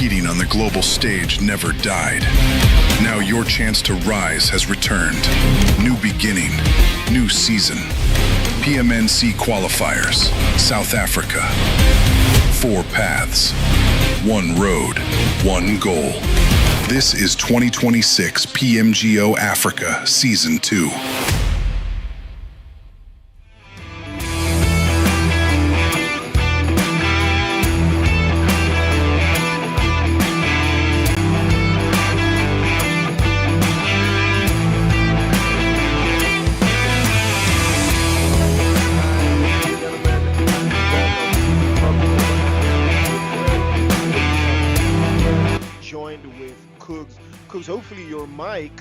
competing on the global stage never died. Now your chance to rise has returned. New beginning, new season. PMNC qualifiers, South Africa. 4 paths, 1 road, 1 goal. This is 2026 PMGO Africa Season 2. Hopefully your mic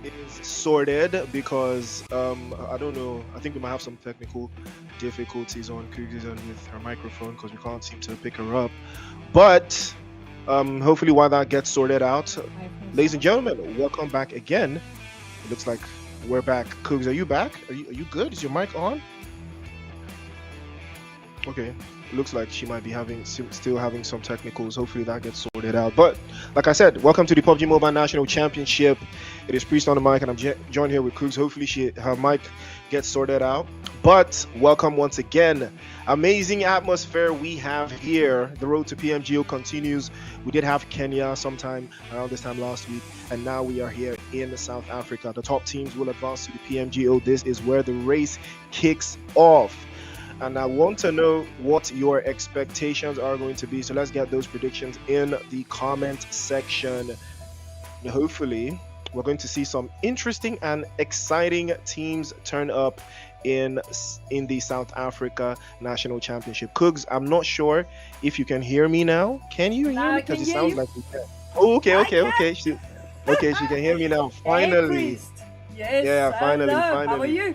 is sorted because I don't know, I think we might have some technical difficulties on Coogs and with her microphone because we can't seem to pick her up, but hopefully while that gets sorted out, ladies and gentlemen, welcome back again. It looks like we're back. Coogs, are you back? Are you good? Is your mic on? Okay, looks like she might be still having some technicals. Hopefully that gets sorted out. But like I said, welcome to the PUBG Mobile National Championship. It is Priest on the mic, and I'm joined here with Coogs. Hopefully her mic gets sorted out. But welcome once again. Amazing atmosphere we have here. The road to PMGO continues. We did have Kenya sometime around this time last week, and now we are here in South Africa. The top teams will advance to the PMGO. This is where the race kicks off. And I want to know what your expectations are going to be. So let's get those predictions in the comment section. Hopefully, we're going to see some interesting and exciting teams turn up in the South Africa National Championship. Coogs, I'm not sure if you can hear me now. Can you hear me? Because it sounds like you can. Oh, okay. She can hear me now. Finally. Yes. Yeah, finally. How are you?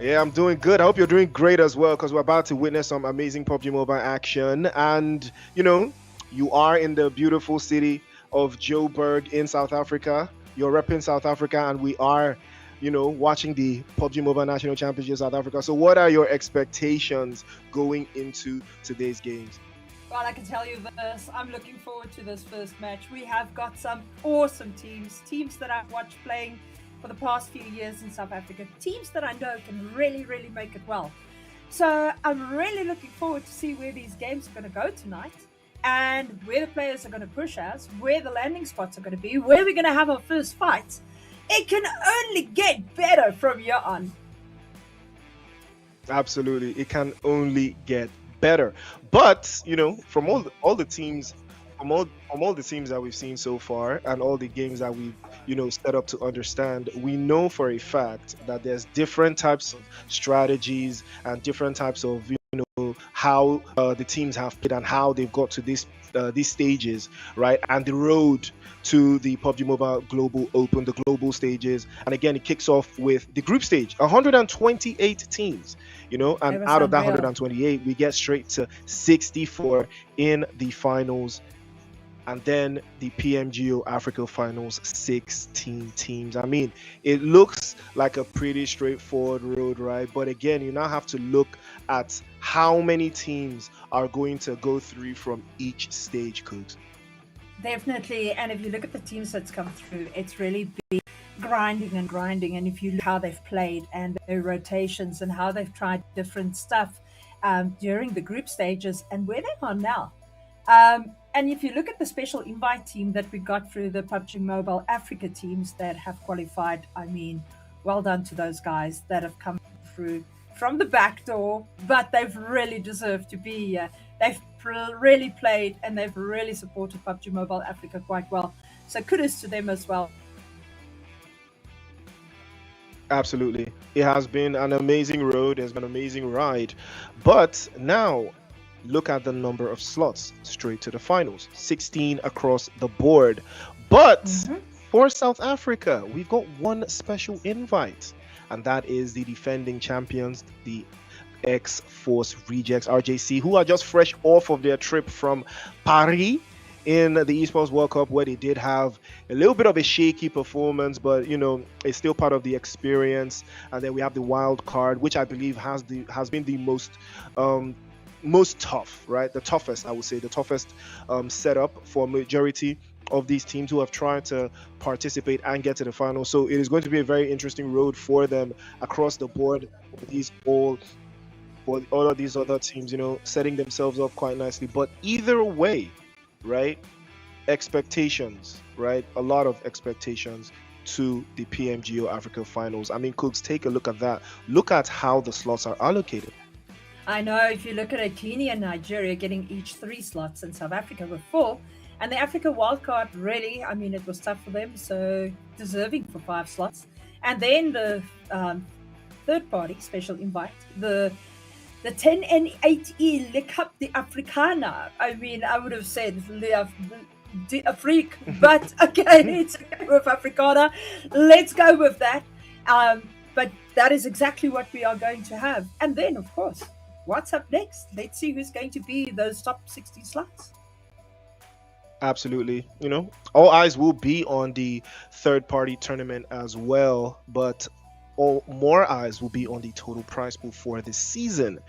Yeah, I'm doing good. I hope you're doing great as well, because we're about to witness some amazing PUBG Mobile action. And, you are in the beautiful city of Joburg in South Africa. You're repping South Africa, and we are, watching the PUBG Mobile National Championship South Africa. So what are your expectations going into today's games? Well, I can tell you this. I'm looking forward to this first match. We have got some awesome teams that I've watched playing for the past few years in South Africa, teams that I know can really, really make it well. So I'm really looking forward to see where these games are going to go tonight and where the players are going to push us, where the landing spots are going to be, where we're going to have our first fights. It can only get better from here on. Absolutely, it can only get better. But, from all the teams, from all the teams that we've seen so far and all the games that we've set up to understand, we know for a fact that there's different types of strategies and different types of how the teams have played and how they've got to these stages, right? And the road to the PUBG Mobile Global Open, the global stages. And again, it kicks off with the group stage, 128 teams, and out of that 128, we get straight to 64 in the finals. And then the PMGO Africa Finals, 16 teams. I mean, it looks like a pretty straightforward road, right? But again, you now have to look at how many teams are going to go through from each stage, Coogs. Definitely. And if you look at the teams that's come through, it's really been grinding. And if you look how they've played and their rotations and how they've tried different stuff during the group stages and where they are now. And if you look at the special invite team that we got through the PUBG Mobile Africa teams that have qualified, I mean, well done to those guys that have come through from the back door, but they've really deserved to be here. They've really played and they've really supported PUBG Mobile Africa quite well. So kudos to them as well. Absolutely. It has been an amazing road. It's been an amazing ride. But now, look at the number of slots straight to the finals, 16 across the board. But for South Africa, we've got one special invite, and that is the defending champions, the X-Force Rejects RJC, who are just fresh off of their trip from Paris in the Esports World Cup, where they did have a little bit of a shaky performance, but it's still part of the experience. And then we have the wild card, which I believe has been the most most tough, right? The toughest, I would say, the toughest setup for majority of these teams who have tried to participate and get to the final. So it is going to be a very interesting road for them across the board. For all of these other teams, setting themselves up quite nicely. But either way, right? Expectations, right? A lot of expectations to the PMGO Africa Finals. I mean, Cooks, take a look at that. Look at how the slots are allocated. I know if you look at it, Kenya and Nigeria getting each 3 slots and South Africa with 4. And the Africa wildcard, really, I mean, it was tough for them, so deserving for 5 slots. And then the third party special invite, the 10 and 8E Lick Up the Africana. I mean, I would have said the Afrique, but again, it's with Africana. Let's go with that. But that is exactly what we are going to have. And then, of course, what's up next? Let's see who's going to be those top 60 slots. Absolutely. All eyes will be on the third party tournament as well, but more eyes will be on the total prize pool for this season.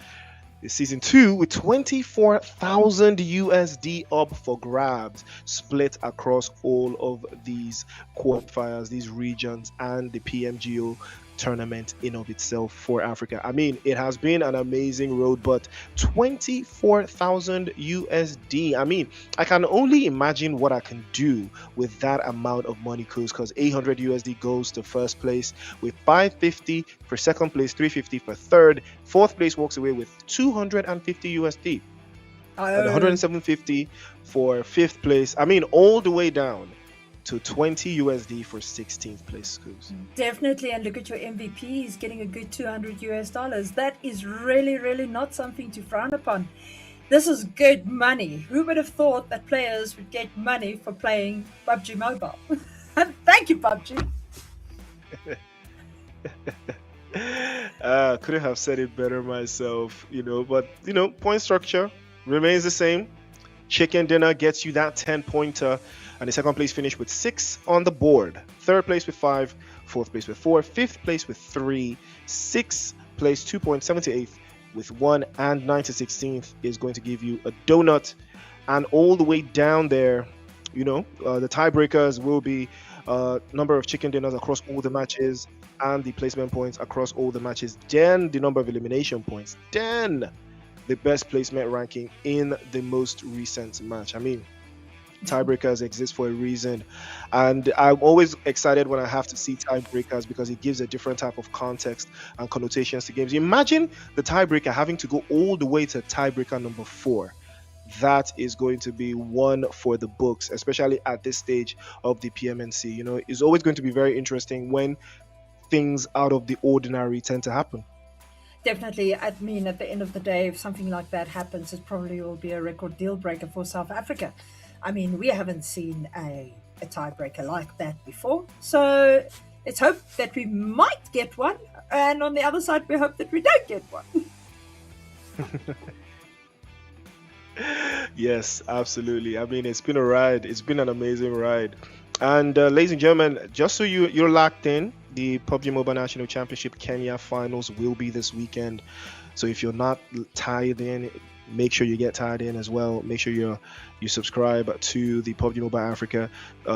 This season 2 with 24,000 USD up for grabs, split across all of these qualifiers, these regions, and the PMGO tournament in of itself for Africa. I mean, it has been an amazing road, but 24,000 USD. I mean, I can only imagine what I can do with that amount of money, because 800 USD goes to first place with 550 for second place, 350 for third. Fourth place walks away with 250 USD. And 107.50 for fifth place. I mean, all the way down to 20 USD for 16th place schools. Definitely, and look at your MVP, he's getting a good 200 US dollars. That is really, really not something to frown upon. This is good money. Who would have thought that players would get money for playing PUBG Mobile? Thank you, PUBG. Couldn't have said it better myself, but point structure remains the same. Chicken dinner gets you that 10-pointer, and the second place finished with 6 on the board. Third place with 5, fourth place with 4, fifth place with 3, sixth place 2.78 with 1, and 9 to 16th is going to give you a donut. And all the way down there, the tiebreakers will be number of chicken dinners across all the matches, and the placement points across all the matches, then the number of elimination points, then the best placement ranking in the most recent match. I mean, tiebreakers exist for a reason, and I'm always excited when I have to see tiebreakers, because it gives a different type of context and connotations to games. Imagine the tiebreaker having to go all the way to tiebreaker number 4. That is going to be one for the books, especially at this stage of the PMNC. It's always going to be very interesting when things out of the ordinary tend to happen. Definitely. I mean, at the end of the day, if something like that happens, it probably will be a record deal breaker for South Africa. I mean, we haven't seen a tiebreaker like that before. So let's hope that we might get one. And on the other side, we hope that we don't get one. Yes, absolutely. I mean, it's been a ride. It's been an amazing ride. And ladies and gentlemen, just so you're locked in, the PUBG Mobile National Championship Kenya Finals will be this weekend. So if you're not tied in, make sure you get tied in as well. Make sure you subscribe to the PUBG Mobile Africa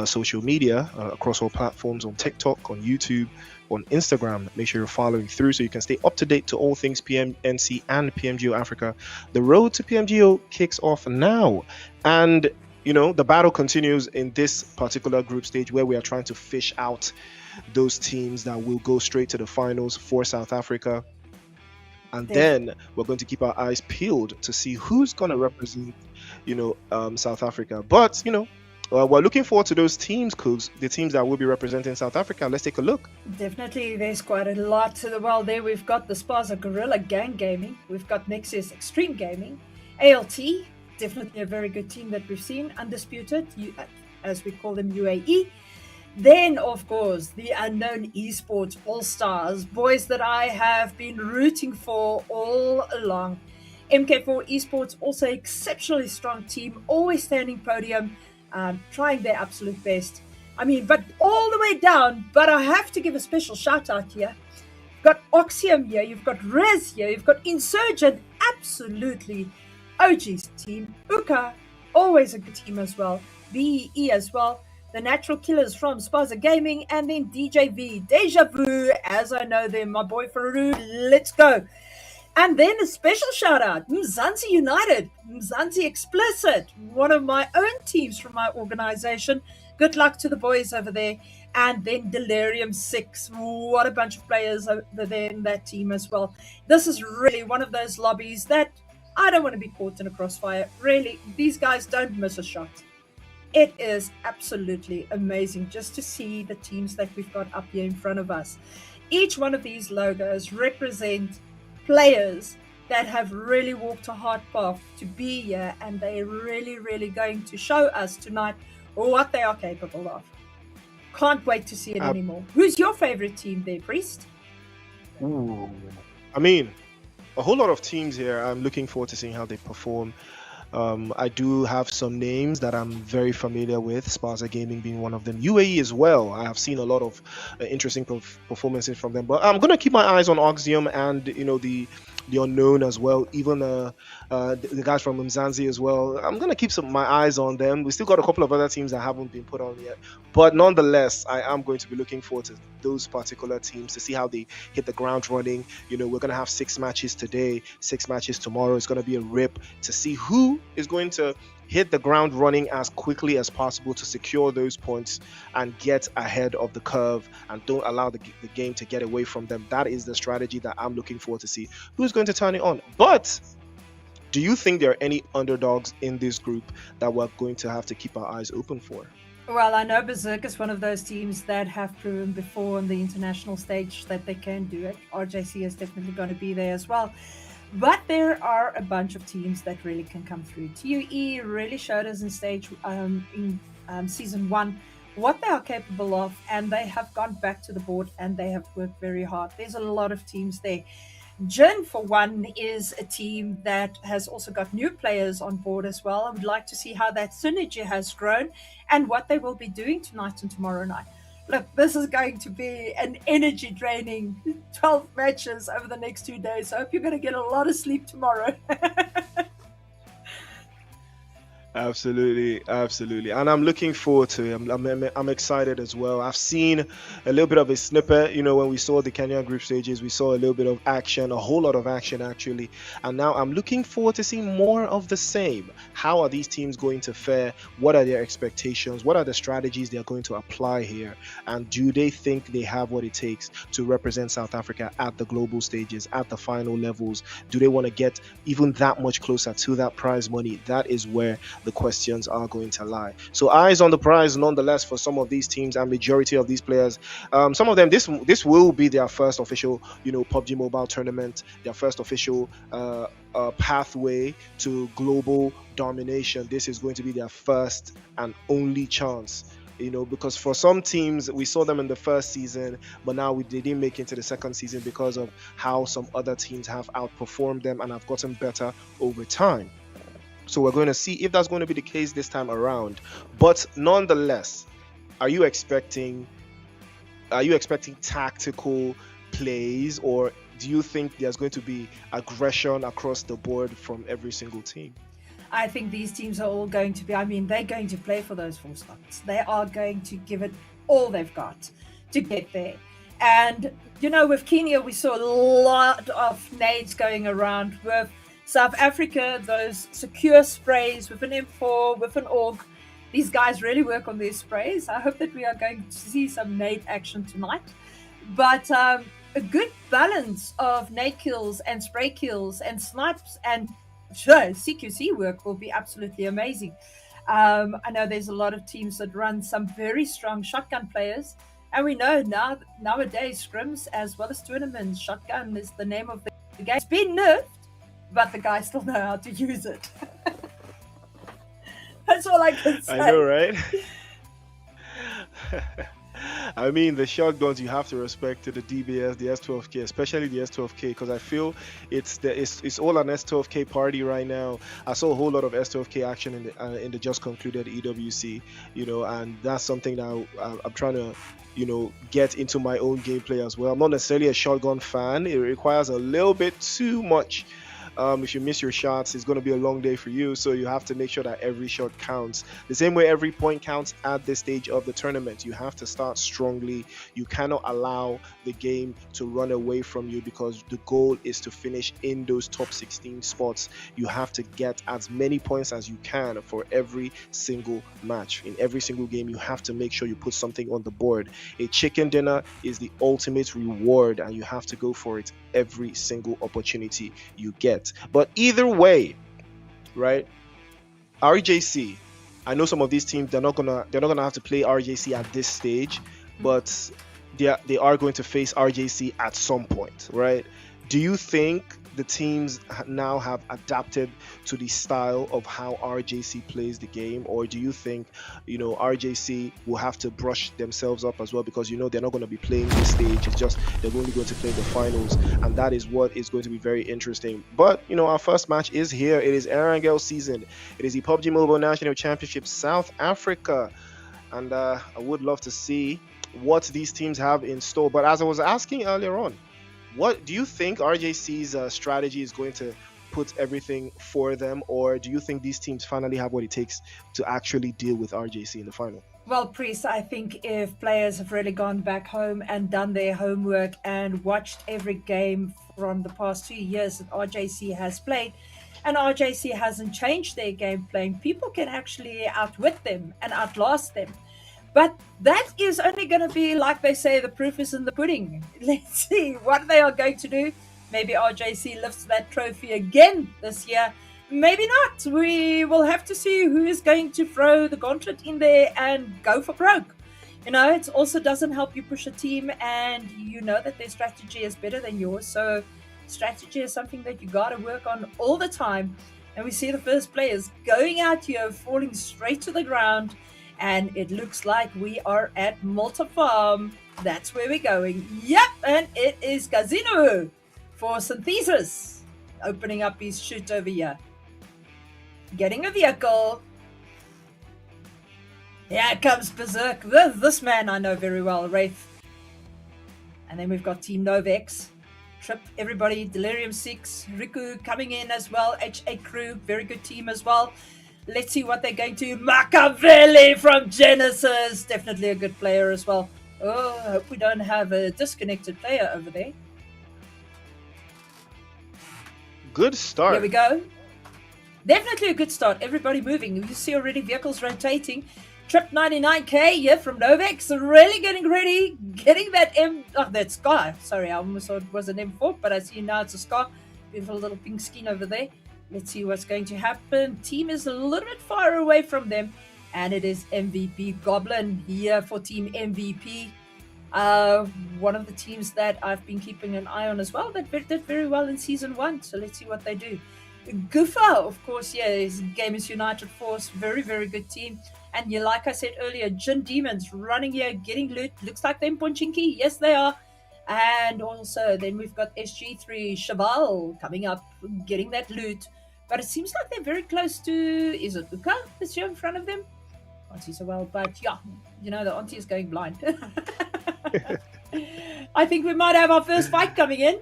social media across all platforms, on TikTok, on YouTube, on Instagram. Make sure you're following through so you can stay up to date to all things PMNC and PMGO Africa. The road to PMGO kicks off now, and the battle continues in this particular group stage, where we are trying to fish out those teams that will go straight to the finals for South Africa. And then we're going to keep our eyes peeled to see who's going to represent, South Africa. But, we're looking forward to those teams, Coogs, the teams that will be representing South Africa. Let's take a look. Definitely, there's quite a lot to the world there. We've got the Spaza Gorilla Gang Gaming. We've got Nexus Extreme Gaming. ALT, definitely a very good team that we've seen. Undisputed, as we call them, UAE. Then, of course, the unknown esports all-stars, boys that I have been rooting for all along. MK4 Esports, also exceptionally strong team, always standing podium, trying their absolute best. I mean, but all the way down, but I have to give a special shout out here. You've got Oxium here, you've got Rez here, you've got Insurgent, absolutely OG's team, Uka, always a good team as well, BEE as well, the Natural Killers from Spaza Gaming, and then DJV, Deja Vu, as I know them, my boy Farouk, let's go. And then a special shout out, Mzansi United, Mzansi Explicit, one of my own teams from my organization. Good luck to the boys over there. And then Delirium 6, what a bunch of players over there in that team as well. This is really one of those lobbies that I don't want to be caught in a crossfire. Really, these guys don't miss a shot. It is absolutely amazing just to see the teams that we've got up here in front of us. Each one of these logos represent players that have really walked a hard path to be here, and they're really going to show us tonight what they are capable of. Can't wait to see it anymore. Who's your favorite team there, Priest? Ooh. I mean, a whole lot of teams here. I'm looking forward to seeing how they perform. I do have some names that I'm very familiar with, Spaza Gaming being one of them. UAE as well. I have seen a lot of interesting performances from them. But I'm going to keep my eyes on Oxium and, the unknown as well. Even the guys from Mzansi as well. I'm going to keep my eyes on them. We still got a couple of other teams that haven't been put on yet. But nonetheless, I am going to be looking forward to those particular teams to see how they hit the ground running. We're going to have 6 matches today, 6 matches tomorrow. It's going to be a rip to see who is going to hit the ground running as quickly as possible to secure those points and get ahead of the curve and don't allow the game to get away from them. That is the strategy that I'm looking forward to see who's going to turn it on. But do you think there are any underdogs in this group that we're going to have to keep our eyes open for? Well, I know Berserk is one of those teams that have proven before on the international stage that they can do it. RJC is definitely going to be there as well. But there are a bunch of teams that really can come through. TUE really showed us in stage in season 1 what they are capable of, and they have gone back to the board and they have worked very hard. There's a lot of teams there. Jin, for one, is a team that has also got new players on board as well. I would like to see how that synergy has grown and what they will be doing tonight and tomorrow night. Look, this is going to be an energy draining 12 matches over the next 2 days. I hope you're going to get a lot of sleep tomorrow. Absolutely, and I'm looking forward to it. I'm excited as well. I've seen a little bit of a snippet. When we saw the Kenyan group stages, we saw a little bit of action, a whole lot of action actually. And now I'm looking forward to seeing more of the same. How are these teams going to fare? What are their expectations? What are the strategies they are going to apply here? And do they think they have what it takes to represent South Africa at the global stages, at the final levels? Do they want to get even that much closer to that prize money? That is where the questions are going to lie. So eyes on the prize nonetheless for some of these teams and majority of these players. Some of them, this will be their first official PUBG Mobile tournament, their first official pathway to global domination. This is going to be their first and only chance, because for some teams we saw them in the first season, but now they didn't make it into the second season because of how some other teams have outperformed them and have gotten better over time. So we're going to see if that's going to be the case this time around. But nonetheless, are you expecting tactical plays, or do you think there's going to be aggression across the board from every single team? I think these teams are all going to be, they're going to play for those 4 slots. They are going to give it all they've got to get there. And, with Kenya, we saw a lot of nades going around. With South Africa, those secure sprays with an M4, with an AUG. These guys really work on their sprays. I hope that we are going to see some nade action tonight. But a good balance of nade kills and spray kills and snipes and CQC work will be absolutely amazing. I know there's a lot of teams that run some very strong shotgun players. And we know nowadays scrims as well as tournaments, shotgun is the name of the game. It's been nerfed, but the guys still know how to use it. That's all I can say. I know, right? The shotguns you have to respect to the DBS, the S12K, especially the S12K, because I feel it's all an S12K party right now. I saw a whole lot of S12K action in the just concluded EWC, and that's something that I'm trying to get into my own gameplay as well. I'm not necessarily a shotgun fan. It requires a little bit too much If you miss your shots, it's going to be a long day for you. So you have to make sure that every shot counts. The same way every point counts at this stage of the tournament. You have to start strongly. You cannot allow the game to run away from you, because the goal is to finish in those top 16 spots. You have to get as many points as you can for every single match. In every single game, you have to make sure you put something on the board. A chicken dinner is the ultimate reward, and you have to go for it every single opportunity you get. But either way, right? RJC, I know some of these teams, they're not gonna have to play RJC at this stage, but they are going to face RJC at some point, right? Do you think the teams now have adapted to the style of how RJC plays the game, or do you think, RJC will have to brush themselves up as well, because they're not going to be playing this stage? It's just they're only going to play the finals, and that is what is going to be very interesting. But our first match is here. It is Erangel season. It is the PUBG Mobile National Championship South Africa, and I would love to see what these teams have in store. But as I was asking earlier on, what do you think RJC's strategy is going to put everything for them, or do you think these teams finally have what it takes to actually deal with RJC in the final? Well, Priest, I think if players have really gone back home and done their homework and watched every game from the past 2 years that RJC has played, and RJC hasn't changed their game playing, people can actually outwit them and outlast them. But that is only going to be, like they say, the proof is in the pudding. Let's see what they are going to do. Maybe RJC lifts that trophy again this year. Maybe not. We will have to see who is going to throw the gauntlet in there and go for broke. It also doesn't help you push a team, and you know that their strategy is better than yours. So strategy is something that you got to work on all the time. And we see the first players going out here, falling straight to the ground. And it looks like we are at Malta Farm. That's where we're going. Yep, and it is Casino for Synthesis, opening up his chute over here. Getting a vehicle. Here comes Berserk. This man I know very well, Wraith. And then we've got Team Novex. Trip, everybody, Delirium 6, Riku coming in as well, H8 Crew, very good team as well. Let's see what they're going to. Machiavelli from Genesis. Definitely a good player as well. Oh, I hope we don't have a disconnected player over there. Good start. Here we go. Definitely a good start. Everybody moving. You see already vehicles rotating. Trip 99k here from Novex. Really getting ready. Getting that that Scar. Sorry, I almost thought it was an M4, but I see now it's a Scar. Beautiful little pink skin over there. Let's see what's going to happen. Team is a little bit far away from them. And it is MVP Goblin here for Team MVP. One of the teams that I've been keeping an eye on as well. That did very well in Season 1. So let's see what they do. Goofa, of course, is Gamers United Force. Very, very good team. And like I said earlier, Jin Demons running here, getting loot. Looks like they're Ponchinki. Yes, they are. And also, then we've got SG3 Cheval coming up, getting that loot. But it seems like they're very close to, is it Uka that's here in front of them? Can't see so well, but yeah, the auntie is going blind. I think we might have our first fight coming in.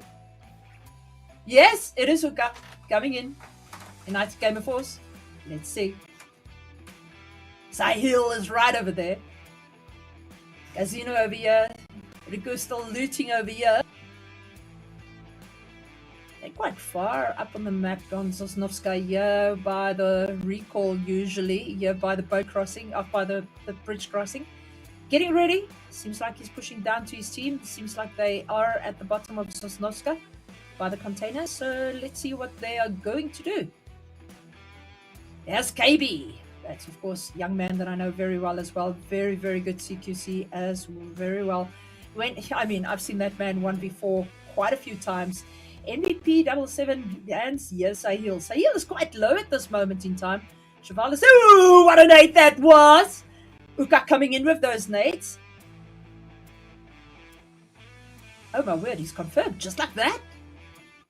Yes, it is Uka coming in. United Gamer Force. Let's see. Sahil is right over there. Casino over here. Riku still looting over here. They're quite far up on the map on Sosnovska here by the recall usually, here by the boat crossing, up by the bridge crossing. Getting ready. Seems like he's pushing down to his team. Seems like they are at the bottom of Sosnovska by the container. So let's see what they are going to do. There's KB. That's, of course, a young man that I know very well as well. Very, very good CQC as very well. I've seen that man 1v4 quite a few times. MVP 77 and yes, Sahil. Sahil is quite low at this moment in time. Cheval is, ooh, what a nade that was! Uka coming in with those nades. Oh my word, he's confirmed. Just like that.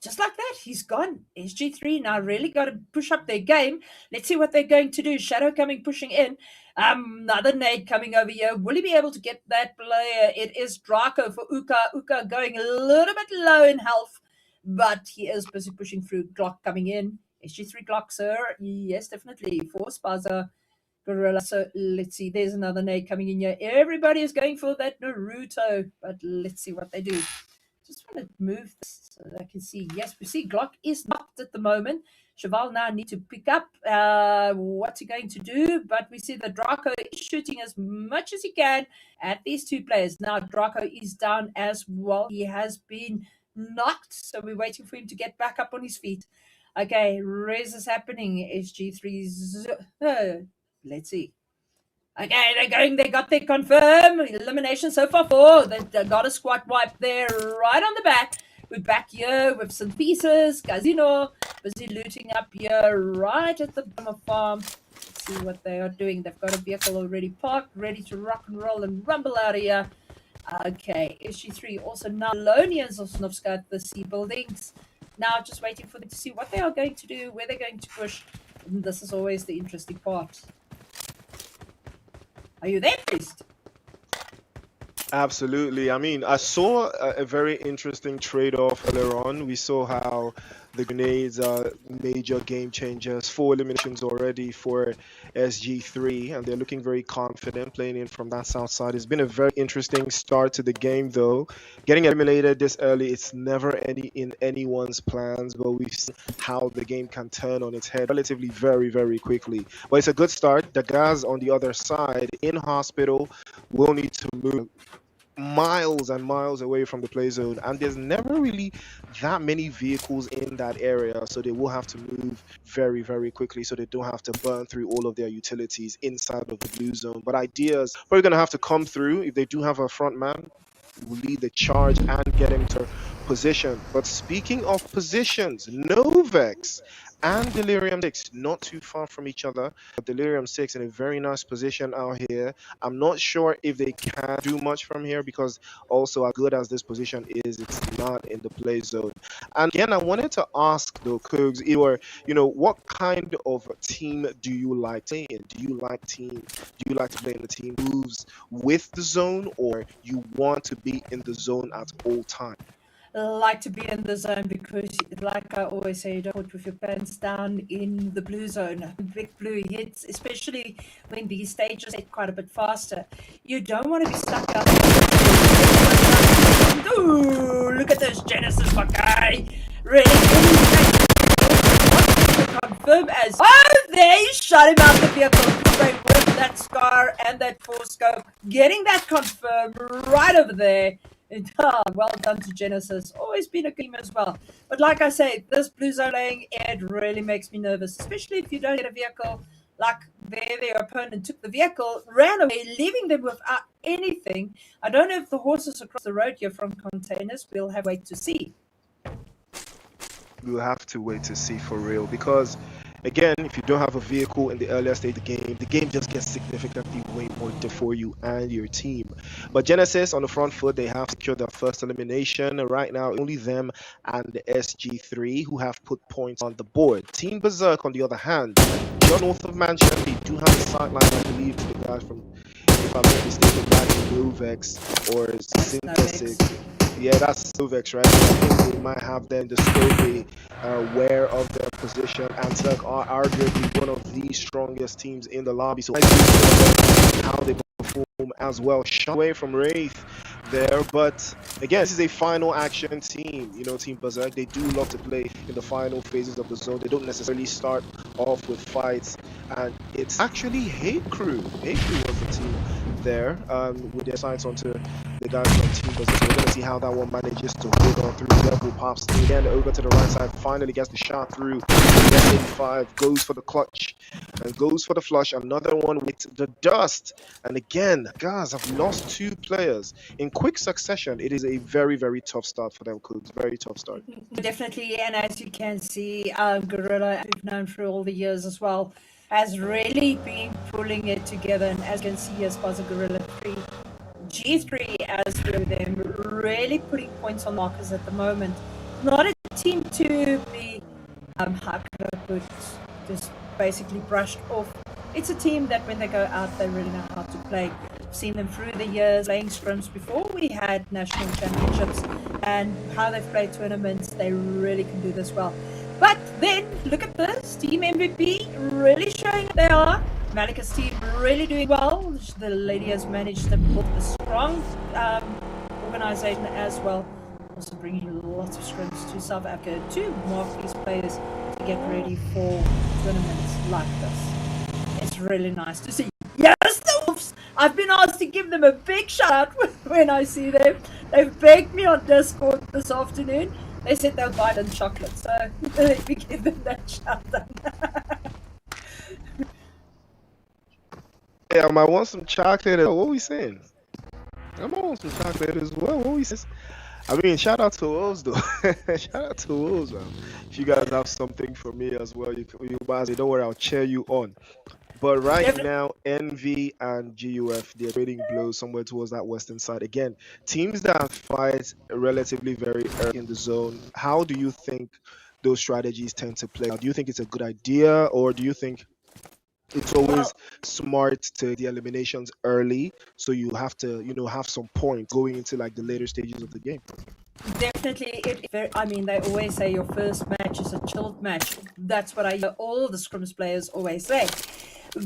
Just like that, he's gone. SG3 now really got to push up their game. Let's see what they're going to do. Shadow coming, pushing in. Another nade coming over here. Will he be able to get that player? It is Draco for Uka. Uka going a little bit low in health. but he is busy pushing through. Glock coming in. SG3 Glock, sir. Yes, definitely. For Spaza Gorilla. So let's see. There's another nade coming in here. Everybody is going for that Naruto, but let's see what they do. Just want to move this so that I can see. Yes, we see Glock is knocked at the moment. Cheval now need to pick up what's he going to do, but we see that Draco is shooting as much as he can at these two players. Now Draco is down as well. He has been knocked, so we're waiting for him to get back up on his feet. Okay, res is happening. SG3's let's see. Okay, they're going. They got their confirm elimination so far. 4. They got a squad wipe there right on the back. We're back here with some pieces. Casino busy looting up here right at the bottom of farm. Let's see what they are doing. They've got a vehicle already parked, ready to rock and roll and rumble out of here. Okay, SG3 also now Lonians of Snovska at the C buildings. Now just waiting for them to see what they are going to do, where they're going to push. And this is always the interesting part. Are you there, Priest? Absolutely. I mean, I saw a very interesting trade-off earlier on. We saw how the grenades are major game changers. 4 eliminations already for SG3, and they're looking very confident playing in from that south side. It's been a very interesting start to the game, though. Getting eliminated this early, it's never in anyone's plans, but we've seen how the game can turn on its head relatively very, very quickly. But it's a good start. The guys on the other side in hospital will need to move miles and miles away from the play zone, and there's never really that many vehicles in that area, so they will have to move very, very quickly so they don't have to burn through all of their utilities inside of the blue zone. But ideas probably going to have to come through. If they do have a front man, will lead the charge and get him to position. But speaking of positions, Novex and Delirium 6 not too far from each other, but Delirium 6 in a very nice position out here. I'm not sure if they can do much from here, because also as good as this position is, it's not in the play zone. And again, I wanted to ask though, Cougs, what kind of team do you like to play in? Do you like to play in the team moves with the zone, or you want to be in the zone at all times? Like to be in the zone because, like I always say, you don't put with your pants down in the blue zone. Big blue hits, especially when these stages hit quite a bit faster. You don't want to be stuck out there. Ooh, look at this Genesis, my guy. Really confirm as they shot him out the vehicle straight with that scar and that 4-scope, getting that confirm right over there. Well done to Genesis. Always been a game as well. But like I say, this blue zone laying, it really makes me nervous, especially if you don't get a vehicle. Like their opponent took the vehicle, ran away, leaving them without anything. I don't know if the horses across the road here from containers. We'll have to wait to see. We'll have to wait to see for real, because again, if you don't have a vehicle in the earlier stage of the game just gets significantly way more difficult for you and your team. But Genesis on the front foot, they have secured their first elimination. Right now, only them and the SG3 who have put points on the board. Team Berserk, on the other hand, just north of Mansion, they do have a sideline, I believe, to the guys from, if I'm not mistaken, back in Novex or Synthesis. Yeah, that's Novex, right? I think they might have them the scope aware of their position, and Turk are arguably one of the strongest teams in the lobby. So I see how they perform as well. Shot away from Wraith there, but again, this is a final action team. Team Berserk, they do love to play in the final phases of the zone. They don't necessarily start off with fights, and it's actually Hate Crew. Hate Crew was the team there with their sights onto the guys from Team Berserk. So we're going to see how that one manages to hold on through. Level pops through again over to the right side, finally gets the shot through. 85 goes for the clutch and goes for the flush. Another one with the dust, and again, guys have lost 2 players in quick succession. It is a very, very tough start for them, Cougs. Very tough start. Definitely, and as you can see, Gorilla, we've known for all the years as well, has really been pulling it together, and as you can see, as far as Gorilla 3, G3 as them really putting points on markers at the moment. Not a team to be how could I put, just basically brushed off. It's a team that when they go out, they really know how to play. I've seen them through the years playing scrims before we had national championships, and how they've played tournaments, they really can do this well. But then, look at this. Team MVP really showing they are. Malika's team really doing well. The lady has managed to build a strong organization as well. Also bringing lots of scrims to South Africa to mark these players to get ready for tournaments like this. It's really nice to see. Yes, the Wolves! I've been asked to give them a big shout out when I see them. They've begged me on Discord this afternoon. They said they'll buy them chocolate, so let me give them that shout out. Yeah, I might want some chocolate. What are we saying? I might want some chocolate as well. What are we saying? I mean, shout out to Wolves though. Shout out to Wolves, man. If you guys have something for me as well, you guys, don't worry, I'll cheer you on. But right now, NV and GUF, they're trading blows somewhere towards that western side. Again, teams that fight relatively very early in the zone, how do you think those strategies tend to play? Do you think it's a good idea, or do you think it's always smart to the eliminations early, so you have to, have some points going into like the later stages of the game? Definitely. I mean, they always say your first match is a chilled match. That's what I hear all the scrims players always say.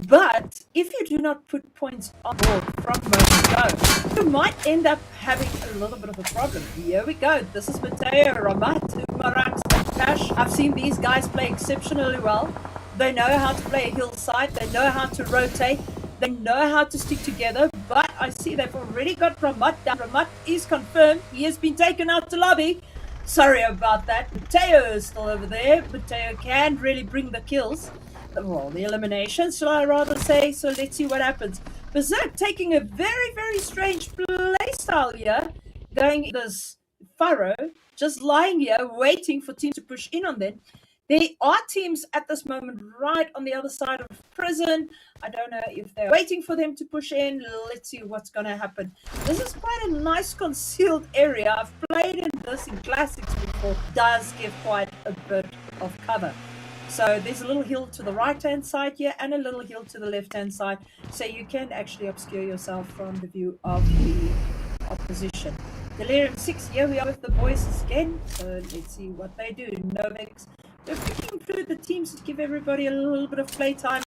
But if you do not put points on board from moment go, you might end up having a little bit of a problem. Here we go. This is Mateo, Ramat, Umarax, and Cash. I've seen these guys play exceptionally well. They know how to play a hillside. They know how to rotate. They know how to stick together. But I see they've already got Ramat down. Ramat is confirmed. He has been taken out to lobby. Sorry about that. Mateo is still over there. Mateo can really bring the kills. Well, the eliminations, shall I rather say. So let's see what happens. Berserk taking a very, very strange playstyle here. Going this furrow. Just lying here, waiting for teams to push in on them. There are teams at this moment right on the other side of prison. I don't know if they're waiting for them to push in. Let's see what's going to happen. This is quite a nice concealed area. I've played in this in classics before. It does give quite a bit of cover. So there's a little hill to the right-hand side here and a little hill to the left-hand side. So you can actually obscure yourself from the view of the opposition. Delirium 6, here we are with the boys again. So let's see what they do. Novex. They're picking through the teams to give everybody a little bit of play time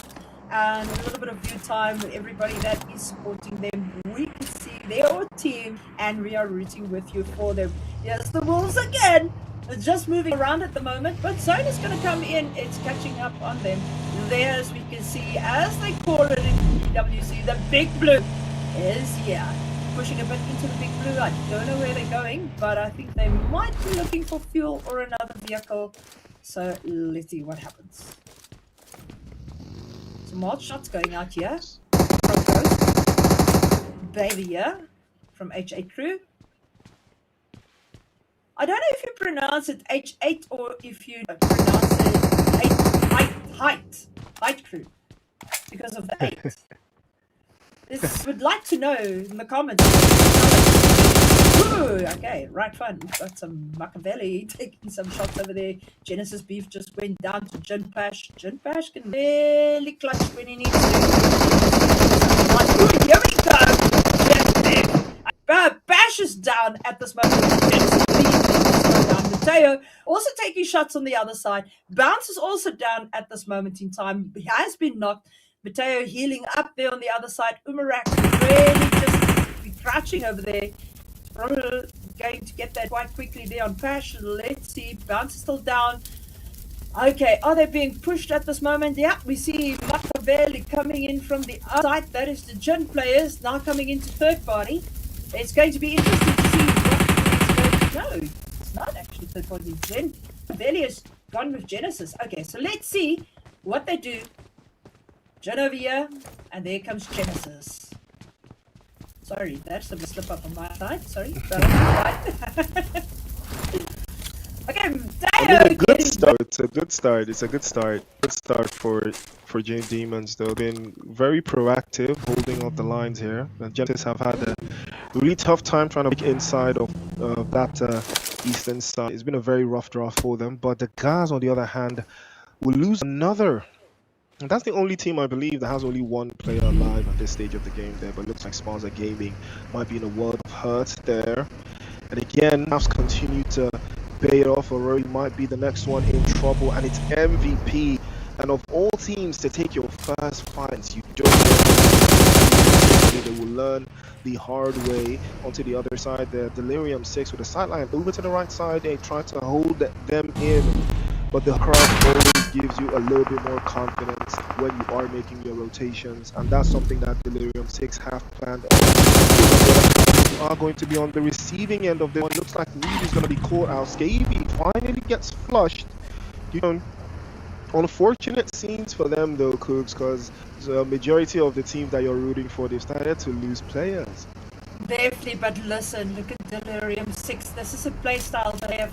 and a little bit of view time. Everybody that is supporting them, we can see their team and we are rooting with you for them. Yes, the Wolves again. They're just moving around at the moment, but Zone is going to come in. It's catching up on them. There, as we can see, as they call it in PWC, the Big Blue is here. Pushing a bit into the Big Blue. I don't know where they're going, but I think they might be looking for fuel or another vehicle. So let's see what happens. Some more shots going out here from Ghost. Baby here from H8 Crew. I don't know if you pronounce it H8 or if you pronounce it height crew because of the 8. This would like to know in the comments. Ooh, okay, right fun. We've got some Machiavelli taking some shots over there. Genesis Beef just went down to Jinpash. Jinpash can really clutch when he needs to. Ooh, here we go. Bash is down at this moment. Genesis Beef is down. Mateo also taking shots on the other side. Bounce is also down at this moment in time. He has been knocked. Mateo healing up there on the other side. Umarak really just crouching over there. Probably going to get that quite quickly there on Pash. Let's see. Bounce is still down. Okay, are they being pushed at this moment? Yeah, we see Machiavelli coming in from the outside. That is the Jin players now coming into third party. It's going to be interesting to see what no, it's not actually third party. Jin. Machiavelli has gone with Genesis. Okay, so let's see what they do. Jin over here, and there comes Genesis. Sorry, that's a slip up on my side. Sorry. Okay, a good start. It's a good start. It's a good start. Good start for Jane Demons. They've been very proactive, holding up the lines here. The Genesis have had a really tough time trying to break inside of that eastern side. It's been a very rough draft for them. But the guys, on the other hand, will lose another. And that's the only team I believe that has only one player alive at this stage of the game there. But it looks like Sponza Gaming might be in a world of hurt there. And again, Mavs continue to pay it off. Rory might be the next one in trouble, and it's MVP. And of all teams to take your first fights, you don't get they will learn the hard way. Onto the other side, the Delirium 6 with a sideline over to the right side. They try to hold them in, but the crowd always gives you a little bit more confidence when you are making your rotations, and that's something that Delirium 6 have planned on. Are going to be on the receiving end of this one. It looks like Need is going to be caught out. Scavy finally gets flushed. You know, unfortunate scenes for them though, Cooks, because the majority of the teams that you're rooting for, they've started to lose players. Definitely, but listen, look at Delirium 6. This is a playstyle they have.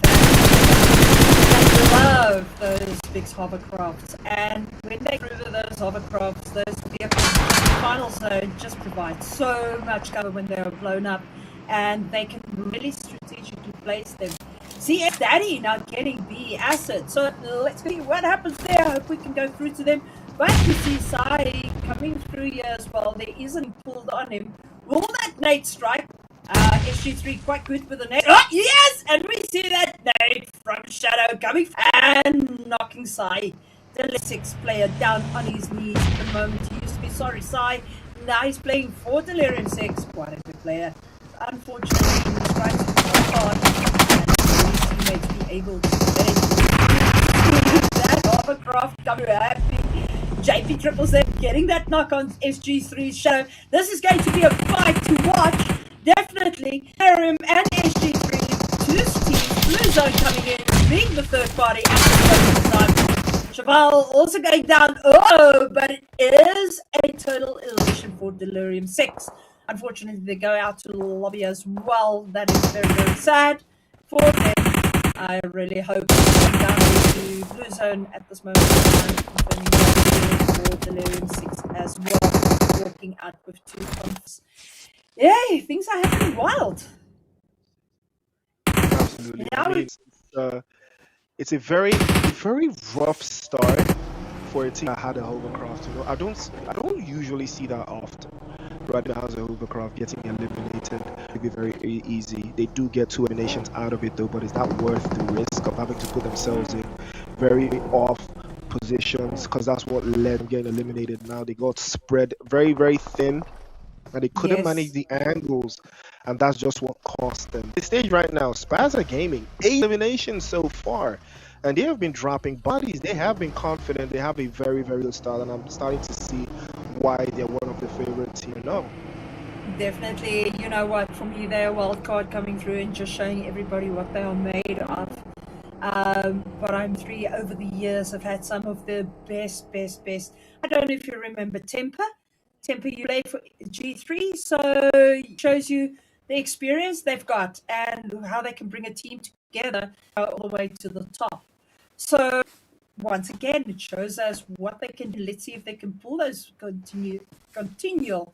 They love those big hovercrafts, and when they through those hovercrafts, those vehicles, final zone just provide so much cover when they're blown up, and they can really strategically place them. CS Daddy now getting B asset, so let's see what happens there. I hope we can go through to them. But you see Sai coming through here as well. There isn't pulled on him. Will that nade strike? SG3 quite good with the nade. Oh, yes! And we see that nade from Shadow coming and knocking Sai, the 6 player, down on his knees at the moment. He used to be sorry Sai. Now he's playing for Delirium 6. Quite a good player. Unfortunately, he strikes so hard and his teammates be able to play. That hovercraft coming happy. JP triples there, getting that knock on SG3's Shadow. This is going to be a fight to watch. Definitely. Arim and SG3, two teams, Blue Zone coming in, being the third party at the time. Cheval also going down. Oh, but it is a total illusion for Delirium 6. Unfortunately, they go out to the lobby as well. That is very, very sad for them. I really hope they come down to Blue Zone at this moment in time, confirming that for Delirium 6 as well, walking out with 2 points. Yay, things are happening wild. Absolutely. I mean, it's a very rough start for a team that had a hovercraft. You know, I don't usually see that often. Right now, has a hovercraft getting eliminated. It'd be very easy. They do get 2 eliminations out of it though, but is that worth the risk of having to put themselves in very off positions? Because that's what led them getting eliminated. Now they got spread very, very thin, and they couldn't manage the angles, and that's just what cost them. This stage right now, Spazza Gaming, 8 eliminations so far, and they have been dropping bodies. They have been confident. They have a very, very good style, and I'm starting to see why they're one of the favorite teams now. Definitely, you know what, for me, they're a wild card coming through and just showing everybody what they are made of. But I'm 3 over the years have had some of the best. I don't know if you remember Temper, you play for G3, so it shows you the experience they've got and how they can bring a team together all the way to the top. So once again, it shows us what they can do. Let's see if they can pull those continual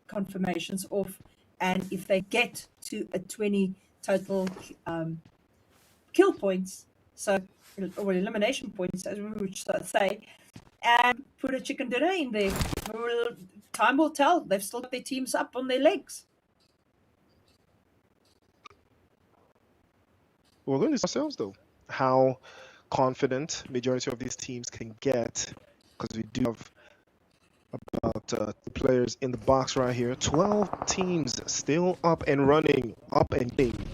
confirmations off, and if they get to a 20 total kill points, so or elimination points, as we would say, and put a chicken dinner in there. Time will tell. They've still got their teams up on their legs. We're going to see ourselves though how confident majority of these teams can get, because we do have about the players in the box right here. 12 teams still up and running, up and getting.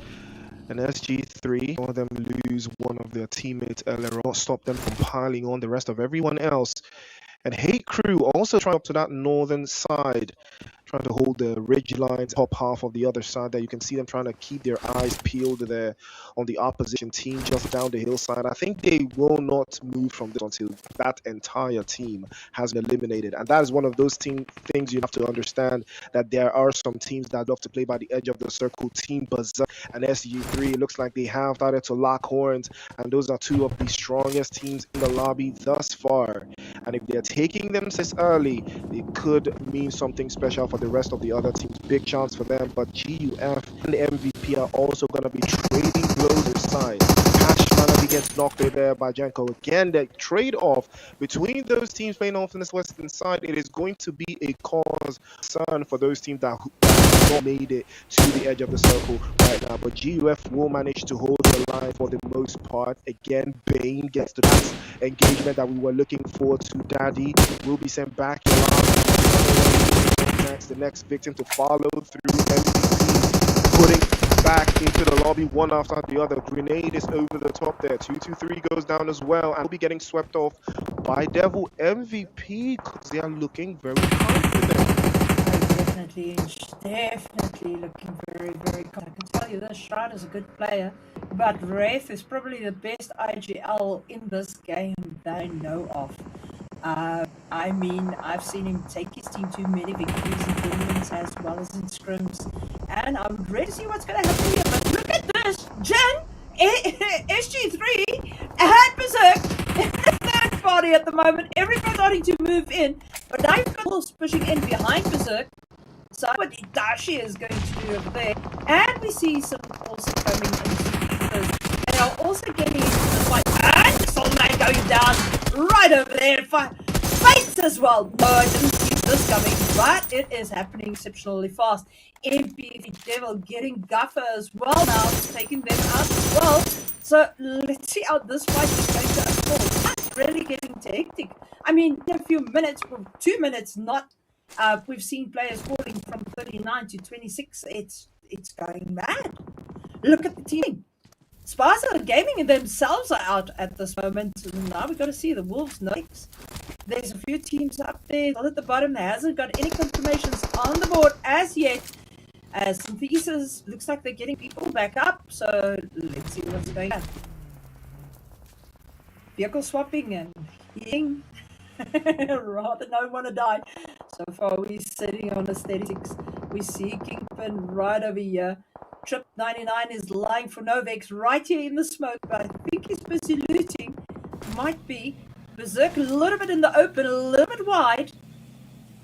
And SG3, one of them lose one of their teammates earlier on, stop them from piling on the rest of everyone else. And Hate Crew also trying up to that northern side, trying to hold the ridge lines, top half of the other side there. You can see them trying to keep their eyes peeled there on the opposition team just down the hillside. I think they will not move from this until that entire team has been eliminated. And that is one of those things you have to understand, that there are some teams that love to play by the edge of the circle. Team Bazaar and SG3, it looks like they have started to lock horns, and those are 2 of the strongest teams in the lobby thus far. And if they're taking them this early, it could mean something special for the rest of the other teams. Big chance for them, but GUF and the MVP are also going to be trading blows aside. Cash finally gets knocked there by Janko. Again, the trade-off between those teams playing off in this western side, it is going to be a cause concern for those teams that not made it to the edge of the circle right now. But GUF will manage to hold the line for the most part. Again, Bane gets the last engagement that we were looking for to Daddy. Will be sent back in next. The next victim to follow through. MVP putting back into the lobby one after the other. Grenade is over the top there. 223 goes down as well, and will be getting swept off by Devil. MVP, because they are looking very confident. Definitely looking very, very good. I can tell you this, Shroud is a good player, but Wraith is probably the best IGL in this game they know of. I mean, I've seen him take his team to many victories in tournaments as well as in scrims, and I'm ready to see what's going to happen here. But look at this, Jen, SG3, and Berserk in the third party at the moment. Everybody's starting to move in, but they've got Wolves pushing in behind Berserk. So what Itachi is going to do over there, and we see some also coming into those. They are also getting into the fight, and Soulman going down right over there. Fates as well. No, I didn't see this coming, but it is happening exceptionally fast. MP Devil getting Guffer as well now, taking them out as well. So let's see how this fight is going to unfold. That's really getting hectic. I mean, in a few minutes, 2 minutes, not. We've seen players falling from 39 to 26. It's going mad. Look at the team. Sparsa Gaming themselves are out at this moment. Now we've got to see the Wolves next. There's a few teams up there. All at the bottom. There hasn't got any confirmations on the board as yet. As Synthesis looks like they're getting people back up. So let's see what's going on. Vehicle swapping and healing. Rather don't want to die. So far we're sitting on a steady 6. We see Kingpin right over here. Trip 99 is lying for Novex right here in the smoke, but I think he's busy looting. Might be. Berserk a little bit in the open, a little bit wide,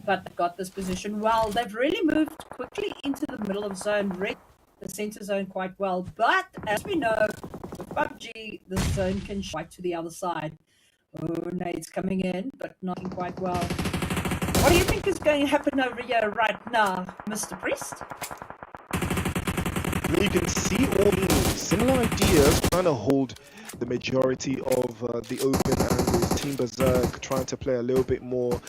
but they've got this position well. They've really moved quickly into the middle of zone, read the center zone quite well, but as we know, with PUBG, the zone can swipe to the other side. Oh, nades coming in, but not quite well. What do you think is going to happen over here right now, Mr. Priest? You can see all the similar ideas trying to hold the majority of the open angles. Team Berserk trying to play a little bit more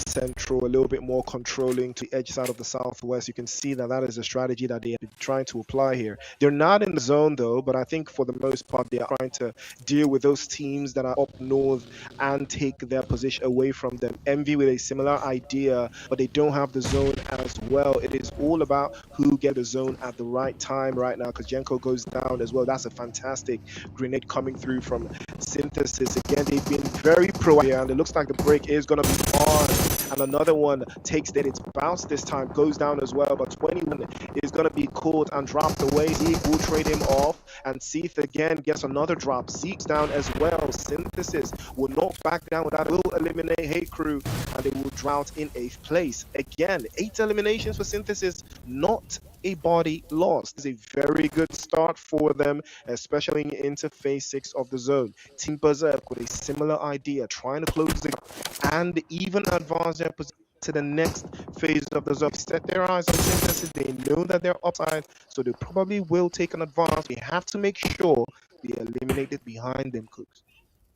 central, a little bit more controlling to the edge side of the southwest. You can see that is a strategy that they have been trying to apply here. They're not in the zone though, but I think for the most part they are trying to deal with those teams that are up north and take their position away from them. Envy with a similar idea, but they don't have the zone as well. It is all about who get the zone at the right time right now, because Jenko goes down as well. That's a fantastic grenade coming through from Synthesis. Again, they've been very proactive, and it looks like the break is going to be on. And another one takes that. It's bounced this time, goes down as well, but 21 is going to be caught and dropped away. Zeke will trade him off, and Seath again gets another drop. Zeke's down as well. Synthesis will not back down. That will eliminate Hate Crew, and they will drought in 8th place. Again, 8 eliminations for Synthesis, not a body lost. It's a very good start for them, especially into phase 6 of the zone. Team Berserk with a similar idea, trying to close the gap and even advance their position to the next phase of the zone. Set their eyes on Synthesis. They know that they're upside, so they probably will take an advance. We have to make sure they eliminate it behind them, Cooks.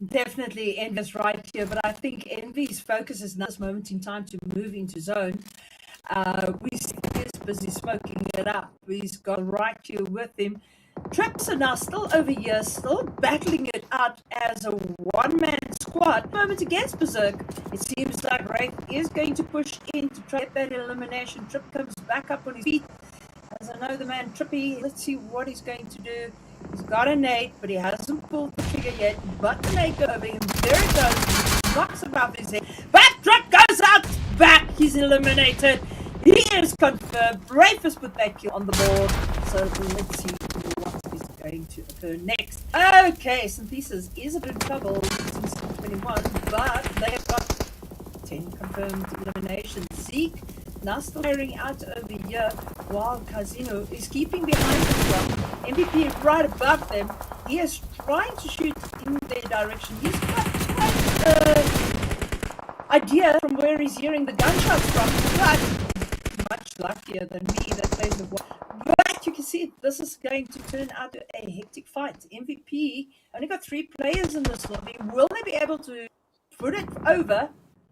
Definitely, Envy's right here, but I think Envy's focus is now this moment in time to move into zone. We see he's busy smoking it up. He's got right here with him. Trips are now still over here, still battling it out as a one-man squad. Moment against Berserk. It seems like Wraith is going to push in to try that elimination. Trip comes back up on his feet. As I know the man Trippy, let's see what he's going to do. He's got a nade, but he hasn't pulled the trigger yet. But the nade go over him. There it goes. He knocks above his head. But Trip goes out. Back. He's eliminated. He is confirmed. Wraith has put that kill on the board. So let's see what is going to occur next. Okay, Synthesis is a bit in trouble since 21, but they have got 10 confirmed eliminations. Zeke now still firing out over here while Casino is keeping behind as well. MVP right above them. He is trying to shoot in their direction. He's got quite idea from where he's hearing the gunshots from, but much luckier than me that plays the one. But you can see this is going to turn out to a hectic fight. MVP only got 3 players in this lobby. Will they be able to put it over?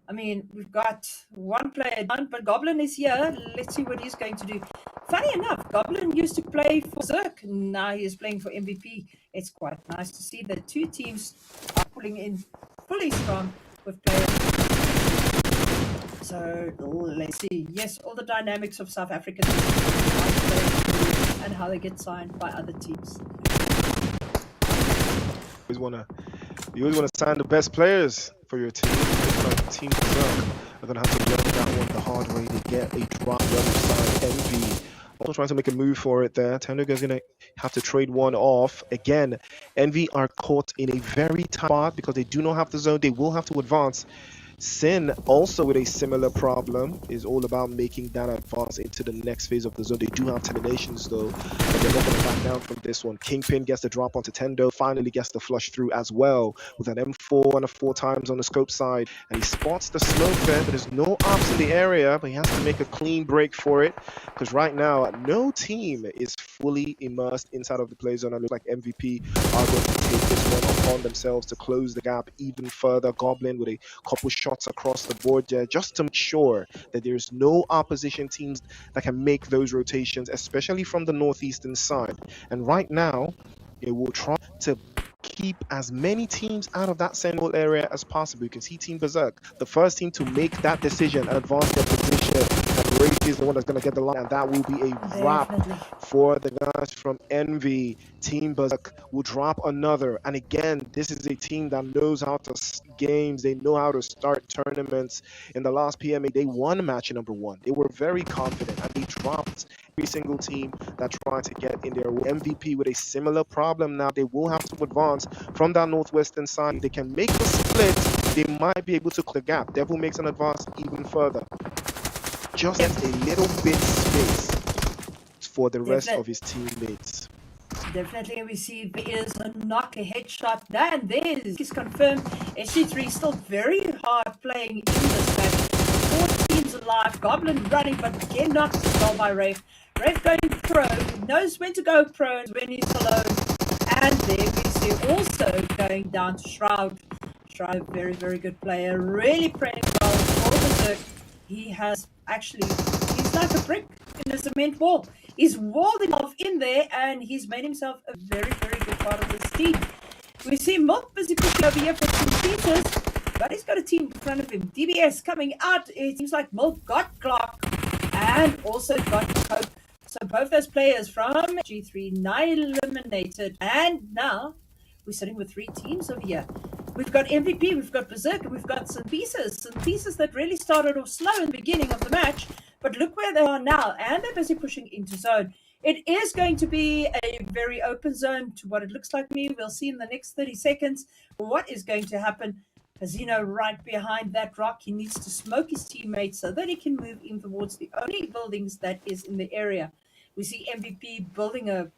I mean, we've got 1 player down, but Goblin is here. Let's see what he's going to do. Funny enough, Goblin used to play for Zerk. Now he's playing for MVP. It's quite nice to see that 2 teams are pulling in fully strong with players. So let's see. Yes, all the dynamics of South African and how they get signed by other teams. You always wanna sign the best players for your team. Like Team Berserk are gonna have to learn that one the hard way. They get a drop the other side. Envy also trying to make a move for it there. Tenderga's gonna have to trade one off. Again, Envy are caught in a very tight spot because they do not have the zone. They will have to advance. Sin, also with a similar problem, is all about making that advance into the next phase of the zone. They do have terminations though, but they're not going to back down from this one. Kingpin gets the drop onto Tendo, finally gets the flush through as well, with an M4 and a 4 times on the scope side. And he spots the smoke there, but there's no ops in the area, but he has to make a clean break for it, because right now, no team is fully immersed inside of the play zone, and it looks like MVP are going to take this one upon themselves to close the gap even further. Goblin with a couple shots across the board there, just to make sure that there's no opposition teams that can make those rotations, especially from the northeastern side. And right now, it will try to keep as many teams out of that central area as possible. You can see Team Berserk, the first team to make that decision, advance their position, and Wraith is the one that's going to get the line, and that will be a wrap for the guys from Envy. Team Berserk will drop another, and again, this is a team that knows how to games. They know how to start tournaments. In the last PMA, they won match number 1. They were very confident, and they dropped every single team that tried to get in there. MVP with a similar problem now. They will have to advance from that northwestern side. They can make the split. They might be able to clear the gap. Devil makes an advance even further. Just gets a little bit space for the rest of his teammates. Definitely, we see there is a knock, a headshot, and there is confirmed. SG3 still very hard playing in this match. 4 teams alive, Goblin running, but get knocked as well by Wraith. Wraith going prone, knows when to go prone when he's alone. And there we see also going down to Shroud. Shroud, very, very good player, really playing well for Berserk. He has actually, he's like a brick in a cement wall. He's walled himself in there, and he's made himself a very, very good part of this team. We see Milk busy pushing over here for some features, but he's got a team in front of him. DBS coming out. It seems like Milk got Clark and also got Cope. So both those players from G3 now eliminated, and now we're sitting with 3 teams over here. We've got MVP, we've got Berserk, and we've got Synthesis that really started off slow in the beginning of the match, but look where they are now, and they're busy pushing into zone. It is going to be a very open zone to what it looks like me. We'll see in the next 30 seconds what is going to happen. Casino right behind that rock. He needs to smoke his teammates so that he can move in towards the only buildings that is in the area. We see MVP building a,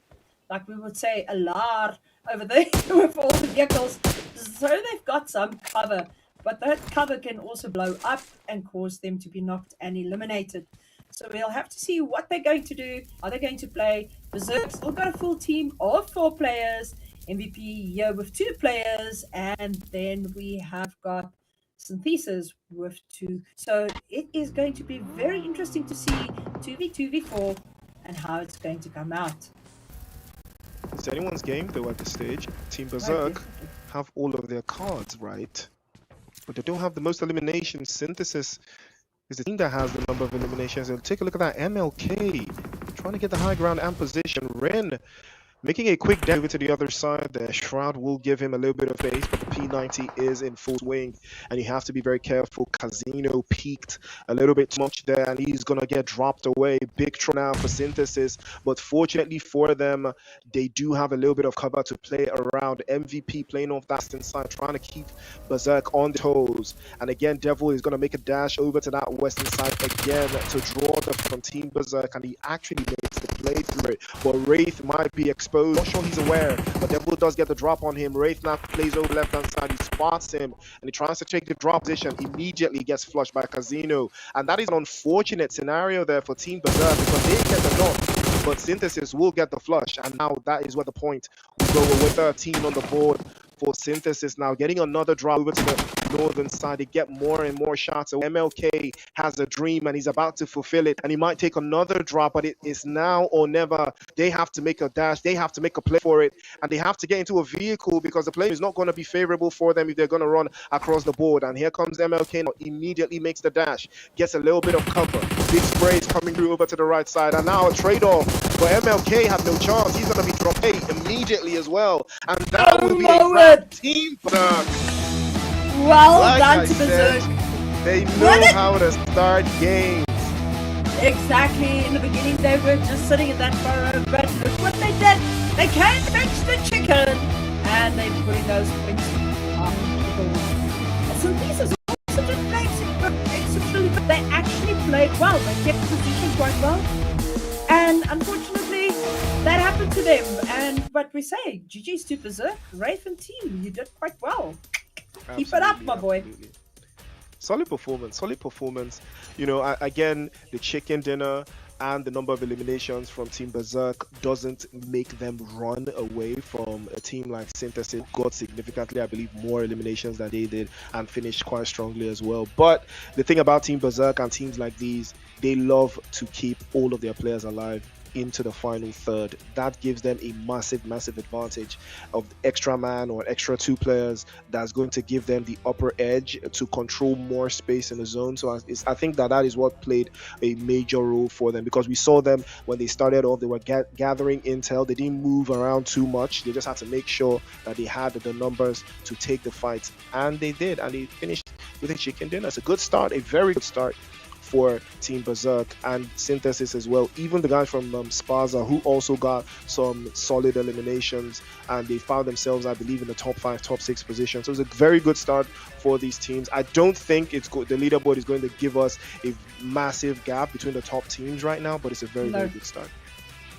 like we would say, a lar over there with all the vehicles. So they've got some cover, but that cover can also blow up and cause them to be knocked and eliminated. So we'll have to see what they're going to do. Are they going to play? Berserk's still got a full team of 4 players. MVP here with 2 players, and then we have got Synthesis with 2. So it is going to be very interesting to see 2v2v4 and how it's going to come out. It's anyone's game though at this stage. Team Berserk have all of their cards, right? But they don't have the most eliminations. Synthesis is the team that has the number of eliminations. And take a look at that MLK trying to get the high ground and position. Ren making a quick dash over to the other side. The Shroud will give him a little bit of space, but the P90 is in full swing, and you have to be very careful. Casino peaked a little bit too much there, and he's gonna get dropped away. Big throw now for Synthesis, but fortunately for them, they do have a little bit of cover to play around. MVP playing off that inside, trying to keep Berserk on the toes. And again, Devil is gonna make a dash over to that western side again to draw them from Team Berserk, and he actually makes the play through it. But Wraith might be exposed exposed. Not sure he's aware, but Devil does get the drop on him. Wraith now plays over left hand side. He spots him and he tries to take the drop position. Immediately gets flushed by Casino, and that is an unfortunate scenario there for Team Berserk because they get the knock, but Synthesis will get the flush, and now that is where the point will go with 13 on the board for Synthesis. Now getting another drop over to the northern side. They get more and more shots. So MLK has a dream and he's about to fulfill it, and he might take another drop, but it is now or never. They have to make a dash, they have to make a play for it, and they have to get into a vehicle because the play is not going to be favorable for them if they're going to run across the board. And here comes MLK now, immediately makes the dash, gets a little bit of cover. Big sprays coming through over to the right side, and now a trade-off. But MLK have no chance. He's going to be dropped 8 immediately as well, and that will be a Team Berserk. Well done to Berserk. They know how to start games. Exactly. In the beginning, they were just sitting in that burrow, but look what they did. They came fetch the chicken, and they're putting those points on the board. Synthesis also didn't play exceptionally, but they actually played well. They kept the position quite well, and unfortunately, that happened to them. But we say, GG's to Berserk, Wraith and team, you did quite well. Absolutely, keep it up, my boy. Absolutely. Solid performance. You know, again, the chicken dinner and the number of eliminations from Team Berserk doesn't make them run away from a team like Synthesis. Got significantly, I believe, more eliminations than they did and finished quite strongly as well. But the thing about Team Berserk and teams like these, they love to keep all of their players alive into the final third. That gives them a massive advantage of extra man or extra 2 players that's going to give them the upper edge to control more space in the zone. So I think that is what played a major role for them, because we saw them when they started off, they were gathering intel. They didn't move around too much. They just had to make sure that they had the numbers to take the fight, and they did, and they finished with a chicken dinner. It's a good start, a very good start for Team Berserk and Synthesis as well. Even the guys from Spaza, who also got some solid eliminations, and they found themselves, I believe, in the top 5, top 6 position. So it's a very good start for these teams. I don't think the leaderboard is going to give us a massive gap between the top teams right now, but it's a very good start.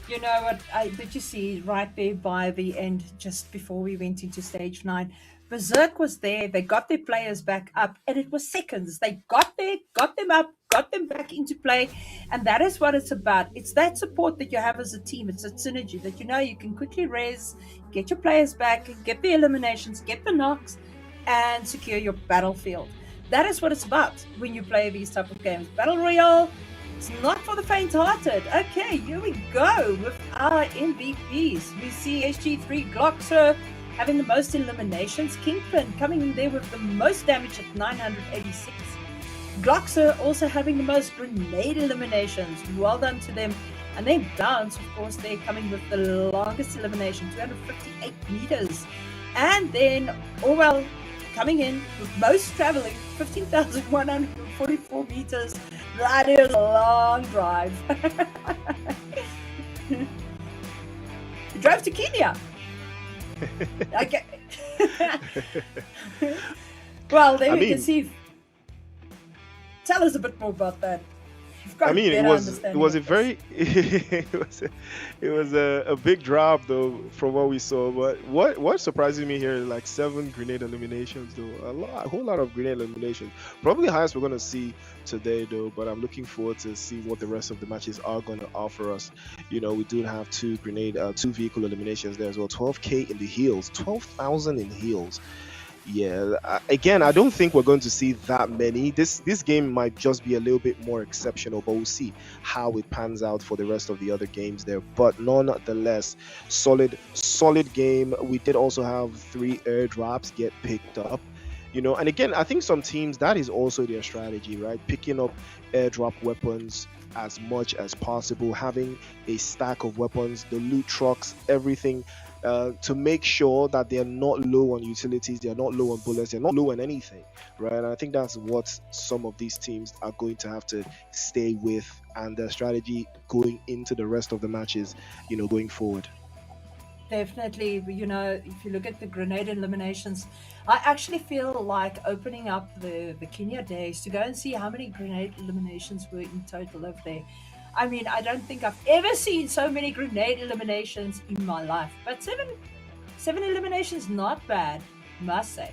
You know what, did you see right there by the end, just before we went into stage 9, Berserk was there, they got their players back up, and it was seconds. They got there, got them up, got them back into play, and that is what it's about. It's that support that you have as a team. It's that synergy that you can quickly raise, get your players back, get the eliminations, get the knocks, and secure your battlefield. That is what it's about when you play these type of games. Battle Royale, it's not for the faint-hearted. Okay, here we go with our MVPs. We see SG3 Gloxer having the most eliminations. Kingpin coming in there with the most damage at 986. Gloxer also having the most grenade eliminations. Well done to them. And then Bounce, of course, they're coming with the longest elimination, 258 meters. And then Orwell coming in with most traveling, 15,144 meters. That is a long drive. You drove to Kenya. Okay. Well, there we can see. Tell us a bit more about that. It was a very it was a big drop though from what we saw. But what surprises me here is like 7 grenade eliminations though. A whole lot of grenade eliminations. Probably the highest we're gonna see today though. But I'm looking forward to see what the rest of the matches are gonna offer us. You know, we do have 2 vehicle eliminations there as well. 12k in the heals, 12,000 in heals. Yeah, again, I don't think we're going to see that many. This game might just be a little bit more exceptional, but we'll see how it pans out for the rest of the other games there. But nonetheless, solid game. We did also have 3 airdrops get picked up, you know, and again, I think some teams, that is also their strategy, right? Picking up airdrop weapons as much as possible, having a stack of weapons, the loot trucks, everything, to make sure that they're not low on utilities, they're not low on bullets, they're not low on anything, right? And I think that's what some of these teams are going to have to stay with, and their strategy going into the rest of the matches, you know, going forward. Definitely, you know, if you look at the grenade eliminations, I actually feel like opening up the Kenya days to go and see how many grenade eliminations were in total over there. I mean, I don't think I've ever seen so many grenade eliminations in my life. But seven eliminations, not bad, must say.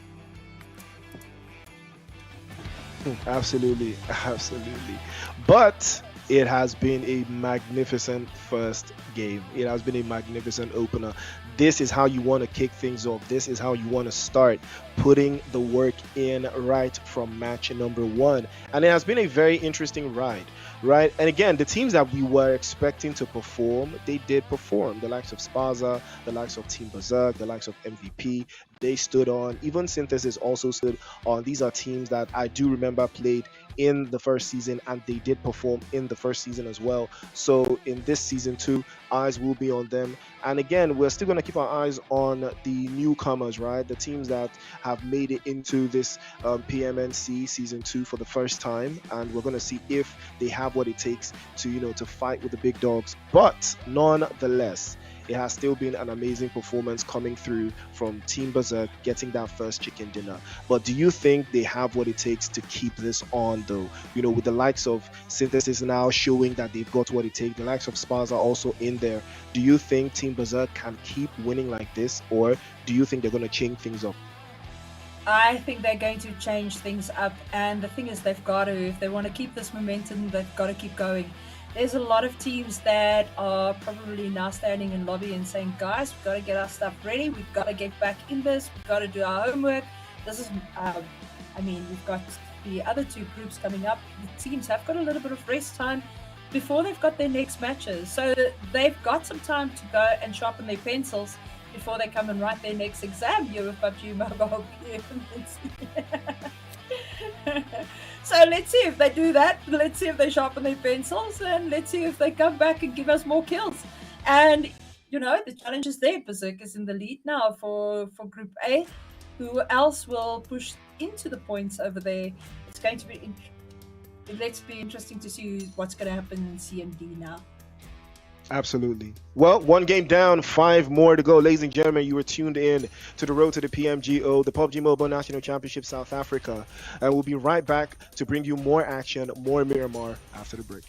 Absolutely, absolutely. But it has been a magnificent first game. It has been a magnificent opener. This is how you want to kick things off. This is how you want to start putting the work in right from match number one. And it has been a very interesting ride, right? And again, the teams that we were expecting to perform, they did perform. The likes of Spaza, the likes of Team Berserk, the likes of MVP, they stood on. Even Synthesis also stood on. These are teams that I do remember played in the first season, and they did perform in the first season as well. So in this season too, eyes will be on them. And again, we're still going to keep our eyes on the newcomers, right? The teams that have made it into this PMNC season 2 for the first time, and we're going to see if they have what it takes to, to fight with the big dogs. But nonetheless, it has still been an amazing performance coming through from Team Berserk, getting that first chicken dinner. But do you think they have what it takes to keep this on, though? With the likes of Synthesis now showing that they've got what it takes, the likes of Spars are also in there. Do you think Team Berserk can keep winning like this, or do you think they're going to change things up? I think they're going to change things up, and the thing is, they've got to. If they want to keep this momentum, they've got to keep going. There's a lot of teams that are probably now standing in lobby and saying, guys, we've got to get our stuff ready. We've got to get back in this. We've got to do our homework. This is, we've got the other two groups coming up. The teams have got a little bit of rest time before they've got their next matches. So they've got some time to go and sharpen their pencils before they come and write their next exam here with PUBG Mobile. So let's see if they do that. Let's see if they sharpen their pencils, and let's see if they come back and give us more kills. And the challenge is there. Berserk is in the lead now for Group A. Who else will push into the points over there? It's going to be interesting to see what's going to happen in CMD now. Absolutely. Well, one game down, 5 more to go. Ladies and gentlemen, you were tuned in to the road to the PMGO, the PUBG Mobile National Championship South Africa. And we'll be right back to bring you more action, more Miramar after the break.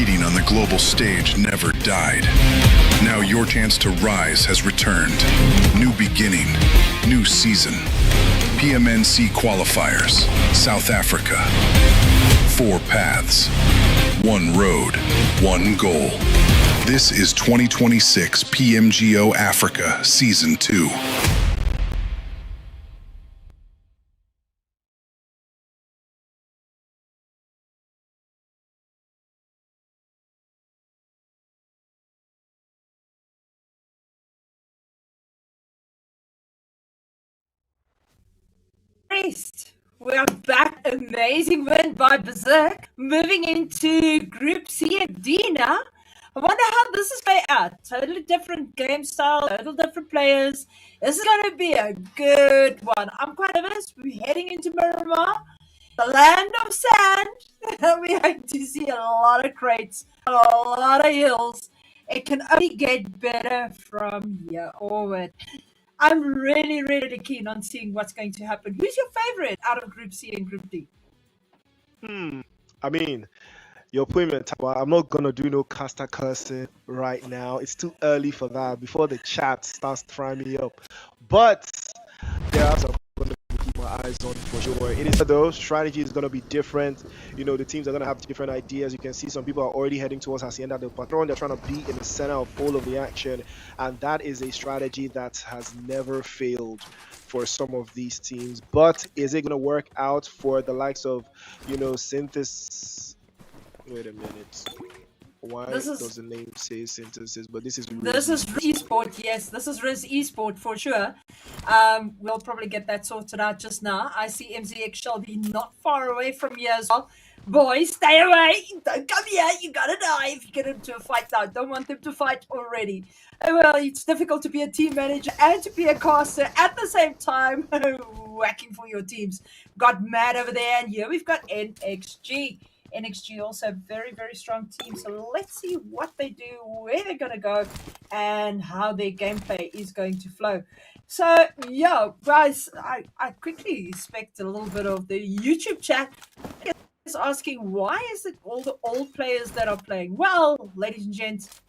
competing on the global stage never died. Now your chance to rise has returned. New beginning, new season. PMNC Qualifiers, South Africa. 4 paths, 1 road, 1 goal. This is 2026 PMGO Africa Season 2. We are back. Amazing win by Berserk. Moving into Group C and D now. I wonder how this is playing out. Totally different game style, total different players. This is going to be a good one. I'm quite nervous. We're heading into Miramar, the land of sand. We're going to see a lot of crates, a lot of hills. It can only get better from here onward. I'm really, really keen on seeing what's going to happen. Who's your favorite out of Group C and Group D? I mean, you're putting me in tower. I'm not gonna do no caster cursing right now. It's too early for that. Before the chat starts frying me up. But there are some I'm gonna keep my eyes on for sure. It is though. Strategy is gonna be different. You know, the teams are gonna have different ideas. You can see some people are already heading towards Hacienda del Patron. They're trying to be in the center of all of the action, and that is a strategy that has never failed for some of these teams. But is it gonna work out for the likes of, you know, Synthesis? Wait a minute. Why does the name say Synthesis? But this is Esport. Yes, this is Riz Esport for sure. We'll probably get that sorted out just now. I see MZX shall be not far away from here as well. Boys, stay away! Don't come here! You gotta die if you get into a fight now. Don't want them to fight already. Well, it's difficult to be a team manager and to be a caster at the same time. Whacking for your teams. Got mad over there, and here we've got NXG. NXG also a very, very strong team. So let's see what they do, where they're going to go, and how their gameplay is going to flow. So, yeah, guys, I quickly expect a little bit of the YouTube chat is asking, why is it all the old players that are playing? Well, ladies and gents,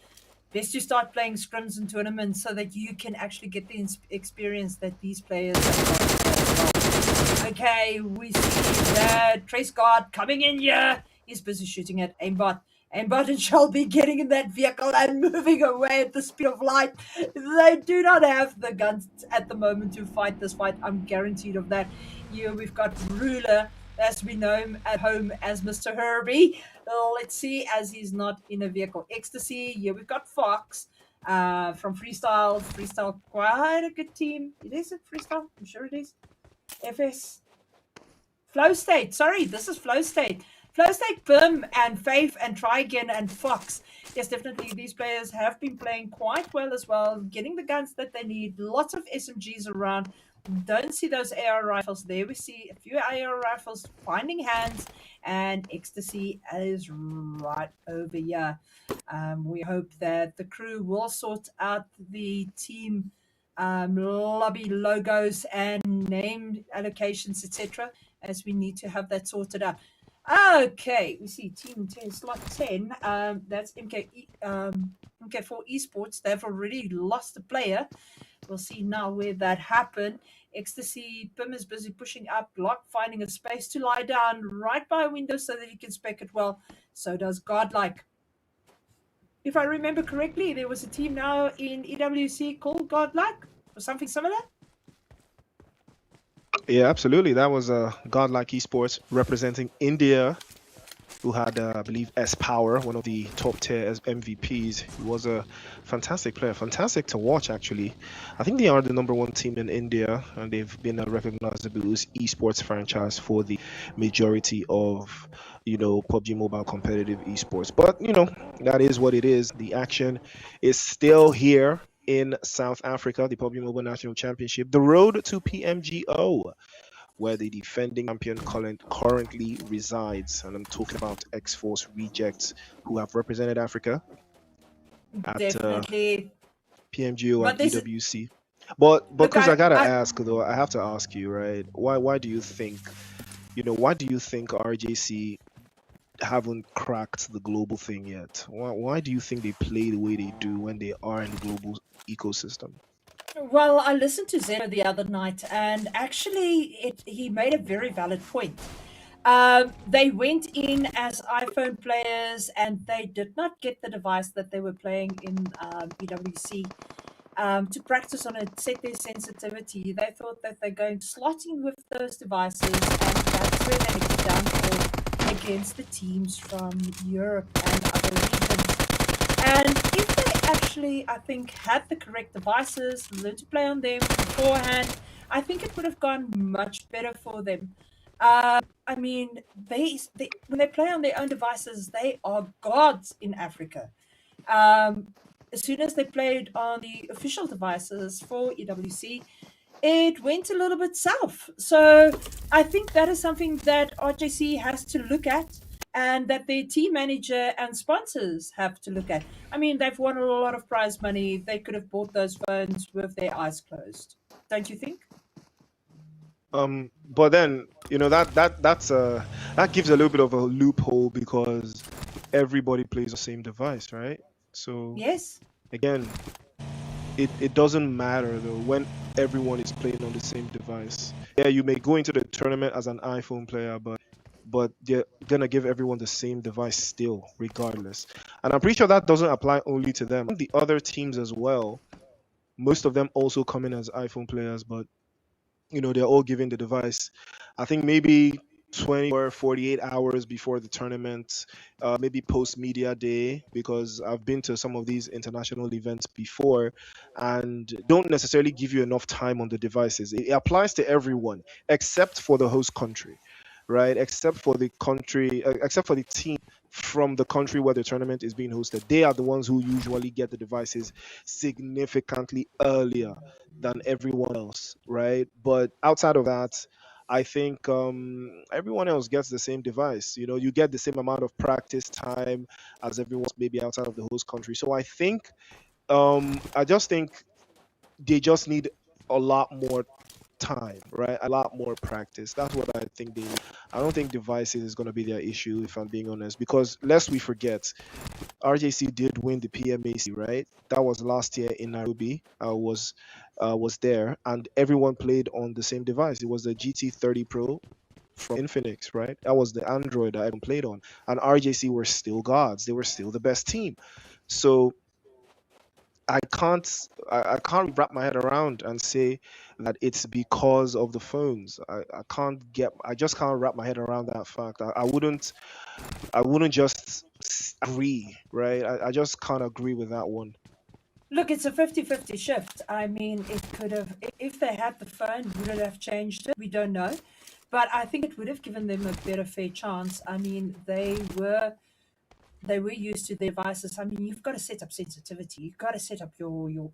best to start playing scrims and tournaments so that you can actually get the experience that these players have got as well. Okay, we see that Trace Guard coming in here. He's busy shooting at Aimbot. Aimbot and Shelby getting in that vehicle and moving away at the speed of light. They do not have the guns at the moment to fight this fight. I'm guaranteed of that. Here we've got Ruler, as we know him at home as Mr. Herbie. Let's see, as he's not in a vehicle. Ecstasy. Here we've got Fox from Freestyle. Freestyle, quite a good team. It is a Freestyle. I'm sure it is. FS. Flow State. Sorry, this is Flow State. Flow State, Pim, and Faith, and Try Again, and Fox. Yes, definitely, these players have been playing quite well as well, getting the guns that they need. Lots of SMGs around. Don't see those AR rifles there. We see a few AR rifles finding hands, and Ecstasy is right over here. We hope that the crew will sort out the team lobby logos and name allocations, etc., as we need to have that sorted out. Okay, we see team 10, slot 10. That's MK4 Esports. They've already lost a player. We'll see now where that happened. Ecstasy, Pim is busy pushing up, Block finding a space to lie down right by a window so that he can spec it well. So does Godlike. If I remember correctly, there was a team now in EWC called Godlike or something similar. Yeah, absolutely. That was Godlike Esports representing India, who had, I believe, S Power, one of the top tier MVPs. He was a fantastic player, fantastic to watch, actually. I think they are the #1 team in India, and they've been a recognizable esports franchise for the majority of, you know, PUBG Mobile competitive esports. But, you know, that is what it is. The action is still here in South Africa, the PUBG Mobile National Championship, the road to PMGO, where the defending champion currently resides. And I'm talking about X-Force Rejects, who have represented Africa at PMGO and EWC. But because I gotta ask though, I have to ask you, right? Why do you think, you know, why do you think RJC haven't cracked the global thing yet? Why do you think they play the way they do when they are in the global ecosystem? Well, I listened to Zeno the other night, and actually, he made a very valid point. They went in as iPhone players, and they did not get the device that they were playing in EWC to practice on it, set their sensitivity. They thought that they're going to slot in with those devices, and that's where they get down against the teams from Europe and other regions. And if they actually, I think, had the correct devices, learned to play on them beforehand, I think it would have gone much better for them. I mean, they when they play on their own devices, they are gods in Africa. Um, as soon as they played on the official devices for EWC, it went a little bit south. So I think that is something that RJC has to look at and that their team manager and sponsors have to look at. I mean, they've won a lot of prize money. They could have bought those phones with their eyes closed. Don't you think? But then that gives a little bit of a loophole because everybody plays the same device, right? So Yes. again, it doesn't matter though when everyone is playing on the same device. Yeah, you may go into the tournament as an iPhone player, but they're gonna give everyone the same device still, regardless. And I'm pretty sure that doesn't apply only to them. The other teams as well, most of them also come in as iPhone players, but they're all given the device. I think maybe 20 or 48 hours before the tournament, maybe post media day, because I've been to some of these international events before and don't necessarily give you enough time on the devices. It applies to everyone except for the host country, right? Except for the team from the country where the tournament is being hosted. They are the ones who usually get the devices significantly earlier than everyone else, right? But outside of that, I think everyone else gets the same device. You get the same amount of practice time as everyone else, maybe outside of the host country. So I just think they just need a lot more time, right? A lot more practice. That's what I think they need. I don't think devices is going to be their issue, if I'm being honest, because lest we forget, RJC did win the PMAC, right? That was last year in Nairobi. I was there, and everyone played on the same device. It was the GT30 Pro from Infinix, right? That was the Android that everyone played on, and RJC were still gods. They were still the best team. So I can't wrap my head around and say that it's because of the phones. I just can't wrap my head around that fact. I wouldn't just agree, right? I just can't agree with that one. Look, it's a 50-50 shift. I mean, it could have, if they had the phone, would it have changed it? We don't know. But I think it would have given them a better fair chance. I mean, they were used to their devices. I mean, you've got to set up sensitivity. You've got to set up your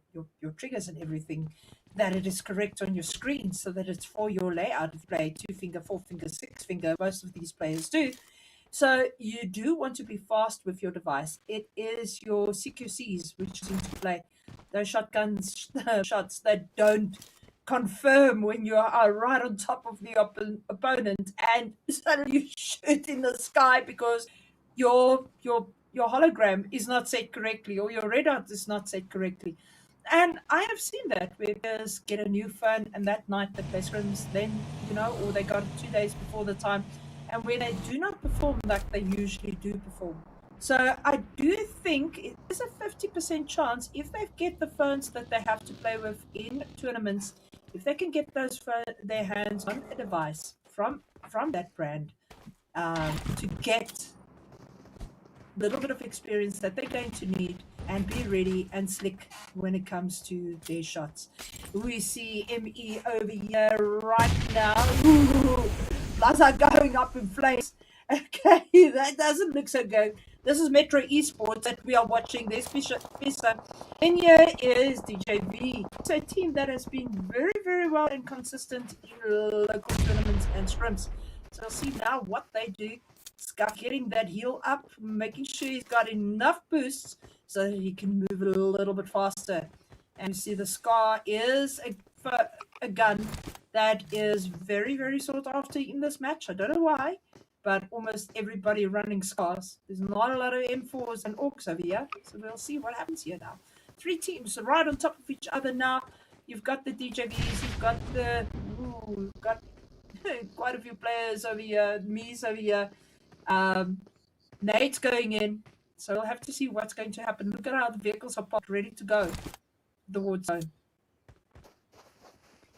triggers and everything, that it is correct on your screen so that it's for your layout. If you play 2 finger, 4 finger, 6 finger, most of these players do. So you do want to be fast with your device. It is your CQCs which seem to play those shotguns shots that don't confirm when you are right on top of the opponent and suddenly you shoot in the sky because your hologram is not set correctly or your red dot is not set correctly. And I have seen that where players get a new phone and that night they play scrims, then, or they got it 2 days before the time, and where they do not perform like they usually do perform. So I do think it is a 50% chance if they get the phones that they have to play with in tournaments, if they can get their hands on a device from that brand, to get a little bit of experience that they're going to need and be ready and slick when it comes to their shots. We see ME over here right now. Ooh, lots are going up in flames. Okay, that doesn't look so good. This is Metro Esports that we are watching. There's Fisher. And here is DJV. It's a team that has been very, very well and consistent in local tournaments and scrims. So we'll see now what they do. Scuff getting that heel up, making sure he's got enough boosts so that he can move a little bit faster. And you see the Scar is a gun that is very, very sought after in this match. I don't know why. but almost everybody running scars. There's not a lot of M4s and orcs over here, so we'll see what happens here now. 3 teams right on top of each other now. You've got the DJVs, you've got you've got quite a few players over here, me's over here. Nate's going in, so we'll have to see what's going to happen. Look at how the vehicles are parked, ready to go. The war zone.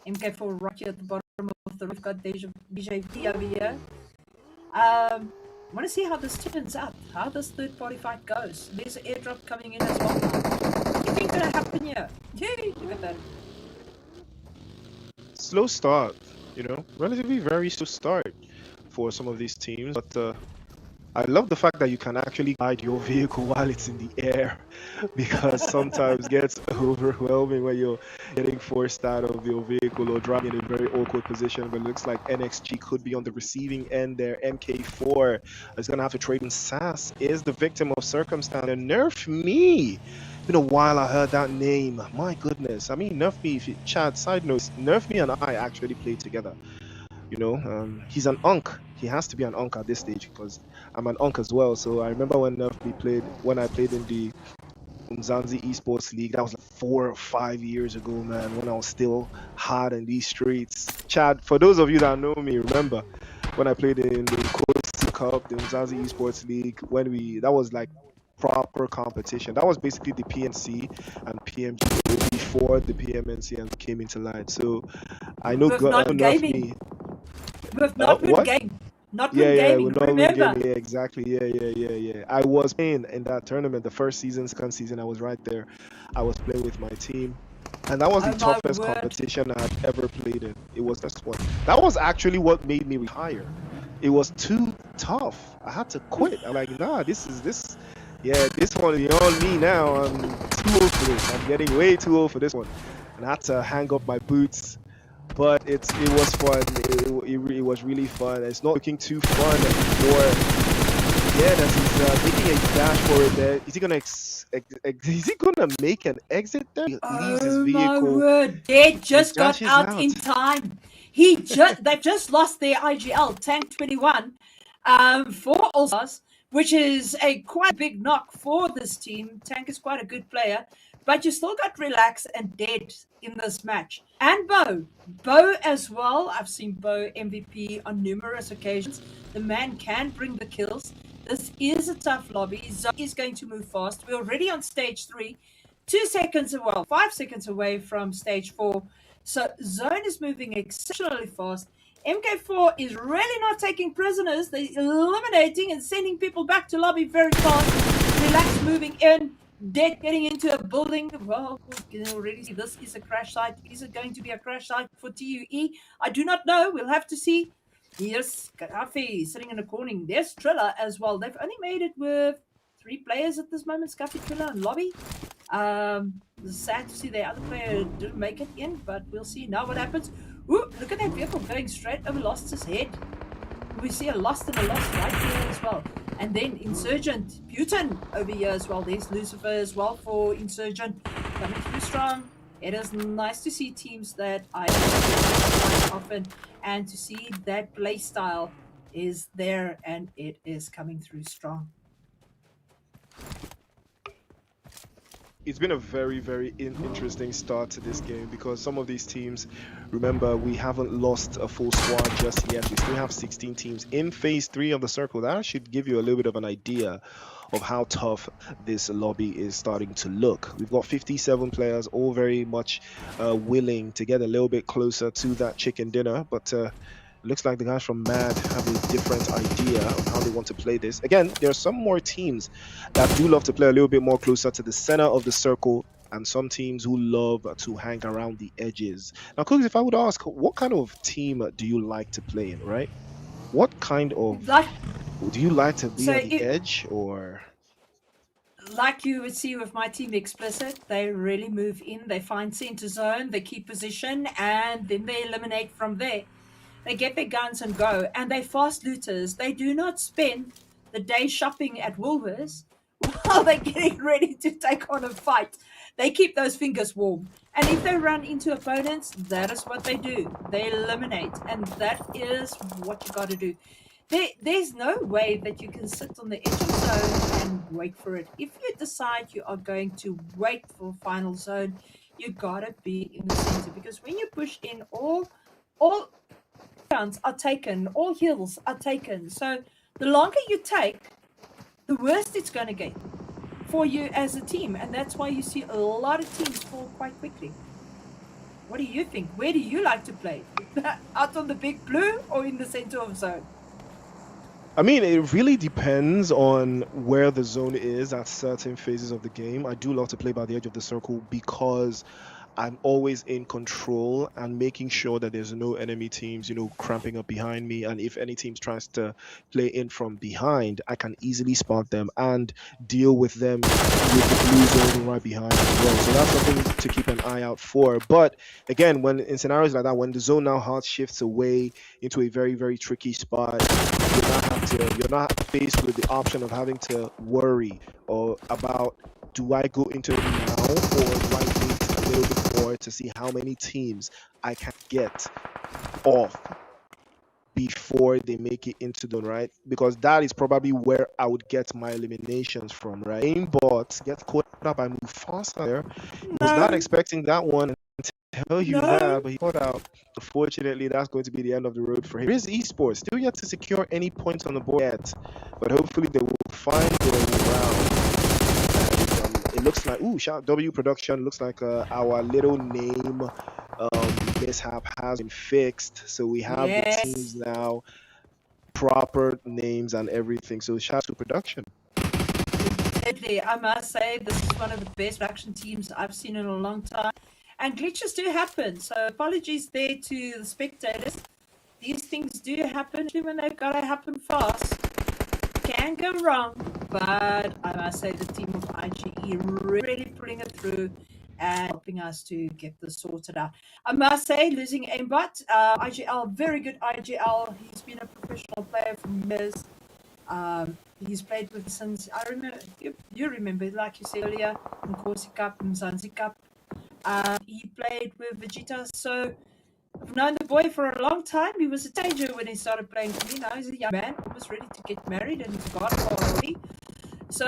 MK4 right here at the bottom of the roof. Got DJV over here. I want to see how this turns out. How this third party fight goes. There's an airdrop coming in as well now. What do you think gonna happen here? Yay! Look at that. Slow start, relatively very slow start for some of these teams, but I love the fact that you can actually guide your vehicle while it's in the air, because sometimes it gets overwhelming when you're getting forced out of your vehicle or driving in a very awkward position. But it looks like NXG could be on the receiving end there. MK4 is going to have to trade in. SAS is the victim of circumstance. And Nerf Me. Been a while I heard that name. My goodness. I mean, Nerf Me, Chad, side note, Nerf Me and I actually played together. He's an unk. He has to be an unk at this stage because I'm an unk as well. So I remember when I played in the Mzansi Esports League. That was like 4 or 5 years ago, man, when I was still hard in these streets. Chad, for those of you that know me, remember when I played in the Coast Cup, the Mzansi Esports League, that was like proper competition. That was basically the PNC and PMGO before the PMNC came into line. So I know not gaming. With not win game. Not win gaming. Remember? Yeah, exactly. Yeah. I was playing in that tournament, the first season, second season. I was right there. I was playing with my team, and that was the toughest competition I had ever played in. It was this one. That was actually what made me retire. It was too tough. I had to quit. I'm like, nah, this one is on me now. I'm too old for this. I'm getting way too old for this one. And I had to hang up my boots. But it was fun. It was really fun. It's not looking too fun anymore. Yeah, he's making a dash for it there. Is he gonna make an exit there? He leaves his vehicle. My word! Dad just got out in time. They've just lost their IGL Tank 21 for All-Stars, which is a quite big knock for this team. Tank is quite a good player. But you still got Relax and Dead in this match. And Bo as well. I've seen Bo MVP on numerous occasions. The man can bring the kills. This is a tough lobby. Zone is going to move fast. We're already on stage 3. 5 seconds away from stage 4. So Zone is moving exceptionally fast. MK4 is really not taking prisoners. They're eliminating and sending people back to lobby very fast. Relax moving in. Dead getting into a building. Well, you can already see this is a crash site. Is it going to be a crash site for TUE? I do not know. We'll have to see. Yes, Gaddafi sitting in a corner. There's Triller as well. They've only made it with 3 players at this moment. Scuffy, Triller, and Lobby. Sad to see the other player didn't make it in, but we'll see now what happens. Ooh, look at that vehicle going straight over Lost's head. We see a Lost and a Lost right here as well. And then Insurgent, Putin over here as well. There's Lucifer as well for Insurgent. Coming through strong. It is nice to see teams that I don't often, and to see that play style is there and it is coming through strong. It's been a very, very interesting start to this game because some of these teams, remember, we haven't lost a full squad just yet. We still have 16 teams in phase 3 of the circle. That should give you a little bit of an idea of how tough this lobby is starting to look. We've got 57 players, all very much willing to get a little bit closer to that chicken dinner, but looks like the guys from MAD have a different idea of how they want to play this. Again, there are some more teams that do love to play a little bit more closer to the center of the circle, and some teams who love to hang around the edges. Now, Cooks, if I would ask, what kind of team do you like to play in, right? What kind of... do you like to be on the edge, or... Like you would see with my team Explicit, they really move in, they find center zone, they keep position, and then they eliminate from there. They get their guns and go, and they're fast looters. They do not spend the day shopping at Woolworths while they're getting ready to take on a fight. They keep those fingers warm. And if they run into opponents, that is what they do. They eliminate, and that is what you got to do. there's no way that you can sit on the edge of zone and wait for it. If you decide you are going to wait for final zone, you gotta be in the center, because when you push in, all rounds are taken, all hills are taken. So the longer you take, the worse it's going to get for you as a team, and that's why you see a lot of teams fall quite quickly. What do you think? Where do you like to play? Out on the big blue or in the center of zone? I mean, it really depends on where the zone is at certain phases of the game. I do love to play by the edge of the circle because I'm always in control and making sure that there's no enemy teams, cramping up behind me. And if any teams tries to play in from behind, I can easily spot them and deal with them with the blue zone right behind as well. So that's something to keep an eye out for. But again, when in scenarios like that, when the zone now hard shifts away into a very, very tricky spot, you're not faced with the option of having to worry or about, do I go into it now, or do I wait a little bit more to see how many teams I can get off before they make it into the right? Because that is probably where I would get my eliminations from, right? Aimbot gets caught up by Mufasa there. Was not expecting that one. Tell you that, but he caught out. Unfortunately, that's going to be the end of the road for him. Here's esports, still yet to secure any points on the board yet, but hopefully they will find their way around. And, it looks like, shout out W Production. Looks like our little name mishap has been fixed, so we have the teams now, proper names and everything. So shout out to production. Definitely, I must say this is one of the best production teams I've seen in a long time. And glitches do happen, so apologies there to the spectators. These things do happen when they've got to happen fast. Can go wrong, but I must say the team of IGE really pulling it through and helping us to get this sorted out. I must say, losing aimbot, IGL, very good IGL. He's been a professional player for years. He's played with since, I remember, you remember, like you said earlier, Nkosi Cup, Mzansi Cup. He played with Vegeta, so I've known the boy for a long time. He was a teenager when he started playing for me. Now he's a young man, almost ready to get married, and he's got it already. So,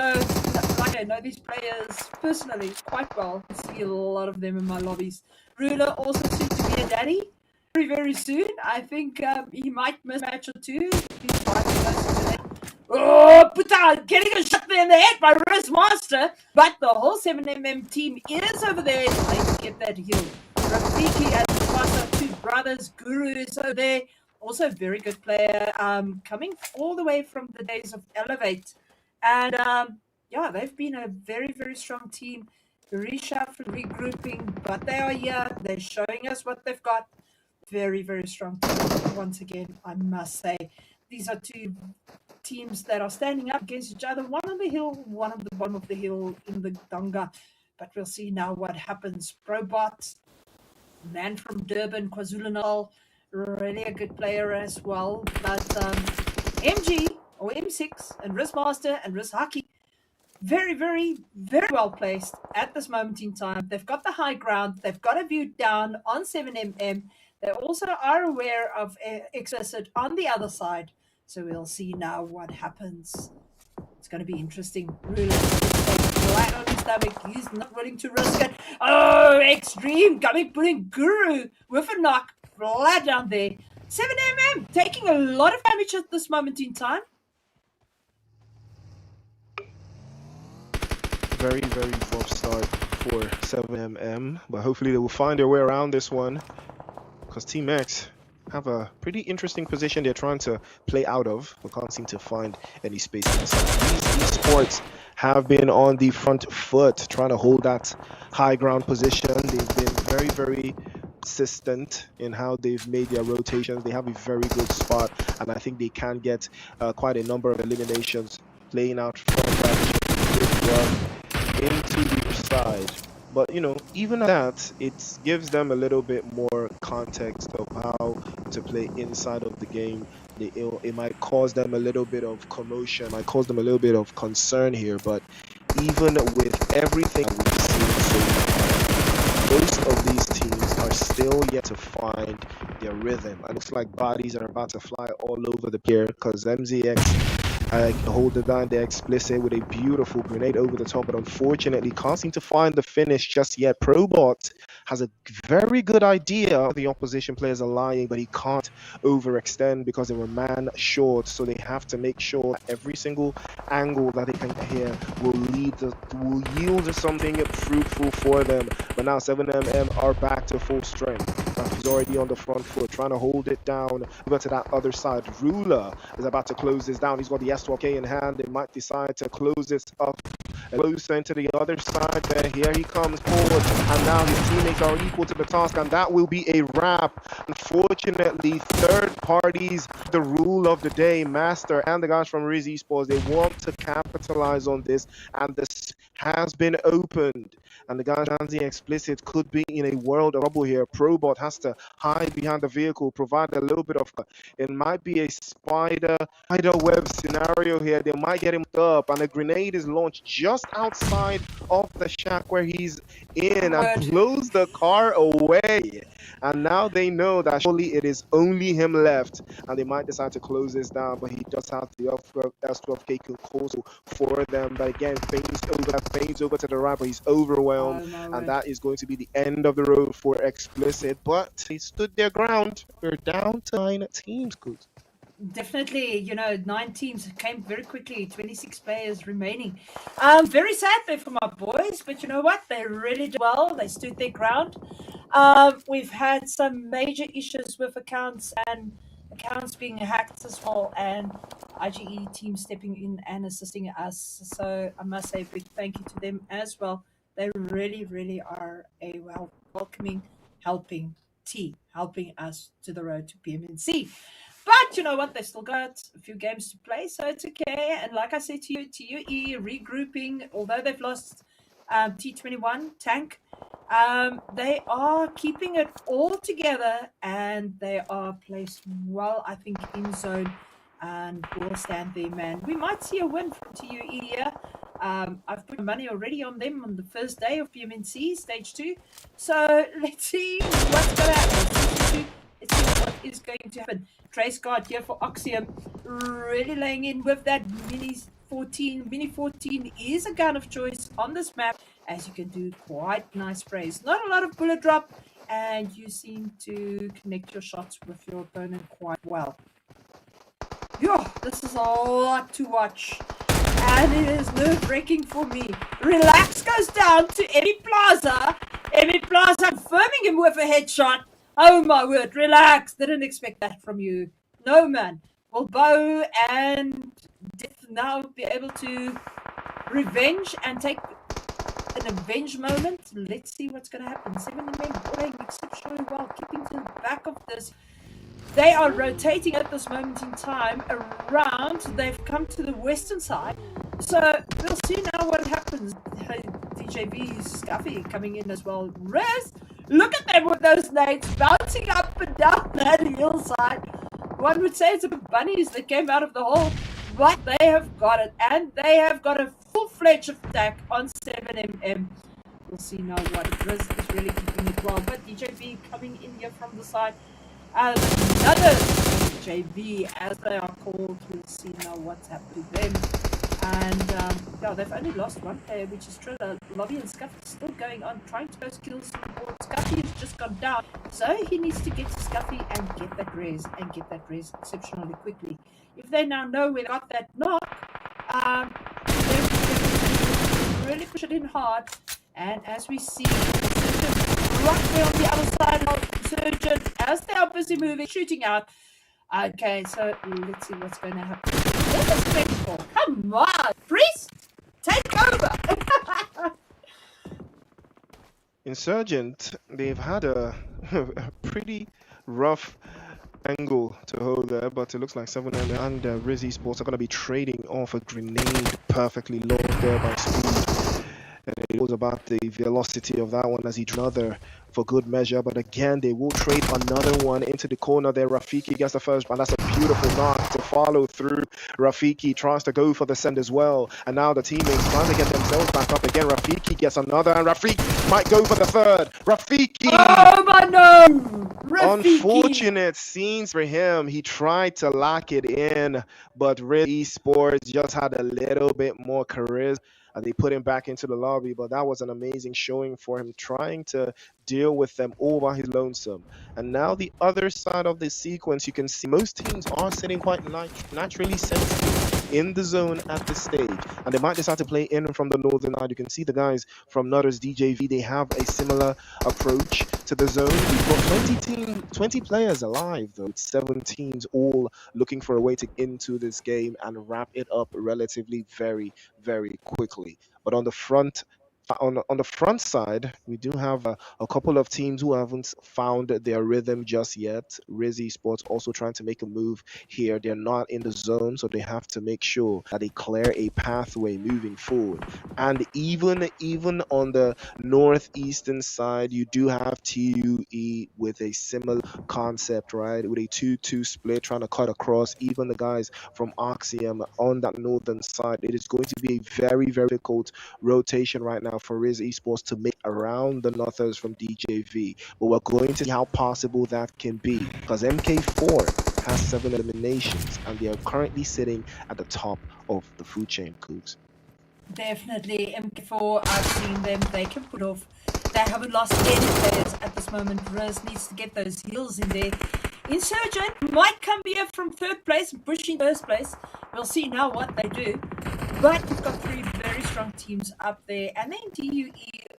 like, I know these players personally quite well. I see a lot of them in my lobbies. Ruler also soon to be a daddy, very, very soon. I think he might miss a match or two. He's quite close to that. Oh, Puta, getting a shot there in the head by Riz Master, but the whole 7mm team is over there to get that heal. Rafiki and Master, two brothers, Guru is over there, also a very good player, coming all the way from the days of Elevate. And they've been a very, very strong team, reshuffling, regrouping, but they are here, they're showing us what they've got. Very, very strong team. Once again, I must say, these are two teams that are standing up against each other, one on the hill, one on the bottom of the hill in the Donga. But we'll see now what happens. Probot, man from Durban, KwaZulu-Natal, really a good player as well. But MG or M6 and Rizzmaster and Rizhaki, very, very, very well placed at this moment in time. They've got the high ground. They've got a view down on 7mm. They also are aware of Explicit on the other side. So we'll see now what happens. It's going to be interesting. Really flat on his stomach. He's not willing to risk it. Oh, Extreme putting Guru with a knock flat down there. 7mm taking a lot of damage at this moment in time. Very, very rough start for 7mm, but hopefully they will find their way around this one, because Team X have a pretty interesting position they're trying to play out of, but can't seem to find any space inside. These sports have been on the front foot, trying to hold that high ground position. They've been very, very consistent in how they've made their rotations. They have a very good spot, and I think they can get quite a number of eliminations playing out from that into the side. But even at that, it gives them a little bit more context of how to play inside of the game. It might cause them a little bit of commotion, might cause them a little bit of concern here. But even with everything we've seen so far, most of these teams are still still yet to find their rhythm. It looks like bodies are about to fly all over the pier because MZX hold it down there explicit with a beautiful grenade over the top, but unfortunately can't seem to find the finish just yet. Probot has a very good idea the opposition players are lying, but he can't overextend because they were man short, so they have to make sure that every single angle that they can hear will yield to something fruitful for them. But now 7mm are back to full strength. He's already on the front foot, trying to hold it down over to that other side. Ruler is about to close this down. He's got the S12K in hand. They might decide to close this up closer into the other side there. Here he comes forward, and now his teammates are equal to the task, and that will be a wrap. Unfortunately, third parties, the rule of the day, Master and the guys from Riz Esports, they want to capitalize on this, and this has been opened. And the guys Shanzi explicit could be in a world of trouble here. Probot has to hide behind the vehicle, provide a little bit of it might be a spider web scenario here. They might get him up, and a grenade is launched just outside of the shack where he's in and blows the car away. And now they know that surely it is only him left, and they might decide to close this down, but he does have the S12K also for them. But again, feigns over to the right, but he's overwhelmed, and that is going to be the end of the road for explicit. But they stood their ground. We're down to 9 teams, good. Definitely, 9 teams came very quickly, 26 players remaining. Very sad there for my boys, but you know what? They really did well. They stood their ground. We've had some major issues with accounts being hacked as well, and IGE team stepping in and assisting us. So I must say a big thank you to them as well. They really, really are a welcoming, helping team, helping us to the road to PMNC. But you know what? They've still got a few games to play, so it's okay. And like I said to you, TUE regrouping, although they've lost T21 tank, they are keeping it all together, and they are placed well, I think, in zone, and will stand there, man. We might see a win from TUE here. I've put money already on them on the first day of PMNC Stage 2. So let's see what's going to happen. Let's see what is going to happen. Trace Guard here for Oxium, really laying in with that Mini 14. Mini 14 is a gun of choice on this map, as you can do quite nice sprays. Not a lot of bullet drop, and you seem to connect your shots with your opponent quite well. Yo, this is a lot to watch, and it is nerve-wracking for me. Relax goes down to Emmy Plaza. Emmy Plaza confirming him with a headshot. Oh my word, relax. Didn't expect that from you. No, man. Will Bow and Death now be able to revenge and take an avenge moment? Let's see what's going to happen. 7mm playing exceptionally well, keeping to the back of this. They are rotating at this moment in time around. They've come to the western side. So we'll see now what happens. DJV Scuffy coming in as well. Rest. Look at them with those nades bouncing up and down that hillside. One would say it's a bit bunnies that came out of the hole, but they have got it, and they have got a full-fledged attack on 7mm. We'll see now what Riz is really keeping it well, but DJV coming in here from the side as another DJV, as they are called. We'll see now what's happening to them. And yeah, they've only lost one player, which is Triller. Lobby and Scuffy still going on, trying to post kills on the board. Scuffy has just gone down, so he needs to get to Scuffy and get that res, exceptionally quickly. If they now know we got that knock, they really push it in hard. And as we see, right there on the other side of Surgeon, as they are busy moving, shooting out. Okay, so let's see what's going to happen. This is painful. Come on, Priest, take over. Insurgent, they've had a pretty rough angle to hold there, but it looks like 7M and Riz Esports are going to be trading off a grenade perfectly loaded there by Speed. And It was about the velocity of that one as he drew another for good measure. But again, they will trade another one into the corner there. Rafiki gets the first, and that's a beautiful knock to follow through. Rafiki tries to go for the send as well. And now the teammates trying to get themselves back up again. Rafiki gets another, and Rafiki might go for the third. Rafiki! Oh my no! Rafiki. Unfortunate scenes for him. He tried to lock it in, but really Esports just had a little bit more charisma. And they put him back into the lobby, but that was an amazing showing for him, trying to deal with them all by his lonesome. And now the other side of the sequence, you can see most teams are sitting quite naturally sensitive in the zone at this stage, and they might decide to play in from the northern side. You can see the guys from Nutters DJV, they have a similar approach to the zone. We've got 20 players alive though, with 7 teams all looking for a way to get into this game and wrap it up relatively very quickly. But on the front side, we do have a couple of teams who haven't found their rhythm just yet. Riz Esports also trying to make a move here. They're not in the zone, so they have to make sure that they clear a pathway moving forward. And even on the northeastern side, you do have TUE with a similar concept, right? With a 2-2 split, trying to cut across. Even the guys from Oxium on that northern side, it is going to be a very difficult rotation right now for Riz Esports to make around the Nutters from DJV, but we're going to see how possible that can be, because MK4 has 7 eliminations and they are currently sitting at the top of the food chain, Cougs. Definitely, MK4, I've seen them, they can put off. They haven't lost any players at this moment. Riz needs to get those heals in there. Insurgent might come here from 3rd place and pushing 1st place. We'll see now what they do. But we've got 3 very strong teams up there. And then DUE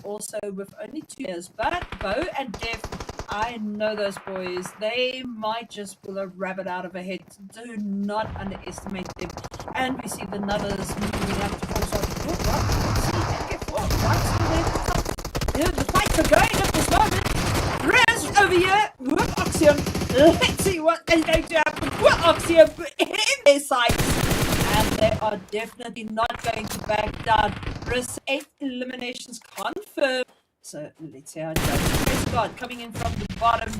also with only 2 players. But Bo and Def, I know those boys. They might just pull a rabbit out of a hat. Do not underestimate them. And we see the Nutters moving up to 4 shots. The fights are going at this moment. Riz over here with Oxium. Let's see what is going to happen with Oxium in their sights. And they are definitely not going to back down. Riz 8 eliminations confirmed. So let's see how it goes. Praise God, coming in from the bottom.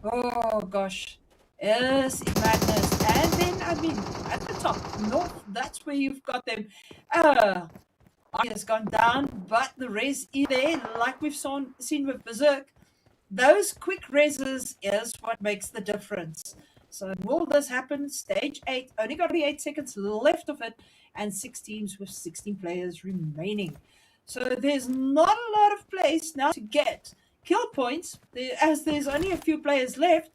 Oh gosh. Yes, in madness. And then, I mean, at the top, north, that's where you've got them. Has gone down, but the res is there, like we've seen with Berserk. Those quick reses is what makes the difference. So will this happen? Stage 8, only got 8 seconds left of it, and 6 teams with 16 players remaining. So there's not a lot of place now to get kill points, as there's only a few players left,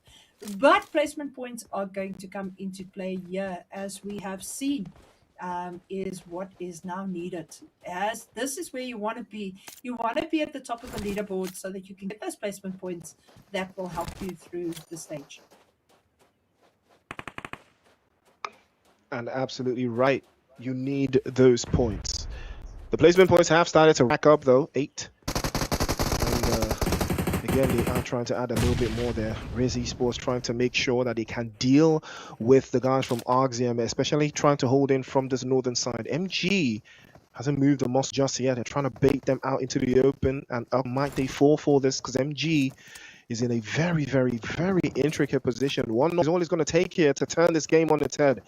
but placement points are going to come into play here, as we have seen. Is what is now needed, as this is where you want to be. You want to be at the top of the leaderboard so that you can get those placement points that will help you through the stage. And absolutely right, you need those points. The placement points have started to rack up though, 8. Again, they are trying to add a little bit more there. Riz Esports trying to make sure that they can deal with the guys from Oxium, especially trying to hold in from this northern side. MG hasn't moved the muscle just yet. They're trying to bait them out into the open, and might they fall for this, because MG is in a very intricate position. One is all he's going to take here to turn this game on its head.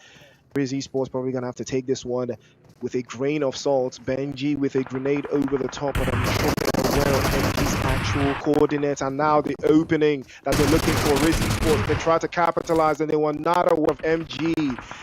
Riz Esports probably going to have to take this one with a grain of salt. Benji with a grenade over the top, but I'm not sure well MG's actual coordinates, and now the opening that they're looking for. Riz Esports, they tried to capitalize and they were not aware of MG,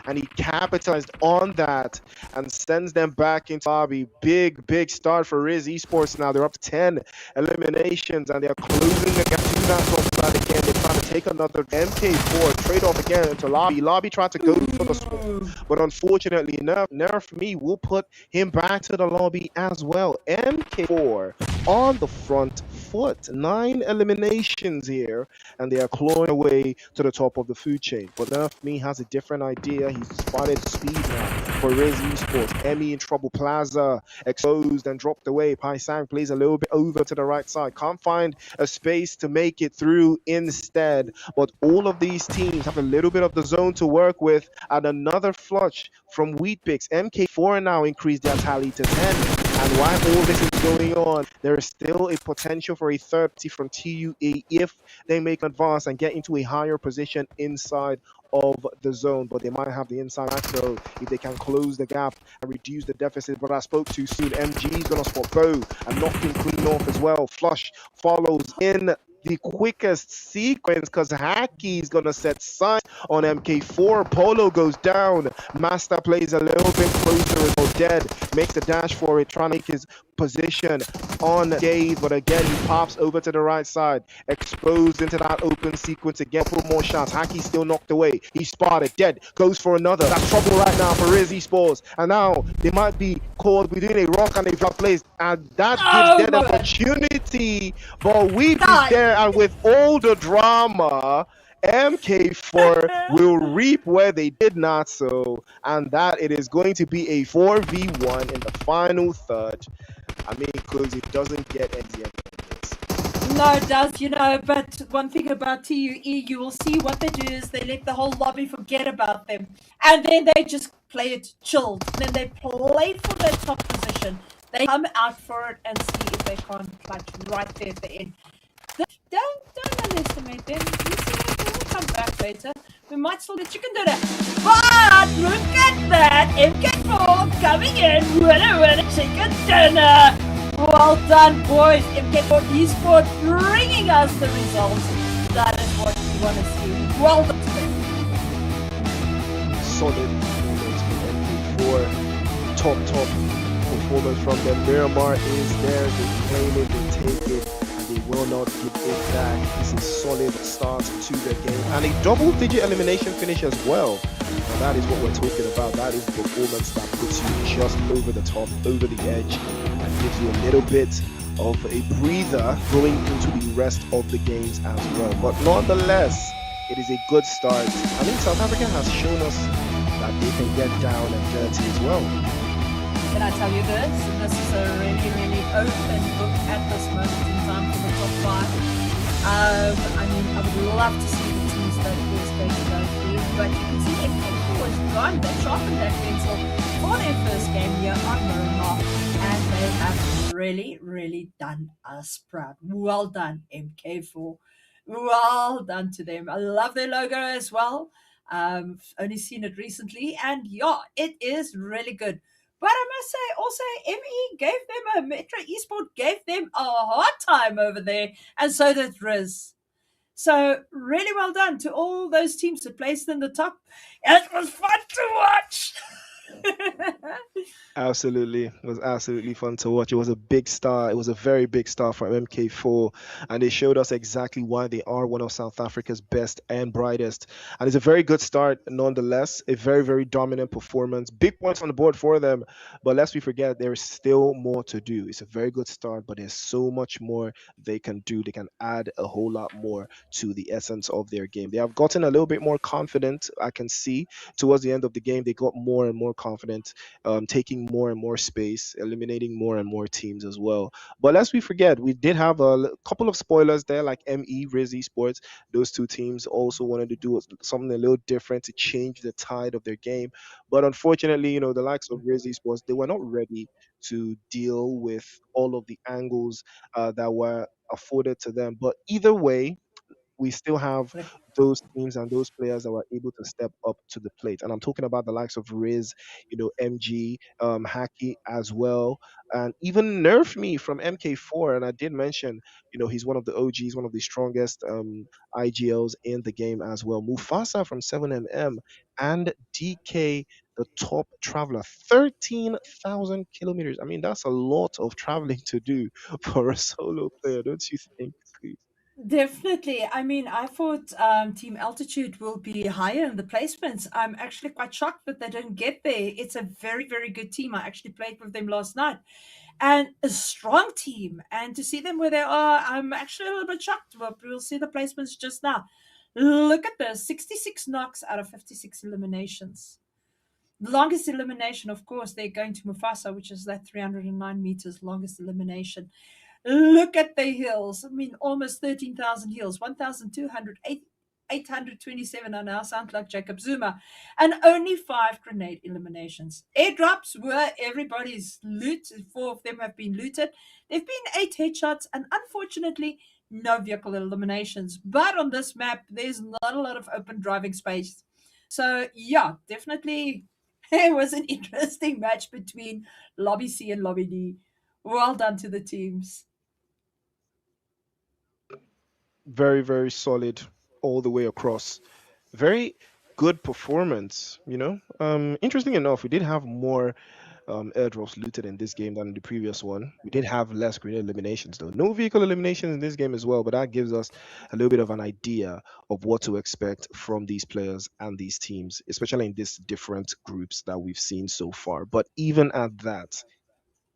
and he capitalized on that and sends them back into lobby. Big start for Riz Esports now. They're up to 10 eliminations and they're closing the gap to that top side again. They're trying to take another MK4 trade off again into lobby. Lobby tried to go for the score, but unfortunately Nerf Me will put him back to the lobby as well. MK4 on the front foot. 9 eliminations here, and they are clawing away to the top of the food chain. But Nerf Me has a different idea. He's spotted speed now for Riz Esports. Emmy in trouble. Plaza exposed and dropped away. Pai Sang plays a little bit over to the right side. Can't find a space to make it through instead. But all of these teams have a little bit of the zone to work with, and another flush from Wheatpix. MK4 now increased their tally to 10. And And while all this is going on, there is still a potential for a third party from TUA if they make an advance and get into a higher position inside of the zone. But they might have the inside track though if they can close the gap and reduce the deficit. But I spoke too soon. MG is going to spot Bo and knock him clean off as well. Flush follows in the quickest sequence because Hacky is going to set sight on MK4. Polo goes down. Master plays a little bit closer as well. Dead makes the dash for it, trying to make his position on Gaze, but again he pops over to the right side, exposed into that open sequence again. Put more shots. Hacky still knocked away. He's spotted. Dead goes for another. That's trouble right now for Rizzy Sports. And now they might be caught between a rock and a flat place, and that gives them an opportunity. But Weep is there, and with all the drama, MK4 will reap where they did not sow, and that it is going to be a 4v1 in the final third. I mean, because it doesn't get easier than this. No, it does, but one thing about TUE, you will see what they do is they let the whole lobby forget about them. And then they just play it chilled. Then they play for their top position. They come out for it and see if they can't clutch right there at the end. Don't underestimate them. You see, they will come back later. We might still let Chicken do that. But look at that. MK4 coming in. Winner, chicken dinner. Well done, boys. MK4 Esports bringing us the results. That is what we want to see. Well done to them. Solid performance from MK4. Top performance from them. Miramar is there. They claim it, they take it. They will not give it back. This is solid start to the game. And a double-digit elimination finish as well. And that is what we're talking about. That is performance that puts you just over the top, over the edge, and gives you a little bit of a breather going into the rest of the games as well. But nonetheless, it is a good start. I mean, South Africa has shown us that they can get down and dirty as well. Can I tell you this? This is a really, really open book at this moment in time for the top five. I mean, I would love to see the teams that is going to go through, but you can see MK4 has gone. They sharpened that pencil for their first game here on Miramar, and they have really, really done us proud. Well done, MK4. Well done to them. I love their logo as well. Only seen it recently, and yeah, it is really good. But I must say, also, ME gave them Metro Esport gave them a hard time over there, and so did Riz. So really well done to all those teams that placed in the top. It was fun to watch. Absolutely. It was absolutely fun to watch. It was a big star. It was a very big star from MK4. And they showed us exactly why they are one of South Africa's best and brightest. And it's a very good start nonetheless. A very, very dominant performance. Big points on the board for them. But lest we forget, there is still more to do. It's a very good start, but there's so much more they can do. They can add a whole lot more to the essence of their game. They have gotten a little bit more confident, I can see. Towards the end of the game, they got more and more confident, taking more and more space, eliminating more and more teams as well. But lest we forget, we did have a couple of spoilers there, like ME, Rizzy Sports. Those two teams also wanted to do something a little different to change the tide of their game. But unfortunately, the likes of Rizzy Sports, they were not ready to deal with all of the angles that were afforded to them. But either way, we still have those teams and those players that were able to step up to the plate. And I'm talking about the likes of Riz, MG, Hacky as well, and even Nerf Me from MK4. And I did mention, he's one of the OGs, one of the strongest IGLs in the game as well. Mufasa from 7MM and DK, the top traveler, 13,000 kilometers. I mean, that's a lot of traveling to do for a solo player, don't you think, Steve? Definitely. I mean, I thought Team Altitude will be higher in the placements. I'm actually quite shocked that they didn't get there. It's a very, very good team. I actually played with them last night, and a strong team. And to see them where they are, I'm actually a little bit shocked. But we'll see the placements just now. Look at this, 66 knocks out of 56 eliminations. The longest elimination, of course, they're going to Mufasa, which is that 309 meters longest elimination. Look at the hills. I mean, almost 13,000 hills, 1,280 827. I now sound like Jacob Zuma. And only 5 grenade eliminations. Airdrops were everybody's loot. 4 of them have been looted. There have been 8 headshots, and unfortunately, no vehicle eliminations. But on this map, there's not a lot of open driving space. So, yeah, definitely it was an interesting match between Lobby C and Lobby D. Well done to the teams. Very, very solid all the way across. Very good performance, you know. Interesting enough, we did have more airdrops looted in this game than in the previous one. We did have less grenade eliminations though. No vehicle eliminations in this game as well, but that gives us a little bit of an idea of what to expect from these players and these teams, especially in these different groups that we've seen so far. But even at that,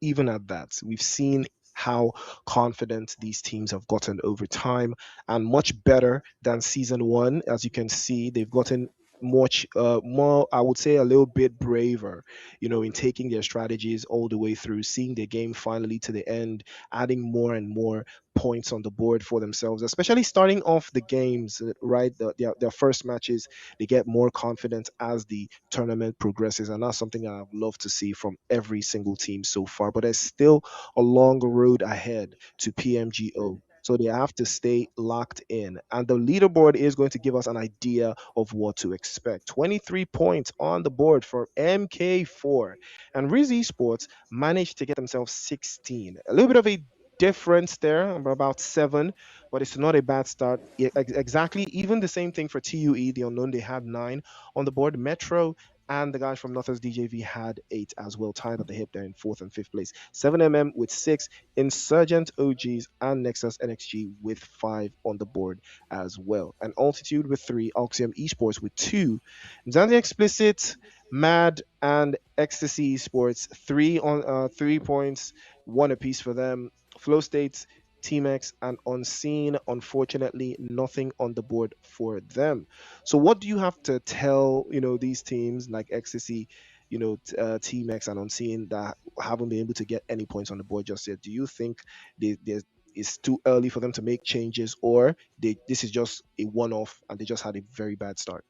we've seen how confident these teams have gotten over time and much better than season one. As you can see, they've gotten much more, I would say, a little bit braver, you know, in taking their strategies all the way through, seeing the game finally to the end, adding more and more points on the board for themselves, especially starting off the games, right? Their first matches, they get more confident as the tournament progresses. And that's something I've loved to see from every single team so far. But there's still a long road ahead to PMGO. So they have to stay locked in. And the leaderboard is going to give us an idea of what to expect. 23 points on the board for MK4. And Riz Esports managed to get themselves 16. A little bit of a difference there, about 7, but it's not a bad start. Exactly, even the same thing for TUE, the unknown, they had 9 on the board. Metro and the guys from Nothers DJV had 8 as well, tied at the hip there in 4th and 5th place. 7mm with 6, Insurgent OGs and Nexus NXG with 5 on the board as well. And Altitude with 3, Oxium Esports with 2, Zanzi Explicit, Mad and Ecstasy Esports 3 points, 1 apiece for them. Flow States, Team X, and Unseen, unfortunately, nothing on the board for them. So, what do you have to tell, you know, these teams like Ecstasy, you know, Team X and Unseen that haven't been able to get any points on the board just yet? Do you think it's too early for them to make changes, or this is just a one-off and they just had a very bad start?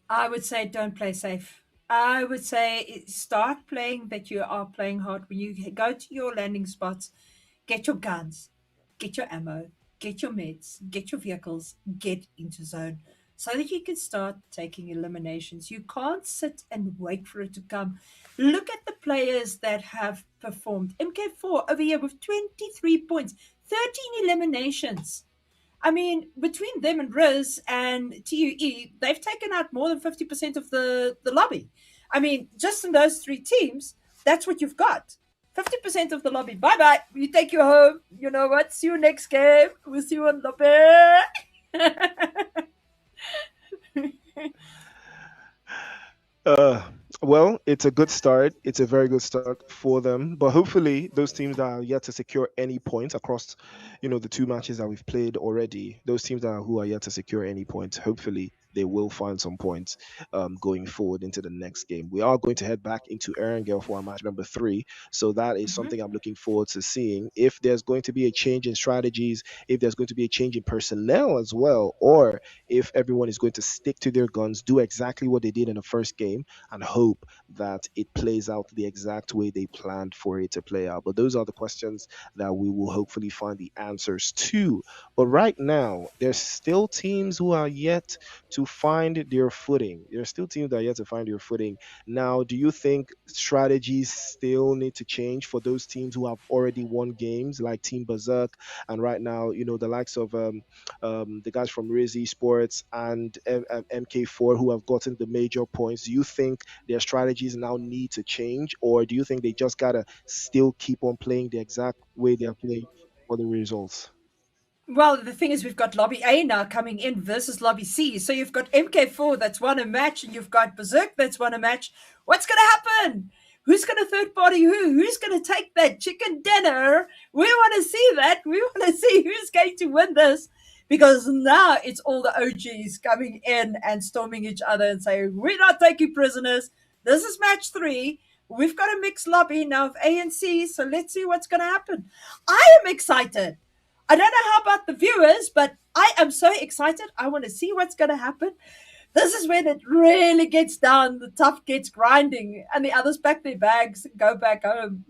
I would say don't play safe. I would say start playing that you are playing hard. When you go to your landing spots, get your guns, get your ammo, get your meds, get your vehicles, get into zone so that you can start taking eliminations. You can't sit and wait for it to come. Look at the players that have performed. MK4 over here with 23 points, 13 eliminations. I mean, between them and Riz and TUE, they've taken out more than 50% of the lobby. I mean, just in those 3 teams, that's what you've got. 50% of the lobby. Bye bye. You take you home. You know what? See you next game. We'll see you on lobby. Uh, well, it's a good start. It's a very good start for them. But hopefully, those teams that are yet to secure any points across, you know, the 2 matches that we've played already, those teams who are yet to secure any points, hopefully they will find some points going forward into the next game. We are going to head back into Erangel for our match number 3. So that is Mhm. something I'm looking forward to seeing. If there's going to be a change in strategies, if there's going to be a change in personnel as well, or if everyone is going to stick to their guns, do exactly what they did in the first game, and hope that it plays out the exact way they planned for it to play out. But those are the questions that we will hopefully find the answers to. But right now, there's still teams who are yet to find their footing. There's still teams that are yet to find their footing. Now, do you think strategies still need to change for those teams who have already won games, like Team Berserk, and right now, you know, the likes of the guys from Riz Esports and MK4 who have gotten the major points? Do you think their strategies now need to change, or do you think they just gotta still keep on playing the exact way they are playing for the results? Well, the thing is, we've got Lobby A now coming in versus Lobby C. So you've got MK4 that's won a match, and you've got Berserk that's won a match. What's going to happen? Who's going to third party who? Who's going to take that chicken dinner? We want to see that. We want to see who's going to win this, because now it's all the OGs coming in and storming each other and saying, we're not taking prisoners. This is match 3. We've got a mixed lobby now of A and C. So let's see what's going to happen. I am excited. I don't know how about the viewers, but I am so excited. I want to see what's going to happen. This is when it really gets down. The tough gets grinding, and the others pack their bags and go back home.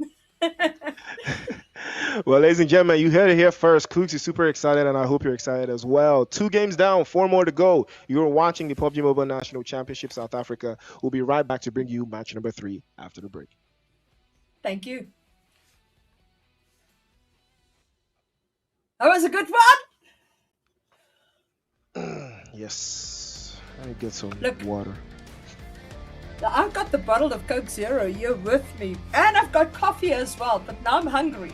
Well, ladies and gentlemen, you heard it here first. Klux is super excited, and I hope you're excited as well. 2 games down, 4 more to go. You're watching the PUBG Mobile National Championship South Africa. We'll be right back to bring you match number 3 after the break. Thank you. That was a good one. Yes. Let me get some Look. water. Now, I've got the bottle of Coke Zero here with me, and I've got coffee as well, but now I'm hungry.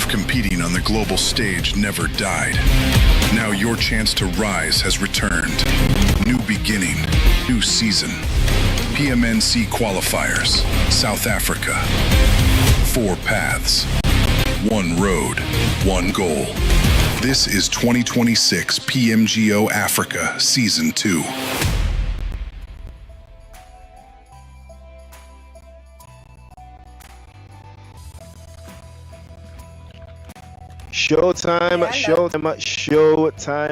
of competing on the global stage never died. Now your chance to rise has returned. New beginning, new season. PMNC Qualifiers, South Africa. 4 paths, 1 road, 1 goal. This is 2026 PMGO Africa Season 2. Showtime,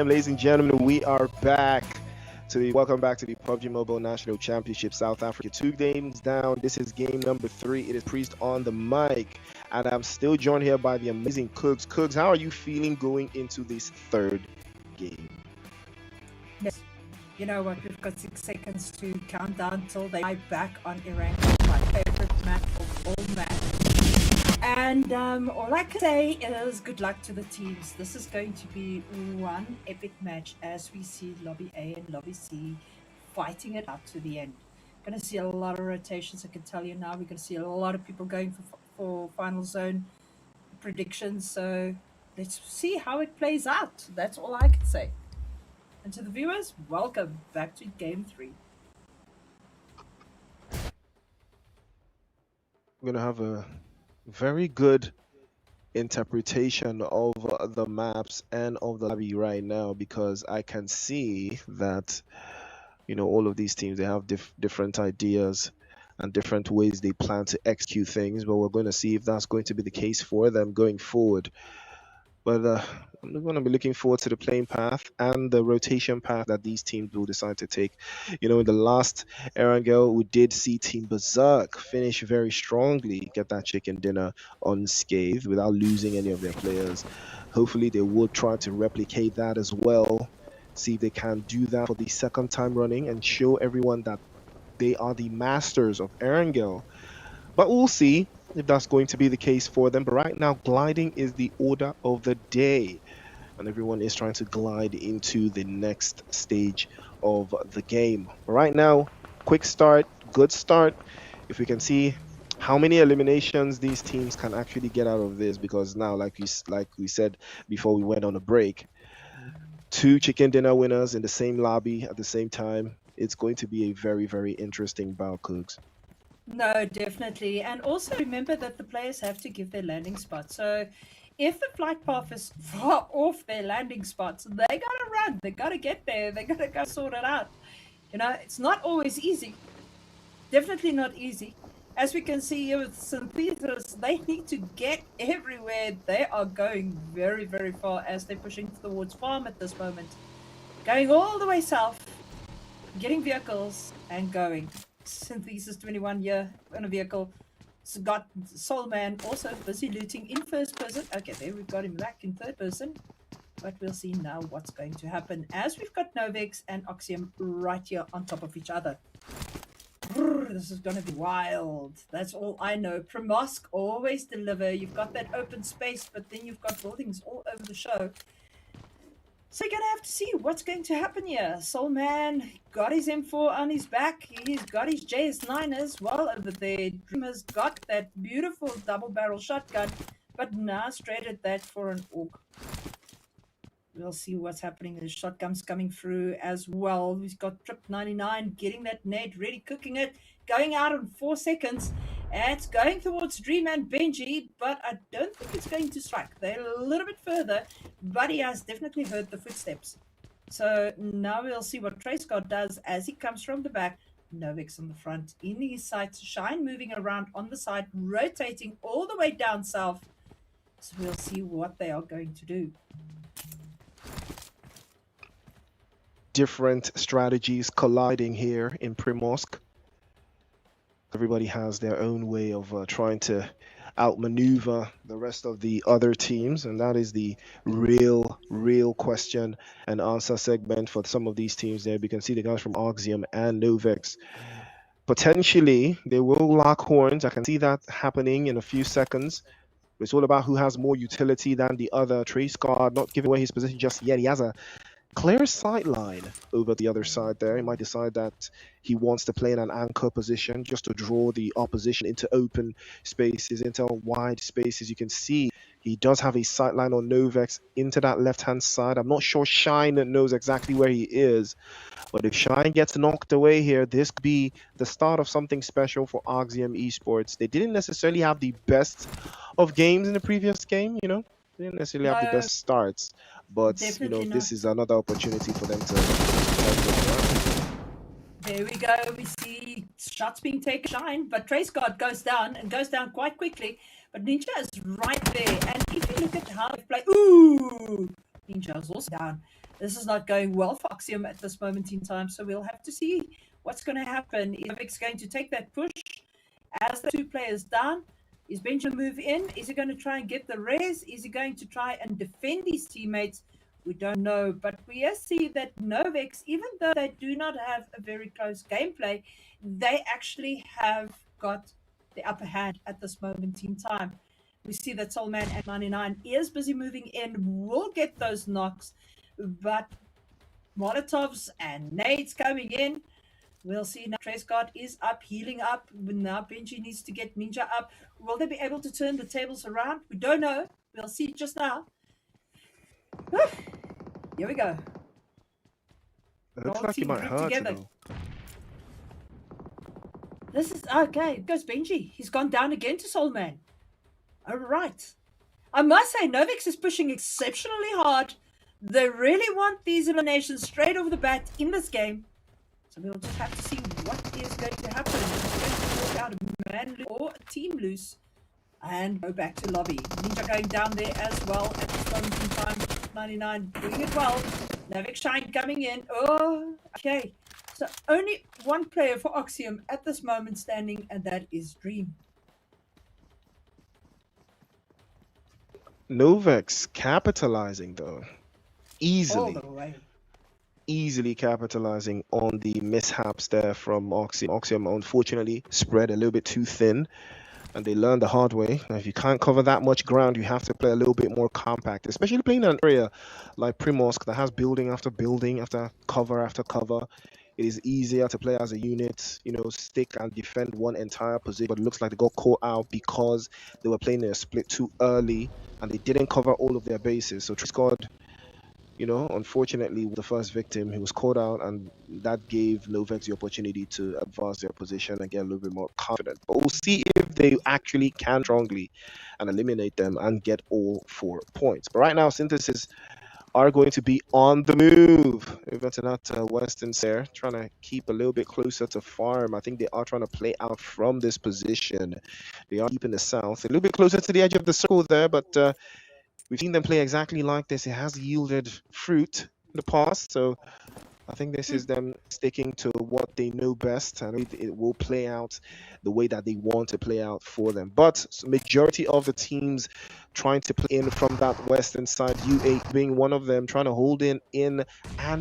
ladies and gentlemen. We are back. Welcome back to the PUBG Mobile National Championship South Africa. 2 games down. This is game number 3. It is Priest on the mic, and I'm still joined here by the amazing Cooks. Cooks, how are you feeling going into this 3rd game? Yes. You know what? We've got 6 seconds to count down till they are back on Iran. My favorite map of all maps. And all I can say is good luck to the teams. This is going to be one epic match as we see Lobby A and Lobby C fighting it out to the end. Going to see a lot of rotations, I can tell you now. We're going to see a lot of people going for final zone predictions. So let's see how it plays out. That's all I can say. And to the viewers, welcome back to Game 3. We're going to have a very good interpretation of the maps and of the lobby right now, because I can see that, you know, all of these teams, they have different ideas and different ways they plan to execute things, but we're going to see if that's going to be the case for them going forward. But I'm going to be looking forward to the playing path and the rotation path that these teams will decide to take. You know, in the last Erangel, we did see Team Berserk finish very strongly, get that chicken dinner unscathed without losing any of their players. Hopefully, they will try to replicate that as well. See if they can do that for the 2nd time running and show everyone that they are the masters of Erangel. But we'll see if that's going to be the case for them. But right now, gliding is the order of the day, and everyone is trying to glide into the next stage of the game. But right now, quick start, good start. If we can see how many eliminations these teams can actually get out of this, because now, like we said before we went on a break, 2 chicken dinner winners in the same lobby at the same time. It's going to be a very, very interesting bout, Cooks. No, definitely. And also remember that the players have to give their landing spot. So if the flight path is far off their landing spots, they got to run. They got to get there. They got to go sort it out. You know, it's not always easy. Definitely not easy. As we can see here with St. Peter's, they need to get everywhere. They are going very, very far as they're pushing towards farm at this moment. Going all the way south, getting vehicles and going. Synthesis 21 here on a vehicle. It's got Soulman also busy looting in 1st person. Okay, there we've got him back in 3rd person. But we'll see now what's going to happen as we've got Novex and Oxium right here on top of each other. This is going to be wild. That's all I know. Primosk always deliver. You've got that open space, but then you've got buildings all over the show. So you're going to have to see what's going to happen here. Soul Man got his M4 on his back. He's got his JS9 as well over there. Dream has got that beautiful double barrel shotgun, but now straight at that for an AUG. We'll see what's happening. The shotgun's coming through as well. We've got Trip 99 getting that nade ready, cooking it, going out in 4 seconds. And it's going towards Dream and Benji, but I don't think it's going to strike. They're a little bit further, but he has definitely heard the footsteps. So now we'll see what TraceGuard does as he comes from the back. Novex on the front, in his sights, Shine moving around on the side, rotating all the way down south. So we'll see what they are going to do. Different strategies colliding here in Primosk. Everybody has their own way of trying to outmaneuver the rest of the other teams, and that is the real question and answer segment for some of these teams there. We can see the guys from Oxium and Novex. Potentially, they will lock horns. I can see that happening in a few seconds. It's all about who has more utility than the other. TraceGuard not giving away his position just yet. He has a clear sideline over the other side there. He might decide that he wants to play in an anchor position just to draw the opposition into open spaces, into wide spaces. You can see he does have a sideline on Novex into that left-hand side. I'm not sure Shine knows exactly where he is, but if Shine gets knocked away here, this could be the start of something special for Axiom Esports. They didn't necessarily have the best of games in the previous game, you know? They didn't necessarily have the best starts, but you know, this is another opportunity for them to There we go. We see shots being taken. Shine, but Trace Guard goes down and goes down quite quickly. But Ninja is right there. And if you look at how they play, ooh, Ninja is also down. This is not going well for Axiom at this moment in time. So we'll have to see what's going to happen. Is Vic's going to take that push as the two players down? Is Benjamin move in? Is he going to try and get the res? Is he going to try and defend his teammates? We don't know, but we see that Novex, even though they do not have a very close gameplay, they actually have got the upper hand at this moment in time. We see that Soulman at 99 is busy moving in, will get those knocks, but Molotovs and nades coming in. We'll see now. Trace Guard is up, healing up. Now Benji needs to get Ninja up. Will they be able to turn the tables around? We don't know. We'll see just now. Here we go. It looks like he might hurt though. This is okay. Goes Benji. He's gone down again to Soulman. All right. I must say, Novex is pushing exceptionally hard. They really want these eliminations straight over the bat in this game. So we'll just have to see what is going to happen. It's going to work out a man or a team loose and go back to lobby. Ninja going down there as well at this moment in time. 99 doing it well. Novex Shine coming in. Oh, okay. So only one player for Axiom at this moment standing, and that is Dream. Novex capitalizing though. All the way. Easily capitalizing on the mishaps there from Axiom. Axiom unfortunately spread a little bit too thin, and they learned the hard way. Now, if you can't cover that much ground, you have to play a little bit more compact, especially playing in an area like Primorsk that has building after building after cover. It is easier to play as a unit, you know, stick and defend one entire position. But it looks like they got caught out because they were playing in a split too early and they didn't cover all of their bases. So Triscod, you know, unfortunately, the first victim, he was caught out, and that gave Novex the opportunity to advance their position and get a little bit more confident. But we'll see if they actually can strongly and eliminate them and get all 4 points. But right now, Synthesis are going to be on the move over to that western there, trying to keep a little bit closer to farm. I think they are trying to play out from this position. They are keeping the south a little bit closer to the edge of the circle there, but we've seen them play exactly like this. It has yielded fruit in the past, so I think this is them sticking to what they know best, and it will play out the way that they want to play out for them. But majority of the teams trying to play in from that western side, U8 being one of them, trying to hold in and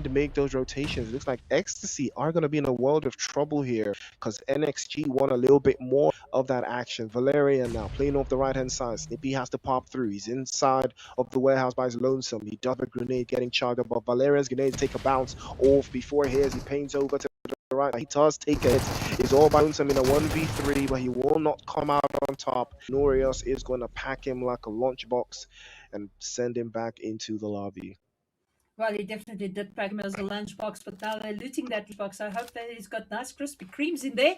make those rotations. It looks like Ecstasy are going to be in a world of trouble here because NXG want a little bit more of that action. Valerian now playing off the right-hand side. Snippy has to pop through. He's inside of the warehouse by his lonesome. He does a grenade getting charged up, but Valerian's grenade take a bounce off before his. He paints over to the right. He does take it. It's all by himself in a 1v3, but he will not come out on top. Norios is going to pack him like a lunchbox and send him back into the lobby. Well, he definitely did pack him as a lunchbox, but now they're looting that lunchbox. I hope that he's got nice crispy creams in there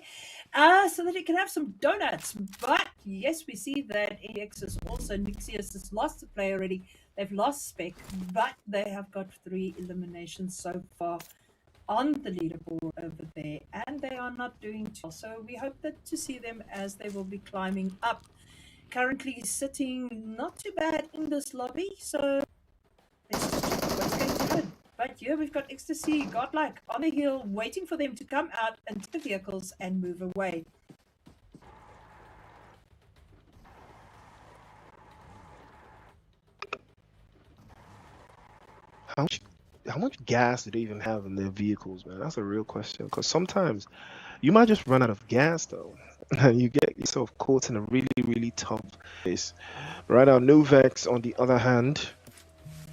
so that he can have some donuts. But yes, we see that AX is also, Nixius has lost a player already. They've lost Spec, but they have got 3 eliminations so far on the leaderboard over there, and they are not doing too well. So we hope that to see them as they will be climbing up. Currently sitting not too bad in this lobby, so let's check what's going to happen. But here we've got Ecstasy, Godlike on the hill, waiting for them to come out and take the vehicles and move away. How much gas do they even have in their vehicles, man? That's a real question. Because sometimes you might just run out of gas, though, and you get yourself caught in a really, really tough place. Right now, Novex, on the other hand,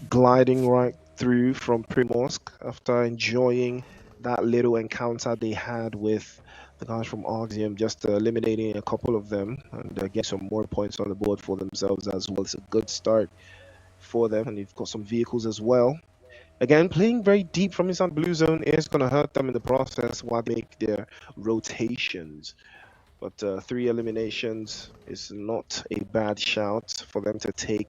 gliding right through from Primorsk after enjoying that little encounter they had with the guys from Arxium, just eliminating a couple of them and getting some more points on the board for themselves as well. It's a good start for them, and they've got some vehicles as well. Again, playing very deep from inside blue zone is going to hurt them in the process while they make their rotations. But 3 eliminations is not a bad shout for them to take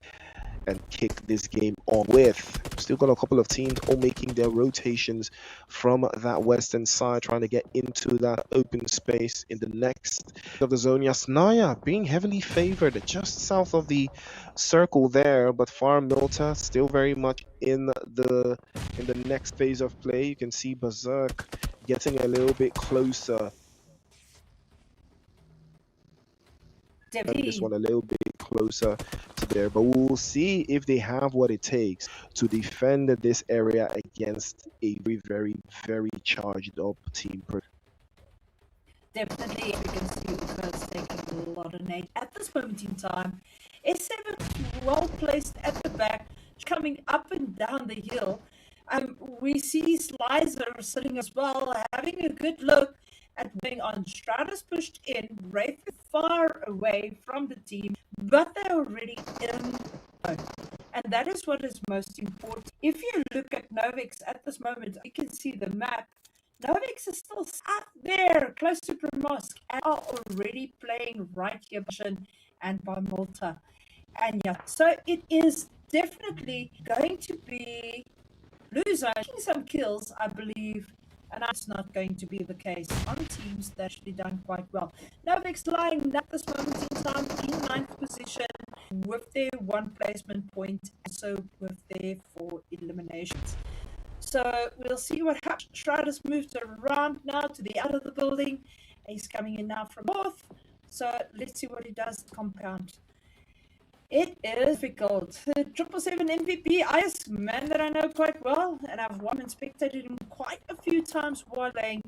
and kick this game on with. Still got a couple of teams all making their rotations from that western side, trying to get into that open space in the next of the zone. Yasnaya being heavily favored just south of the circle there, but Far Milta still very much in the next phase of play. You can see Berserk getting a little bit closer. This one a little bit closer to there, but we'll see if they have what it takes to defend this area against a very charged up team. Definitely, we can see Uka's taking a lot of nade at this moment in time. S7 well placed at the back, coming up and down the hill. We see Slicer sitting as well, having a good look at going on. Stratus pushed in, Wraith far away from the team, but they're already in. And that is what is most important. If you look at Novix at this moment, you can see the map. Novix is still up there, close to Primorsk, and are already playing right here and by Malta. And yeah, so it is definitely going to be blue zone taking some kills, I believe, and that's not going to be the case on teams that actually done quite well. Novix lying at this moment in time in 9th position with their 1 placement point, and so with their 4 eliminations. So we'll see what happens. Striders moved around now to the out of the building. He's coming in now from north. So let's see what he does at the compound. It is difficult. 777 MVP, Ice, man that I know quite well, and I've won and spectated him quite a few times while playing,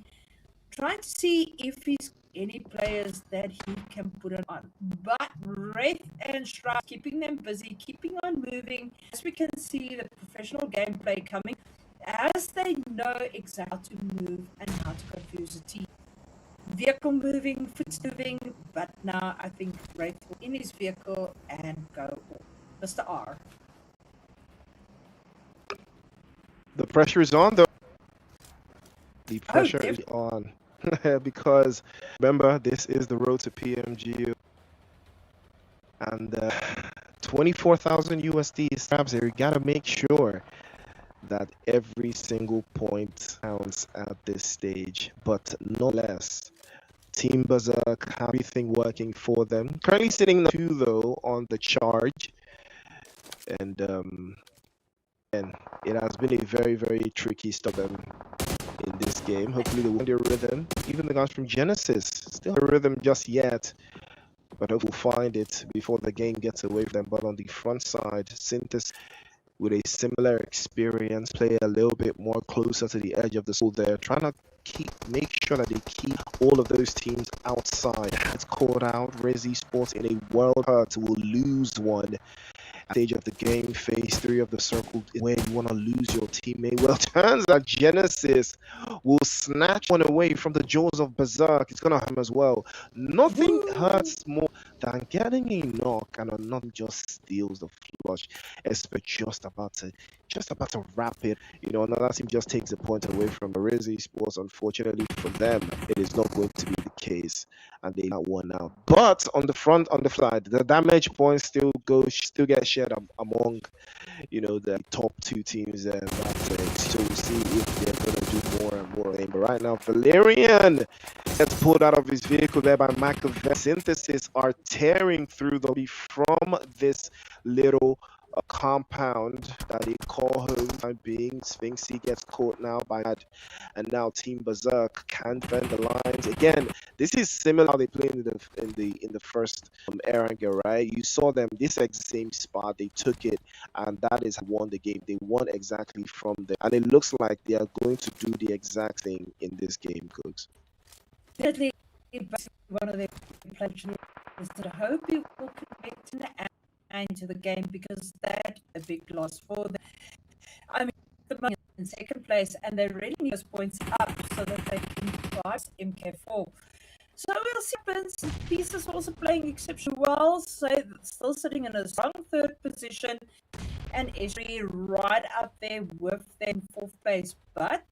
trying to see if he's any players that he can put it on. But Wraith and Strike keeping them busy, keeping on moving. As we can see the professional gameplay coming, as they know exactly how to move and how to confuse a team. Vehicle moving, foot moving, but now I think Wraith will in his vehicle and go Mr. R. The pressure is on though. The pressure is on. Because remember, this is the road to PMGO. And 24,000 USD stabs here. You gotta make sure that every single point counts at this stage, but no less. Team Berserk, everything working for them. Currently sitting 2 though on the charge, and it has been a very tricky stop them in this game. Hopefully they won't their rhythm. Even the guys from Genesis still have a rhythm just yet, but hopefully we'll find it before the game gets away from them. But on the front side, Synthesis with a similar experience, play a little bit more closer to the edge of the school there, trying to make sure that they keep all of those teams outside. It's called out. Resi Sports in a world hurt will lose one stage of the game. Phase 3 of the circle where you want to lose your teammate. Well, turns out Genesis will snatch one away from the jaws of Berserk. It's gonna happen as well. Nothing hurts more than getting a knock, and nothing just steals the flush. Esper just about to wrap it. You know, another team just takes a point away from Resi Sports. Unfortunately for them, it is not going to be the case, and they got one out. But on the fly, the damage points still get shared among, you know, the top 2 teams there. So we'll see if they're gonna do more and more. But right now, Valerian gets pulled out of his vehicle there by Machiavelli. Synthesis are tearing through from this little compound that they call home. Time being, Sphinxy gets caught now by that, and now Team Berserk can't bend the lines again. This is similar how they played in the first Erangel, right? You saw them this exact same spot, they took it, and that is won the game. They won exactly from there, and it looks like they are going to do the exact thing in this game, Cooks. Definitely, one of the pledges is that I hope you will connect and into the game, because that's a big loss for them. I mean, in second place, and they really need those points up so that they can pass MK4. So we'll see what happens. Peace is also playing exceptionally well, so still sitting in a strong third position, and Esri right up there with them fourth place. But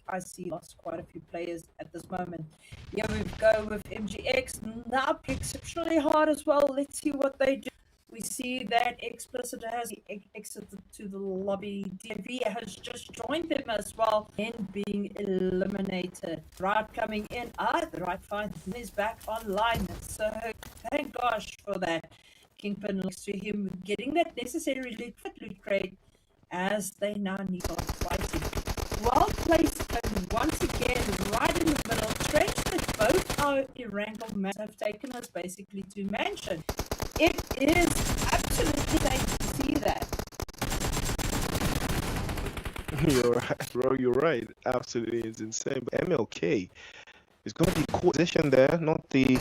I see, lost quite a few players at this moment. Here we go with MGX, now exceptionally hard as well. Let's see what they do. We see that Explicit has exited to the lobby. DV has just joined them as well and being eliminated. Right coming in. The right fight is back online. So thank gosh for that. Kingpin next to him getting that necessary loot crate as they now need on fighting. Well placed and once again right in the middle. Strange that both our Erangel maps have taken us basically to mansion. It is absolutely nice to see that. You're right, bro. You're right. Absolutely, it's insane. But MLK is going to be positioned there, not the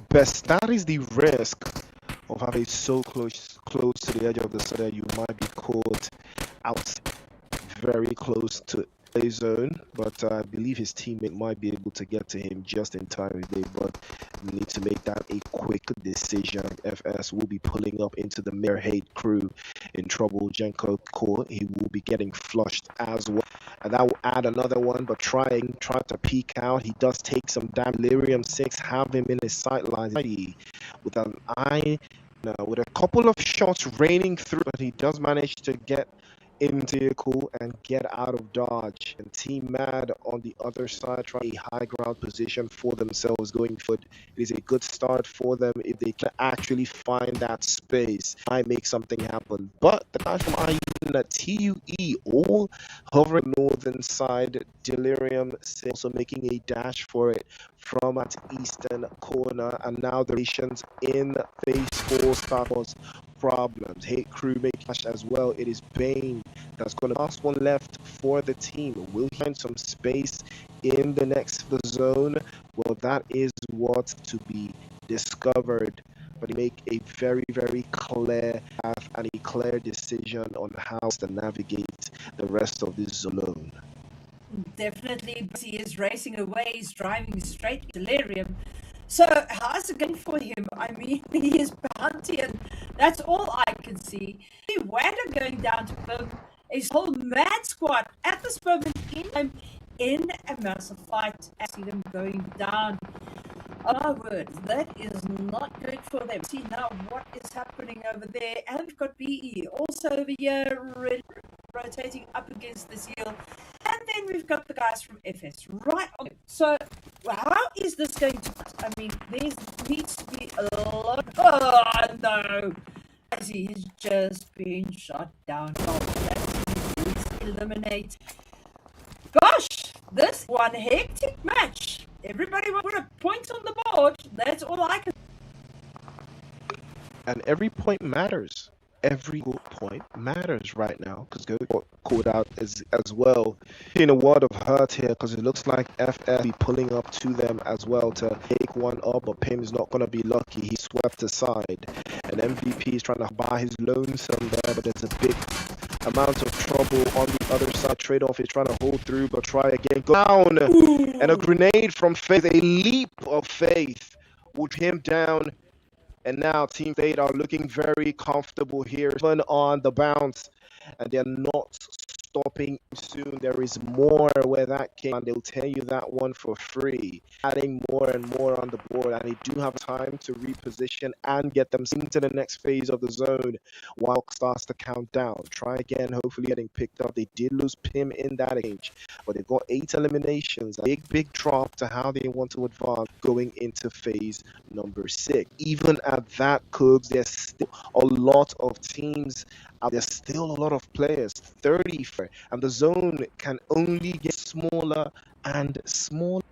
best. That is the risk of having so close to the edge of the so that you might be caught out very close to play zone, but I believe his teammate might be able to get to him just in time today. But we need to make that a quick decision. FS will be pulling up into the Mere Hate crew in trouble. Jenko Core, he will be getting flushed as well, and that will add another one. But trying to peek out, he does take some damn. Lyrium 6 have him in his sightlines with an eye. No, with a couple of shots raining through, but he does manage to get into vehicle and get out of dodge. And Team Mad on the other side try a high ground position for themselves going forward. It is a good start for them if they can actually find that space. Might make something happen. But the guys from IU TUE all hovering northern side. Delirium also making a dash for it from at eastern corner, and now the nations in phase 4 start problems. Hate crew make dash as well. It is Bane that's going to last one left for the team. Will he find some space in the next zone? Well, that is what to be discovered. But he make a very, very clear path and a clear decision on how to navigate the rest of this zone. Definitely, he is racing away. He's driving straight to Delirium. So how's it going for him? I mean, he is bounty, and that's all I can see. Wagner going down to him. His whole mad squad at this moment in a massive fight. I see them going down. Oh my word, that is not good for them. See now what is happening over there. And we've got BE also over here rotating up against the seal. And then we've got the guys from FS right on. So how is this going to... I mean, there needs to be a lot... Oh no! He's just been shot down. Eliminate. Gosh, this one hectic match. Everybody will put a point on the board. That's all I can. And every point matters. Every point matters right now, because go called out as well. In a word of hurt here, because it looks like FF be pulling up to them as well to take one up, but Pim is not going to be lucky. He swept aside, and MVP is trying to buy his lonesome there, but there's a big amount of trouble on the other side. Trade-off is trying to hold through, but try again. Go down. Ooh. And a grenade from Faith, a leap of faith would him down. And now Team Fate are looking very comfortable here, even on the bounce, and they're not stopping soon. There is more where that came, and they'll tell you that one for free. Adding more and more on the board, and they do have time to reposition and get them into the next phase of the zone while it starts to count down. Try again, hopefully getting picked up. They did lose Pim in that age, but they've got 8 eliminations. A big drop to how they want to advance going into phase number 6. Even at that, Cooks, there's still a lot of teams. There's still a lot of players, 30, and the zone can only get smaller and smaller.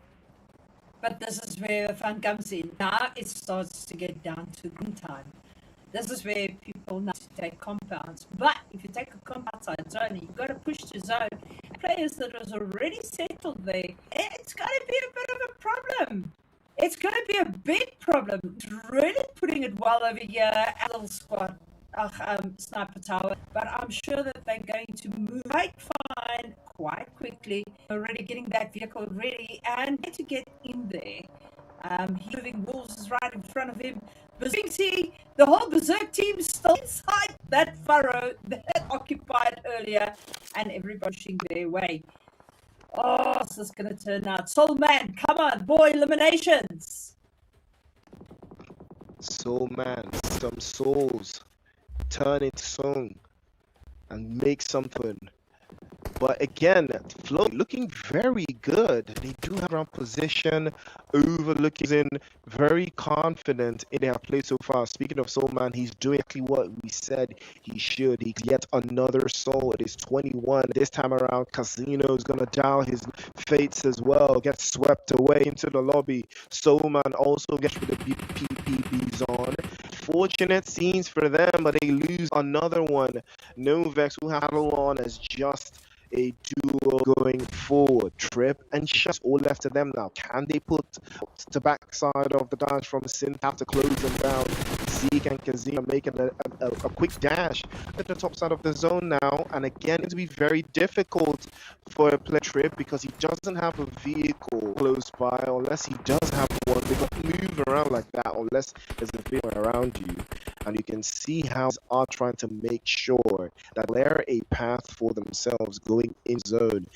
But this is where the fun comes in. Now it starts to get down to green time. This is where people now take compounds. But if you take a compound side zone, you've got to push the zone. Players that was already settled there, it's going to be a bit of a problem. It's going to be a big problem. It's really putting it well over here, a little squad. sniper tower, but I'm sure that they're going to move quite fine, quite quickly. Already getting that vehicle ready and to get in there. He's moving. Wolves is right in front of him. Berserk, the whole Berserk team is still inside that furrow that occupied earlier, and everybody pushing their way. Oh, this is going to turn out. Soul Man, come on, boy, eliminations. Soul Man, some souls turn into song and make something. But again, Flo looking very good. They do have around position, overlooking, in very confident in their play so far. Speaking of Soul Man, he's doing exactly what we said he should. He's yet another soul. It is 21. This time around, Casino is gonna dial his fates as well. Gets swept away into the lobby. Soul Man also gets with the PPBs on. Fortunate scenes for them, but they lose another one. Novex, who had on as just a duo going forward. Trip and Shut all left to them now. Can they put the backside of the dash from Synth to close them down? Zeke and Kazima making a quick dash at the top side of the zone now, and again it's be very difficult for a play Trip because he doesn't have a vehicle close by. Unless he does have one, they don't move around like that unless there's a vehicle around you. And you can see how they are trying to make sure that they're a path for themselves going in zone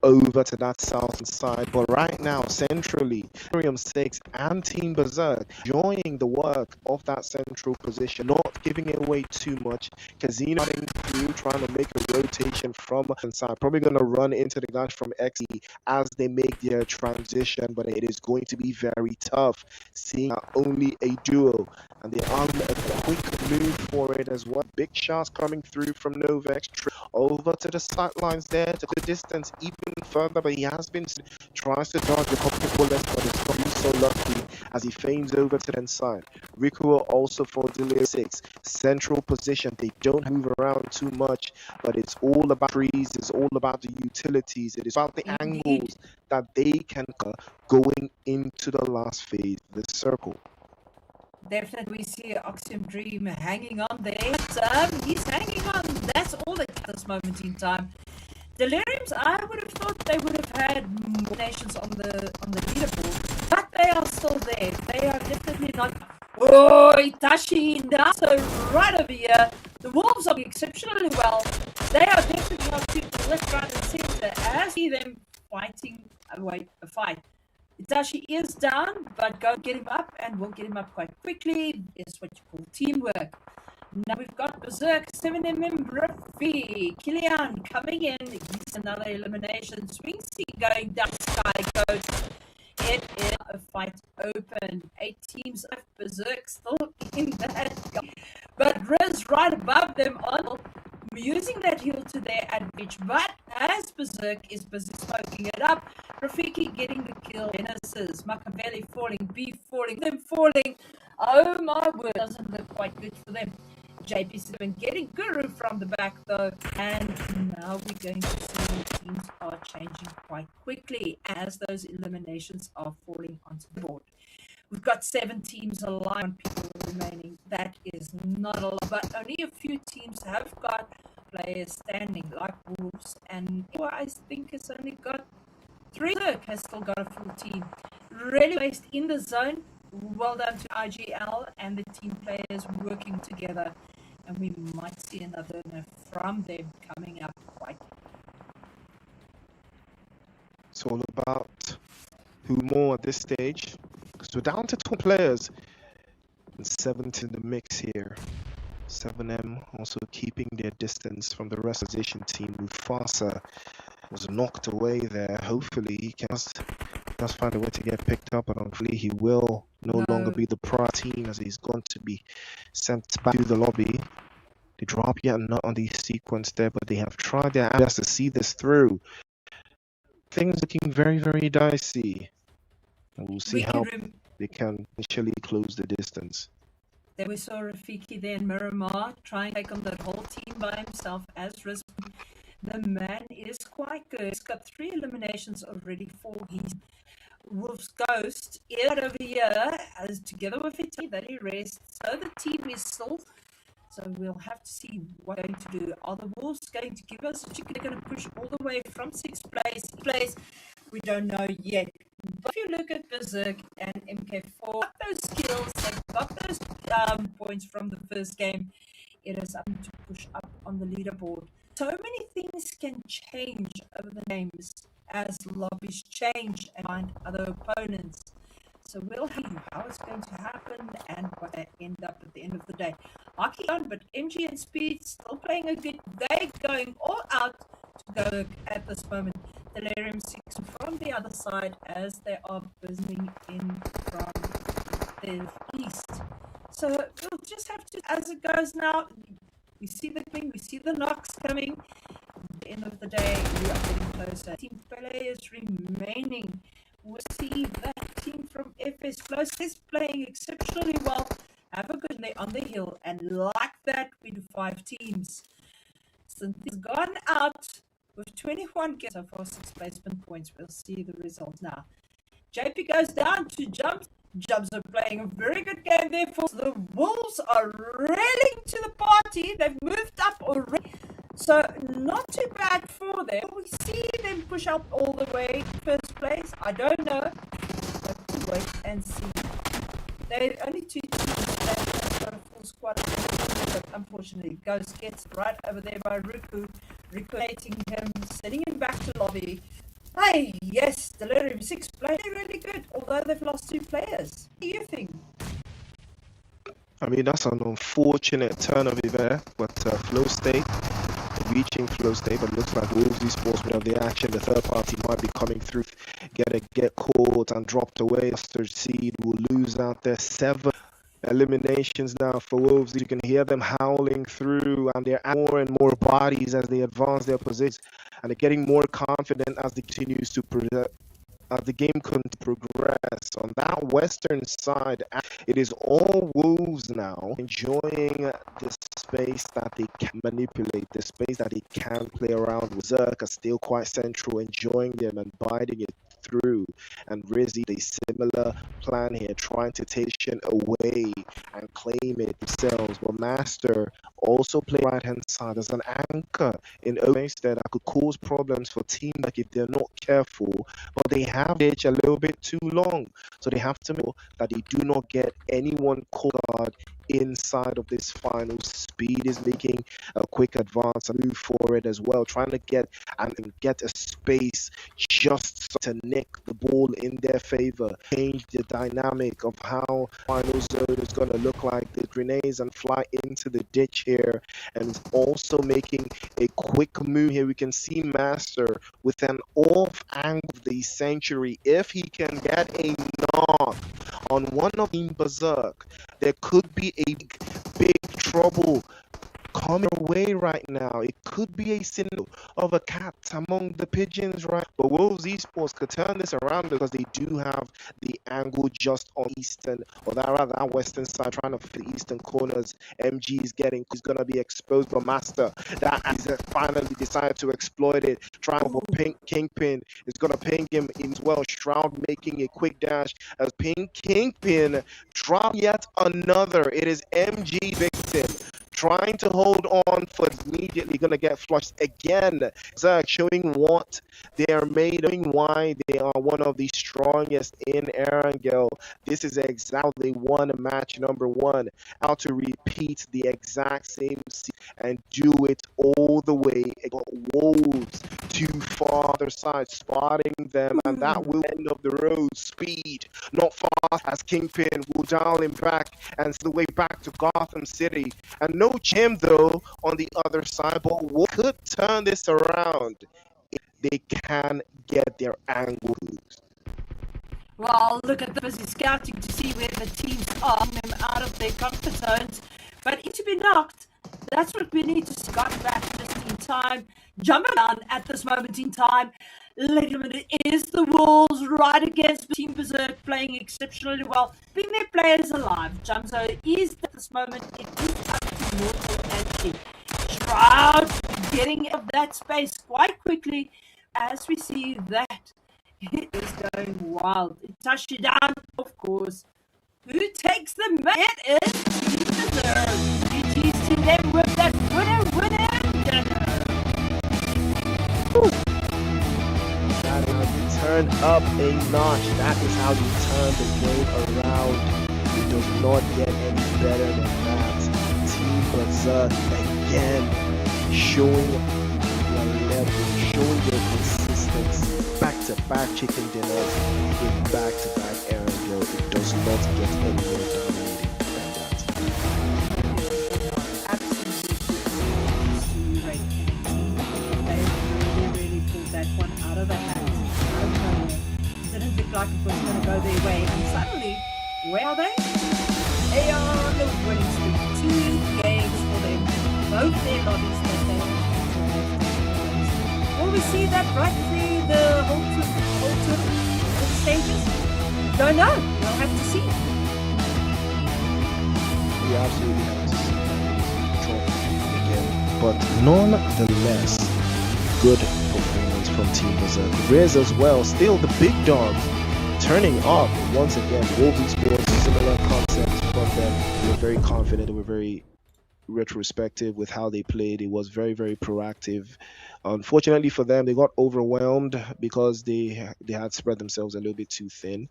over to that south side. But right now, centrally, Ethereum 6 and Team Berserk enjoying the work of that central position, not giving it away too much. Casino through, trying to make a rotation from one side. Probably going to run into the guys from XE as they make their transition, but it is going to be very tough, seeing only a duo. And they are a quick move for it as well. Big shots coming through from Novex. Over to the sidelines there to the distance even further, but he has been tries to dodge a couple of bullets, but it's not so lucky as he feigns over to the inside. Riku also for delay 6. Central position. They don't move around too much, but it's all about trees, it's all about the utilities, it is about the angles that they can going into the last phase of the circle. Definitely, we see Oxium Dream hanging on there. He's hanging on. That's all at this moment in time. Deliriums, I would have thought they would have had more nations on the leaderboard, but they are still there. They are definitely not. Oh, Itachi now, so right over here. The Wolves are doing exceptionally well. They are definitely not people left, right, and center. I see them fighting a fight. Itachi is down, but go get him up, and we'll get him up quite quickly. It's what you call teamwork. Now we've got Berserk, 7mm, Ruffy, Killian coming in. He's another elimination. Swingsy going down Sky Coach. It is a fight open. 8 teams left. Berserk still in that guy. But Riz right above them on using that heal to their advantage. But as Berserk is busy smoking it up, Rafiki getting the kill. Genesis, Machiavelli falling, Beef falling, them falling. Oh my word, doesn't look quite good for them. JP7 getting Guru from the back though, and now we're going to see teams are changing quite quickly as those eliminations are falling onto the board. We've got 7 teams alive on people remaining. That is not a lot, but only a few teams have got players standing, like Wolves, and I think it's only got 3. Berserk has still got a full team. Really based in the zone. Well done to IGL and the team players working together, and we might see another from them coming up quite. It's all about who more at this stage, because we're down to 2 players and 7 in the mix here. 7M also keeping their distance from the rest of the position team. Mufasa was knocked away there. Hopefully he can just find a way to get picked up, and hopefully he will no longer be the pro team as he's going to be sent back to the lobby. They drop yet not on the sequence there, but they have tried their best to see this through. Things looking very, very dicey. And we'll see how they can initially close the distance. Then we saw Rafiki there in Miramar trying to take on that whole team by himself as Rizm. The man is quite good. He's got 3 eliminations already for his Wolf's Ghost. Over here, as together with it, that he rests. So the team is still So we'll have to see what they're going to do. Are the Wolves going to give us a chicken? They're going to push all the way from sixth place. We don't know yet. But if you look at Berserk and MK4, got those skills, they've got those points from the first game. It is up to push up on the leaderboard. So many things can change over the games as lobbies change and find other opponents. So we'll see how it's going to happen and what they end up at the end of the day. Hockey on, but MG and Speed still playing a good. They're going all out to go at this moment. Delirium 6 from the other side as they are business in from the east. So we'll just have to, as it goes now, we see the thing, we see the knocks coming. At the end of the day, we are getting closer. Team players remaining. We'll see that team from FS Flows is playing exceptionally well. Have a good day on the hill, and like that, we do 5 teams. Cynthia's gone out with 21 kills, so far 6 placement points. We'll see the results now. JP goes down to Jumps. Jumps are playing a very good game there. For the Wolves are rallying to the party. They've moved up already. So not too bad for them. We see them push up all the way first place. I don't know. But we'll wait and see. They're only 2 teams. They've got a full squad. But unfortunately, Ghost gets right over there by Riku. Recreating him, sending him back to lobby. Hey, yes, Delirium 6 played really good, although they've lost 2 players. What do you think? I mean, that's an unfortunate turn of event, but flow state, reaching flow state, but it looks like Wolves Esports will have the action. The third party might be coming through, get caught and dropped away. Master Seed will lose out there. 7 eliminations now for Wolves. You can hear them howling through, and they're adding more and more bodies as they advance their positions, and they're getting more confident as they continues to the game continues to progress. On that western side, it is all Wolves now enjoying the space that they can manipulate, the space that they can play around with. Zerk are still quite central, enjoying them and biting it through, and Rizzy a similar plan here, trying to take it away and claim it themselves. But Master also play right hand side as an anchor in space that could cause problems for team like if they're not careful, but they have it a little bit too long, so they have to make sure that they do not get anyone caught guard inside of this final. Speed is making a quick advance and move forward as well, trying to get a space just to nick the ball in their favor, change the dynamic of how final zone is going to look like. The grenades and fly into the ditch here, and also making a quick move here. We can see Master with an off angle of the Sanctuary. If he can get a knock on one of Team Berserk, there could be a big trouble coming away right now. It could be a signal of a cat among the pigeons, right? But Wolves Esports could turn this around because they do have the angle just on eastern, or that western side, trying to fit the eastern corners. MG is gonna be exposed, but Master that has finally decided to exploit it. Trying for Kingpin is gonna ping him in as well. Shroud making a quick dash as Kingpin drop yet another. It is MG victim, trying to hold on for immediately going to get flushed again. Zerk showing what they are made of, showing why they are one of the strongest in Erangel. This is exactly one match number 1. How to repeat the exact same scene and do it all the way. It got Wolves to farther side, spotting them, and that will end of the road. Speed not fast as Kingpin will dial him back and the way back to Gotham City. And no Jim though on the other side, but what could turn this around if they can get their angles? Well, look at the busy scouting to see where the teams are, them out of their comfort zones. But to be knocked, that's what we need to see. Got back just in time. Jumping down at this moment in time. Ladies and gentlemen, it is the Wolves right against Team Berserk, playing exceptionally well, keeping their players alive. Jumzo is at this moment, it is up to Mortal and Chi. Shroud getting out of that space quite quickly as we see that it is going wild. It touched it down, of course. Who takes the man? It is Team Berserk. GG's team That winner dinner. That is how you turn up a notch. That is how you turn the game around. It does not get any better than that. Team Berserk again showing their level, showing their consistency. Back-to-back chicken dinners in back-to-back Erangel. It does not get any more dominating than that. Absolutely great. They really pulled that one out of the hat. Out of nowhere. Didn't look like it was going to go their way. And suddenly, where are they? They are on the winning streak. 2 games for them. Both their lobbies that they have. Will we see that right through the whole tournament, all the stages? Don't know. We'll have to see. We absolutely have to see that trophy again. But nonetheless, good performance from Team Berserk. Riz as well, still the big dogs turning up once again. Wolves Sports, similar concept from them. They were very confident, they were very retrospective with how they played. It was very, very proactive. Unfortunately for them, they got overwhelmed because they had spread themselves a little bit too thin.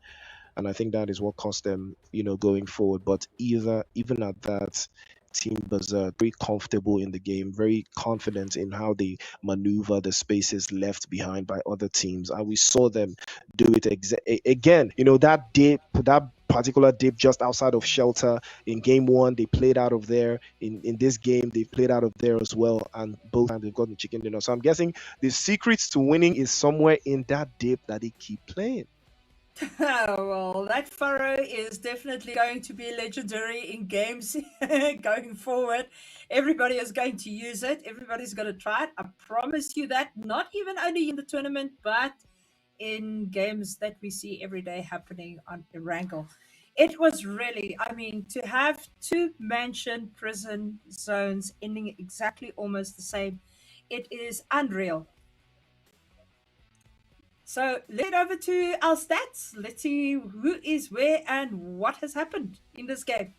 And I think that is what cost them, going forward. But even at that, Team Berserk very comfortable in the game, very confident in how they maneuver the spaces left behind by other teams, and we saw them do it again. That dip, that particular dip just outside of shelter in game one, they played out of there. In this game, they played out of there as well, and both times they've gotten chicken dinner. So I'm guessing the secrets to winning is somewhere in that dip that they keep playing. Well, that furrow is definitely going to be legendary in games going forward. Everybody is going to use it. Everybody's going to try it. I promise you that. Not even only in the tournament, but in games that we see every day happening on Erangel. It was really, I mean, to have 2 mansion prison zones ending exactly almost the same, it is unreal. So let's get over to our stats. Let's see who is where and what has happened in this game.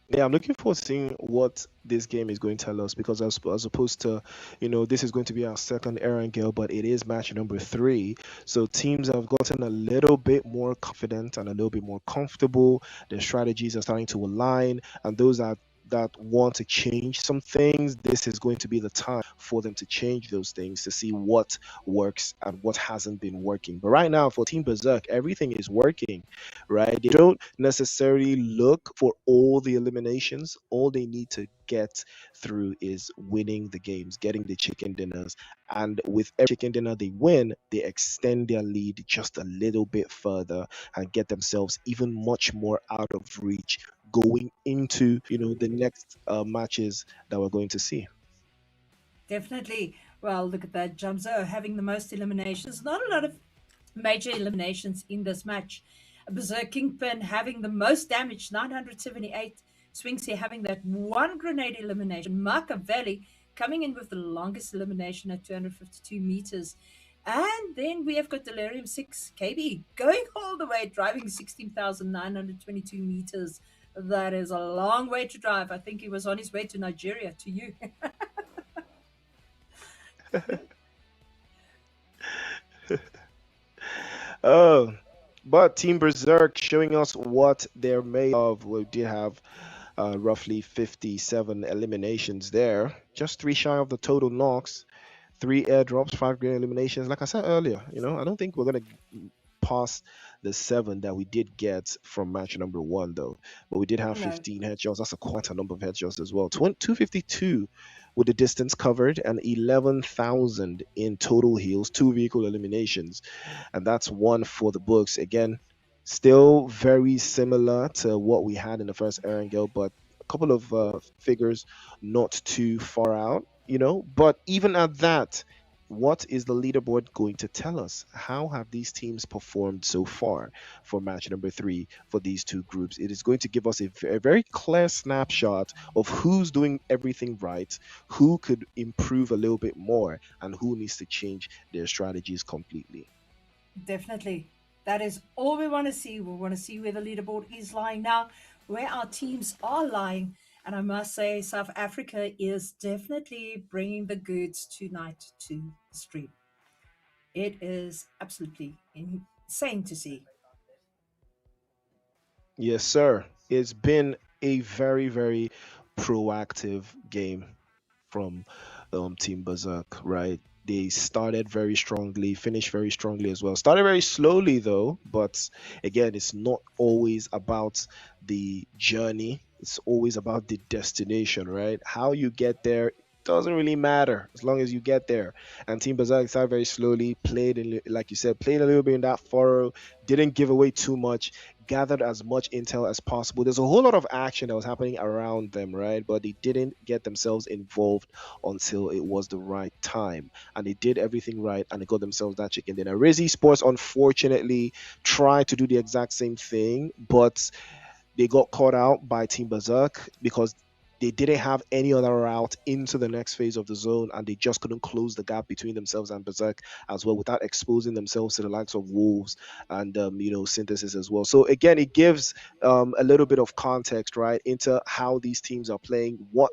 Yeah, I'm looking forward to seeing what this game is going to tell us, because as opposed to, this is going to be our second Erangel, but it is match number 3. So teams have gotten a little bit more confident and a little bit more comfortable. Their strategies are starting to align, and those that want to change some things, this is going to be the time for them to change those things to see what works and what hasn't been working. But right now, for Team Berserk, everything is working, right? They don't necessarily look for all the eliminations. All they need to get through is winning the games, getting the chicken dinners. And with every chicken dinner they win, they extend their lead just a little bit further and get themselves even much more out of reach going into the next matches that we're going to see. Definitely. Well, look at that. Jamzo having the most eliminations. Not a lot of major eliminations in this match. Berserk Kingpin having the most damage, 978. Swingsy having that 1 grenade elimination. Machiavelli coming in with the longest elimination at 252 meters. And then we have got Delirium 6 KB going all the way, driving 16,922 meters. That is a long way to drive. I think he was on his way to Nigeria, to you. Oh, but Team Berserk showing us what they're made of. We did have roughly 57 eliminations there, just 3 shy of the total knocks, 3 airdrops, 5 green eliminations. Like I said earlier, I don't think we're gonna pass the 7 that we did get from match number 1 though. But we did have No. 15 headshots. That's quite a number of headshots as well. 252 with the distance covered and 11,000 in total heals, 2 vehicle eliminations, and that's 1 for the books. Again, still very similar to what we had in the first Erangel, but a couple of figures not too far out, But even at that, what is the leaderboard going to tell us? How have these teams performed so far for match number 3 for these 2 groups? It is going to give us a very clear snapshot of who's doing everything right, who could improve a little bit more, and who needs to change their strategies completely. Definitely. That is all we want to see. We want to see where the leaderboard is lying now, where our teams are lying. And I must say, South Africa is definitely bringing the goods tonight to the stream. It is absolutely insane to see. Yes, sir. It's been a very, very proactive game from Team Berserk, right? They started very strongly, finished very strongly as well. Started very slowly though, but again, it's not always about the journey. It's always about the destination, right? How you get there doesn't really matter as long as you get there. And Team Berserk started very slowly, played in, like you said, played a little bit in that furrow, didn't give away too much, gathered as much intel as possible. There's a whole lot of action that was happening around them, right? But they didn't get themselves involved until it was the right time. And they did everything right and they got themselves that chicken dinner. Rizzy Sports, unfortunately, tried to do the exact same thing, but they got caught out by Team Berserk because they didn't have any other route into the next phase of the zone, and they just couldn't close the gap between themselves and Berserk as well without exposing themselves to the likes of Wolves and Synthesis as well. So again, it gives a little bit of context, right, into how these teams are playing, what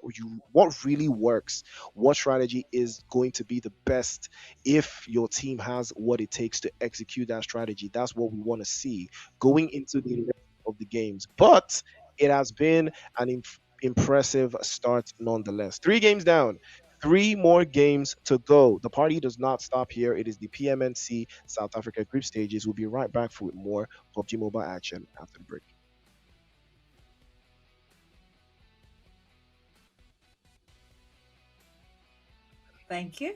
really works, what strategy is going to be the best if your team has what it takes to execute that strategy. That's what we want to see going into the of the games. But it has been an impressive start nonetheless. 3 games down, 3 more games to go. The party does not stop here. It is the PMNC South Africa group stages. We'll be right back for more PUBG Mobile action after the break. Thank you.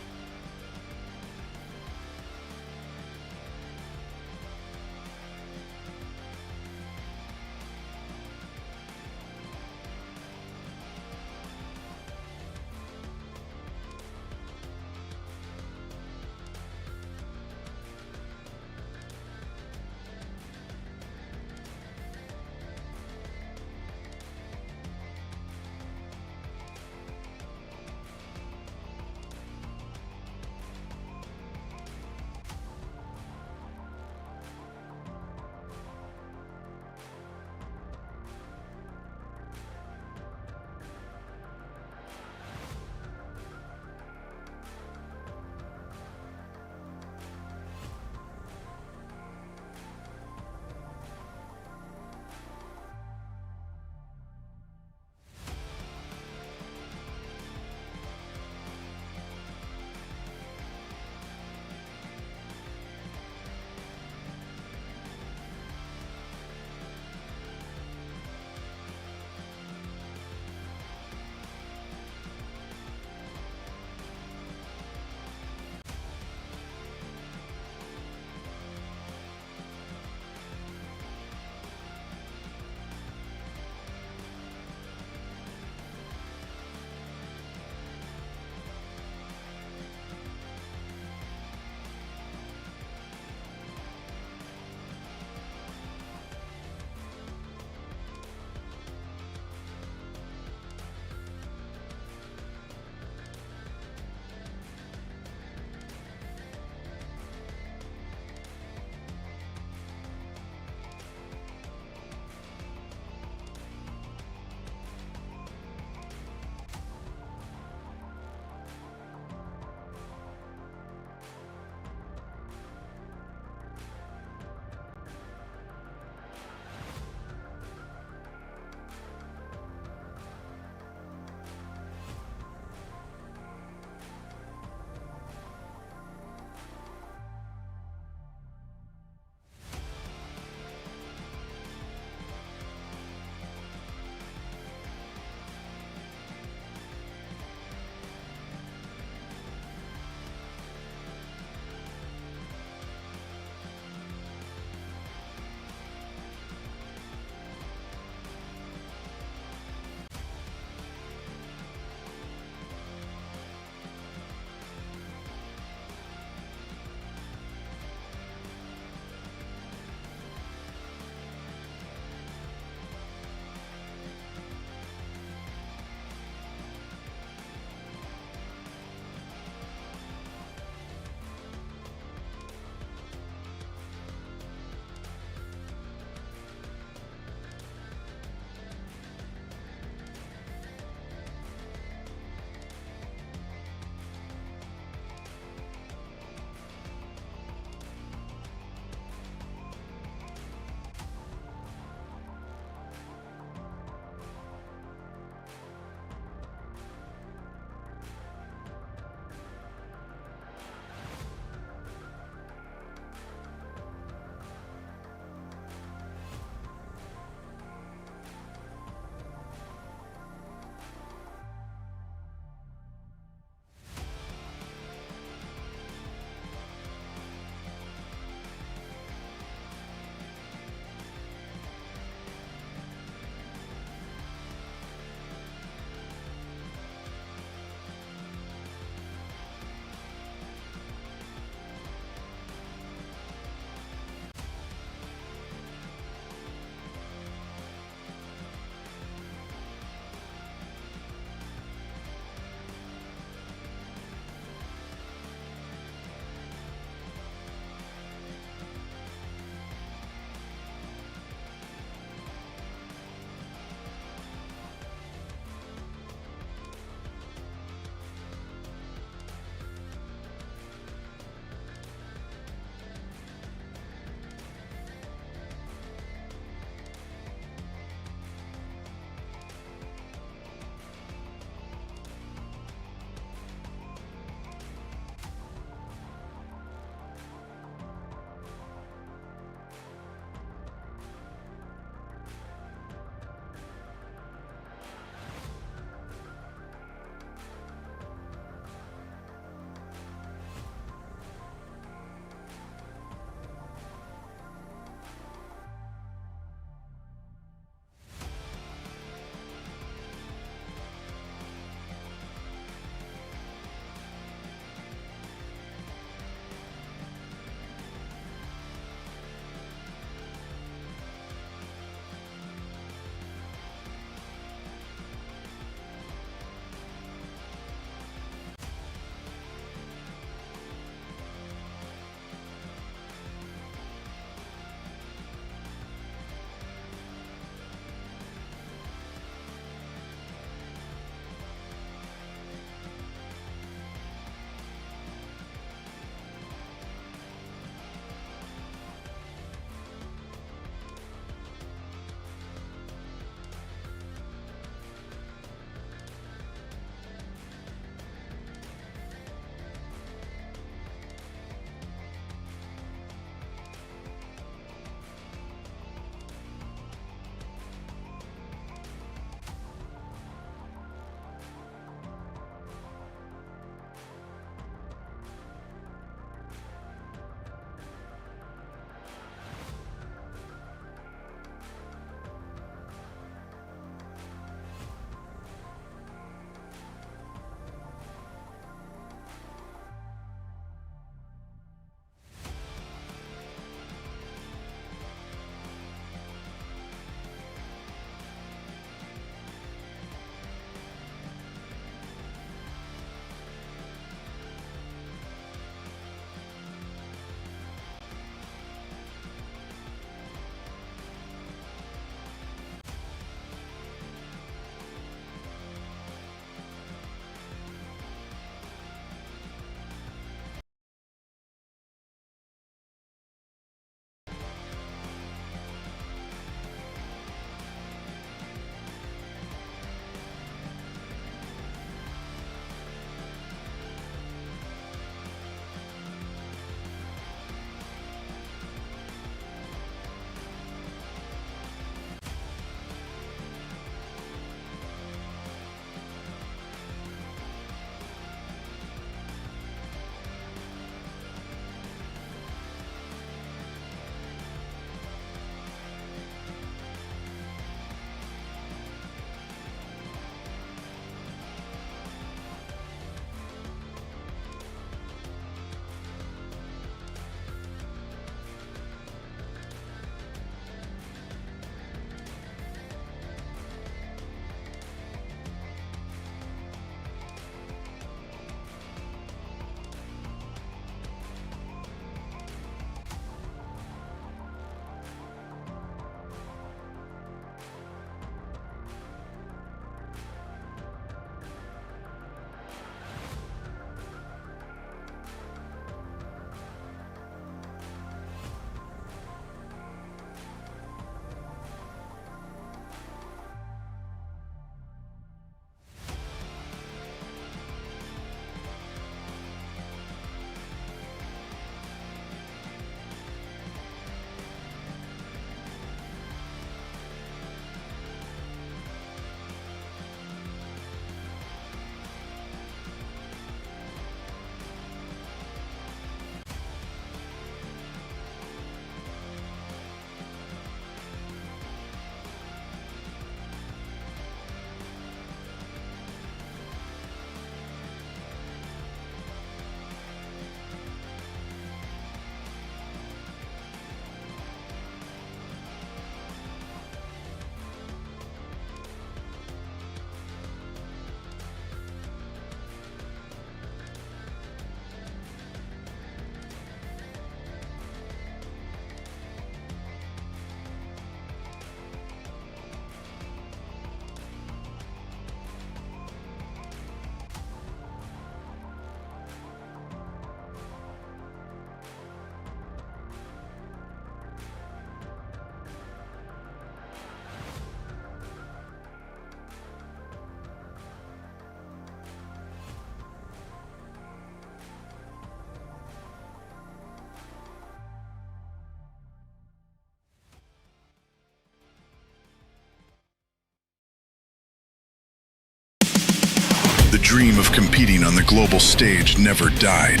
dream of competing on the global stage never died.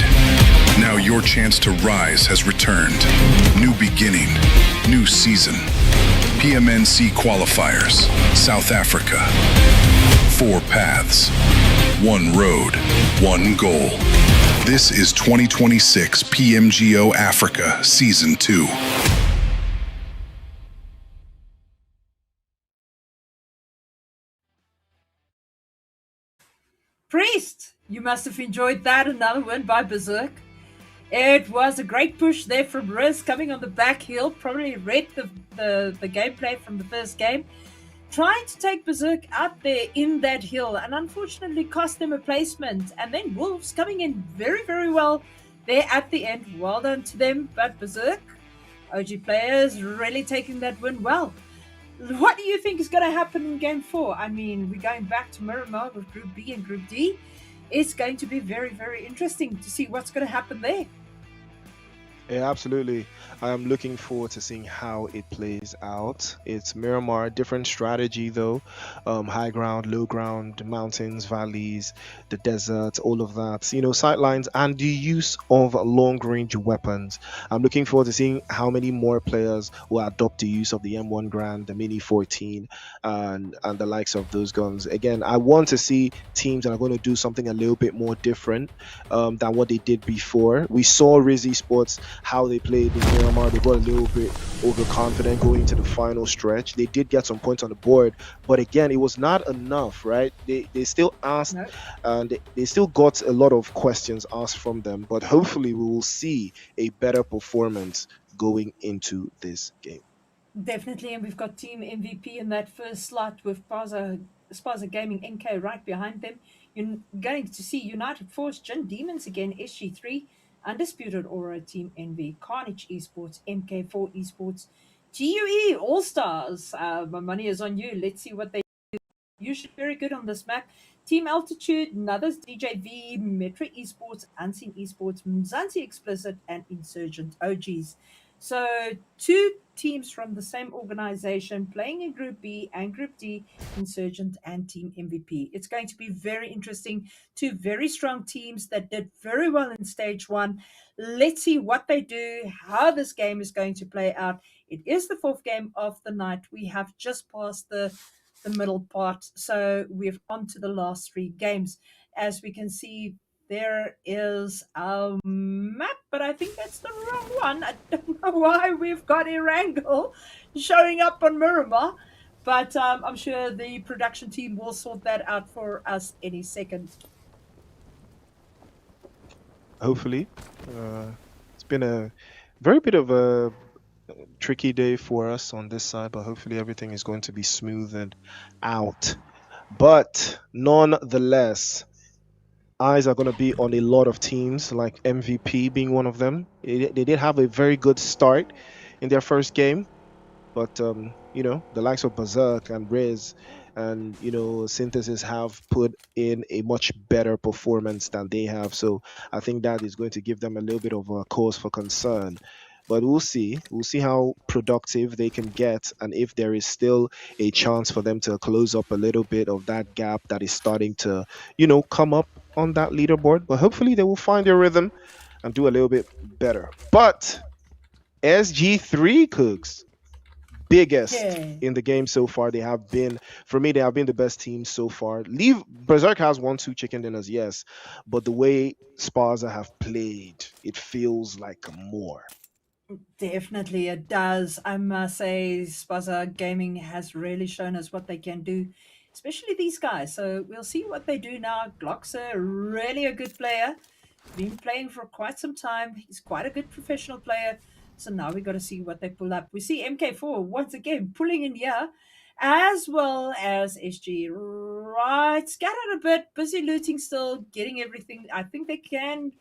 Now your chance to rise has returned. New beginning, new season. PMNC Qualifiers, South Africa. 4 paths, 1 road, 1 goal. This is 2026 PMGO Africa Season 2. Priest, you must have enjoyed that. Another win by Berserk. It was a great push there from Riz coming on the back heel. Probably read the gameplay from the first game. Trying to take Berserk out there in that hill and unfortunately cost them a placement. And then Wolves coming in very, very well there at the end. Well done to them. But Berserk, OG players, really taking that win well. What do you think is going to happen in Game 4? I mean, we're going back to Miramar with Group B and Group D. It's going to be very, very interesting to see what's going to happen there. Yeah, absolutely. I am looking forward to seeing how it plays out. It's Miramar, different strategy though. High ground, low ground, mountains, valleys, the desert, all of that. You know, sightlines and the use of long-range weapons. I'm looking forward to seeing how many more players will adopt the use of the M1 Grand, the Mini 14, and the likes of those guns. Again, I want to see teams that are going to do something a little bit more different than what they did before. We saw Rizzy Sports how they played in Miramar. They got a little bit overconfident going into the final stretch. They did get some points on the board, but again, it was not enough, right? They still asked, and they still got a lot of questions asked from them, but hopefully we will see a better performance going into this game. Definitely, and we've got Team MVP in that first slot with Spaza Gaming NK right behind them. You're going to see United Force, Gin Demons again, SG3, Undisputed Aura, Team NV, Carnage Esports, MK4 Esports, GUE All Stars. My money is on you. Let's see what they do. Usually very good on this map. Team Altitude, Nuthers, DJV, Metro Esports, Unseen Esports, Mzansi Explicit, and Insurgent OGs. So 2 teams from the same organization playing in Group B and Group D, Insurgent and Team MVP. It's going to be very interesting. 2 very strong teams that did very well in stage 1. Let's see what they do, how this game is going to play out. It is the 4th game of the night. We have just passed the middle part, so we're on to the last 3 games. As we can see, there is a map, but I think that's the wrong one. I don't know why we've got Erangel showing up on Miramar, but I'm sure the production team will sort that out for us any second. Hopefully. It's been a very bit of a tricky day for us on this side, but hopefully everything is going to be smoothed out. But nonetheless, eyes are going to be on a lot of teams, like MVP being one of them. They did have a very good start in their first game, but you know, the likes of Berserk and Riz and, you know, Synthesis have put in a much better performance than they have. So I think that is going to give them a little bit of a cause for concern. But we'll see. We'll see how productive they can get, and if there is still a chance for them to close up a little bit of that gap that is starting to, you know, come up on that leaderboard. But hopefully they will find their rhythm and do a little bit better. But SG3 Cooks, biggest in the game so far. They have been, for me, they have been the best team so far. Berserk has 1-2 chicken dinners, yes, but the way Spaza have played, it feels like more. Definitely, it does. I must say, Spaza Gaming has really shown us what they can do, especially these guys. So we'll see what they do now. Glockser, really a good player. Been playing for quite some time. He's quite a good professional player. So now we got to see what they pull up. We see MK4 once again pulling in here, as well as SG. Right, scattered a bit, busy looting still, getting everything. I think they can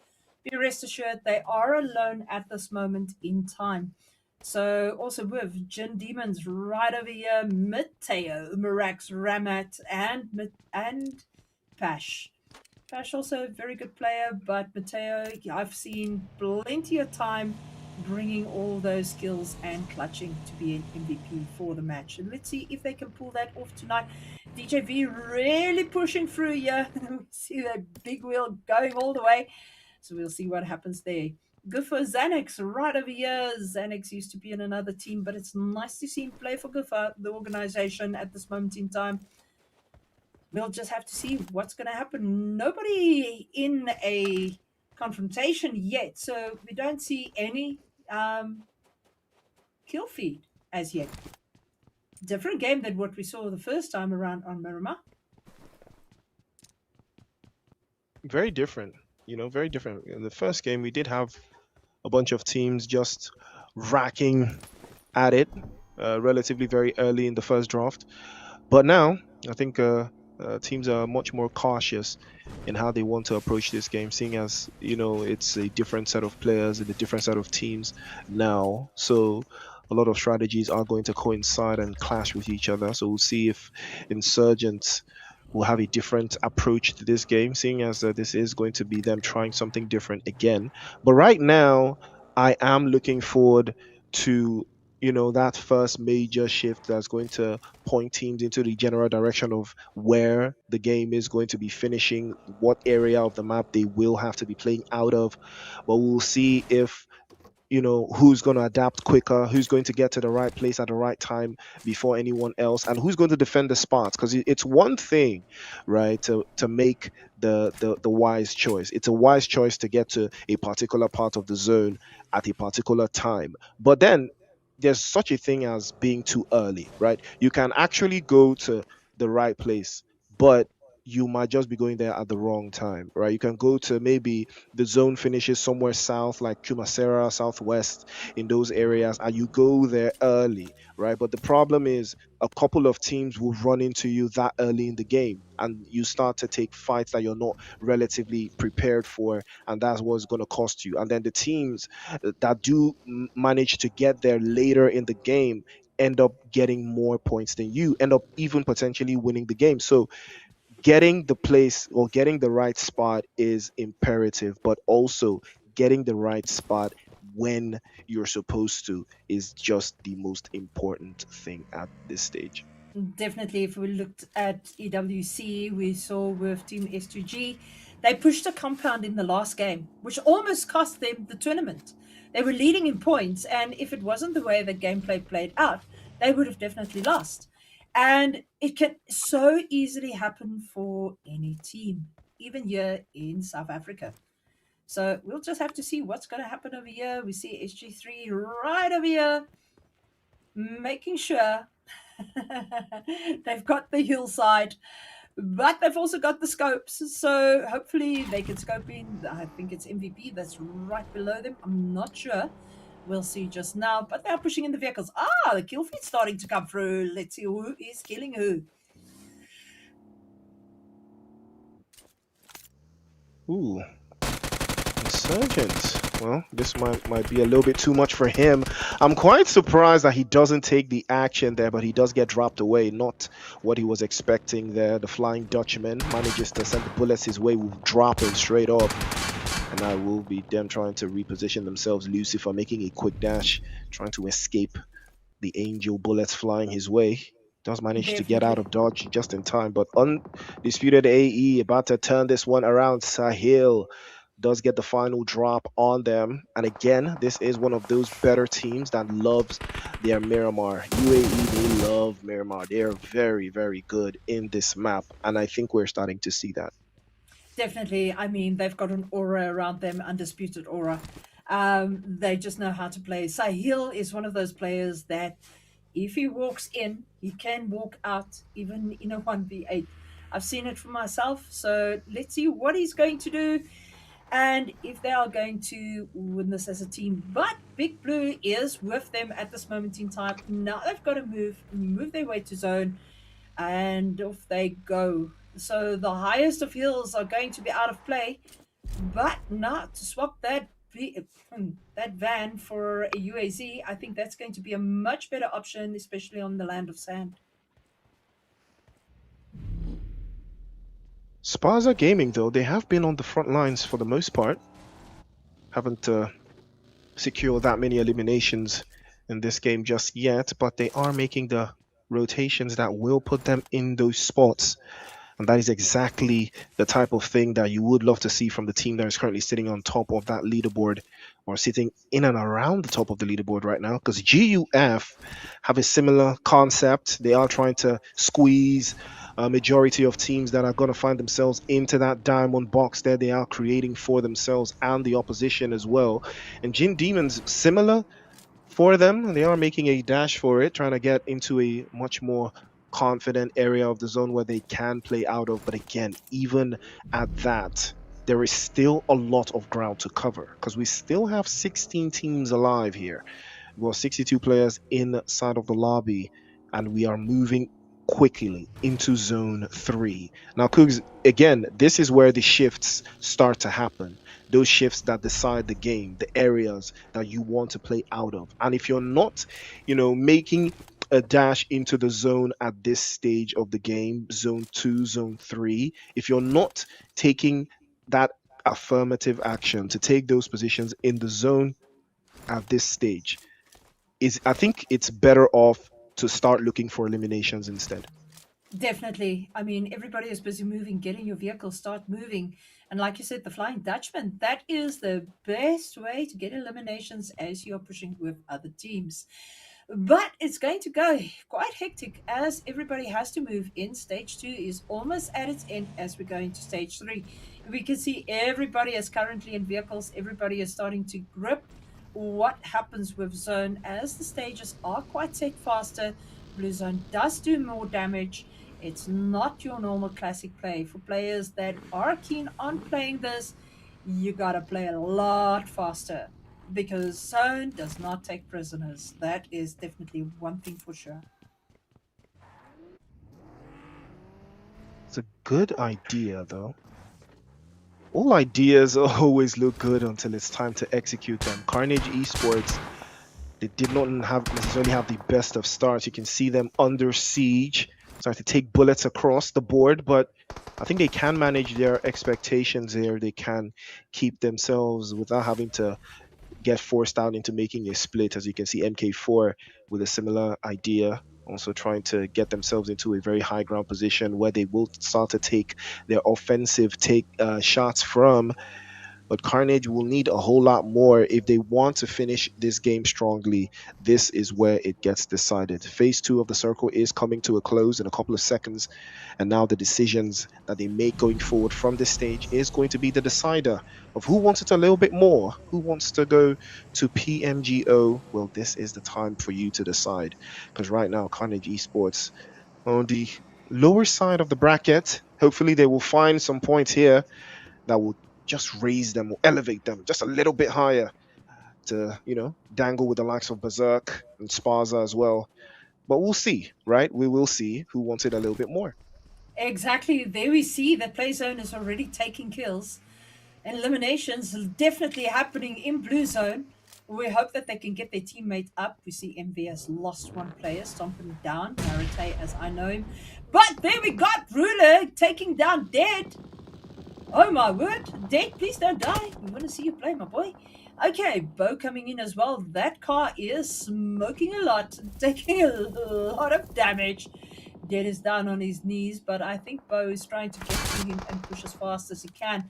be rest assured they are alone at this moment in time. So also with Gin Demons right over here, Mateo, Mirax, Ramat, and Pash. Pash also a very good player, but Mateo, I've seen plenty of time bringing all those skills and clutching to be an MVP for the match. And let's see if they can pull that off tonight. DJV really pushing through here. We see that big wheel going all the way. So we'll see what happens there. Good for Xanax right over here. Xanax used to be in another team, but it's nice to see him play for Guffa, the organization at this moment in time. We'll just have to see what's going to happen. Nobody in a confrontation yet, so we don't see any kill feed as yet. Different game than what we saw the first time around on Miramar. Very different, very different. In the first game, we did have a bunch of teams just racking at it relatively very early in the first draft. But now, I think teams are much more cautious in how they want to approach this game, seeing as, it's a different set of players and a different set of teams now. So a lot of strategies are going to coincide and clash with each other. So we'll see if Insurgents will have a different approach to this game, seeing as this is going to be them trying something different again. But right now, I am looking forward to that first major shift that's going to point teams into the general direction of where the game is going to be finishing, what area of the map they will have to be playing out of. But we'll see if who's going to adapt quicker, who's going to get to the right place at the right time before anyone else, and who's going to defend the spots. Because it's one thing, right, to make the wise choice. It's a wise choice to get to a particular part of the zone at a particular time. But then there's such a thing as being too early, right? You can actually go to the right place, but you might just be going there at the wrong time, right? You can go to maybe the zone finishes somewhere south, like Chumasera, southwest, in those areas, and you go there early, right? But the problem is a couple of teams will run into you that early in the game, and you start to take fights that you're not relatively prepared for, and that's what's going to cost you. And then the teams that do manage to get there later in the game end up getting more points than you, end up even potentially winning the game. So getting the place or getting the right spot is imperative, but also getting the right spot when you're supposed to is just the most important thing at this stage. Definitely, if we looked at EWC, we saw with Team S2G, they pushed a compound in the last game, which almost cost them the tournament. They were leading in points, and if it wasn't the way the gameplay played out, they would have definitely lost. And it can so easily happen for any team, even here in South Africa. So we'll just have to see what's going to happen over here. We see SG3 right over here, making sure they've got the hillside, but they've also got the scopes. So hopefully they can scope in. I think it's MVP that's right below them. I'm not sure. We'll see just now, but they're pushing in the vehicles. The kill feed's starting to come through. Let's see who is killing who. Ooh, Insurgent. Well, this might be a little bit too much for him. I'm quite surprised that he doesn't take the action there, but he does get dropped away. Not what he was expecting there. The Flying Dutchman manages to send the bullets his way, will drop him straight up. And that will be them trying to reposition themselves. Lucifer making a quick dash, trying to escape the angel bullets flying his way. Does manage to get out of dodge just in time, but Undisputed AE about to turn this one around. Sahil does get the final drop on them. And again, this is one of those better teams that loves their Miramar. UAE, they love Miramar. They are very, very good in this map. And I think we're starting to see that. Definitely. I mean, they've got an aura around them, undisputed aura. They just know how to play. Sahil is one of those players that if he walks in, he can walk out even in a 1v8. I've seen it for myself. So let's see what he's going to do and if they are going to win this as a team. But Big Blue is with them at this moment in time. Now they've got to move their way to zone, and off they go. So the highest of hills are going to be out of play, but not to swap that van for a UAZ. I think that's going to be a much better option, especially on the land of sand. Sparza Gaming, though, they have been on the front lines for the most part. Haven't secured that many eliminations in this game just yet, but they are making the rotations that will put them in those spots. And that is exactly the type of thing that you would love to see from the team that is currently sitting on top of that leaderboard, or sitting in and around the top of the leaderboard right now. Because GUF have a similar concept. They are trying to squeeze a majority of teams that are going to find themselves into that diamond box there. They are creating for themselves and the opposition as well. And Jin Demons, similar for them. They are making a dash for it, trying to get into a much more confident area of the zone where they can play out of. But again, even at that, there is still a lot of ground to cover because we still have 16 teams alive here. Well, 62 players inside of the lobby, and we are moving quickly into zone 3. Now, Cougs, again, this is where the shifts start to happen. Those shifts that decide the game, the areas that you want to play out of. And if you're not, making a dash into the zone at this stage of the game, zone 2, zone 3, if you're not taking that affirmative action to take those positions in the zone at this stage, I think it's better off to start looking for eliminations instead. Definitely. I mean, everybody is busy moving. Get in your vehicle, start moving. And like you said, the Flying Dutchman, that is the best way to get eliminations as you're pushing with other teams. But it's going to go quite hectic as everybody has to move in. Stage 2 is almost at its end as we go into stage 3. We can see everybody is currently in vehicles. Everybody is starting to grip what happens with zone as the stages are quite set faster. Blue zone does do more damage. It's not your normal classic play. For players that are keen on playing this, you gotta play a lot faster because zone does not take prisoners. That is definitely one thing for sure. It's a good idea, though. All ideas always look good until it's time to execute them. Carnage Esports, they did not necessarily have the best of starts. You can see them under siege, starting to take bullets across the board, but I think they can manage their expectations here. They can keep themselves without having to get forced out into making a split. As you can see, MK4 with a similar idea, also trying to get themselves into a very high ground position where they will start to take their offensive shots from. But Carnage will need a whole lot more if they want to finish this game strongly. This is where it gets decided. Phase 2 of the circle is coming to a close in a couple of seconds. And now the decisions that they make going forward from this stage is going to be the decider of who wants it a little bit more, who wants to go to PMGO. Well, this is the time for you to decide. Because right now, Carnage Esports on the lower side of the bracket. Hopefully they will find some points here that will just raise them or elevate them just a little bit higher to, dangle with the likes of Berserk and Sparza as well. But we'll see, right? We will see who wants it a little bit more. Exactly. There we see that play zone is already taking kills. And eliminations definitely happening in blue zone. We hope that they can get their teammate up. We see MV has lost one player, stomping down Narate as I know him. But there we got Ruler taking down Dead. Oh my word, Dead, please don't die. We want to see you play, my boy. Okay, Bo coming in as well. That car is smoking a lot, taking a lot of damage. Dead is down on his knees, but I think Bo is trying to get to him and push as fast as he can.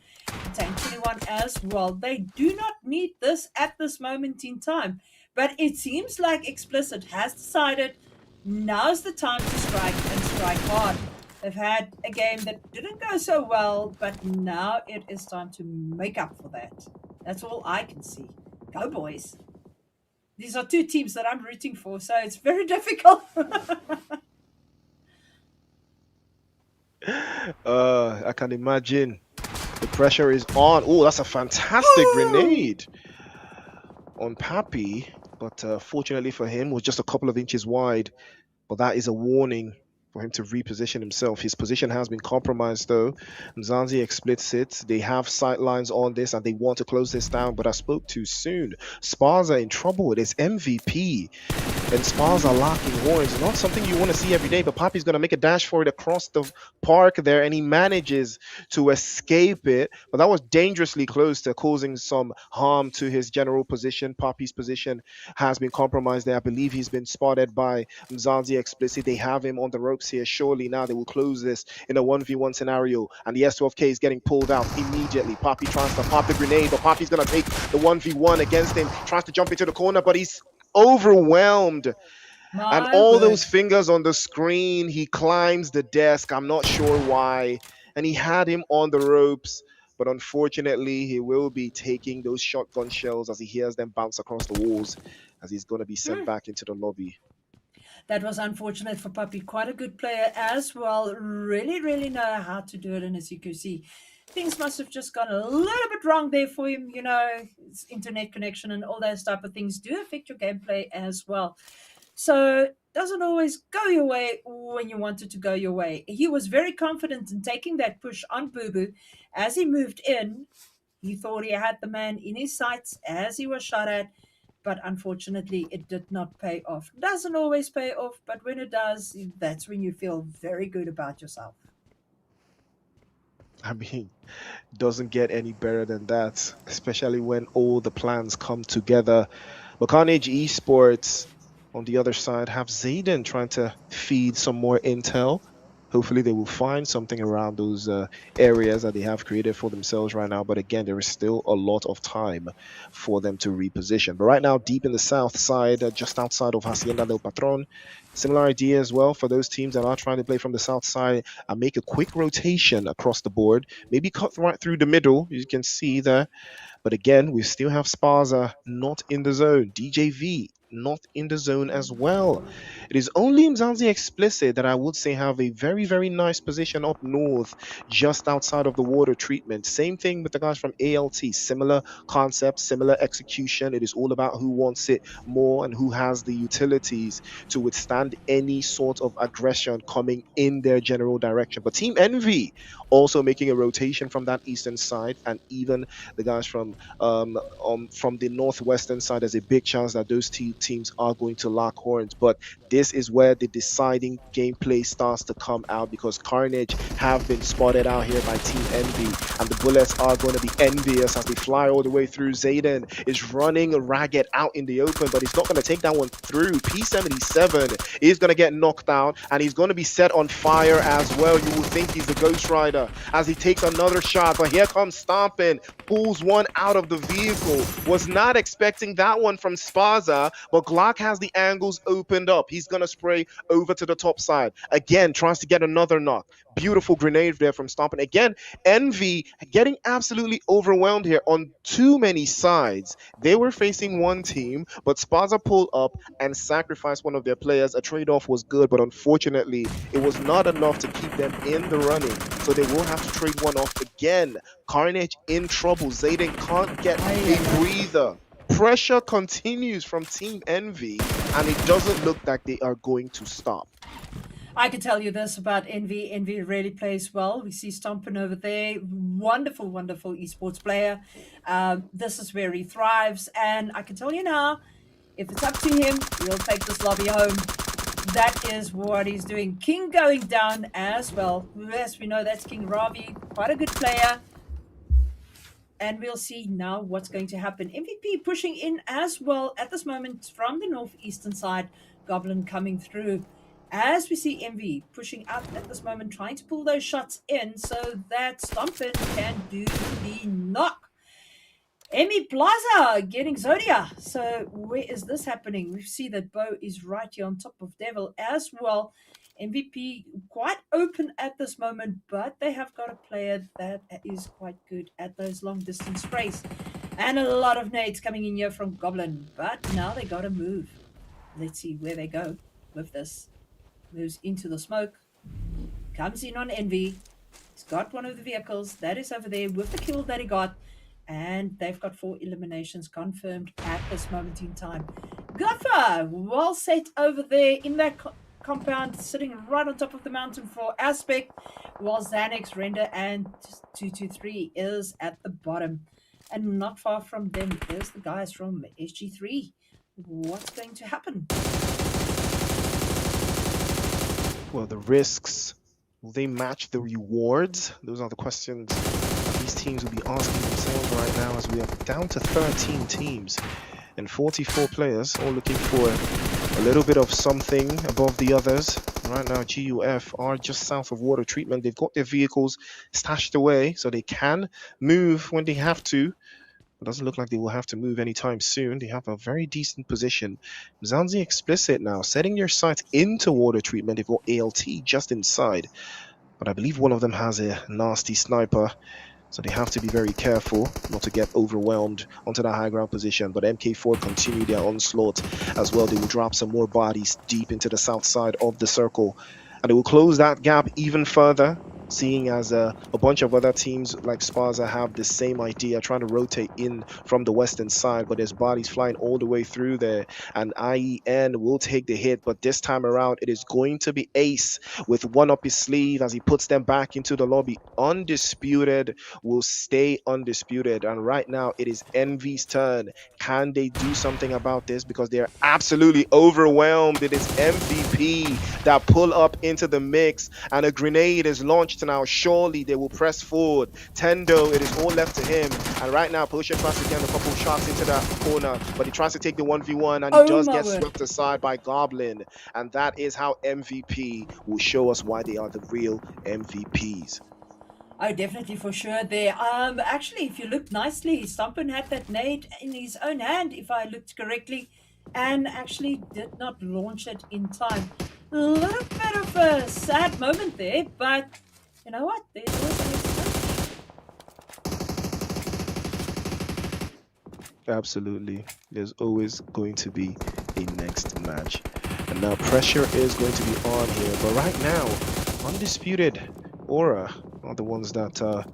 Tank 21 as well. They do not need this at this moment in time, but it seems like Explicit has decided now's the time to strike and strike hard. They've had a game that didn't go so well, but now it is time to make up for that. That's all I can see. Go, boys. These are two teams that I'm rooting for, so it's very difficult. I can imagine. The pressure is on. Oh, that's a fantastic grenade on Pappy. But fortunately for him, was just a couple of inches wide. But that is a warning for him to reposition himself. His position has been compromised though. Mzansi explicit. They have sight lines on this and they want to close this down, but I spoke too soon. Sparza in trouble. It is MVP. and Spas are locking horns. Not something you want to see every day, but Poppy's going to make a dash for it across the park there, and he manages to escape it. But that was dangerously close to causing some harm to his general position. Poppy's position has been compromised there. I believe he's been spotted by Mzansi Explicit. They have him on the ropes here. Surely now they will close this in a 1v1 scenario. And the S12K is getting pulled out immediately. Poppy tries to pop the grenade, but Poppy's going to take the 1v1 against him. Tries to jump into the corner, but he's overwhelmed. And all those fingers on the screen, he climbs the desk. I'm not sure why. And he had him on the ropes. But unfortunately, he will be taking those shotgun shells as he hears them bounce across the walls, as he's going to be sent back into the lobby. That was unfortunate for Puppy. Quite a good player as well. Really, really know how to do it. And as you can see, things must have just gone a little bit wrong there for him. You know, it's internet connection and all those type of things do affect your gameplay as well. So it doesn't always go your way when you want it to go your way. He was very confident in taking that push on Boo Boo. As he moved in, he thought he had the man in his sights as he was shot at. But unfortunately, it did not pay off. Doesn't always pay off, but when it does, that's when you feel very good about yourself. I mean, doesn't get any better than that, especially when all the plans come together. But Carnage Esports, on the other side, have Zayden trying to feed some more intel. Hopefully they will find something around those areas that they have created for themselves right now. But again, there is still a lot of time for them to reposition. But right now, deep in the south side, just outside of Hacienda del Patron, similar idea as well for those teams that are trying to play from the south side and make a quick rotation across the board. Maybe cut right through the middle, you can see there. But again, we still have Sparza not in the zone. DJV not in the zone as well. It is only Mzansi Explicit that I would say have a very, very nice position up north, just outside of the water treatment. Same thing with the guys from ALT. Similar concept, similar execution. It is all about who wants it more and who has the utilities to withstand any sort of aggression coming in their general direction. But Team Envy also making a rotation from that eastern side, and even the guys from the northwestern side. There's a big chance that those teams are going to lock horns. But this is where the deciding gameplay starts to come out, because Carnage have been spotted out here by Team Envy, and the bullets are going to be envious as they fly all the way through. Zayden is running ragged out in the open, but he's not going to take that one through. P77 is going to get knocked out, and he's going to be set on fire as well. You will think he's the Ghost Rider as he takes another shot, but here comes Stompin', pulls one out of the vehicle. Was not expecting that one from Sparza, but Glock has the angles opened up. He's going to spray over to the top side. Again, tries to get another knock. Beautiful grenade there from Stompin'. Again, Envy getting absolutely overwhelmed here on too many sides. They were facing one team, but Sparza pulled up and sacrificed one of their players. A trade-off was good, but unfortunately, it was not enough to keep them in the running. So they will have to trade one off again. Carnage in trouble. Zayden can't get a breather. Pressure continues from Team Envy, and it doesn't look like they are going to stop. I can tell you this about Envy. Envy really plays well. We see Stompin' over there. Wonderful, wonderful esports player. This is where he thrives. And I can tell you now, if it's up to him, he'll take this lobby home. That is what he's doing. King going down as well. Yes, we know that's King Ravi. Quite a good player. And we'll see now what's going to happen. MVP pushing in as well at this moment from the northeastern side. Goblin coming through. As we see Envy pushing out at this moment, trying to pull those shots in so that Stompin' can do the knock. Emi Plaza getting Zodia. So where is this happening? We see that Bo is right here on top of Devil as well. MVP quite open at this moment, but they have got a player that is quite good at those long distance sprays. And a lot of nades coming in here from Goblin, but now they got to move. Let's see where they go with this. Moves into the smoke, comes in on Envy. He's got one of the vehicles that is over there with the kill that he got, and they've got 4 eliminations confirmed at this moment in time. Guffa, well set over there in that compound, sitting right on top of the mountain for Aspect, while Xanax, Render, and 223 is at the bottom. And not far from them is the guys from SG3. What's going to happen? Well, the risks, will they match the rewards? Those are the questions these teams will be asking themselves right now, as we are down to 13 teams and 44 players, all looking for a little bit of something above the others. Right now, GUF are just south of water treatment. They've got their vehicles stashed away so they can move when they have to. It doesn't look like they will have to move anytime soon. They have a very decent position. Mzansi Explicit now setting their sights into water treatment. They've got ALT just inside, but I believe one of them has a nasty sniper, so they have to be very careful not to get overwhelmed onto that high ground position. But MK4 continue their onslaught as well. They will drop some more bodies deep into the south side of the circle, and they will close that gap even further, seeing as a bunch of other teams like Sparza have the same idea, trying to rotate in from the western side, but there's bodies flying all the way through there, and IEN will take the hit. But this time around, it is going to be Ace with one up his sleeve as he puts them back into the lobby. Undisputed will stay undisputed, and right now it is Envy's turn. Can they do something about this? Because they're absolutely overwhelmed. It is MVP that pull up into the mix, and a grenade is launched now. Surely they will press forward. Tendo, it is all left to him, and right now Potion tries to get a couple shots into that corner, but he tries to take the 1v1, and he does get swept aside by Goblin, and that is how MVP will show us why they are the real MVPs. Oh, definitely, for sure there. Actually, if you look nicely, Stompen had that nade in his own hand, if I looked correctly, and actually did not launch it in time. A little bit of a sad moment there, but you know what? There's always Absolutely. There's always going to be a next match. And now pressure is going to be on here. But right now, Undisputed Aura are the ones that are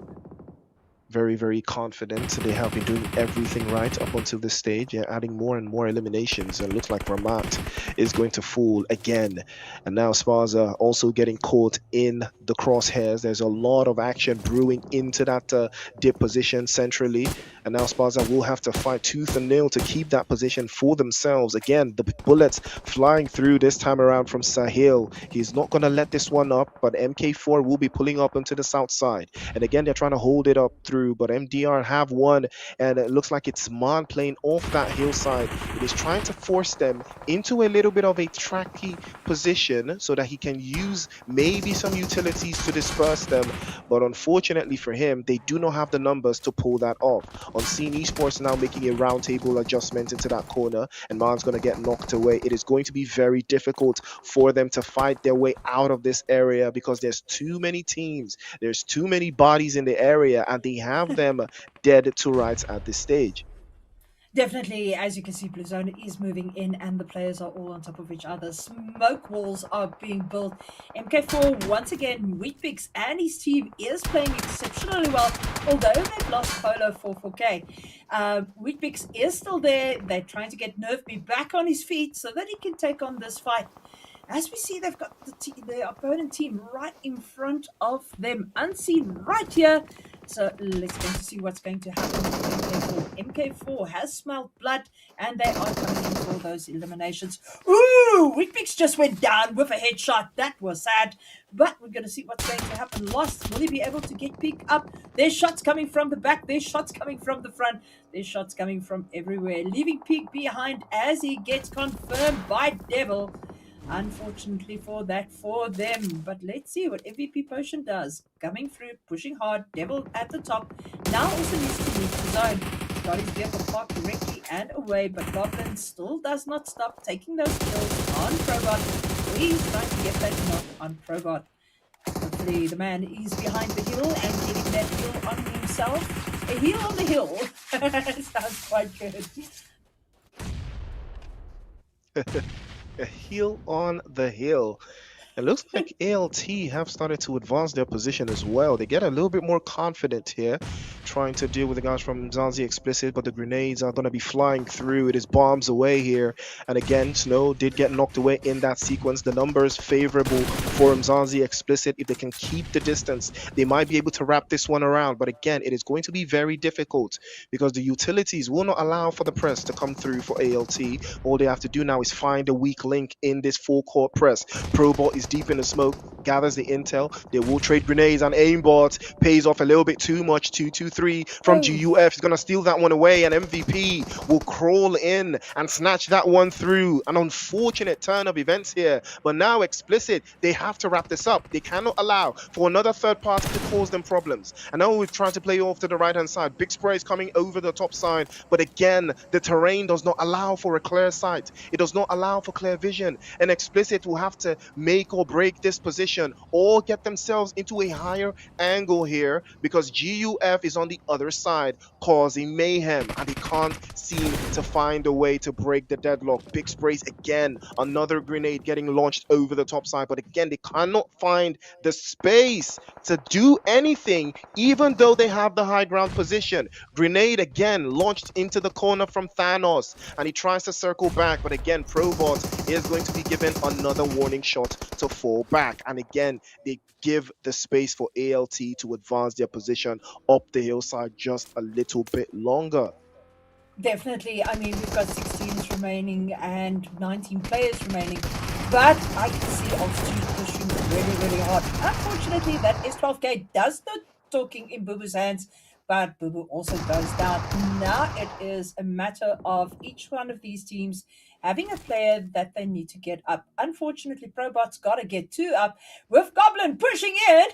very, very confident. They have been doing everything right up until this stage. They're adding more and more eliminations. And it looks like Ramat is going to fall again. And now Sparza also getting caught in the crosshairs. There's a lot of action brewing into that dip position centrally. And now Sparza will have to fight tooth and nail to keep that position for themselves. Again, the bullets flying through this time around from Sahil. He's not going to let this one up, but MK4 will be pulling up into the south side. And again, they're trying to hold it up through, but MDR have won, and it looks like it's Man playing off that hillside. It is trying to force them into a little bit of a tracky position so that he can use maybe some utilities to disperse them. But unfortunately for him, they do not have the numbers to pull that off. Unseen Esports now making a roundtable adjustment into that corner, and Man's going to get knocked away. It is going to be very difficult for them to fight their way out of this area because there's too many teams, there's too many bodies in the area, and they have them dead to rights at this stage. Definitely, as you can see, Blue Zone is moving in and the players are all on top of each other. Smoke walls are being built. MK4, once again, Wheatpix and his team is playing exceptionally well, although they've lost Polo for 4K. Wheatpix is still there. They're trying to get Nerfby back on his feet so that he can take on this fight. As we see, they've got the opponent team right in front of them, unseen right here. So let's go to see what's going to happen with MK4. MK4 has smelled blood, and they are coming in for those eliminations. Ooh, Wheatpix just went down with a headshot. That was sad. But we're going to see what's going to happen. Lost, will he be able to get Peak up? There's shots coming from the back. There's shots coming from the front. There's shots coming from everywhere. Leaving Peak behind as he gets confirmed by Devil. Unfortunately for them, but let's see what MVP Potion does. Coming through, pushing hard, Devil at the top. Now also needs to leave the zone. He's got his vehicle parked directly and away, but Goblin still does not stop taking those kills on Probot. He's trying to get that knock on Probot. Hopefully the man is behind the hill and getting that hill on himself. A heal on the hill. Sounds quite good. A heal on the hill. It looks like ALT have started to advance their position as well. They get a little bit more confident here, trying to deal with the guys from Mzansi Explicit, but the grenades are going to be flying through. It is bombs away here. And again, Snow did get knocked away in that sequence. The numbers favorable for Mzansi Explicit. If they can keep the distance, they might be able to wrap this one around. But again, it is going to be very difficult because the utilities will not allow for the press to come through for ALT. All they have to do now is find a weak link in this full court press. Probot is deep in the smoke, gathers the intel. They will trade grenades and aimbots. Pays off a little bit too much. 2-2-3 from Oh, GUF. He's going to steal that one away, and MVP will crawl in and snatch that one through. An unfortunate turn of events here. But now Explicit, they have to wrap this up. They cannot allow for another third party to cause them problems. And now we're trying to play off to the right-hand side. Big Spray is coming over the top side. But again, the terrain does not allow for a clear sight. It does not allow for clear vision. And Explicit will have to make or break this position or get themselves into a higher angle here, because GUF is on the other side causing mayhem, and they can't seem to find a way to break the deadlock. Big Sprays again, another grenade getting launched over the top side, but again, they cannot find the space to do anything, even though they have the high ground position. Grenade again launched into the corner from Thanos, and he tries to circle back, but again, Probot is going to be given another warning shot to fall back, and again, they give the space for ALT to advance their position up the hillside just a little bit longer. Definitely. I mean, we've got 6 teams remaining and 19 players remaining, but I can see Altitude pushing really, really hard. Unfortunately, that S12K does the talking in Bubu's hands, but Bubu also goes down. Now it is a matter of each one of these teams having a player that they need to get up. Unfortunately, Probot's got to get 2 up with Goblin pushing in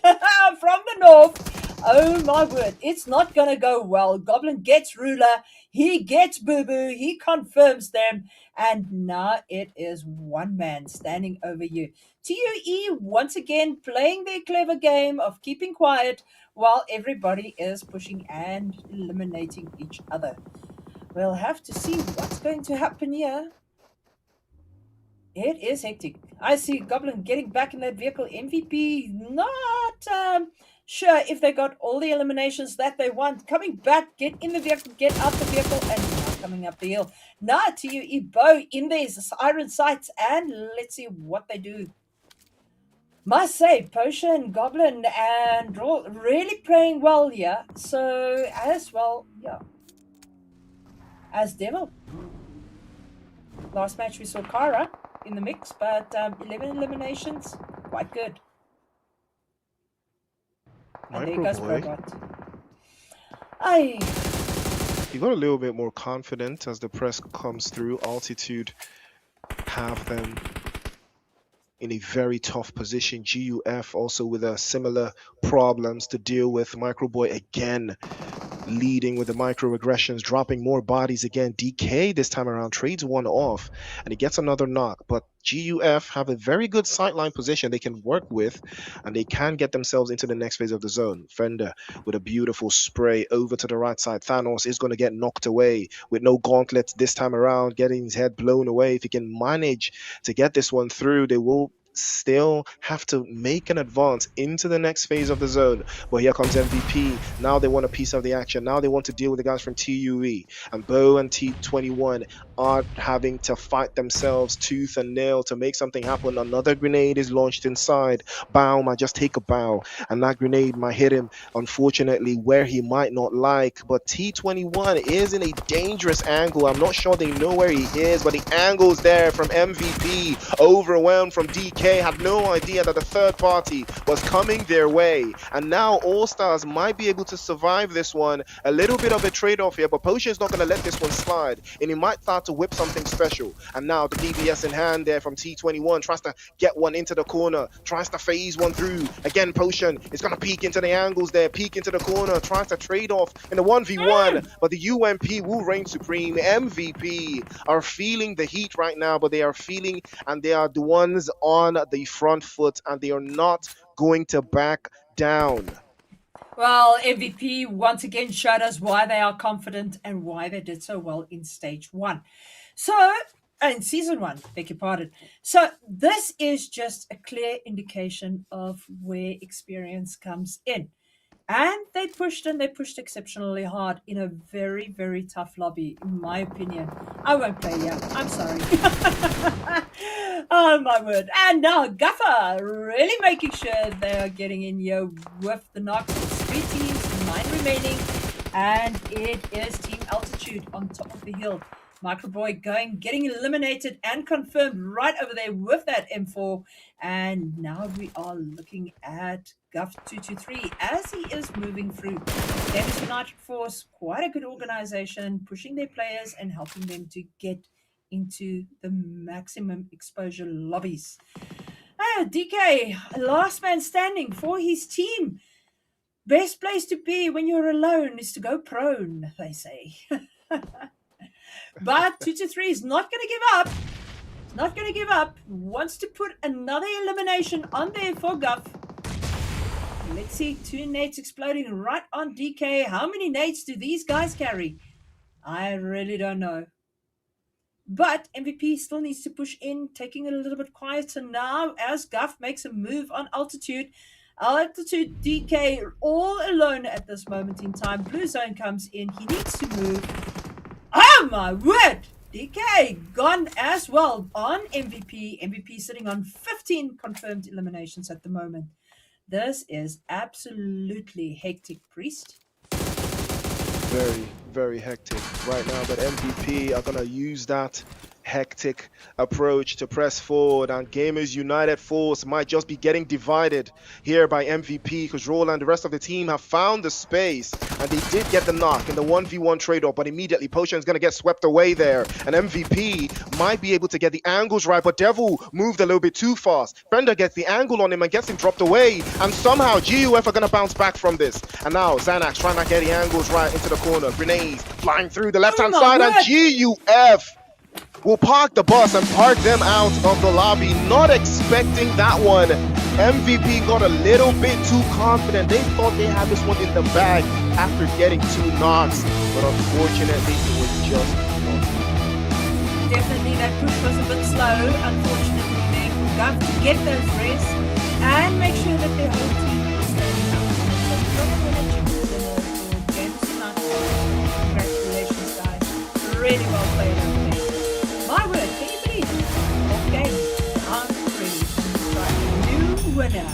from the north. Oh my word, it's not going to go well. Goblin gets Ruler, he gets Bubu, he confirms them, and now it is one man standing over you. TUE once again playing their clever game of keeping quiet while everybody is pushing and eliminating each other. We'll have to see what's going to happen here. It is hectic. I see Goblin getting back in that vehicle. MVP not sure if they got all the eliminations that they want. Coming back, get in the vehicle, get out the vehicle, and now coming up the hill. Now TUE Bow in their iron sights, and let's see what they do. Must say, Potion, Goblin, and Raw really playing well here. So, as well, yeah. As Devil. Last match we saw Kara in the mix, but 11 eliminations, quite good. And there goes Probot. He got a little bit more confident as the press comes through. Altitude have them in a very tough position. GUF also with a similar problems to deal with. Microboy again leading with the microaggressions, dropping more bodies again. DK this time around trades one off, and he gets another knock. But GUF have a very good sightline position they can work with, and they can get themselves into the next phase of the zone. Fender with a beautiful spray over to the right side. Thanos is going to get knocked away with no gauntlets this time around, getting his head blown away. If he can manage to get this one through, they will still have to make an advance into the next phase of the zone. But here comes MVP. Now they want a piece of the action. Now they want to deal with the guys from TUE, and Bo and T21 are having to fight themselves tooth and nail to make something happen. Another grenade is launched inside. Bow might just take a bow, and that grenade might hit him, unfortunately, where he might not like. But T21 is in a dangerous angle. I'm not sure they know where he is, but the angle's there from MVP. Overwhelmed from DK. Had no idea that the third party was coming their way, and now All Stars might be able to survive this one. A little bit of a trade-off here, but Potion is not going to let this one slide, and he might start to whip something special. And now the DBS in hand there from T21 tries to get one into the corner, tries to phase one through. Again, Potion is going to peek into the angles there, peek into the corner, tries to trade off in the 1v1, but the UMP will reign supreme. MVP are feeling the heat right now, but they are feeling, and they are the ones on the front foot, and they are not going to back down. Well, MVP once again showed us why they are confident and why they did so well in stage 1. So, in season 1, beg your pardon. So, this is just a clear indication of where experience comes in. And they pushed, and they pushed exceptionally hard in a very, very tough lobby, in my opinion. I won't play here. I'm sorry. Oh, my word. And now Guffer really making sure they are getting in here with the knocks. 3 teams, 9 remaining. And it is Team Altitude on top of the hill. Microboy getting eliminated and confirmed right over there with that M4. And now we are looking at Guff223 as he is moving through. Games United Force, quite a good organization, pushing their players and helping them to get into the maximum exposure lobbies. DK, last man standing for his team. Best place to be when you're alone is to go prone, they say. But 223 is not going to give up. Not going to give up. Wants to put another elimination on there for Guff. Let's see, 2 nades exploding right on DK. How many nades do these guys carry? I really don't know. But MVP still needs to push in, taking it a little bit quieter now as Guff makes a move on altitude. Altitude DK all alone at this moment in time. Blue zone comes in. He needs to move. Oh my word! DK gone as well on MVP. MVP sitting on 15 confirmed eliminations at the moment. This is absolutely hectic, Priest. Very, very hectic right now, but MVP are going to use that hectic approach to press forward, and Gamers United Force might just be getting divided here by MVP because Roland and the rest of the team have found the space, and they did get the knock in the 1v1 trade-off, but immediately Potion is going to get swept away there, and MVP might be able to get the angles right, but Devil moved a little bit too fast. Fender gets the angle on him and gets him dropped away, and somehow GUF are going to bounce back from this, and now Xanax trying to get the angles right into the corner. Grenades flying through the left-hand side, and GUF will park the bus and park them out of the lobby, not expecting that one. MVP got a little bit too confident. They thought they had this one in the bag after getting 2 knocks, but unfortunately it was just not. Definitely that push was a bit slow, unfortunately there for Guff to get those rests and make sure that their whole team is standing up. So James United. Congratulations guys, really well played over there. My word, can you believe it? That game, I'm ready to try a new winner.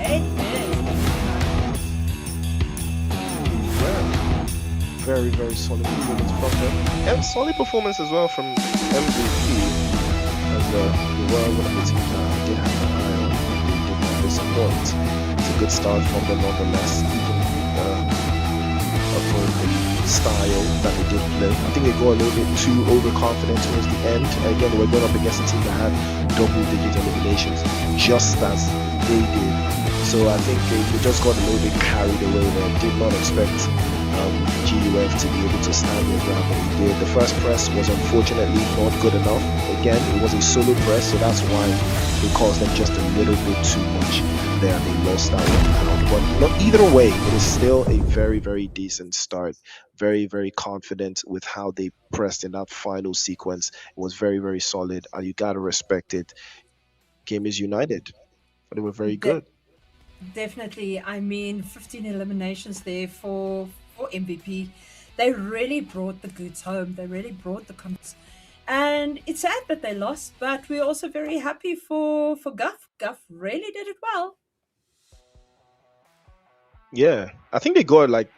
It is. Well, very, very solid performance from them. And solid performance as well from MVP. As well, one of the teams that did have an eye on, they did not disappoint. It's a good start from them nonetheless, even for the style that they did play. I think they got a little bit too overconfident towards the end. Again, they were going up against a team that had double-digit eliminations, just as they did. So I think they just got a little bit carried away there. Did not expect GUF to be able to stand their ground when they did. The first press was unfortunately not good enough. Again, it was a solo press, so that's why it caused them just a little bit too much there. They lost that one. But either way, it is still a very, very decent start. Very, very confident with how they pressed in that final sequence. It was very, very solid, and you gotta respect it. Gamers United, but they were very good. Definitely. I mean, 15 eliminations there for MVP. They really brought the goods home. They really brought the comments. And it's sad that they lost, but we're also very happy for Guff. Guff really did it well. Yeah, I think they got like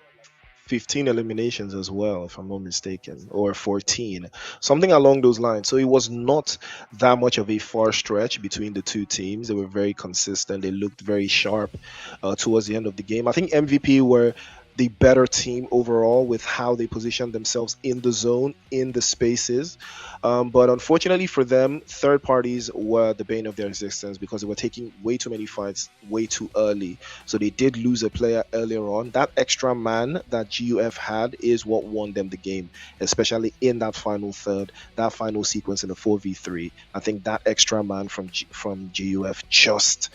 15 eliminations as well, if I'm not mistaken, or 14, something along those lines. So it was not that much of a far stretch between the two teams. They were very consistent. They looked very sharp towards the end of the game. I think MVP were the better team overall with how they positioned themselves in the zone, in the spaces. But unfortunately for them, third parties were the bane of their existence because they were taking way too many fights way too early. So they did lose a player earlier on. That extra man that GUF had is what won them the game, especially in that final third, that final sequence in the 4v3. I think that extra man from GUF just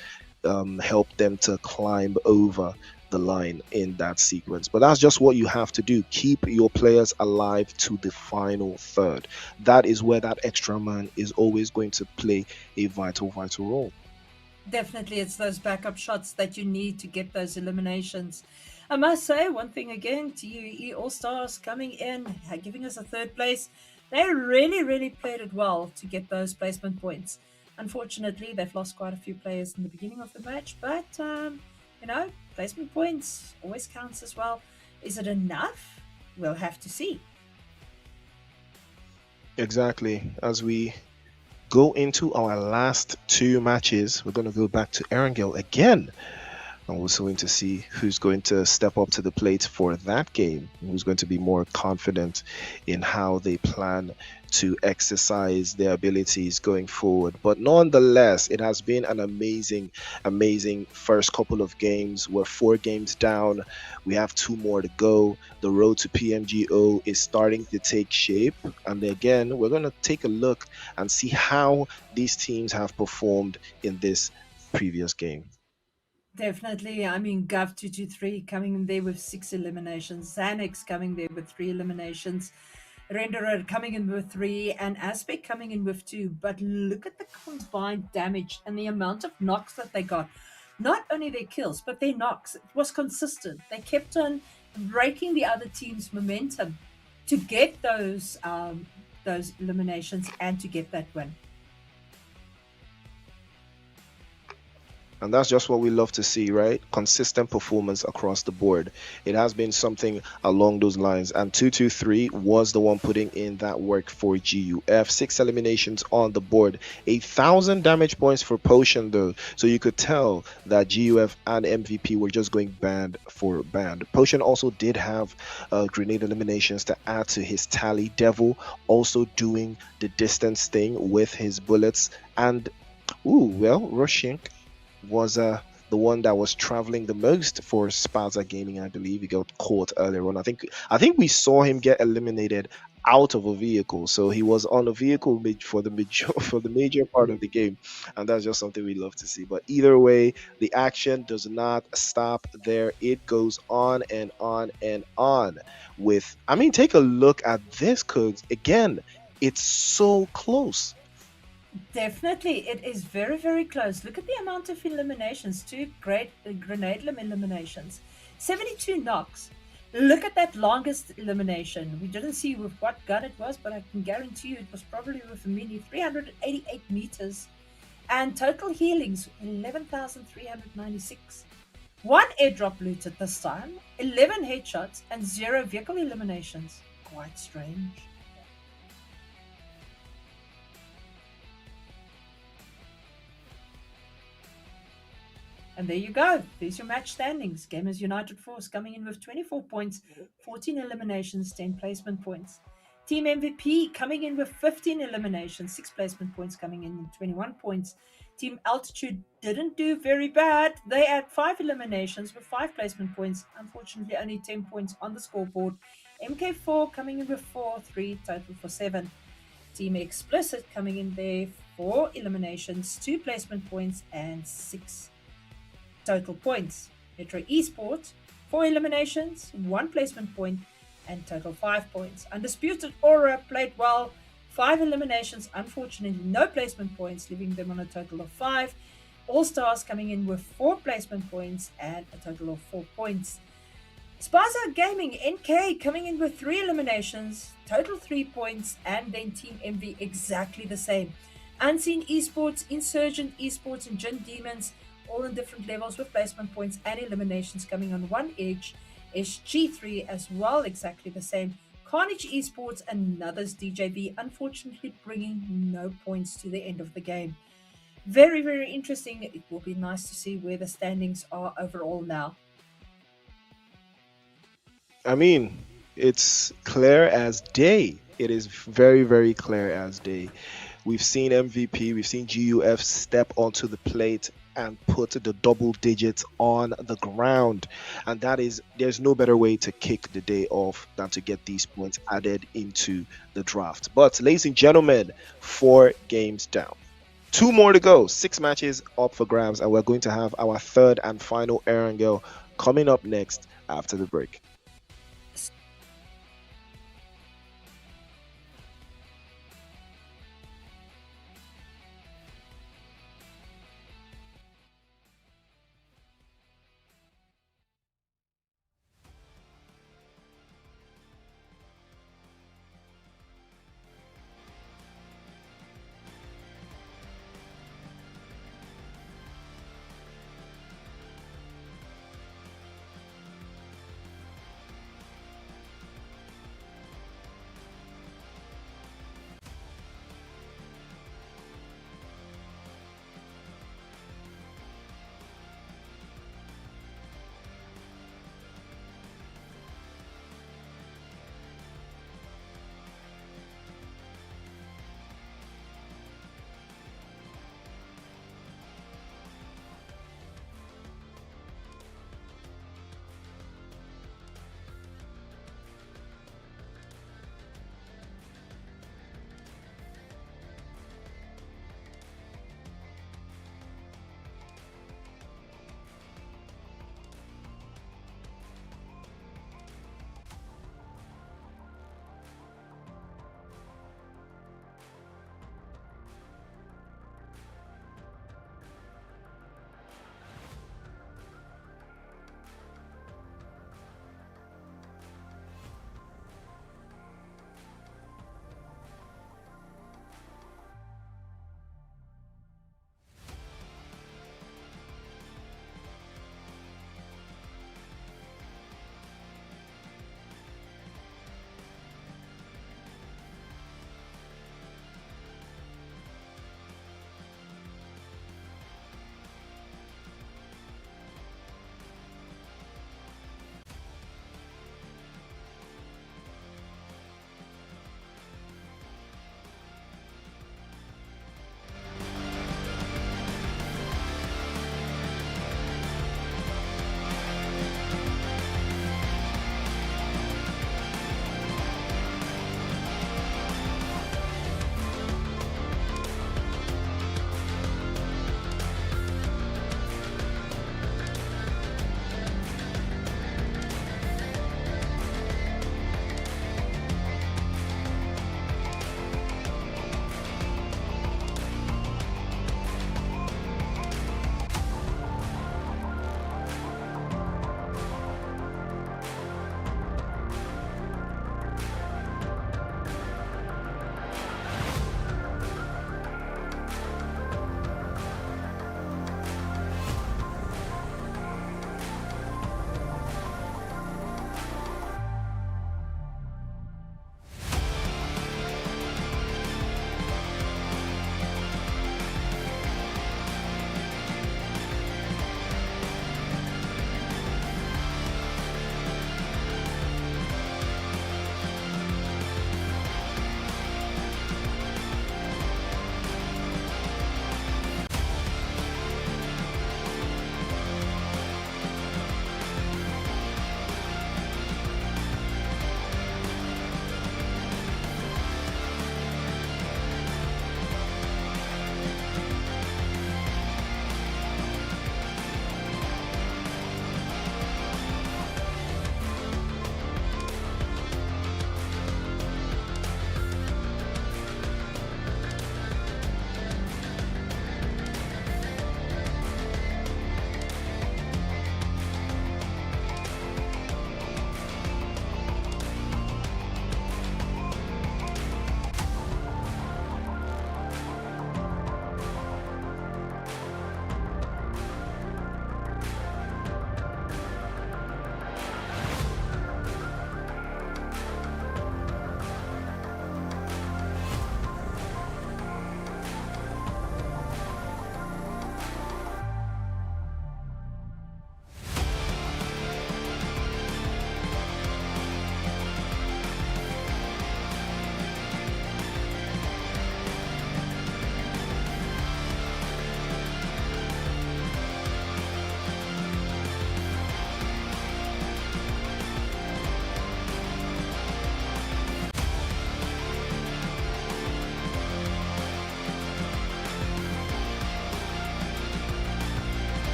helped them to climb over the line in that sequence. But that's just what you have to do. Keep your players alive to the final third. That is where that extra man is always going to play a vital role. Definitely, it's those backup shots that you need to get those eliminations. I must say one thing again, TUE All-Stars coming in, giving us a third place. They really played it well to get those placement points. Unfortunately, they've lost quite a few players in the beginning of the match, but placement points always counts as well. Is it enough? We'll have to see. Exactly. As we go into our last two matches, we're going to go back to Erangel again. And we're also going to see who's going to step up to the plate for that game, who's going to be more confident in how they plan to exercise their abilities going forward. But nonetheless, it has been an amazing, amazing first couple of games. We're 4 games down. We have 2 more to go. The road to PMGO is starting to take shape. And again, we're going to take a look and see how these teams have performed in this previous game. Definitely. I mean, Gov 223 coming in there with 6 eliminations, Xanax coming there with 3 eliminations, Renderer coming in with 3, and Aspect coming in with 2. But look at the combined damage and the amount of knocks that they got. Not only their kills, but their knocks. It was consistent. They kept on breaking the other team's momentum to get those eliminations and to get that win. And that's just what we love to see, right? Consistent performance across the board. It has been something along those lines. And 223 was the one putting in that work for GUF. 6 eliminations on the board. 1,000 damage points for Potion, though. So you could tell that GUF and MVP were just going band for band. Potion also did have grenade eliminations to add to his tally. Devil also doing the distance thing with his bullets. And, Rushink was the one that was traveling the most for Spaza Gaming, I believe. He got caught earlier on. I think we saw him get eliminated out of a vehicle, so he was on a vehicle for the major part of the game, and that's just something we love to see. But either way, the action does not stop there. It goes on and on and on. Take a look at this, Cooks. Again, it's so close. Definitely, it is very, very close. Look at the amount of eliminations, 2 grenade eliminations, 72 knocks. Look at that longest elimination. We didn't see with what gun it was, but I can guarantee you it was probably with a mini 388 meters. And total healings 11,396. 1 airdrop looted this time, 11 headshots, and 0 vehicle eliminations. Quite strange. And there you go. There's your match standings. Gamers United Force coming in with 24 points, 14 eliminations, 10 placement points. Team MVP coming in with 15 eliminations, 6 placement points coming in 21 points. Team Altitude didn't do very bad. They had 5 eliminations with 5 placement points. Unfortunately, only 10 points on the scoreboard. MK4 coming in with 4, 3, total for 7. Team Explicit coming in there, 4 eliminations, 2 placement points, and 6 total points. Metro Esports, 4 eliminations, 1 placement point, and total 5 points. Undisputed Aura played well, 5 eliminations, unfortunately no placement points, leaving them on a total of 5. All Stars coming in with 4 placement points and a total of 4 points. Spaza Gaming NK coming in with 3 eliminations, total 3 points, and then Team MV exactly the same. Unseen Esports, Insurgent Esports, and Jin Demons all in different levels with placement points and eliminations coming on one edge. SG3 as well, exactly the same. Carnage Esports and others DJV, unfortunately bringing no points to the end of the game. Very, very interesting. It will be nice to see where the standings are overall now. It's clear as day. It is very, very clear as day. We've seen MVP, we've seen GUF step onto the plate and put the double digits on the ground. And there's no better way to kick the day off than to get these points added into the draft. But ladies and gentlemen, 4 games down. 2 more to go, 6 matches up for grabs, and we're going to have our third and final Erangel coming up next after the break.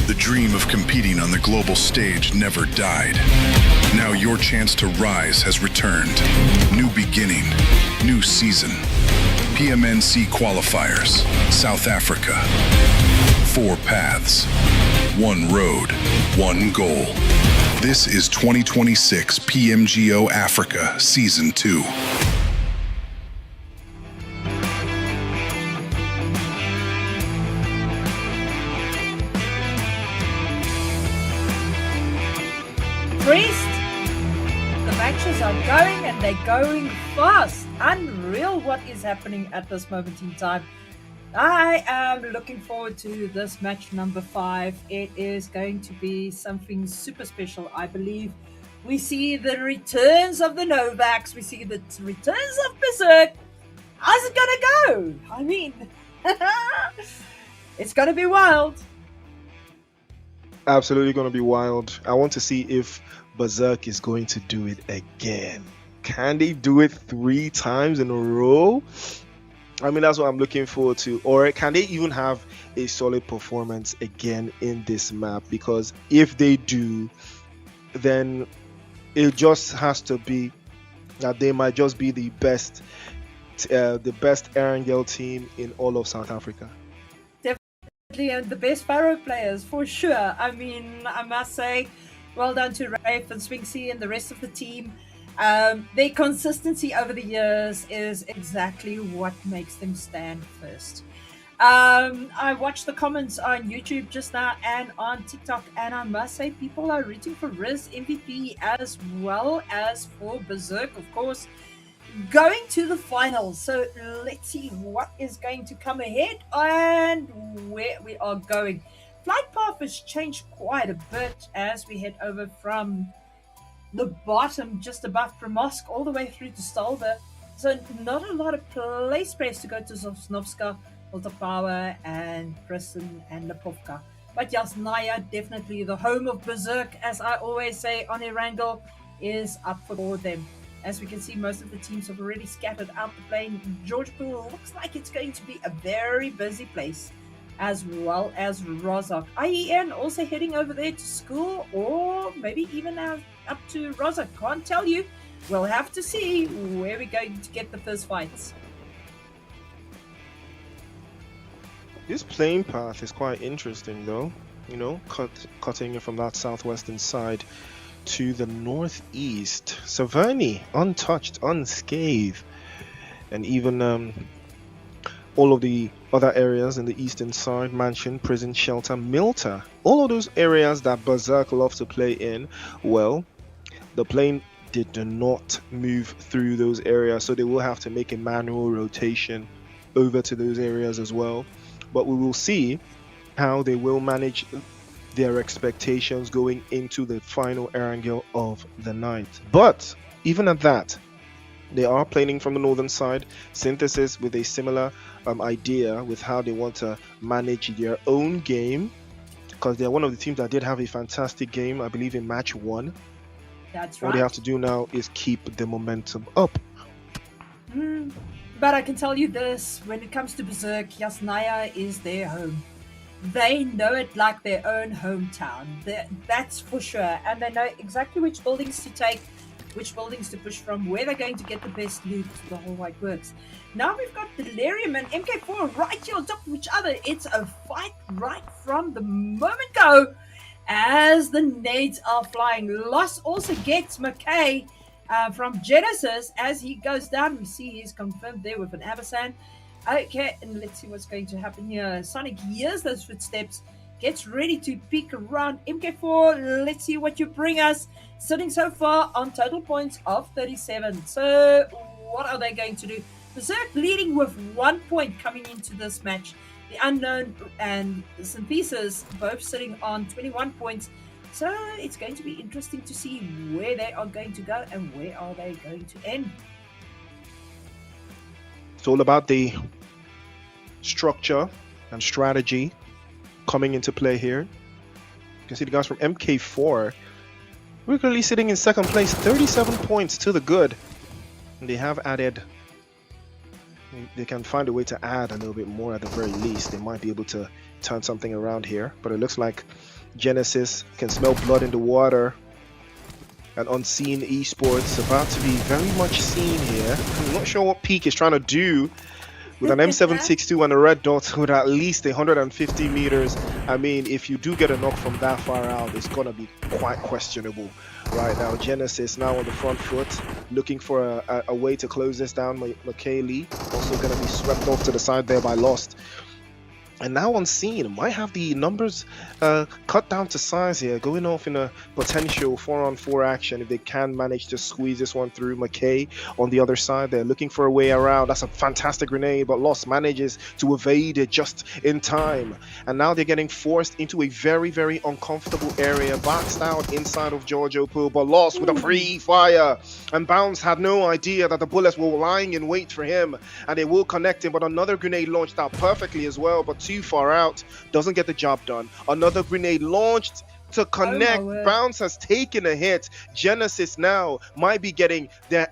The dream of competing on the global stage never died. Now your chance to rise has returned. New beginning, new season. PMNC qualifiers, South Africa. 4 paths, 1 road, 1 goal. This is 2026 PMGO Africa Season 2. Priest, the matches are going and they're going fast. Unreal what is happening at this moment in time. I am looking forward to this match number 5. It is going to be something super special, I believe. We see the returns of the Novaks. We see the returns of Berserk. How's it going to go? I mean, it's going to be wild. Absolutely going to be wild. I want to see if Berserk is going to do it again. Can they do it 3 times in a row? I mean, that's what I'm looking forward to. Or can they even have a solid performance again in this map? Because if they do, then it just has to be that they might just be the best Erangel team in all of South Africa. And the best Pharaoh players for sure. I mean, I must say, well done to Rafe and Swinksy and the rest of the team. Their consistency over the years is exactly what makes them stand first. I watched the comments on YouTube just now and on TikTok, and I must say people are rooting for Riz MVP as well as for Berserk, of course, going to the finals. So let's see what is going to come ahead and where we are going. Flight path has changed quite a bit as we head over from the bottom just above Pramosk all the way through to Stalber. So not a lot of play space to go to Sosnovska, Ultapower and Prison and Lipovka. But Jasnaya, definitely the home of Berserk, as I always say on Erangel, is up for them. As we can see, most of the teams have already scattered out the plane. Georgetown looks like it's going to be a very busy place, as well as Rozak. IEN also heading over there to school, or maybe even up to Rozak. Can't tell you. We'll have to see where we're going to get the first fights. This plane path is quite interesting, though. You know, cutting it from that southwestern side to the northeast. Saverny, untouched, unscathed. And even all of the other areas in the eastern side, Mansion, Prison, Shelter, Milta, all of those areas that Berserk love to play in, well, the plane did not move through those areas, so they will have to make a manual rotation over to those areas as well. But we will see how they will manage their expectations going into the final Erangel of the night. But even at that, they are playing from the northern side. Synthesis with a similar idea with how they want to manage their own game, because they're one of the teams that did have a fantastic game, I believe, in match 1. That's right. All they have to do now is keep the momentum up. But I can tell you this, when it comes to Berserk, Jasnaya is their home. They know it like their own hometown. That's for sure. And they know exactly which buildings to take, which buildings to push from, where they're going to get the best loot, the whole white works. Now we've got Delirium and MK4 right here on top of each other. It's a fight right from the moment go as the nades are flying. Loss also gets McKay from Genesis as he goes down. We see he's confirmed there with an Abasan. Okay, and let's see what's going to happen here. Sonic hears those footsteps, gets ready to peek around. MK4, let's see what you bring us. Sitting so far on total points of 37. So what are they going to do? Berserk leading with 1 point coming into this match. The Unknown and Synthesis both sitting on 21 points. So it's going to be interesting to see where they are going to go and where are they going to end. It's all about the structure and strategy coming into play here. You can see the guys from MK4 regularly sitting in second place, 37 points to the good. And they have added, they can find a way to add a little bit more at the very least. They might be able to turn something around here, but it looks like Genesis can smell blood in the water. And Unseen Esports about to be very much seen here. I'm not sure what Peak is trying to do with an M762 and a red dot with at least 150 meters. I mean, if you do get a knock from that far out, it's gonna be quite questionable right now. Genesis now on the front foot, looking for a way to close this down. McKaylee also gonna be swept off to the side there by Lost. And now Unseen might have the numbers cut down to size here, going off in a potential 4-on-4 action if they can manage to squeeze this one through. McKay on the other side, they're looking for a way around. That's a fantastic grenade, but Lost manages to evade it just in time. And now they're getting forced into a very, very uncomfortable area, boxed out inside of George Pool, but Lost with a free fire. And Bounce had no idea that the bullets were lying in wait for him, and they will connect him, but another grenade launched out perfectly as well, but too far out, doesn't get the job done. Another grenade launched to connect. Bounce has taken a hit. Genesis now might be getting their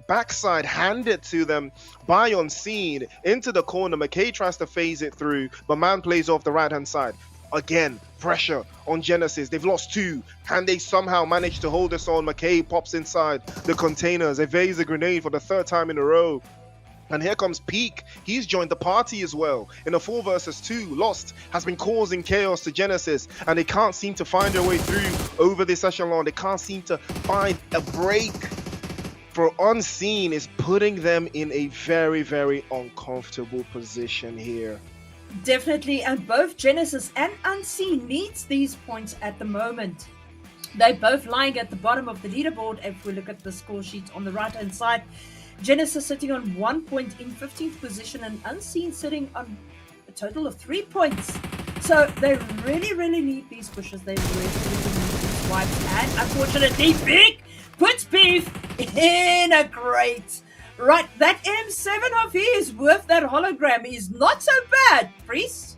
backside handed to them by Unseen into the corner. McKay tries to phase it through, but man plays off the right hand side. Again, pressure on Genesis. They've lost two. Can they somehow manage to hold this on? McKay pops inside the containers, evades the grenade for the third time in a row. And here comes Peak. He's joined the party as well. In a 4 versus 2, Lost has been causing chaos to Genesis, and they can't seem to find their way through over this echelon. They can't seem to find a break. For Unseen is putting them in a very, very uncomfortable position here. Definitely, and both Genesis and Unseen needs these points at the moment. They're both lying at the bottom of the leaderboard. If we look at the score sheet on the right hand side, Genesis sitting on 1 point in 15th position, and Unseen sitting on a total of 3 points. So they really, really need these pushes. They really, really need these wipes. And unfortunately, Big puts Beef in a crate. Right, that M7 of his with that hologram is not so bad, Priest.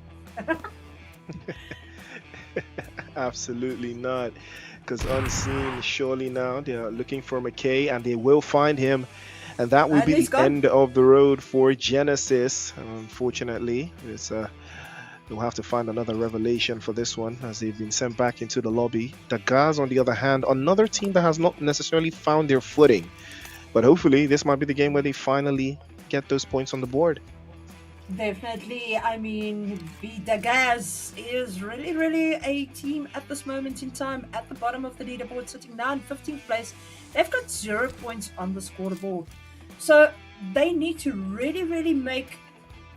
Absolutely not. Because Unseen, surely now, they are looking for McKay, and they will find him. And that will be the end of the road for Genesis. Unfortunately, they'll have to find another revelation for this one, as they've been sent back into the lobby. The Gaz, on the other hand, another team that has not necessarily found their footing. But hopefully, this might be the game where they finally get those points on the board. Definitely. I mean, the Gaz is really, really a team at this moment in time at the bottom of the leaderboard, sitting now in 15th place. They've got 0 points on the scoreboard. So they need to really, really make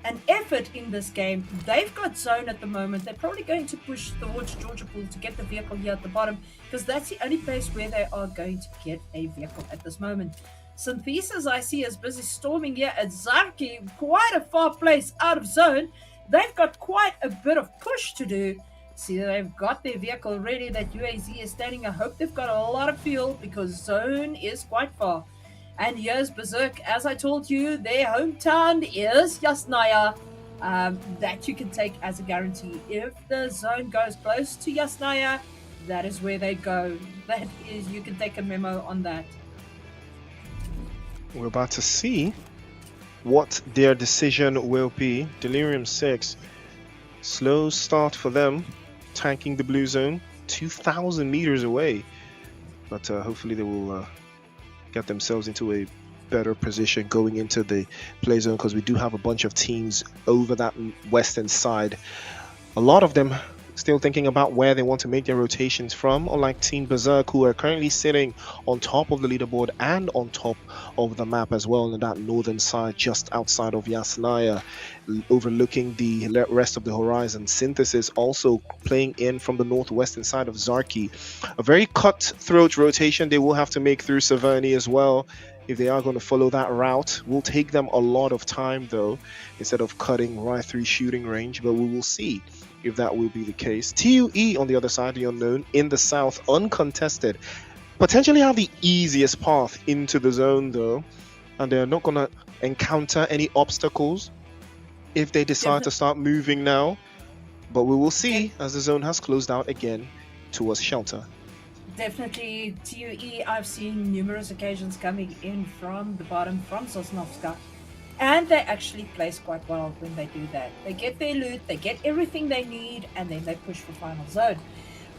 an effort in this game. They've got zone at the moment. They're probably going to push towards Georgia Pool to get the vehicle here at the bottom, because that's the only place where they are going to get a vehicle at this moment. Synthesis, I see, is busy storming here at Zarki, quite a far place out of zone. They've got quite a bit of push to do. See, they've got their vehicle ready. That UAZ is standing. I hope they've got a lot of fuel, because zone is quite far. And here's Berserk. As I told you, their hometown is Yasnaya. That you can take as a guarantee. If the zone goes close to Yasnaya, that is where they go. That is, you can take a memo on that. We're about to see what their decision will be. Delirium 6, slow start for them, tanking the blue zone, 2,000 meters away. But hopefully they will get themselves into a better position going into the play zone, because we do have a bunch of teams over that western side. A lot of them still thinking about where they want to make their rotations from, unlike Team Berserk, who are currently sitting on top of the leaderboard and on top of the map as well, in that northern side just outside of Yasnaya, overlooking the rest of the horizon. Synthesis also playing in from the northwestern side of Zarki. A very cutthroat rotation they will have to make through Saverni as well. If they are going to follow that route, will take them a lot of time though, instead of cutting right through shooting range, but we will see if that will be the case. TUE on the other side, the unknown, in the south, uncontested, potentially have the easiest path into the zone though, and they're not going to encounter any obstacles if they decide to start moving now, but we will see as the zone has closed out again towards shelter. Definitely TUE, I've seen numerous occasions coming in from the bottom, from Sosnovska, and they actually place quite well when they do that. They get their loot, they get everything they need, and then they push for final zone.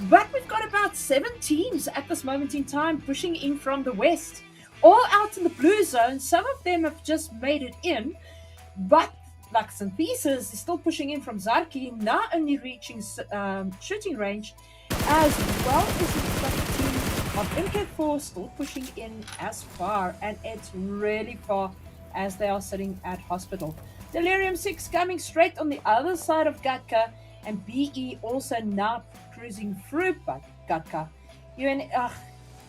But we've got about 7 teams at this moment in time pushing in from the west, all out in the blue zone. Some of them have just made it in, but like Synthesis is still pushing in from Zarki, now only reaching shooting range, as well as we've got the team of MK4 still pushing in as far, and it's really far as they are sitting at hospital. Delirium 6 coming straight on the other side of Gatka, and BE also now cruising through Gatka.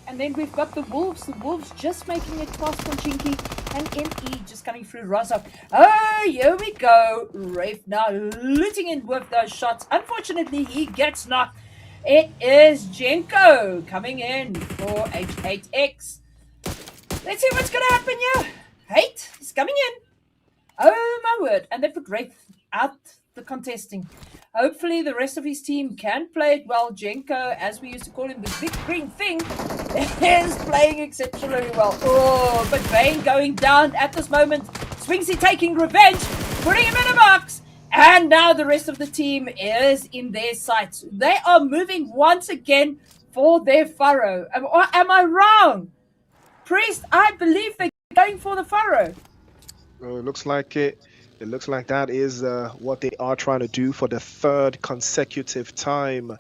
And then we've got the Wolves. The Wolves just making it past Chinky, and ME just coming through Rozok. Oh, here we go. Rafe now looting in with those shots. Unfortunately, he gets knocked. It is Jenko coming in for H8X. Let's see what's going to happen here. Hate is coming in. Oh, my word. And they put Rafe out the contesting. Hopefully, the rest of his team can play it well. Jenko, as we used to call him, the big green thing, is playing exceptionally well. Oh, but Vane going down at this moment. Swingsy taking revenge, putting him in a box. And now the rest of the team is in their sights. They are moving once again for their furrow. Am I wrong? Priest, I believe they're going for the furrow. Well, it looks like it. It looks like that is what they are trying to do for the third consecutive time.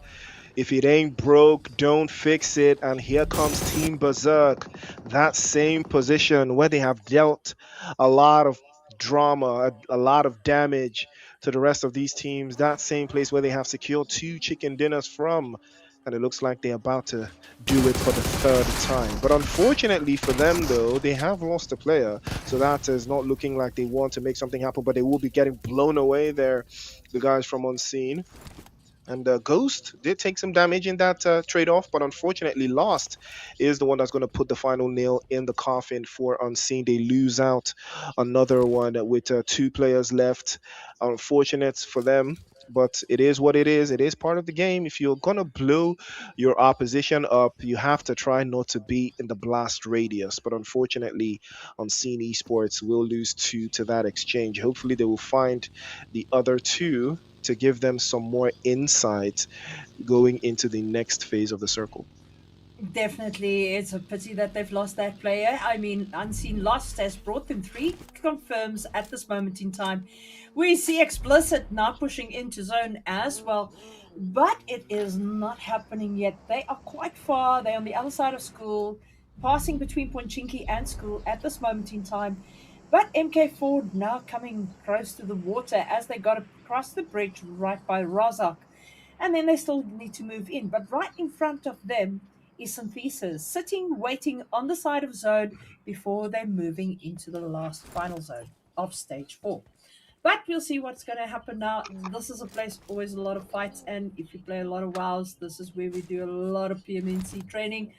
If it ain't broke, don't fix it. And here comes Team Berserk. That same position where they have dealt a lot of drama, a lot of damage to the rest of these teams. That same place where they have secured 2 chicken dinners from. And it looks like they're about to do it for the third time. But unfortunately for them, though, they have lost a player. So that is not looking like they want to make something happen, but they will be getting blown away there, the guys from Unseen. And Ghost did take some damage in that trade-off, but unfortunately Lost is the one that's going to put the final nail in the coffin for Unseen. They lose out another one with 2 players left. Unfortunate for them, but it is what it is. It is part of the game. If you're going to blow your opposition up, you have to try not to be in the blast radius. But unfortunately, Unseen Esports will lose 2 to that exchange. Hopefully they will find the other 2 to give them some more insight going into the next phase of the circle. Definitely, it's a pity that they've lost that player. I mean, Unseen Lost has brought them 3 confirms at this moment in time. We see Explicit now pushing into zone as well, but it is not happening yet. They are quite far. They're on the other side of school, passing between Ponchinki and school at this moment in time. But MK4 now coming close to the water as they got across the bridge right by Rozak. And then they still need to move in. But right in front of them is Synthesis, sitting, waiting on the side of zone before they're moving into the last final zone of stage 4. But we'll see what's going to happen now. This is a place always a lot of fights. And if you play a lot of WoWs, this is where we do a lot of PMNC training.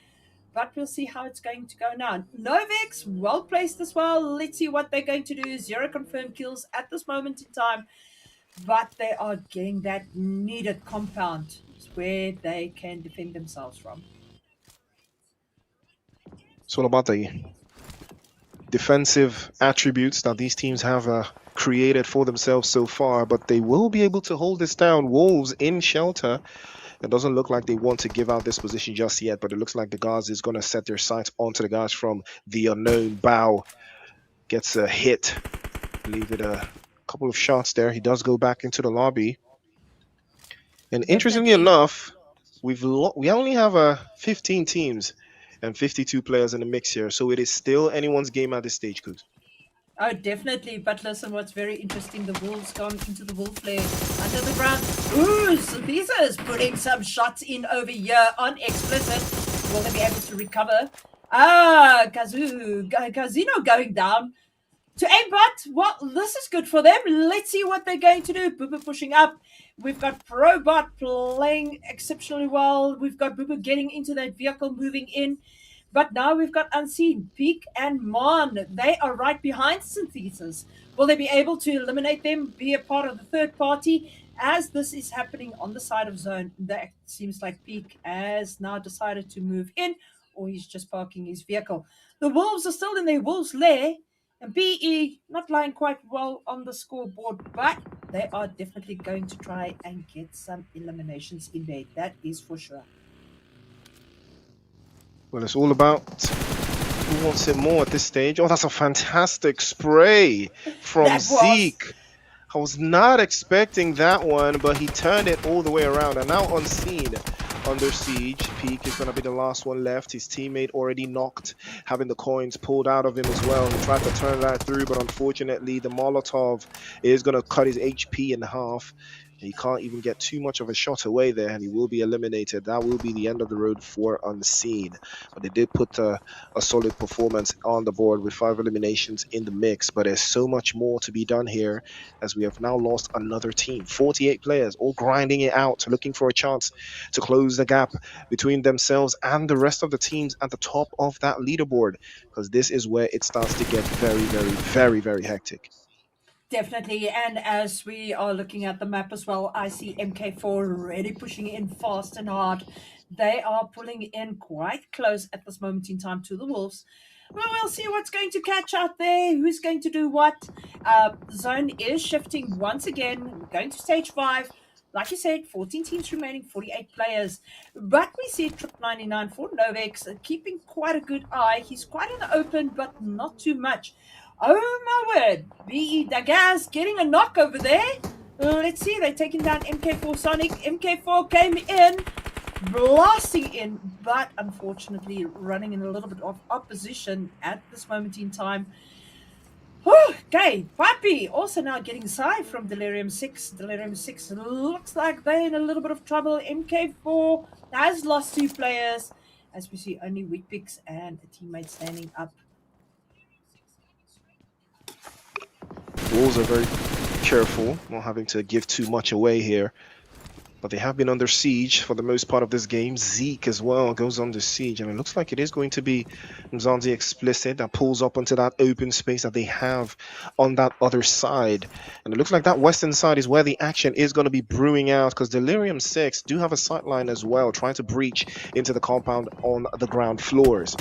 But we'll see how it's going to go now. Novex, well placed as well. Let's see what they're going to do. 0 confirmed kills at this moment in time. But they are getting that needed compound where they can defend themselves from. It's all about the defensive attributes that these teams have created for themselves so far, but they will be able to hold this down. Wolves in shelter. It doesn't look like they want to give out this position just yet, but it looks like the guards is going to set their sights onto the guys from the unknown. Bao gets a hit. Leave it a couple of shots there. He does go back into the lobby. And interestingly enough, we only have 15 teams and 52 players in the mix here, so it is still anyone's game at this stage, Coos. Oh, definitely. But listen, what's very interesting, the Wolves gone into the Wolf Flare under the ground. Ooh, Synthesis is putting some shots in over here on Explicit. Will they be able to recover? Casino going down. To aimbot, well, this is good for them. Let's see what they're going to do. Booba pushing up. We've got Probot playing exceptionally well. We've got Booba getting into that vehicle, moving in. But now we've got Unseen, Peak and Mon. They are right behind Synthesis. Will they be able to eliminate them, be a part of the third party? As this is happening on the side of zone, that seems like Peak has now decided to move in, or he's just parking his vehicle. The Wolves are still in their Wolves lair, and PE not lying quite well on the scoreboard, but they are definitely going to try and get some eliminations in there. That is for sure. Well, it's all about who wants it more at this stage. Oh, that's a fantastic spray from That was Zeke. I was not expecting that one, but he turned it all the way around. And now unseen, under siege. Peak is going to be the last one left. His teammate already knocked, having the coins pulled out of him as well. He tried to turn that through, but unfortunately, the Molotov is going to cut his HP in half. He can't even get too much of a shot away there, and he will be eliminated. That will be the end of the road for Unseen. But they did put a solid performance on the board with 5 eliminations in the mix. But there's so much more to be done here, as we have now lost another team. 48 players, all grinding it out, looking for a chance to close the gap between themselves and the rest of the teams at the top of that leaderboard, because this is where it starts to get very, very, very, very hectic. definitely. And as we are looking at the map as well, I see MK4 really pushing in fast and hard. They are pulling in quite close at this moment in time to the Wolves. Well, we'll see what's going to catch out there, who's going to do what. Zone is shifting once again. We're going to stage 5. Like you said, 14 teams remaining, 48 players. But we see Trip 99 for Novex keeping quite a good eye. He's quite in the open, but not too much. Oh my word. BE Dagaz getting a knock over there. Let's see, they're taking down MK4 Sonic. MK4 came in, blasting in, but unfortunately running in a little bit of opposition at this moment in time. Okay, Papi also now getting side from Delirium 6. Delirium 6 looks like they're in a little bit of trouble. MK4 has lost 2 players, as we see only weak picks and a teammate standing up. Wolves are very careful, not having to give too much away here. But they have been under siege for the most part of this game. Zeke as well goes under siege, and it looks like it is going to be Mzansi Explicit that pulls up onto that open space that they have on that other side. And it looks like that western side is where the action is going to be brewing out, because Delirium 6 do have a sightline as well, trying to breach into the compound on the ground floors.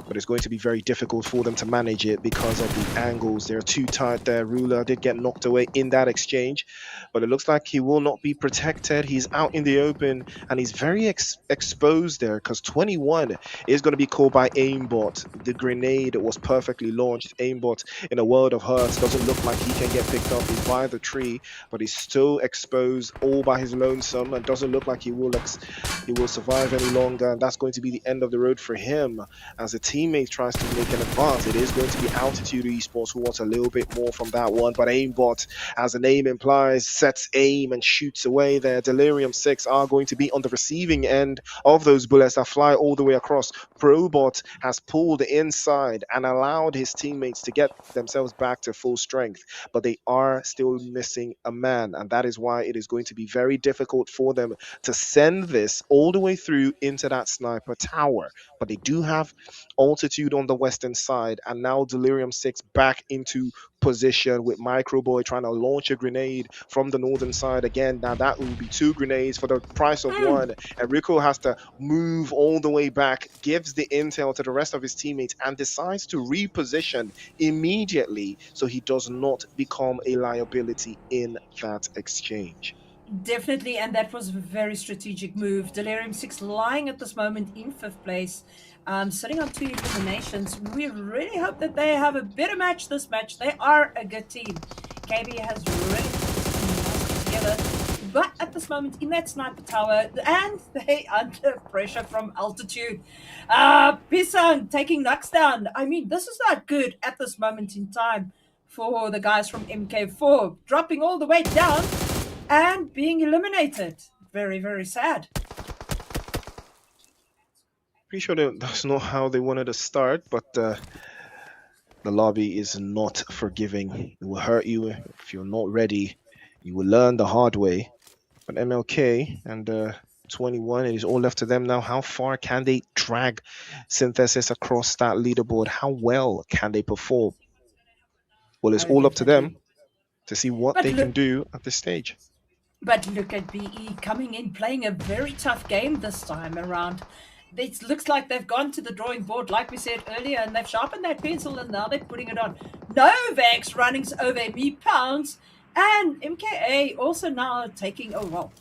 But it's going to be very difficult for them to manage it because of the angles. They're too tight there. Ruler did get knocked away in that exchange, but it looks like he will not be protected. He's out in the open, and he's very exposed there, because 21 is going to be called by Aimbot. The grenade was perfectly launched. Aimbot, in a world of hurts, doesn't look like he can get picked up. He's by the tree, but he's still exposed all by his lonesome, and doesn't look like he will survive any longer. And that's going to be the end of the road for him, as the teammate tries to make an advance. It is going to be Altitude Esports who wants a little bit more from that one, but Aimbot, as the name implies, sets aim and shoots away there. Delirium 6 are going to be on the receiving end of those bullets that fly all the way across. Probot has pulled inside and allowed his teammates to get themselves back to full strength, but they are still missing a man, and that is why it is going to be very difficult for them to send this all the way through into that sniper tower. But they do have Altitude on the western side, and now Delirium 6 back into position with Microboy trying to launch a grenade from the northern side again. Now that will be 2 grenades for the price of 1, and Rico has to move all the way back, gives the intel to the rest of his teammates, and decides to reposition immediately so he does not become a liability in that exchange. Definitely, and that was a very strategic move. Delirium 6 lying at this moment in 5th place, sitting on 2 eliminations. We really hope that they have a better match this match. They are a good team. KB has really put this team together, but at this moment in that sniper tower, and they under pressure from Altitude. Pisang taking knocks down. I mean, this is not good at this moment in time for the guys from MK4, dropping all the way down and being eliminated. Very, very sad. Pretty sure that's not how they wanted to start, but the lobby is not forgiving. It will hurt you if you're not ready. You will learn the hard way. But MLK and 21, it is all left to them now. How far can they drag Synthesis across that leaderboard? How well can they perform? Well, it's all up to them to see what they can do at this stage. But look at BE coming in, playing a very tough game this time around. It looks like they've gone to the drawing board, like we said earlier, and they've sharpened that pencil, and now they're putting it on. Novex running over me pounds, And MKA also now taking, oh well,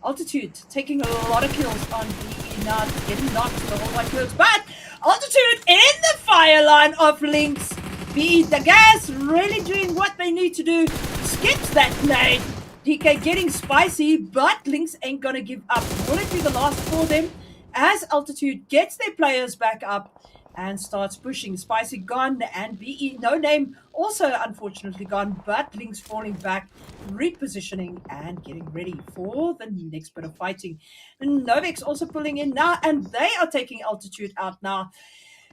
Altitude taking a lot of kills on BE, not getting knocked to the whole white clothes, but Altitude in the fire line of Lynx. BE, the gas really doing what they need to do. Skips that nade. DK getting spicy, but Lynx ain't gonna give up. Will it be the last for them? As Altitude gets their players back up and starts pushing. Spicy gone and BE no name also unfortunately gone, but Lynx falling back, repositioning and getting ready for the next bit of fighting. Novex also pulling in now, and they are taking Altitude out now.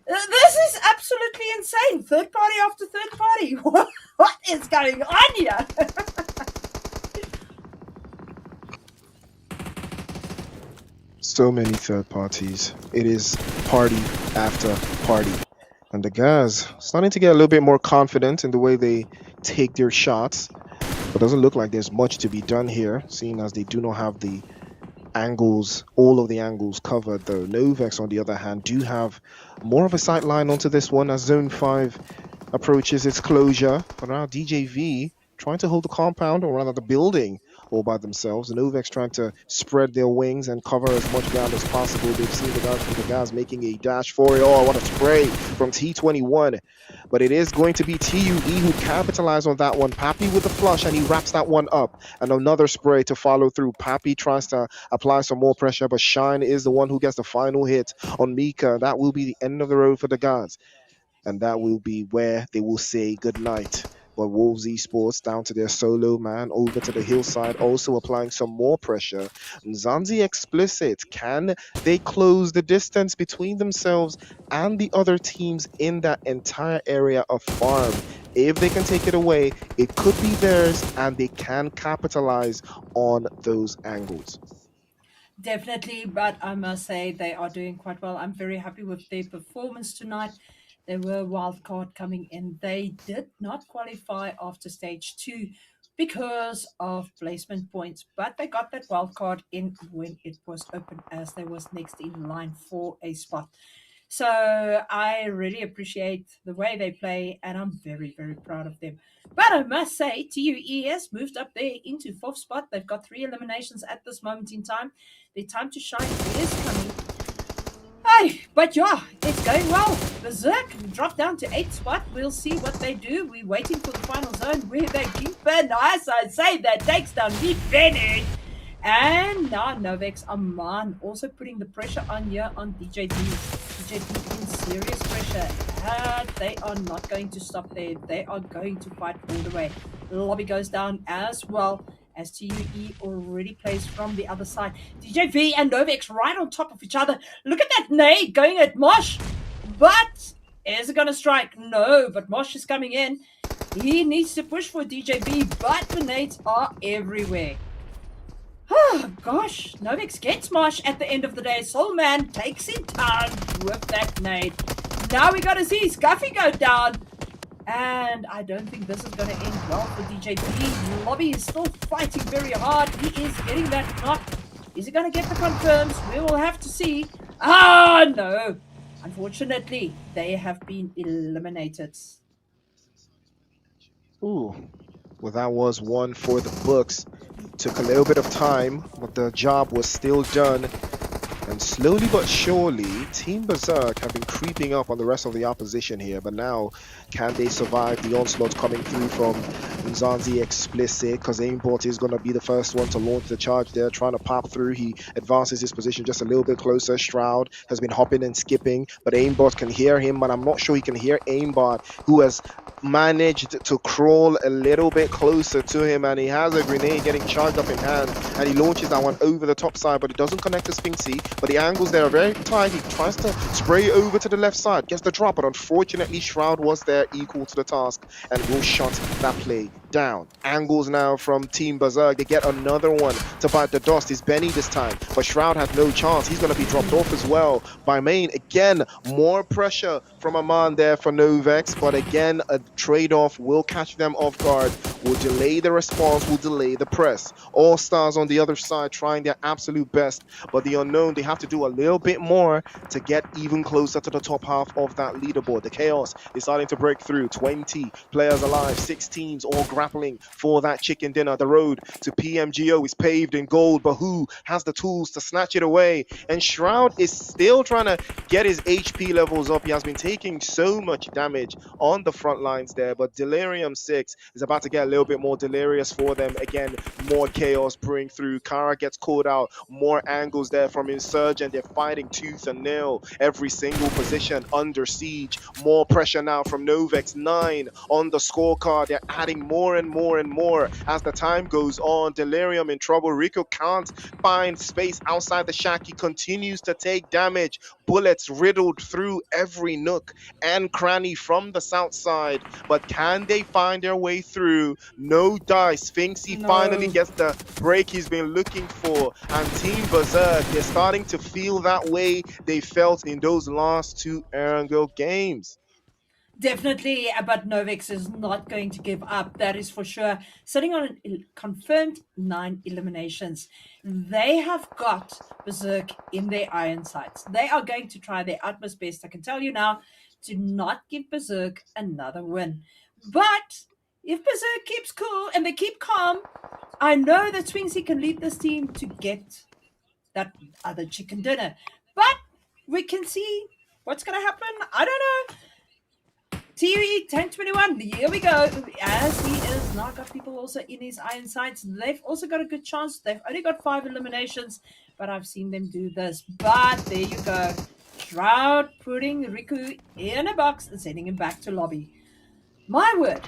This is absolutely insane. Third party after third party. What is going on here? So many third parties. It is party after party. And the guys starting to get a little bit more confident in the way they take their shots. But doesn't look like there's much to be done here, seeing as they do not have the angles, all of the angles covered though. Novex, on the other hand, do have more of a sight line onto this one as Zone 5 approaches its closure. But now DJV trying to hold the compound, or rather the building, all by themselves. And Novex trying to spread their wings and cover as much ground as possible. They've seen the guys from the guys making a dash for it. Oh, what a spray from T21. But it is going to be TUE who capitalize on that one. Pappy with the flush, and he wraps that one up. And another spray to follow through. Pappy tries to apply some more pressure, but Shine is the one who gets the final hit on Mika. That will be the end of the road for the guys. And that will be where they will say goodnight. But Wolves Esports down to their solo man over to the hillside, also applying some more pressure. Zanzi Explicit, can they close the distance between themselves and the other teams in that entire area of farm? If they can take it away, it could be theirs, and they can capitalize on those angles. Definitely, but I must say they are doing quite well. I'm very happy with their performance tonight. They were wild card coming in. They did not qualify after stage 2 because of placement points, but they got that wild card in when it was open, as they was next in line for a spot. So I really appreciate the way they play, and I'm very, very proud of them. But I must say, TUES moved up there into 4th spot. They've got 3 eliminations at this moment in time. Their time to shine is coming. Hey, but yeah, it's going well. Berserk dropped down to 8th spot. We'll see what they do. We're waiting for the final zone where they keep it nice. I say that takes down Meat Bennett. And now Novex Aman also putting the pressure on here on DJD. DJD in serious pressure. And they are not going to stop there. They are going to fight all the way. Lobby goes down as well, as TUE already plays from the other side. DJV and Novex right on top of each other. Look at that nade going at Mosh. But is it going to strike? No, but Mosh is coming in. He needs to push for DJV, but the nades are everywhere. Oh, gosh. Novex gets Mosh at the end of the day. Soulman takes him down with that nade. Now we got to see Scuffy go down. And I don't think this is going to end well for DJB. Lobby is still fighting very hard. He is getting that knock. Is he going to get the confirms? We will have to see. Ah, no. Unfortunately, they have been eliminated. Ooh, well, that was one for the books. Took a little bit of time, but the job was still done. And slowly but surely, Team Berserk have been creeping up on the rest of the opposition here. But now, can they survive the onslaught coming through from Nzanzi Explicit? Because Aimbot is going to be the first one to launch the charge there, trying to pop through. He advances his position just a little bit closer. Shroud has been hopping and skipping, but Aimbot can hear him, but I'm not sure he can hear Aimbot, who has managed to crawl a little bit closer to him, and he has a grenade getting charged up in hand, and he launches that one over the top side, but it doesn't connect to Sphinxy. But the angles there are very tight. He tries to spray over to the left side, gets the drop, but unfortunately Shroud was there, equal to the task, and will shut that play down. Angles now from Team Berserk. They get another one to bite the dust. It's Benny this time, but Shroud has no chance. He's going to be dropped off as well by Main. Again, more pressure from Aman there for Novex, but again, a trade-off will catch them off guard, will delay the response, will delay the press. All Stars on the other side trying their absolute best, but the unknown, they have to do a little bit more to get even closer to the top half of that leaderboard. The chaos is starting to break through. 20 players alive, 6 teams all ground grappling for that chicken dinner. The road to PMGO is paved in gold, but who has the tools to snatch it away? And Shroud is still trying to get his HP levels up. He has been taking so much damage on the front lines there, but Delirium 6 is about to get a little bit more delirious for them. Again, more chaos brewing through. Kara gets caught out, more angles there from Insurgent. They're fighting tooth and nail. Every single position under siege. More pressure now from Novex. 9 on the scorecard. They're adding more and more and more as the time goes on. Delirium in trouble. Rico can't find space outside the shack. He continues to take damage. Bullets riddled through every nook and cranny from the south side. But can they find their way through? No dice. Finksy finally gets the break he's been looking for. And Team Berserk, they're starting to feel that way they felt in those last 2 Erangel games. Definitely, but Novex is not going to give up. That is for sure. Sitting on confirmed 9 eliminations. They have got Berserk in their iron sights. They are going to try their utmost best. I can tell you now, to not give Berserk another win. But if Berserk keeps cool and they keep calm, I know that Swingsy can lead this team to get that other chicken dinner. But we can see what's going to happen. I don't know. TUE 1021, here we go. As he is now got people also in his iron sights. They've also got a good chance. They've only got 5 eliminations, but I've seen them do this. But there you go. Shroud putting Riku in a box and sending him back to lobby. My word,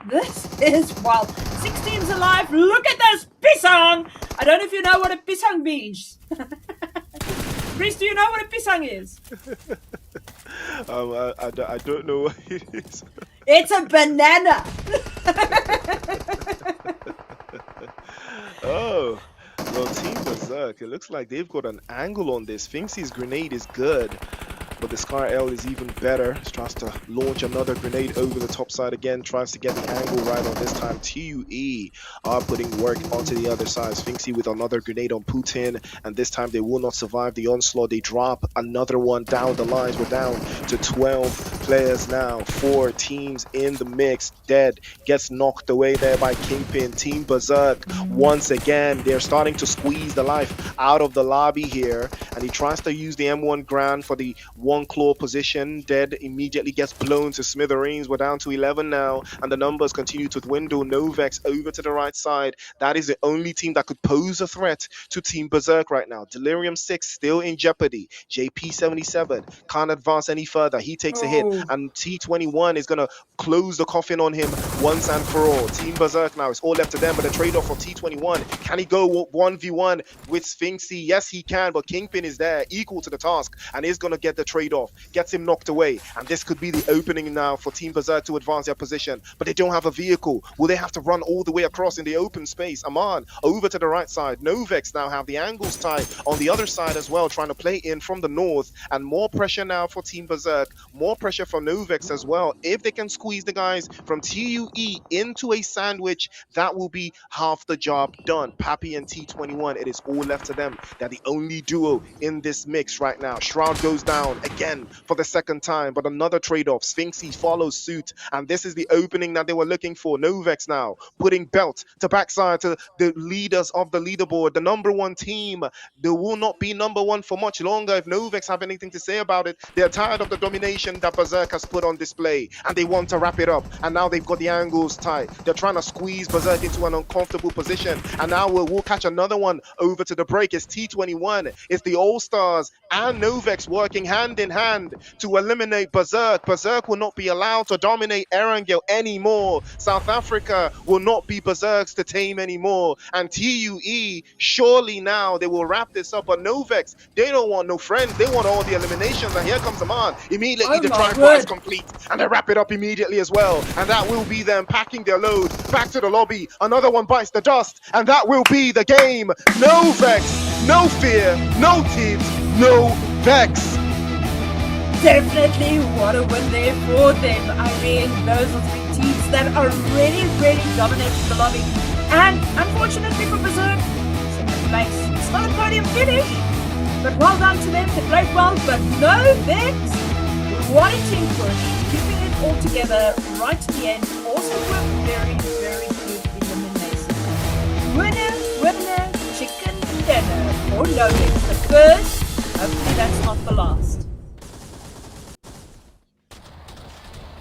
this is wild. 6 teams alive. Look at this pisang. I don't know if you know what a pisang means. Chris, do you know what a pisang is? I don't know what it is. It's a banana. Oh, well, Team Berserk, it looks like they've got an angle on this. Finksy's grenade is good, but the Scar L is even better. He tries to launch another grenade over the top side again, tries to get the angle right on this time. TUE are putting work onto the other side. Finksy with another grenade on Putin, and this time they will not survive the onslaught. They drop another one down the lines. We're down to 12 players now. 4 teams in the mix. Dead gets knocked away there by Kingpin. Team Berserk, once again, they're starting to squeeze the life out of the lobby here, and he tries to use the M1 Grand for the 1 claw position. Dead immediately gets blown to smithereens. We're down to 11 now, and the numbers continue to dwindle. Novex over to the right side. That is the only team that could pose a threat to Team Berserk right now. Delirium 6 still in jeopardy. JP77 can't advance any further. He takes a hit, and T21 is going to close the coffin on him once and for all. Team Berserk now, it's all left to them, but a trade-off for T21. Can he go 1v1 with Sphinxy? Yes, he can, but Kingpin is there, equal to the task, and is going to get the trade-off. Gets him knocked away, and this could be the opening now for Team Berserk to advance their position, but they don't have a vehicle. Will they have to run all the way across in the open space? Aman over to the right side. Novex now have the angles tied on the other side as well, trying to play in from the north, and more pressure now for Team Berserk. More pressure for Novex as well. If they can squeeze the guys from TUE into a sandwich, that will be half the job done. Pappy and T21, it is all left to them. They're the only duo in this mix right now. Shroud goes down again for the second time, but another trade-off. Sphinxy follows suit, and this is the opening that they were looking for. Novex now putting belt to backside to the leaders of the leaderboard, the number 1 team. They will not be number 1 for much longer. If Novex have anything to say about it, they're tired of the domination that Berserk has put on display, and they want to wrap it up. And now they've got the angles tight. They're trying to squeeze Berserk into an uncomfortable position, and now we'll catch another one over to the break. It's T21, it's the All-Stars and Novex working hand in hand to eliminate Berserk. Berserk will not be allowed to dominate Erangel anymore. South Africa will not be Berserk's to tame anymore. And TUE, surely now they will wrap this up. But Novex, they don't want no friends. They want all the eliminations. And here comes Aman. Immediately the drive-by is complete, and they wrap it up immediately as well. And that will be them packing their load back to the lobby. Another one bites the dust, and that will be the game. No Vex, no fear, no teams, no Vex. Definitely what a win there for them. I mean, those are 3 teams that are really, really dominating the lobby. And unfortunately for Berserk, second place. It's not a podium finish, but well done to them. They played well, but no Vex. What a team push, keeping it all together right to the end. Also worked very, very good. or Novex. The first, hopefully that's not the last.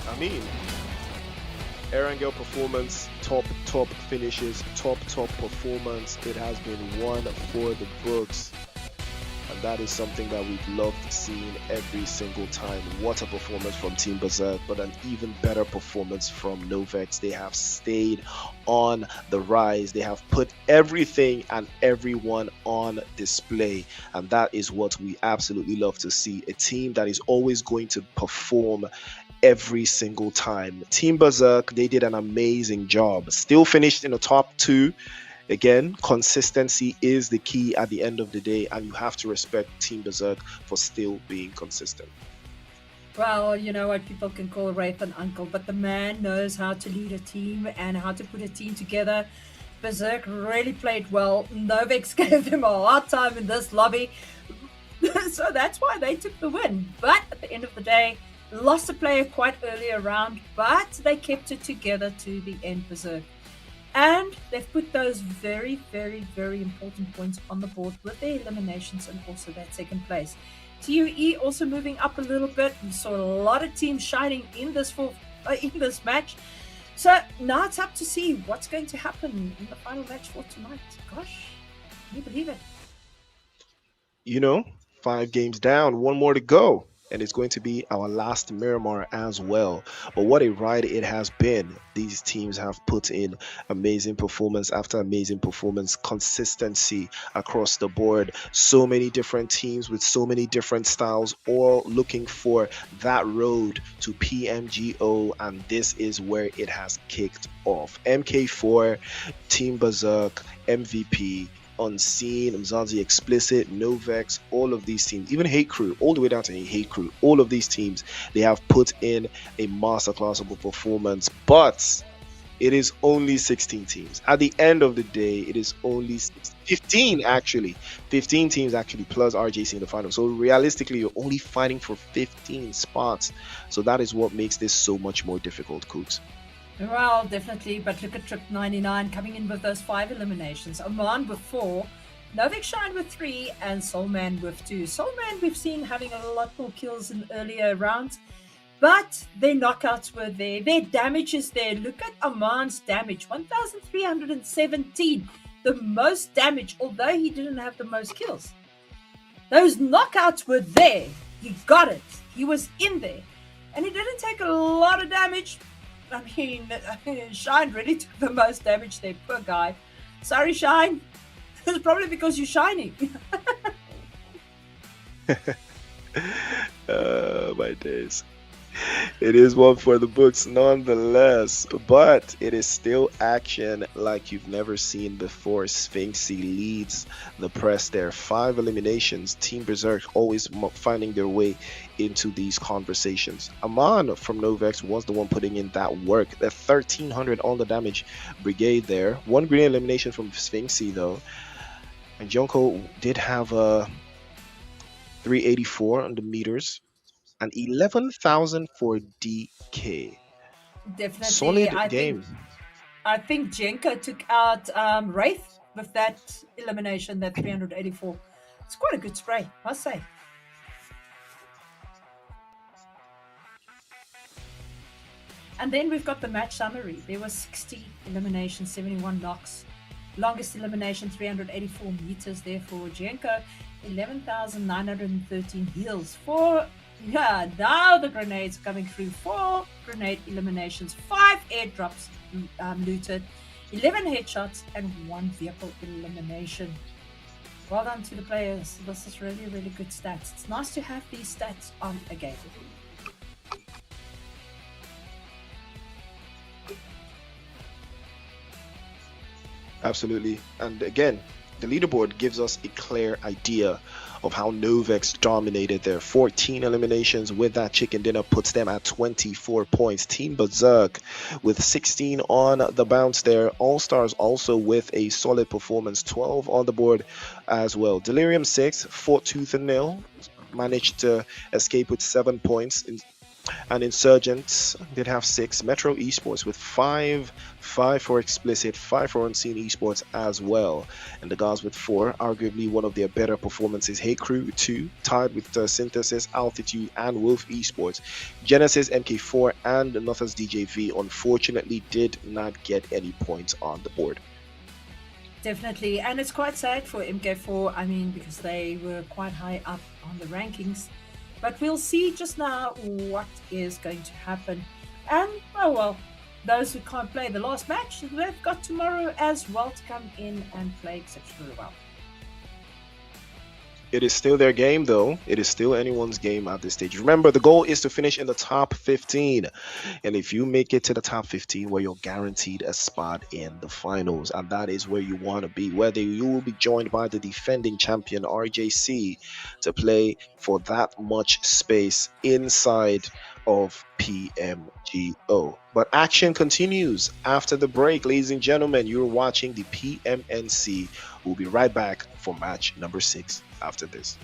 I mean, Erangel performance, top finishes, top performance. It has been one for the books. And that is something that we've loved seeing every single time. What a performance from Team Berserk, but an even better performance from Novex. They have stayed on the rise. They have put everything and everyone on display. And that is what we absolutely love to see. A team that is always going to perform every single time. Team Berserk, they did an amazing job. Still finished in the top 2. Again, consistency is the key at the end of the day, and you have to respect Team Berserk for still being consistent. Well, you know what, people can call Wraith an uncle, but the man knows how to lead a team and how to put a team together. Berserk really played well. Novex gave them a hard time in this lobby, so that's why they took the win. But at the end of the day, lost a player quite early around, but they kept it together to the end, Berserk. And they've put those very, very, very important points on the board with their eliminations and also that second place. TUE also moving up a little bit. We saw a lot of teams shining in this match. So now it's up to see what's going to happen in the final match for tonight. Gosh, can you believe it? You know, 5 games down, 1 more to go. And it's going to be our last Miramar as well. But what a ride it has been. These teams have put in amazing performance after amazing performance, consistency across the board. So many different teams with so many different styles, all looking for that road to PMGO. And this is where it has kicked off. MK4, Team Berserk, MVP, Unseen, Mzansi Explicit, Novex, all of these teams, even Hate Crew, all the way down to Hate Crew, all of these teams, they have put in a masterclass of a performance, but it is only 16 teams. At the end of the day, it is only 15 actually. 15 teams actually, plus RJC in the final. So realistically, you're only fighting for 15 spots. So that is what makes this so much more difficult, Cooks. Well, definitely, but look at Trip 99 coming in with those 5 eliminations. Oman with 4, Novex shined with 3, and Soulman with 2. Soulman we've seen having a lot more kills in earlier rounds, but their knockouts were there. Their damage is there. Look at Oman's damage, 1,317. The most damage, although he didn't have the most kills. Those knockouts were there. He got it. He was in there. And he didn't take a lot of damage. I mean, Shine really took the most damage there, poor guy. Sorry, Shine. It's probably because you're shiny. My days. It is one for the books nonetheless, but it is still action like you've never seen before. Sphinxy leads the press there. 5 eliminations. Team Berserk always finding their way into these conversations. Aman from Novex was the one putting in that work. The 1300 on the damage brigade there. 1 green elimination from Sphinxy though. And Jonko did have a 384 on the meters. And 11,000 for DK. Definitely. Solid game. I think Jenko took out Wraith with that elimination, that 384. It's quite a good spray, must say. And then we've got the match summary. There was 60 eliminations, 71 knocks. Longest elimination, 384 meters there for Jenko. 11,913 heals for... Yeah, now the grenades coming through. 4 grenade eliminations, 5 airdrops looted, 11 headshots, and 1 vehicle elimination. Well done to the players. This is really, really good stats. It's nice to have these stats on a game. Absolutely. And again, the leaderboard gives us a clear idea of how Novex dominated their 14 eliminations with that chicken dinner puts them at 24 points. Team Berserk with 16 on the bounce there. All Stars also with a solid performance, 12 on the board as well. Delirium 6 fought tooth and nail, managed to escape with 7 points And Insurgents did have 6. Metro Esports with 5. 5 for Explicit, 5 for Unseen Esports as well. And the guys with 4, arguably one of their better performances. Hey Crew 2, tied with Synthesis, Altitude, and Wolf Esports. Genesis, MK4, and Nothers DJV unfortunately did not get any points on the board. Definitely, and it's quite sad for MK4, I mean, because they were quite high up on the rankings. But we'll see just now what is going to happen. And, oh well, those who can't play the last match, they've got tomorrow as well to come in and play exceptionally well. It is still their game, though. It is still anyone's game at this stage. Remember, the goal is to finish in the top 15. And if you make it to the top 15, well, you're guaranteed a spot in the finals. And that is where you want to be. Whether you will be joined by the defending champion, RJC, to play for that much space inside of PMGO. But action continues after the break. Ladies and gentlemen, you're watching the PMNC. We'll be right back for match number 6 after this.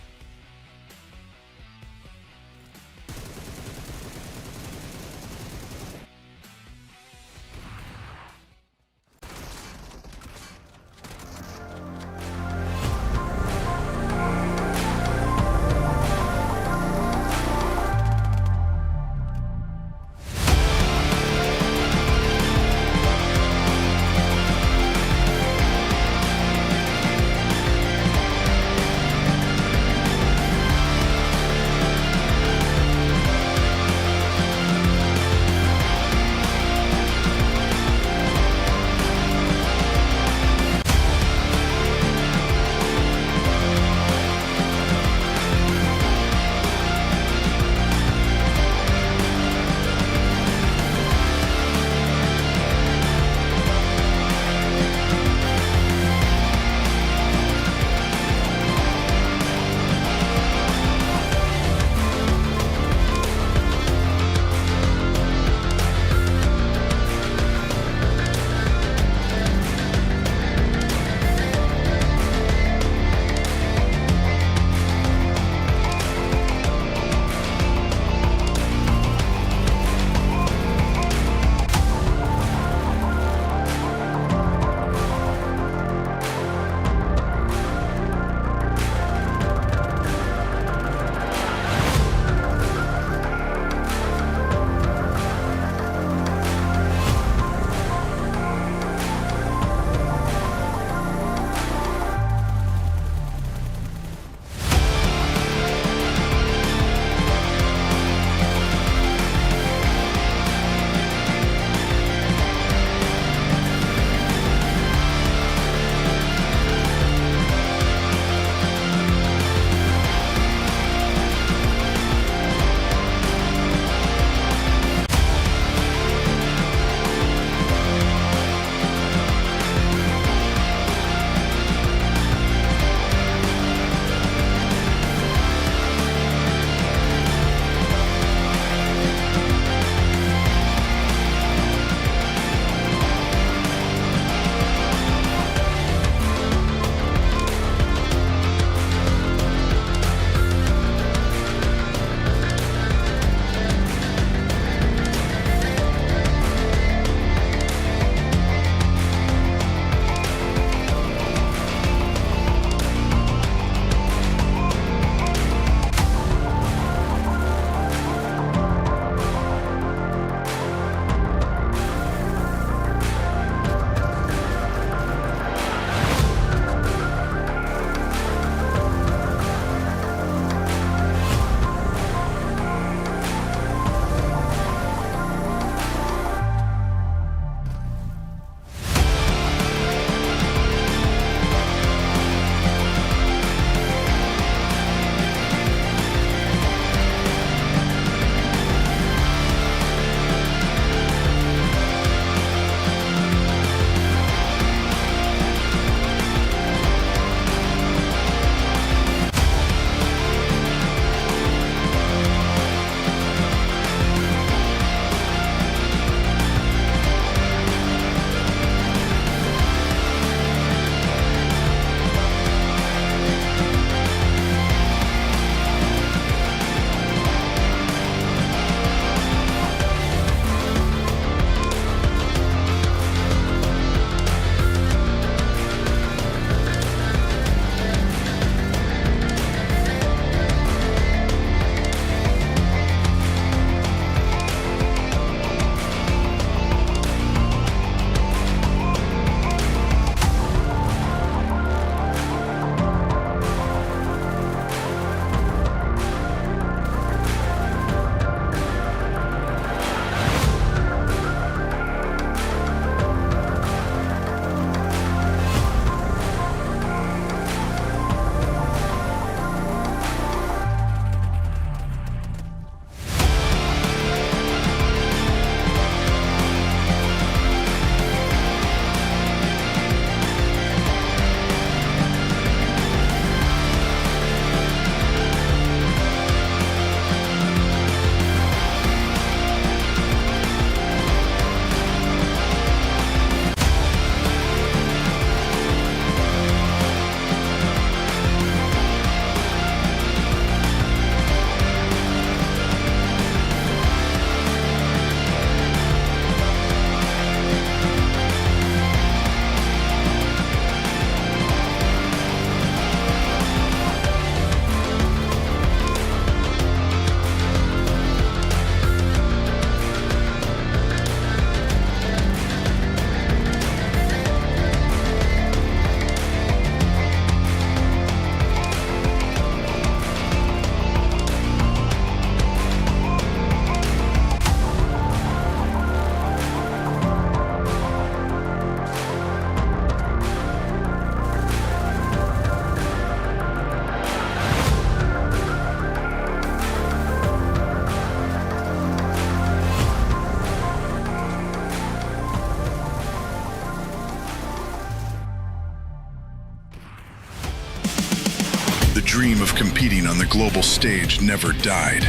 dream of competing on the global stage never died.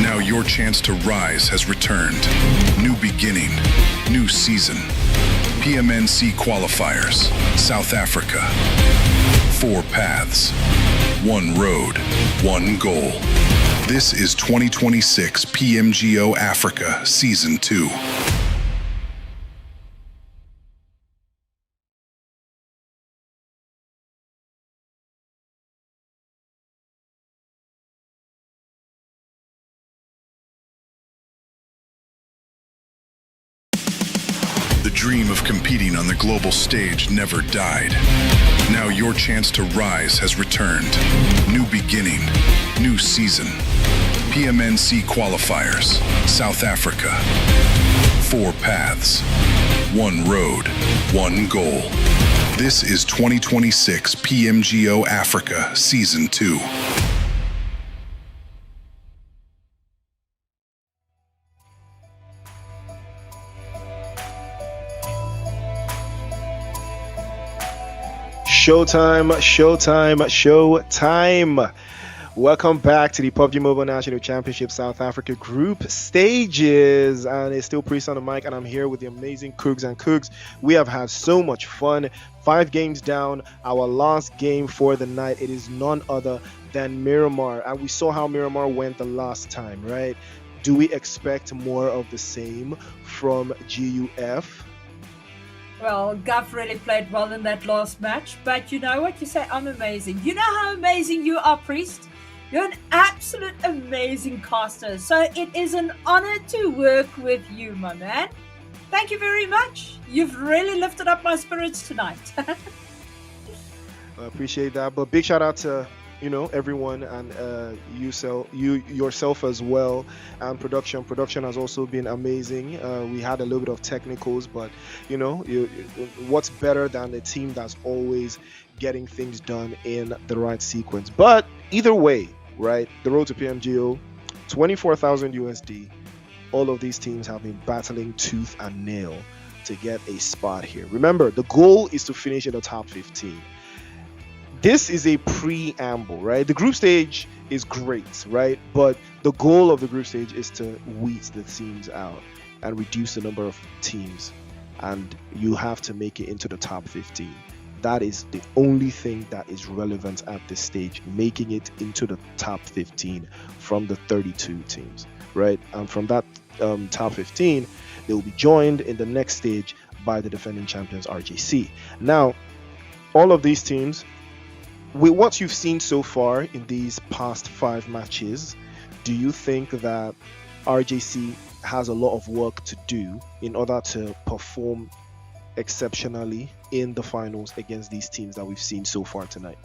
Now your chance to rise has returned. New beginning, new season. PMNC qualifiers, South Africa. 4 paths, 1 road, 1 goal. This is 2026 PMGO Africa Season 2. The dream of competing on the global stage never died. Now your chance to rise has returned. New beginning, new season. PMNC qualifiers, South Africa. 4 paths, 1 road, 1 goal. This is 2026 PMGO Africa Season 2. Showtime, showtime, showtime. Welcome back to the PUBG Mobile National Championship South Africa group stages. And it's still Priest on the mic, and I'm here with the amazing Cougs and Cougs. We have had so much fun. 5 games down, our last game for the night. It is none other than Miramar. And we saw how Miramar went the last time, right? Do we expect more of the same from GUF? Well, Guff really played well in that last match, but you know what? You say I'm amazing. You know how amazing you are, Priest? You're an absolute amazing caster, so it is an honor to work with you, my man. Thank you very much. You've really lifted up my spirits tonight. I appreciate that, but big shout out to everyone, and you yourself as well, and production has also been amazing. We had a little bit of technicals, but what's better than a team that's always getting things done in the right sequence? But either way, right, the road to PMGO, 24,000 USD. All of these teams have been battling tooth and nail to get a spot here. Remember, the goal is to finish in the top 15. This is a preamble, right? The group stage is great, right? But the goal of the group stage is to weed the teams out and reduce the number of teams. And you have to make it into the top 15. That is the only thing that is relevant at this stage, making it into the top 15 from the 32 teams, right? And from that top 15, they will be joined in the next stage by the defending champions, RJC. Now, all of these teams, with what you've seen so far in these past 5 matches, do you think that RJC has a lot of work to do in order to perform exceptionally in the finals against these teams that we've seen so far tonight?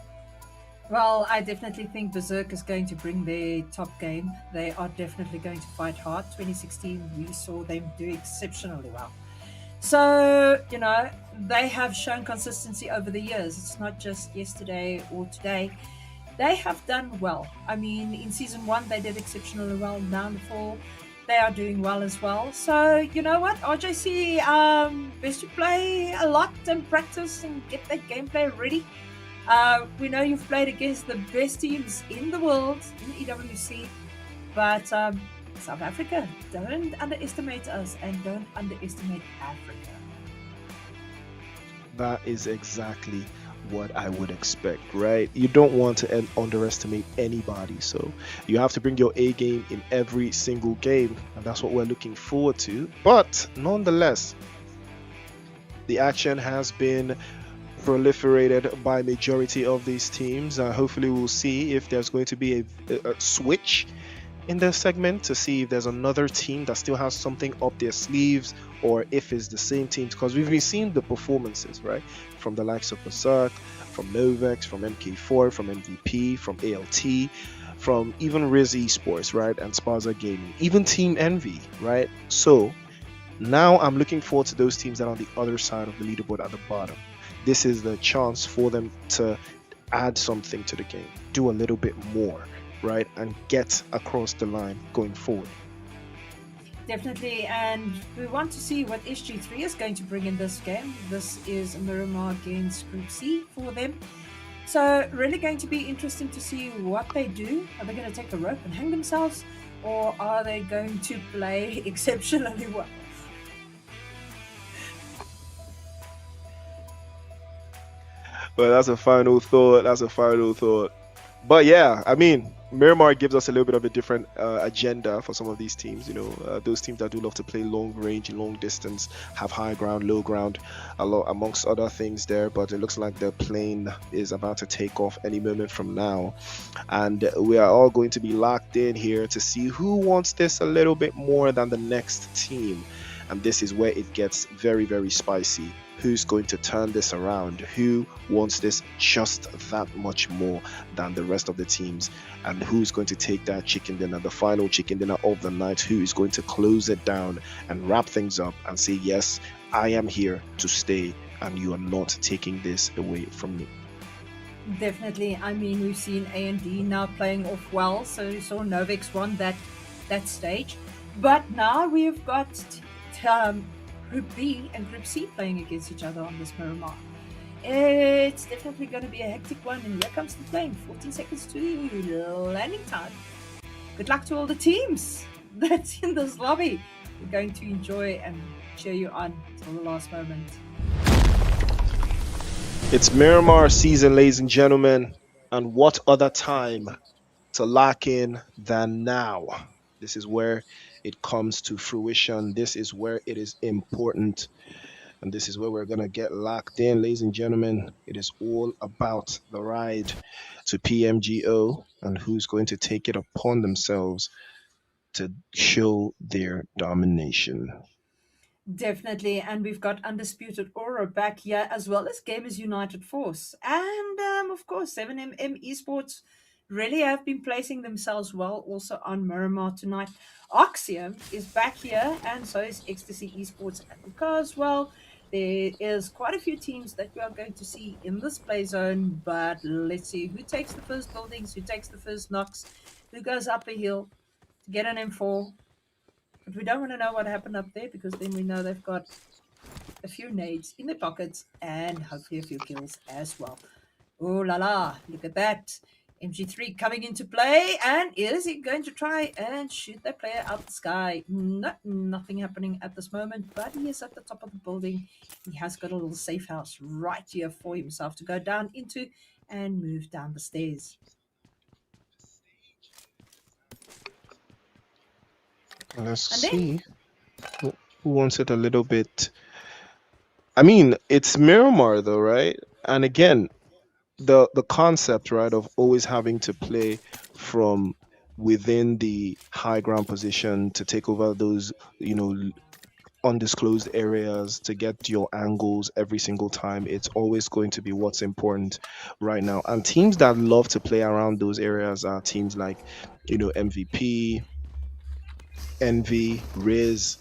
Well, I definitely think Berserk is going to bring their top game. They are definitely going to fight hard. 2016, we saw them do exceptionally well. So, they have shown consistency over the years. It's not just yesterday or today. They have done well. I mean, in Season 1, they did exceptionally well. Now in the fall, they are doing well as well. So, you know what? RJC, best to play a lot and practice and get that gameplay ready. We know you've played against the best teams in the world, in EWC, but South Africa, don't underestimate us and don't underestimate Africa. That is exactly what I would expect, right? You don't want to underestimate anybody, so you have to bring your A game in every single game, and that's what we're looking forward to. But nonetheless, the action has been proliferated by majority of these teams. Hopefully we'll see if there's going to be a switch in this segment to see if there's another team that still has something up their sleeves, or if it's the same teams, because we've been seeing the performances, right, from the likes of Berserk, from Novex, from MK4, from MVP, from ALT, from even Riz Esports, right, and Spaza Gaming, even Team Envy, right? So now I'm looking forward to those teams that are on the other side of the leaderboard at the bottom. This is the chance for them to add something to the game, do a little bit more, right, and get across the line going forward. Definitely, and we want to see what SG3 is going to bring in this game. This is Miramar against Group C for them. So, really going to be interesting to see what they do. Are they going to take the rope and hang themselves, or are they going to play exceptionally well? Well, that's a final thought. That's a final thought. But yeah, I mean, Miramar gives us a little bit of a different agenda for some of these teams. Those teams that do love to play long range, long distance, have high ground, low ground, a lot amongst other things there. But it looks like the plane is about to take off any moment from now, and we are all going to be locked in here to see who wants this a little bit more than the next team. And this is where it gets very, very spicy. Who's going to turn this around? Who wants this just that much more than the rest of the teams? And who's going to take that chicken dinner, the final chicken dinner of the night? Who is going to close it down and wrap things up and say, yes, I am here to stay, and you are not taking this away from me? Definitely. I mean, we've seen A&D now playing off well, so you saw Novix won that stage. But now we've got um, Group B and Group C playing against each other on this Miramar. It's definitely going to be a hectic one, and here comes the plane. 14 seconds to landing time. Good luck to all the teams that's in this lobby. We're going to enjoy and cheer you on till the last moment. It's Miramar season, ladies and gentlemen, and what other time to lock in than now? This is where it comes to fruition. This is where it is important. And this is where we're going to get locked in, ladies and gentlemen. It is all about the ride to PMGO and who's going to take it upon themselves to show their domination. Definitely, and we've got Undisputed Aura back here, as well as Gamers United Force. And of course, 7MM Esports really have been placing themselves well also on Miramar tonight. Oxium is back here, and so is Ecstasy Esports Africa as well. There is quite a few teams that we are going to see in this play zone, but let's see who takes the first buildings, who takes the first knocks, who goes up a hill to get an M4. But we don't want to know what happened up there, because then we know they've got a few nades in their pockets and hopefully a few kills as well. Oh la la, look at that. MG3 coming into play, and is he going to try and shoot that player out the sky? No, nothing happening at this moment, but he is at the top of the building. He has got a little safe house right here for himself to go down into and move down the stairs. Let's And then see who wants it a little bit. I mean, it's Miramar though, right? And again, the concept, right, of always having to play from within the high ground position to take over those, undisclosed areas, to get your angles every single time. It's always going to be what's important right now. And teams that love to play around those areas are teams like, MVP, Envy, Riz,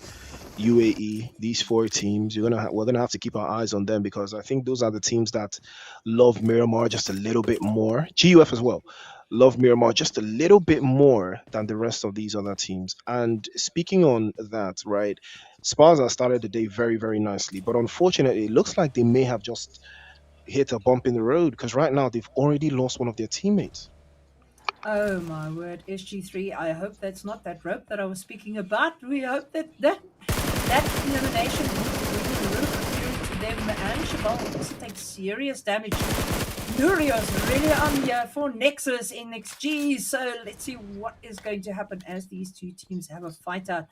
UAE. These four teams, we're gonna have to keep our eyes on them, because I think those are the teams that love Miramar just a little bit more. GUF as well love Miramar just a little bit more than the rest of these other teams. And speaking on that, right, Sparza started the day very, very nicely, but unfortunately, it looks like they may have just hit a bump in the road, because right now they've already lost one of their teammates. oh my word, SG3, I hope that's not that rope that I was speaking about. We hope that elimination will really through to them, and Chabal will also take serious damage. Nurio's really on here for Nexus in XG, so let's see what is going to happen as these two teams have a fight out.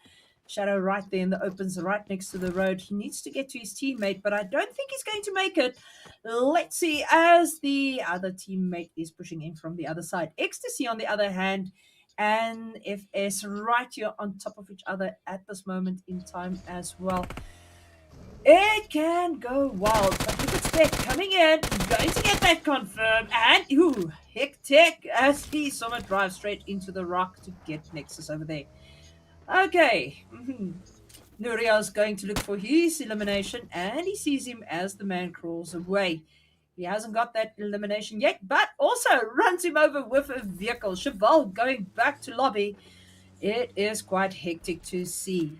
Shadow right there in the opens, right next to the road. He needs to get to his teammate, but I don't think he's going to make it. Let's see as the other teammate is pushing in from the other side. Ecstasy, on the other hand, and FS right here on top of each other at this moment in time as well. It can go wild, but look at Tech coming in, going to get that confirmed, and ooh, hectic as he someone drives straight into the rock to get Nexus over there. Okay. Nuria's going to look for his elimination, and he sees him as the man crawls away. He hasn't got that elimination yet, but also runs him over with a vehicle. Cheval going back to lobby. It is quite hectic to see.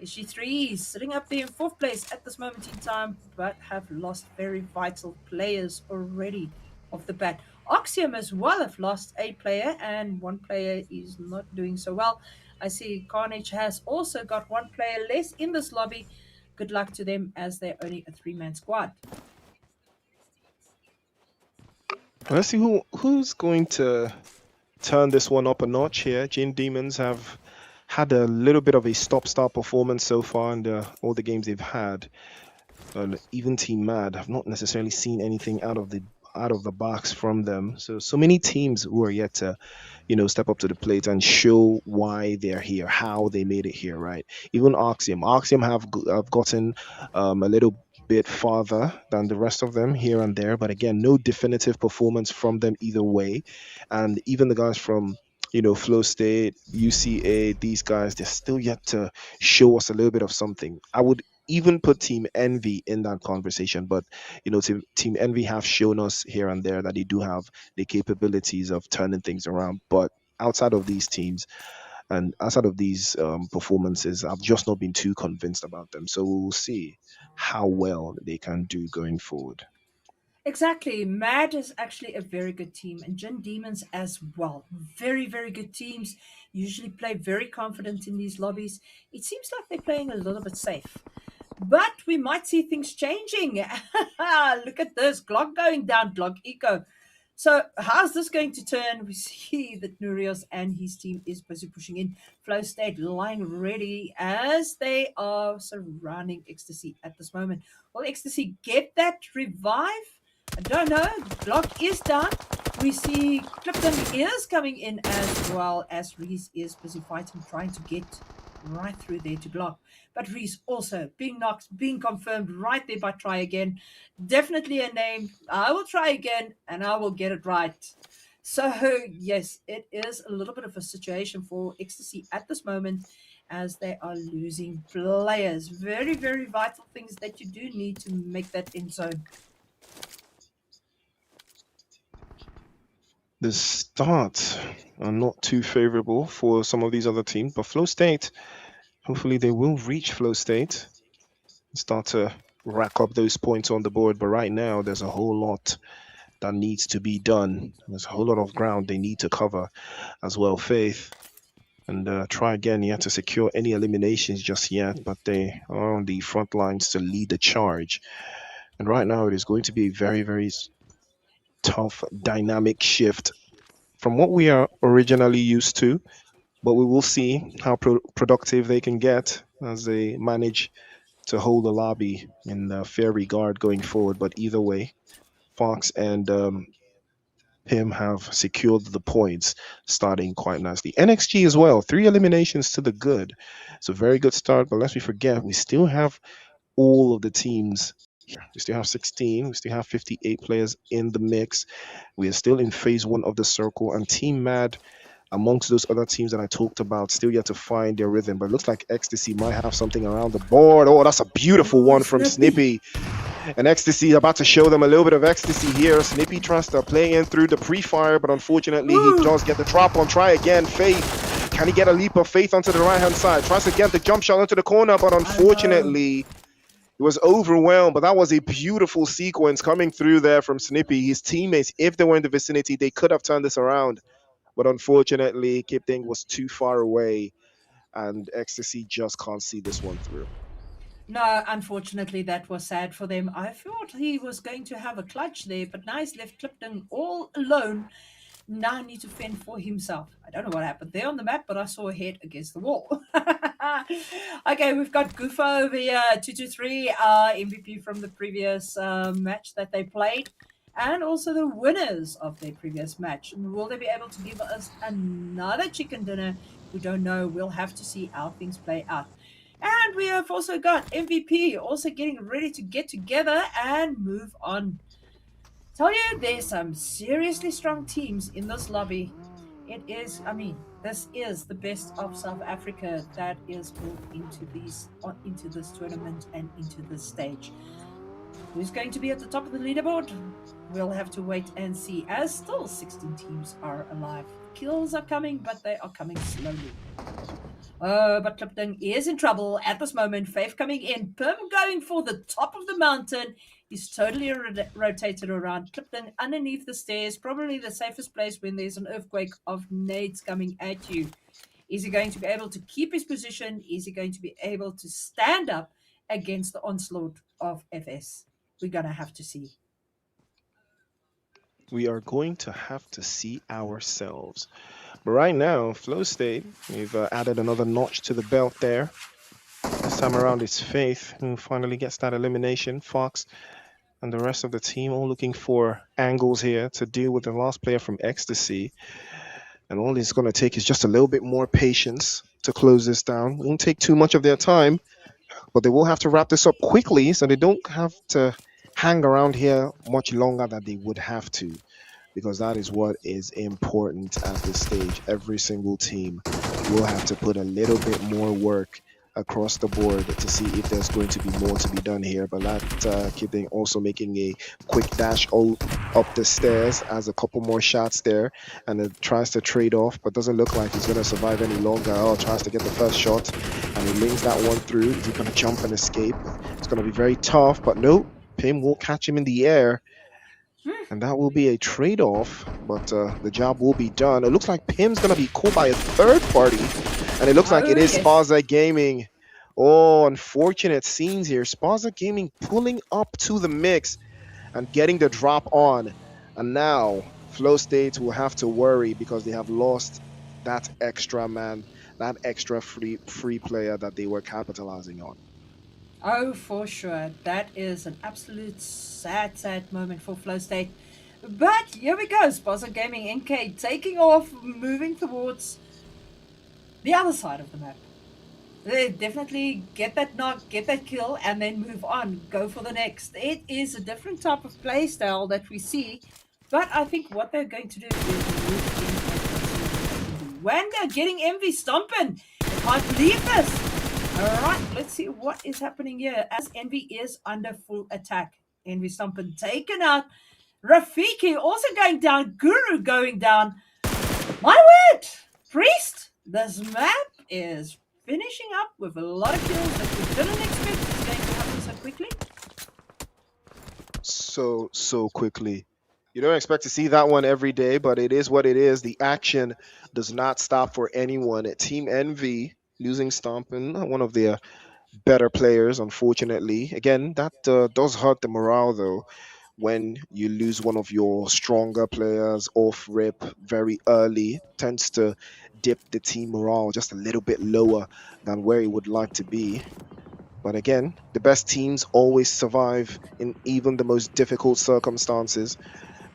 SG3 sitting up there in fourth place at this moment in time, but have lost very vital players already. off the bat. Oxium as well have lost a player, and one player is not doing so well. I see Carnage has also got one player less in this lobby. Good luck to them as they're only a three-man squad. Let's see who's going to turn this one up a notch here. Jin Demons have had a little bit of a stop-start performance so far in all the games they've had. Even Team Mad have not necessarily seen anything out of the box from them. So many teams who are yet to, step up to the plate and show why they're here, how they made it here, right? Even Oxium have gotten a little bit farther than the rest of them here and there, but again, no definitive performance from them either way. And even the guys from Flow State, UCA, these guys, they're still yet to show us a little bit of something. I would even put Team Envy in that conversation, but Team Envy have shown us here and there that they do have the capabilities of turning things around. But outside of these teams and outside of these performances, I've just not been too convinced about them. So we'll see how well they can do going forward. Exactly. Mad is actually a very good team, and Gin Demons as well. Very, very good teams. Usually play very confident in these lobbies. It seems like they're playing a little bit safe. But we might see things changing. Look at this. Glock going down, Glock Eco. So how's this going to turn? We see that Nurios and his team is busy pushing in. Flow State lying ready as they are surrounding Ecstasy at this moment. Will Ecstasy get that revive? I don't know. Glock is down. We see Clifton is coming in as well as Reese is busy fighting, trying to get right through there to Glock. But Reese also being knocked, being confirmed right there by Try Again. Definitely a name. I will try again and I will get it right. So, yes, it is a little bit of a situation for Ecstasy at this moment as they are losing players. Very, very vital things that you do need to make that end zone. The starts are not too favorable for some of these other teams, but Flow State, hopefully they will reach Flow State and start to rack up those points on the board. But right now, there's a whole lot that needs to be done. There's a whole lot of ground they need to cover as well. Faith and Try Again yet to secure any eliminations just yet, but they are on the front lines to lead the charge. And right now, it is going to be a very, very tough, dynamic shift from what we are originally used to, but we will see how productive they can get as they manage to hold the lobby in fair regard going forward. But either way, Fox and Pim have secured the points, starting quite nicely. NXG as well, 3 eliminations to the good. It's a very good start, but lest we forget, we still have all of the teams here. We still have 16, we still have 58 players in the mix. We are still in phase 1 of the circle, and Team Mad, amongst those other teams that I talked about, still yet to find their rhythm. But it looks like Ecstasy might have something around the board. Oh, that's a beautiful one from Snippy. And Ecstasy is about to show them a little bit of ecstasy here. Snippy tries to play in through the pre-fire, but unfortunately he does get the drop on. Try Again, Faith. Can he get a leap of faith onto the right-hand side? Tries to get the jump shot into the corner, but unfortunately he was overwhelmed. But that was a beautiful sequence coming through there from Snippy. His teammates, if they were in the vicinity, they could have turned this around. But unfortunately, Kipting was too far away, and Ecstasy just can't see this one through. No, unfortunately, that was sad for them. I thought he was going to have a clutch there, but now he's left Clifton all alone. Now need to fend for himself. I don't know what happened there on the map, but I saw a head against the wall. Okay, we've got Goofa over here, 2-3, MVP from the previous match that they played, and also the winners of their previous match. Will they be able to give us another chicken dinner? We don't know. We'll have to see how things play out. And we have also got MVP also getting ready to get together and move on. Tell you, there's some seriously strong teams in this lobby. It is, this is the best of South Africa that is built into this tournament and into this stage. Who's going to be at the top of the leaderboard? We'll have to wait and see, as still 16 teams are alive. Kills are coming, but they are coming slowly. Oh, but Clifton is in trouble at this moment. Faith coming in. Pim going for the top of the mountain. He's totally rotated around, clipped in underneath the stairs, probably the safest place when there's an earthquake of nades coming at you. Is he going to be able to keep his position? Is he going to be able to stand up against the onslaught of FS? We're going to have to see. We are going to have to see ourselves. But right now, Flow State, we've added another notch to the belt there. This time around, it's Faith who finally gets that elimination. Fox and the rest of the team all looking for angles here to deal with the last player from Ecstasy. And all it's going to take is just a little bit more patience to close this down. It won't take too much of their time, but they will have to wrap this up quickly so they don't have to hang around here much longer than they would have to, because that is what is important at this stage. Every single team will have to put a little bit more work across the board to see if there's going to be more to be done here. But that kid thing also making a quick dash up the stairs, has a couple more shots there, and it tries to trade off, but doesn't look like he's going to survive any longer. Oh, tries to get the first shot, and he links that one through. Is he going to jump and escape? It's going to be very tough, but no, Pim will catch him in the air. And that will be a trade-off, but the job will be done. It looks like Pim's going to be caught by a third party, and it looks like it is yes. Spaza Gaming. Oh, unfortunate scenes here. Spaza Gaming pulling up to the mix and getting the drop on. And now Flow State will have to worry because they have lost that extra man, that extra free player that they were capitalizing on. Oh, for sure. That is an absolute sad moment for Flow State. But here we go. Spaza Gaming NK taking off, moving towards the other side of the map. They definitely get that knock, get that kill, and then move on. Go for the next. It is a different type of play style that we see, but I think what they're going to do is move in. When they're getting Envy stomping, I can't believe this. All right, let's see what is happening here as Envy is under full attack. Envy stomping taken out. Rafiki also going down. Guru going down. My word! Priest, this map is finishing up with a lot of kills that we didn't expect is going to happen so quickly. So quickly. You don't expect to see that one every day, but it is what it is. The action does not stop for anyone. Team Envy losing Stompin, one of their better players, unfortunately. Again, that does hurt the morale, though, when you lose one of your stronger players off rip very early. Tends to dip the team morale just a little bit lower than where it would like to be. But again, the best teams always survive in even the most difficult circumstances.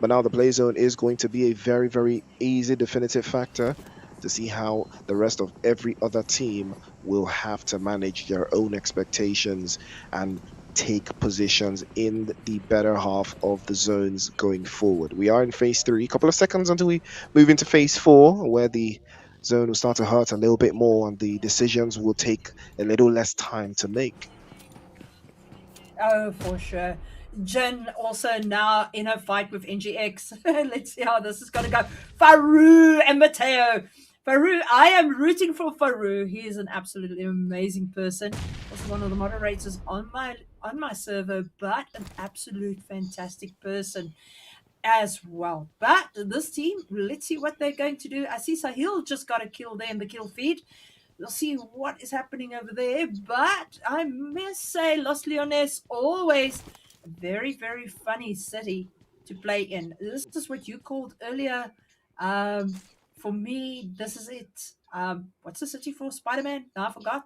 But now the play zone is going to be a very, very easy definitive factor to see how the rest of every other team will have to manage their own expectations and take positions in the better half of the zones going forward. We are in phase 3, a couple of seconds until we move into phase 4, where the zone will start to hurt a little bit more and the decisions will take a little less time to make. Oh, for sure. Jin also now in a fight with NGX. Let's see how this is going to go. Faru and Mateo. Faru, I am rooting for Faru. He is an absolutely amazing person. Also one of the moderators on my server, but an absolute fantastic person as well. But this team, let's see what they're going to do. I see Sahil just got a kill there in the kill feed. We'll see what is happening over there. But I must say, Los Leones, always a very, very funny city to play in. This is what you called earlier. For me, this is it. What's the city for Spider-Man? No, I forgot.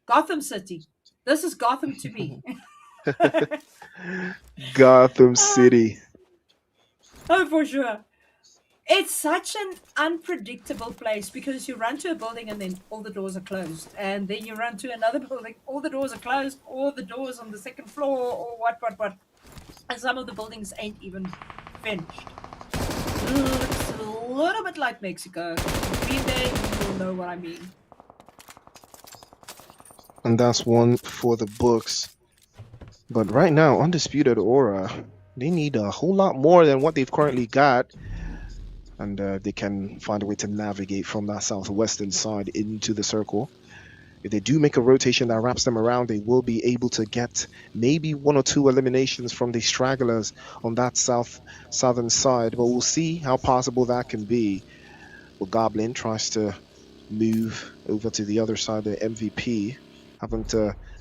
Gotham City. This is Gotham to me. Gotham City. Oh, for sure. It's such an unpredictable place because you run to a building and then all the doors are closed. And then you run to another building, all the doors are closed, all the doors on the second floor, or what. And some of the buildings ain't even finished. Looks a little bit like Mexico. Been there, you will know what I mean. And that's one for the books. But right now, Undisputed Aura, they need a whole lot more than what they've currently got. And they can find a way to navigate from that southwestern side into the circle. if they do make a rotation that wraps them around, they will be able to get maybe one or two eliminations from the stragglers on that southern side. But we'll see how possible that can be. Well, Goblin tries to move over to the other side. The MVP haven't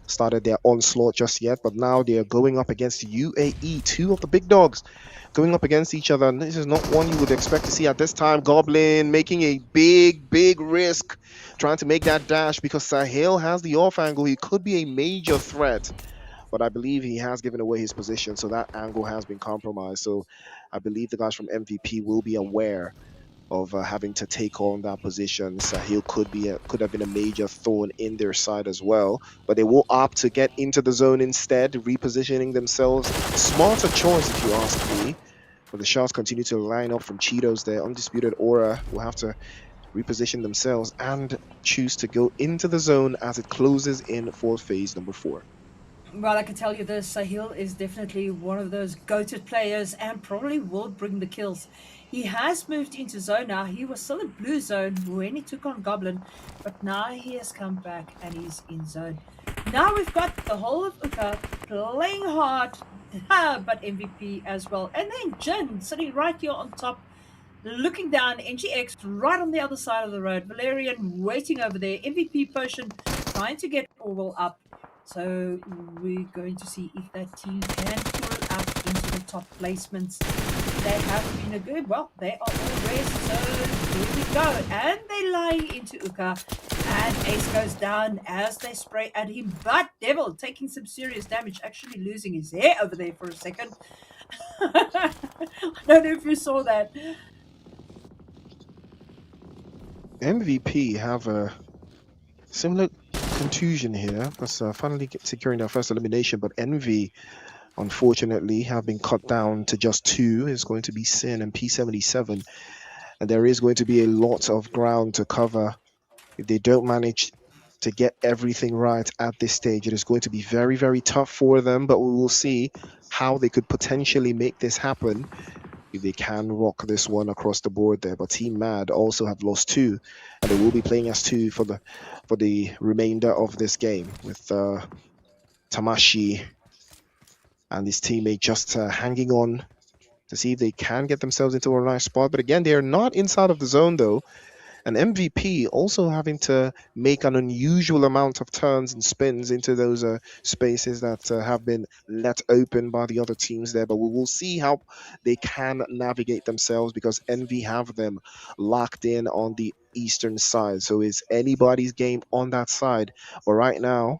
started their onslaught just yet, but now they're going up against UAE, two of the big dogs going up against each other. And this is not one you would expect to see at this time. Goblin making a big risk, trying to make that dash because Sahil has the off angle. He could be a major threat, but I believe he has given away his position, so that angle has been compromised. So I believe the guys from MVP will be aware of having to take on that position. Sahil could have been a major thorn in their side as well, but they will opt to get into the zone instead, repositioning themselves. Smarter choice, if you ask me. But the shots continue to line up from Cheetos there. Undisputed Aura will have to reposition themselves and choose to go into the zone as it closes in for phase number 4. Well, I can tell you this, Sahil is definitely one of those goated players and probably will bring the kills. He has moved into zone now. He was still in blue zone when he took on Goblin, but now he has come back and he's in zone. Now we've got the whole of Uka playing hard, but MVP as well. And then Jin sitting right here on top, looking down, NGX right on the other side of the road. Valerian waiting over there. MVP Potion trying to get Orwell up. So we're going to see if that team can pull up into the top placements. They have been a good, well, they are all raised, so here we go. And they lie into Uka. And Ace goes down as they spray at him. But Devil taking some serious damage, actually losing his hair over there for a second. I don't know if you saw that. MVP have a similar contusion here, that's finally securing their first elimination, but Envy unfortunately have been cut down to just 2. It's going to be Sin and P77, and there is going to be a lot of ground to cover if they don't manage to get everything right at this stage. It is going to be very tough for them, but we will see how they could potentially make this happen if they can rock this one across the board there. But Team Mad also have lost 2, and they will be playing as 2 for the remainder of this game, with Tamashi and his teammate just hanging on to see if they can get themselves into a nice spot. But again, they are not inside of the zone though. And MVP also having to make an unusual amount of turns and spins into those spaces that have been let open by the other teams there. But we will see how they can navigate themselves, because Envy have them locked in on the eastern side. So it's anybody's game on that side. But right now,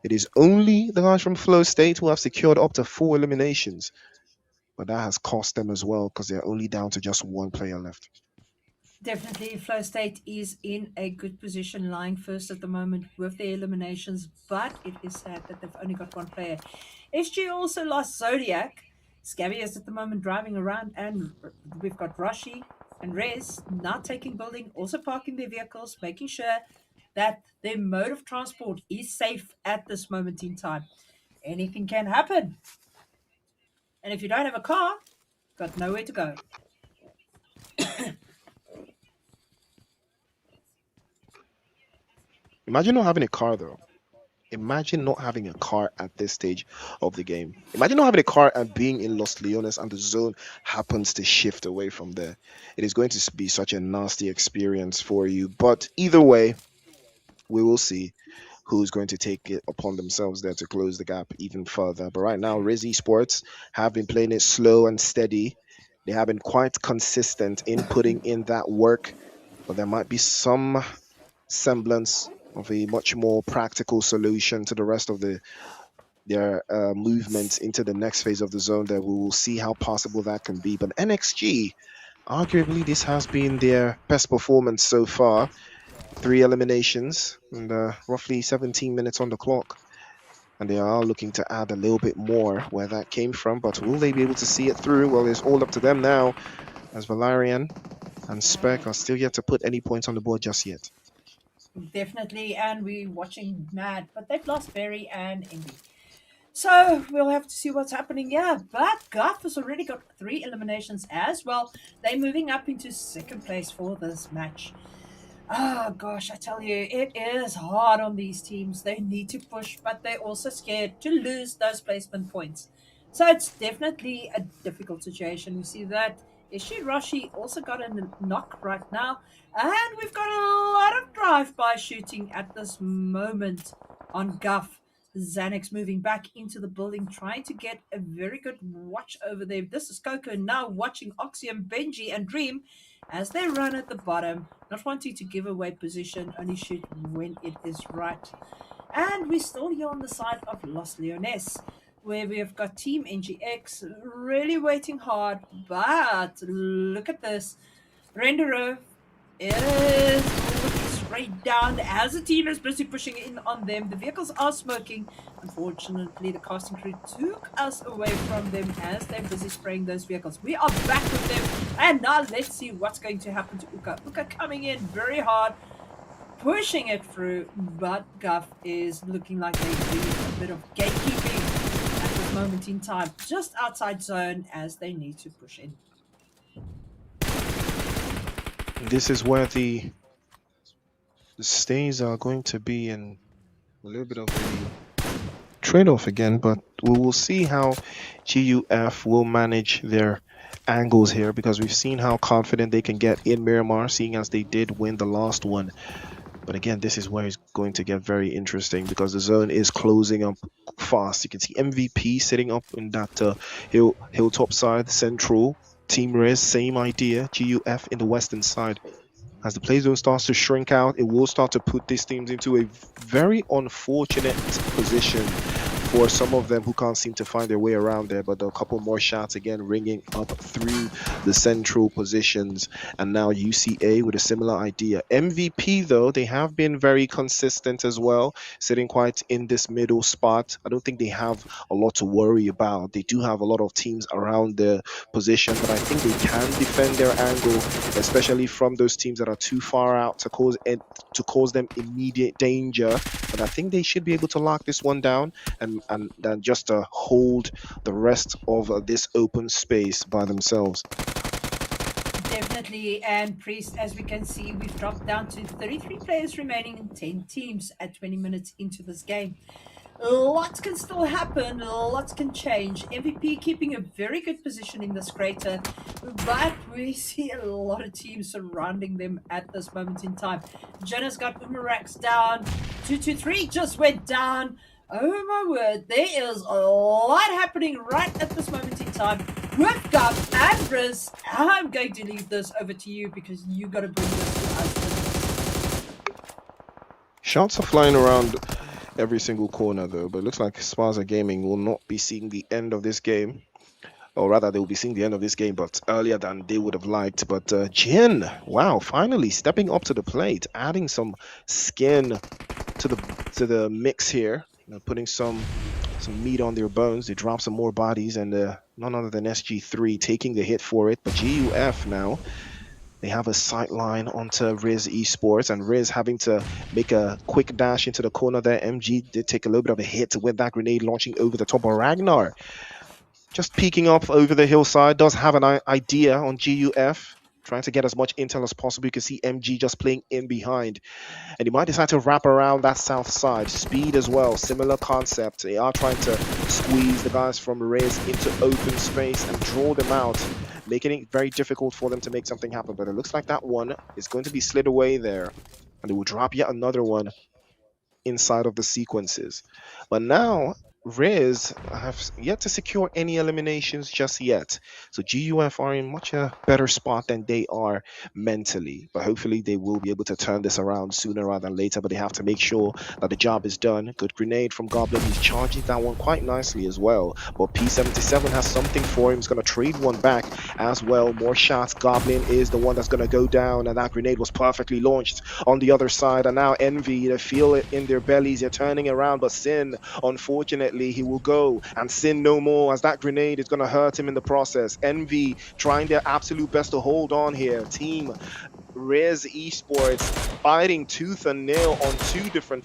it is only the guys from Flow State who have secured up to 4 eliminations. But that has cost them as well, because they're only down to just 1 player left. Definitely, Flow State is in a good position, lying first at the moment with their eliminations, but it is sad that they've only got 1 player. SG also lost Zodiac. Scabby is at the moment driving around, and we've got Rashi and Rez now taking building, also parking their vehicles, making sure that their mode of transport is safe at this moment in time. Anything can happen. And if you don't have a car, got nowhere to go. Imagine not having a car though. Imagine not having a car at this stage of the game. Imagine not having a car and being in Los Leones and the zone happens to shift away from there. It is going to be such a nasty experience for you. But either way, we will see who's going to take it upon themselves there to close the gap even further. But right now, Riz Esports have been playing it slow and steady. They have been quite consistent in putting in that work, but there might be some semblance of a much more practical solution to the rest of their movements into the next phase of the zone. That we will see how possible that can be. But NXG, arguably, this has been their best performance so far. 3 eliminations and roughly 17 minutes on the clock. And they are looking to add a little bit more where that came from. But will they be able to see it through? Well, it's all up to them now, as Valerian and Spec are still yet to put any points on the board just yet. Definitely, and we're watching Mad, but they've lost Berry and Indy. So we'll have to see what's happening here. But Guff has already got 3 eliminations as well. They're moving up into second place for this match. Oh gosh, I tell you, it is hard on these teams. They need to push, but they're also scared to lose those placement points. So it's definitely a difficult situation. We see that Ishirashi also got a knock right now, and we've got a lot of drive-by shooting at this moment on Guff. Xanax moving back into the building, trying to get a very good watch over there. This is Coco now watching Oxium, Benji, and Dream as they run at the bottom, not wanting to give away position, only shoot when it is right. And we're still here on the side of Los Leones, where we have got Team NGX really waiting hard. But look at this. Renderer is looking straight down as the team is busy pushing in on them. The vehicles are smoking. Unfortunately, the casting crew took us away from them as they're busy spraying those vehicles. We are back with them. And now let's see what's going to happen to Uka. Uka coming in very hard, pushing it through, but Guff is looking like they do a bit of gatekeeping at this moment in time, just outside zone as they need to push in. This is where the stays are going to be in a little bit of a trade-off again, but we will see how GUF will manage their angles here, because we've seen how confident they can get in Miramar, seeing as they did win the last one. But again, this is where it's going to get very interesting, because the zone is closing up fast. You can see MVP sitting up in that hilltop side, central. Team Riz, same idea. GUF in the western side. As the play zone starts to shrink out, it will start to put these teams into a very unfortunate position for some of them who can't seem to find their way around there. But a couple more shots again ringing up through the central positions. And now UCA with a similar idea. MVP though, they have been very consistent as well, sitting quite in this middle spot. I don't think they have a lot to worry about. They do have a lot of teams around the position, but I think they can defend their angle, especially from those teams that are too far out to cause them immediate danger. And I think they should be able to lock this one down and then just hold the rest of this open space by themselves. Definitely, and Priest, as we can see, we've dropped down to 33 players remaining in 10 teams at 20 minutes into this game. Lots can still happen, lots can change. MVP keeping a very good position in this crater, but we see a lot of teams surrounding them at this moment in time. Jenna's got Umarax down, 223 just went down. Oh my word, there is a lot happening right at this moment in time. With Guff and Riz, I'm going to leave this over to you because you got to bring this to us. Shots are flying around every single corner though, but it looks like Sparza Gaming will not be seeing the end of this game. Or rather, they will be seeing the end of this game, but earlier than they would have liked. But Jin, wow, finally stepping up to the plate, adding some skin to the mix here, putting some meat on their bones. They drop some more bodies, and none other than SG3 taking the hit for it. But GUF now, they have a sight line onto Riz Esports, and Riz having to make a quick dash into the corner there. MG did take a little bit of a hit with that grenade launching over the top of Ragnar. Just peeking up over the hillside, does have an idea on GUF, trying to get as much intel as possible. You can see MG just playing in behind, and he might decide to wrap around that south side. Speed as well, similar concept. They are trying to squeeze the guys from Riz into open space and draw them out, making it very difficult for them to make something happen. But it looks like that one is going to be slid away there, and they will drop yet another one inside of the sequences. But now Riz have yet to secure any eliminations just yet, so GUF are in much a better spot than they are mentally, but hopefully they will be able to turn this around sooner rather than later. But they have to make sure that the job is done. Good grenade from Goblin, he's charging that one quite nicely as well, but P77 has something for him. He's going to trade one back as well. More shots. Goblin is the one that's going to go down, and that grenade was perfectly launched on the other side. And now Envy, they feel it in their bellies. They're turning around, but Sin, unfortunately, he will go, and Sin no more, as that grenade is going to hurt him in the process. Envy trying their absolute best to hold on here. Team Riz Esports fighting tooth and nail on two different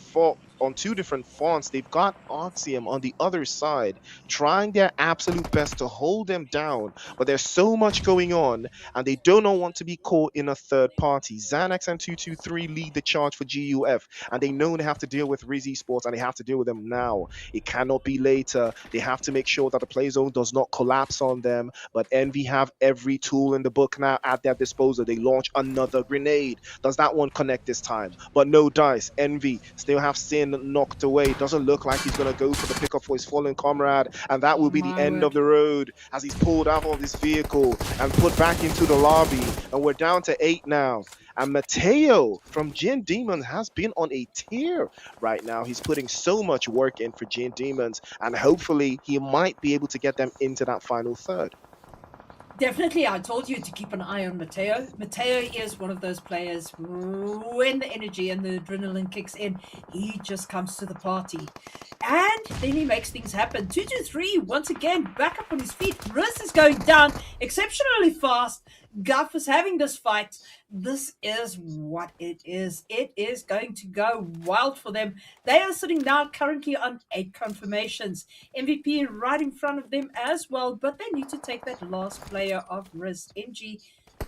on two different fronts. They've got Arxium on the other side, trying their absolute best to hold them down. But there's so much going on, and they do not want to be caught in a third party. Xanax and 223 lead the charge for GUF, and they know they have to deal with Rizzy Sports, and they have to deal with them now. It cannot be later. They have to make sure that the play zone does not collapse on them. But Envy have every tool in the book now at their disposal. They launch another grenade. Does that one connect this time? But no dice. Envy still have Sin knocked away. Doesn't look like he's going to go for the pickup for his fallen comrade. And that will be the My end word. of the road as he's pulled out of his vehicle and put back into the lobby. And we're down to 8 now. And Mateo from Gin Demons has been on a tear right now. He's putting so much work in for Gin Demons, and hopefully he might be able to get them into that final third. Definitely, I told you to keep an eye on Mateo. Mateo is one of those players, when the energy and the adrenaline kicks in, he just comes to the party. And then he makes things happen. 223, once again, back up on his feet. Riz is going down exceptionally fast. Guff is having this fight. This is what it is. It is going to go wild for them. They are sitting now currently on 8 confirmations. MVP right in front of them as well, but they need to take that last player of Riz MG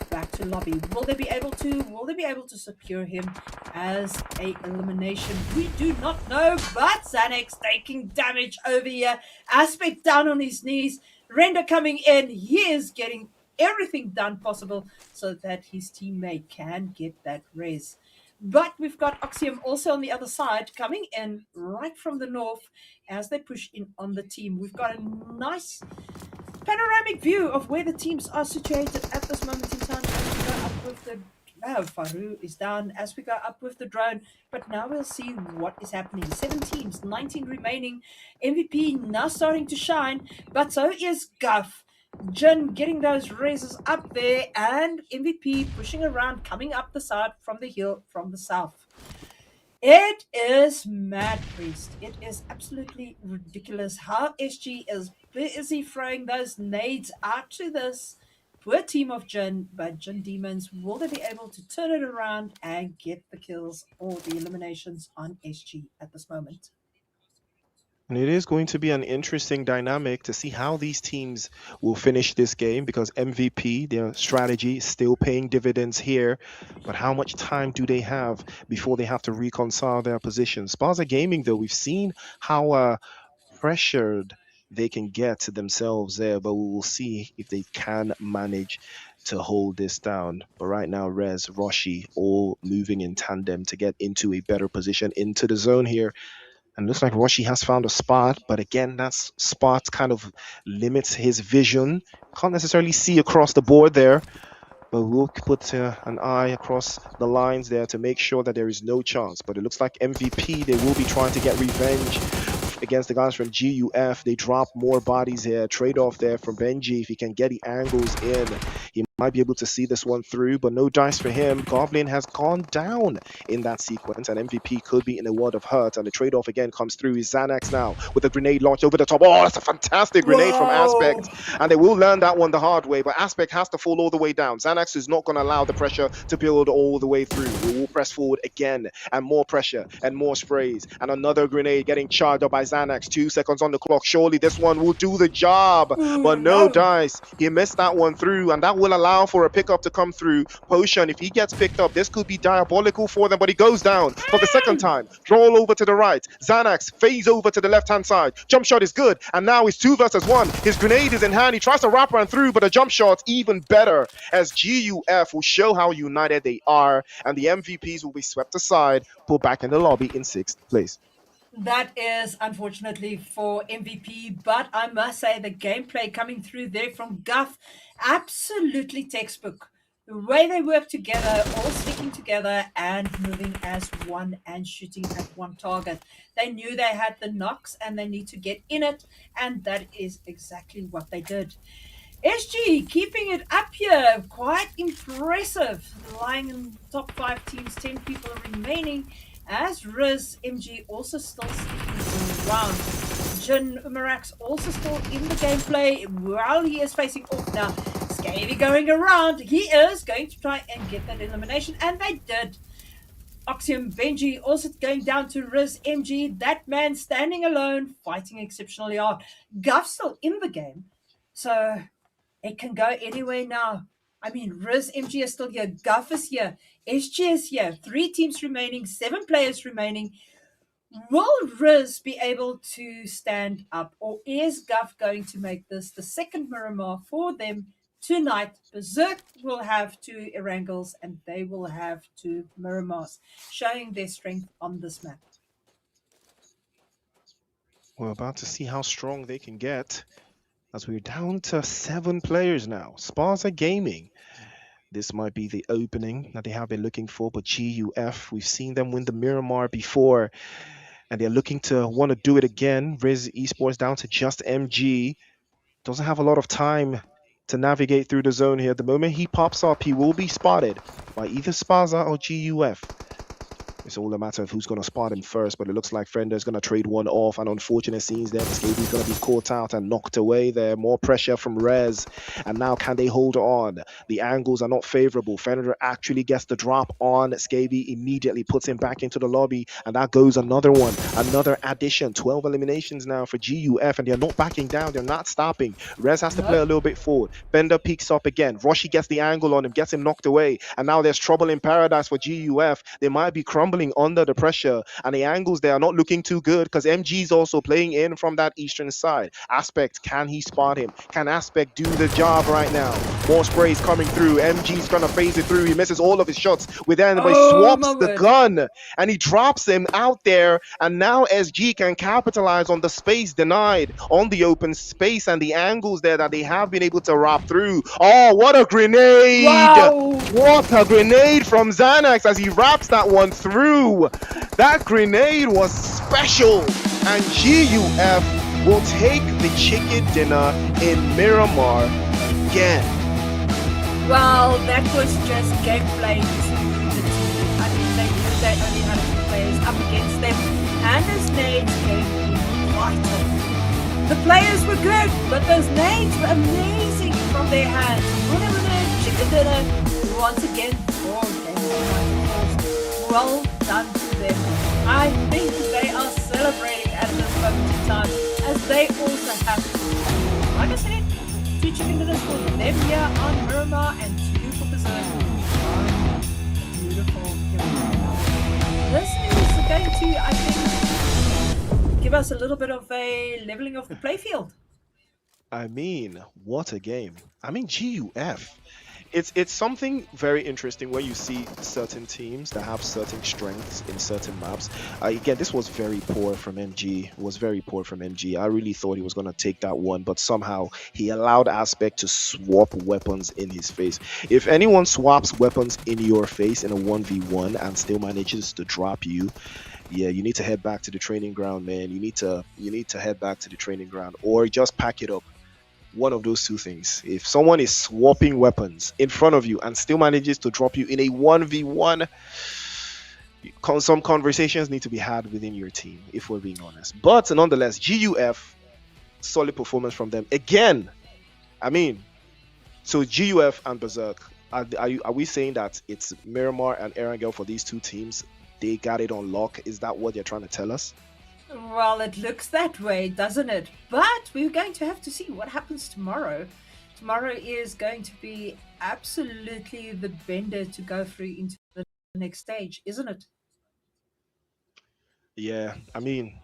back to lobby. Will they be able to? Will they be able to secure him as a elimination? We do not know, but Xanax taking damage over here. Aspect down on his knees. Render coming in. He is getting everything done possible so that his teammate can get that res. But we've got Oxium also on the other side coming in right from the north as they push in on the team. We've got a nice panoramic view of where the teams are situated at this moment in time as we go up with the Faru is down as we go up with the drone, but now we'll see what is happening. 7 teams, 19 remaining. MVP now starting to shine, but so is Guff. Jin getting those raises up there, and MVP pushing around, coming up the side from the hill from the south. It is mad, Priest. It is absolutely ridiculous how SG is busy throwing those nades out to this poor team of Jin, but Jin Demons, will they be able to turn it around and get the kills or the eliminations on SG at this moment? And it is going to be an interesting dynamic to see how these teams will finish this game, because MVP, their strategy, is still paying dividends here. But how much time do they have before they have to reconcile their positions? Sparza Gaming, though, we've seen how pressured they can get themselves there, but we will see if they can manage to hold this down. But right now, Rez, Roshi, all moving in tandem to get into a better position into the zone here. And looks like Roshi has found a spot, but again, that spot kind of limits his vision. Can't necessarily see across the board there, but we'll put an eye across the lines there to make sure that there is no chance. But it looks like MVP, they will be trying to get revenge against the guys from GUF. They drop more bodies here. Trade-off there from Benji. If he can get the angles in, he might be able to see this one through, but no dice for him. Goblin has gone down in that sequence, and MVP could be in a world of hurt, and the trade-off again comes through. Is Xanax now with a grenade launched over the top. Oh, that's a fantastic grenade from Aspect, and they will learn that one the hard way, but Aspect has to fall all the way down. Xanax is not going to allow the pressure to build all the way through. We will press forward again, and more pressure, and more sprays, and another grenade getting charged up by Xanax. 2 seconds on the clock. Surely this one will do the job, but no dice. He missed that one through, and that will allow for a pickup to come through. Potion, if he gets picked up, this could be diabolical for them, but he goes down for the second time. Roll over to the right. Xanax fades over to the left-hand side. Jump shot is good, and now it's 2 versus 1. His grenade is in hand. He tries to wrap around through, but a jump shot's even better, as GUF will show how united they are, and the MVPs will be swept aside, put back in the lobby in 6th place. That is unfortunately for MVP, but I must say the gameplay coming through there from Guff, absolutely textbook. The way they work together, all sticking together and moving as one and shooting at one target. They knew they had the knocks and they need to get in it, and that is exactly what they did. SG keeping it up here, quite impressive. Lying in the top 5 teams, 10 people remaining. As Riz MG also still sticking around. Jin Umarax also still in the gameplay while he is facing off now. Scavy going around. He is going to try and get that elimination, and they did. Oxium Benji also going down to Riz MG. That man standing alone, fighting exceptionally hard. Guff still in the game. So it can go anywhere now. I mean, Riz MG is still here. Guff is here. SG is here. 3 teams remaining, 7 players remaining. Will Riz be able to stand up, or is Guff going to make this the second Miramar for them tonight? Berserk will have 2 Erangels and they will have 2 Miramars, showing their strength on this map. We're about to see how strong they can get as we're down to 7 players now. Sparza Gaming. This might be the opening that they have been looking for, but GUF, we've seen them win the Miramar before, and they're looking to want to do it again. Riz Esports down to just MG. Doesn't have a lot of time to navigate through the zone here. The moment he pops up, he will be spotted by either Sparza or GUF. It's all a matter of who's going to spot him first, but it looks like Fender's going to trade one off. And unfortunate scenes there. Skavy's going to be caught out and knocked away there. More pressure from Rez. And now can they hold on? The angles are not favorable. Fender actually gets the drop on Skavy, immediately puts him back into the lobby. And that goes another one. Another addition. 12 eliminations now for GUF. And they're not backing down. They're not stopping. Rez has to play a little bit forward. Fender peeks up again. Roshi gets the angle on him, gets him knocked away. And now there's trouble in paradise for GUF. They might be crumbling under the pressure, and the angles there are not looking too good because MG's also playing in from that eastern side. Aspect, can he spot him? Can Aspect do the job right now? More sprays coming through. MG's gonna phase it through. He misses all of his shots with that, but he swaps the gun and he drops him out there, and now SG can capitalize on the space denied on the open space and the angles there that they have been able to wrap through. Oh, what a grenade! Wow. What a grenade from Xanax as he wraps that one through. That grenade was special, and GUF will take the chicken dinner in Miramar again. Well, that was just gameplay. I mean, they knew they only had 2 players up against them, and those nades came in vital. The players were good, but those nades were amazing from their hands. Winner, chicken dinner, once again, 4 games. Well done to them. I think they are celebrating at this moment in time, as they also have, like I said, 2 chicken dinners for them here on Miramar and 2 for Berserk. Beautiful. This is going to, I think, give us a little bit of a leveling of the playfield. I mean, what a game. I mean, GUF. It's something very interesting where you see certain teams that have certain strengths in certain maps. Again, this was very poor from MG. I really thought he was going to take that one, but somehow he allowed Aspect to swap weapons in his face. If anyone swaps weapons in your face in a 1v1 and still manages to drop you, yeah, you need to head back to the training ground, man. You need to head back to the training ground, or just pack it up. One of those 2 things. If someone is swapping weapons in front of you and still manages to drop you in a 1v1, some conversations need to be had within your team, if we're being honest. But nonetheless, GUF, solid performance from them again. I mean, so GUF and Berserk, are we saying that it's Miramar and Erangel for these 2 teams? They got it on lock. Is that what you're trying to tell us? Well, it looks that way, doesn't it? But we're going to have to see what happens tomorrow. Tomorrow is going to be absolutely the bender to go through into the next stage, isn't it? Yeah, I mean,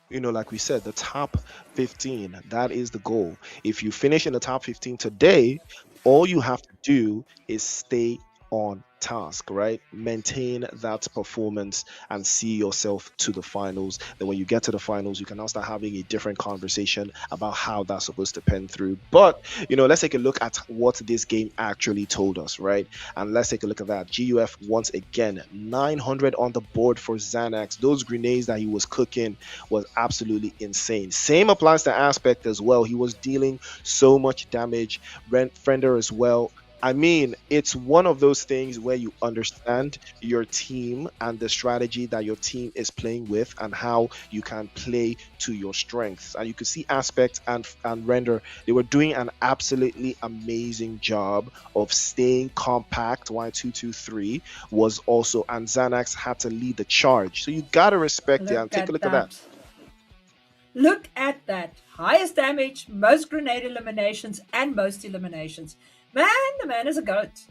like we said, the top 15, that is the goal. If you finish in the top 15 today, all you have to do is stay on task, right? Maintain that performance and see yourself to the finals. Then when you get to the finals, you can now start having a different conversation about how that's supposed to pen through. But let's take a look at what this game actually told us, right? And let's take a look at that. GUF once again, 900 on the board for Xanax. Those grenades that he was cooking was absolutely insane. Same applies to Aspect as well. He was dealing so much damage. Fender as well, I mean, it's one of those things where you understand your team and the strategy that your team is playing with and how you can play to your strengths. And you could see Aspect and Render, they were doing an absolutely amazing job of staying compact. Y223 was also, and Xanax had to lead the charge. So you got to respect it Look and take a at look at that. that. Look at that. Highest damage, most grenade eliminations, and most eliminations. Man, the man is a goat.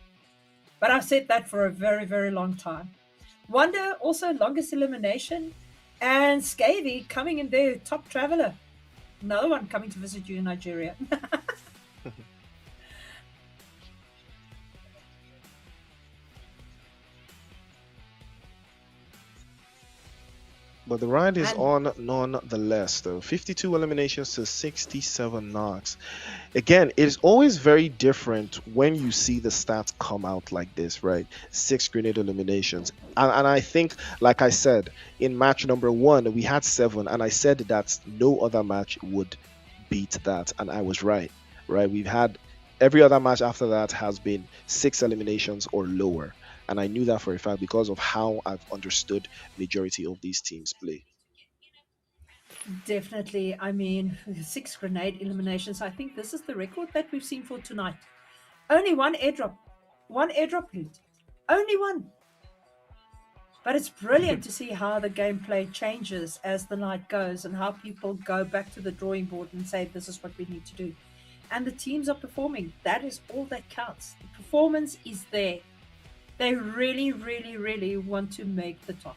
But I've said that for a very, very long time. Wonder also longest elimination. And Scavy coming in there, top traveler. Another one coming to visit you in Nigeria. But the ride is And on nonetheless, though. 52 eliminations to 67 knocks. Again, it's always very different when you see the stats come out like this, right? Six grenade eliminations. And I think, like I said, in match number one, we had seven, and I said that no other match would beat that. And I was right, right? We've had every other match after that has been six eliminations or lower. And I knew that for a fact because of how I've understood majority of these teams play. definitely, I mean, six grenade eliminations. I think this is the record that we've seen for tonight. Only one airdrop loot. Only one. But it's brilliant to see how the gameplay changes as the night goes and how people go back to the drawing board and say, this is what we need to do. And the teams are performing. That is all that counts. The performance is there. They really, really, really want to make the top.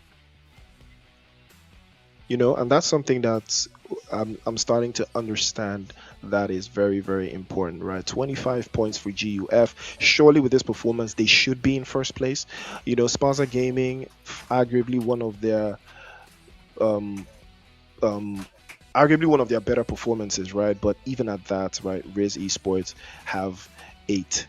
And that's something that I'm starting to understand that is very, very important, right? 25 points for GUF. Surely with this performance, they should be in first place. Spaza Gaming, arguably one of their um, arguably one of their better performances, right? But even at that, right, Riz Esports have eight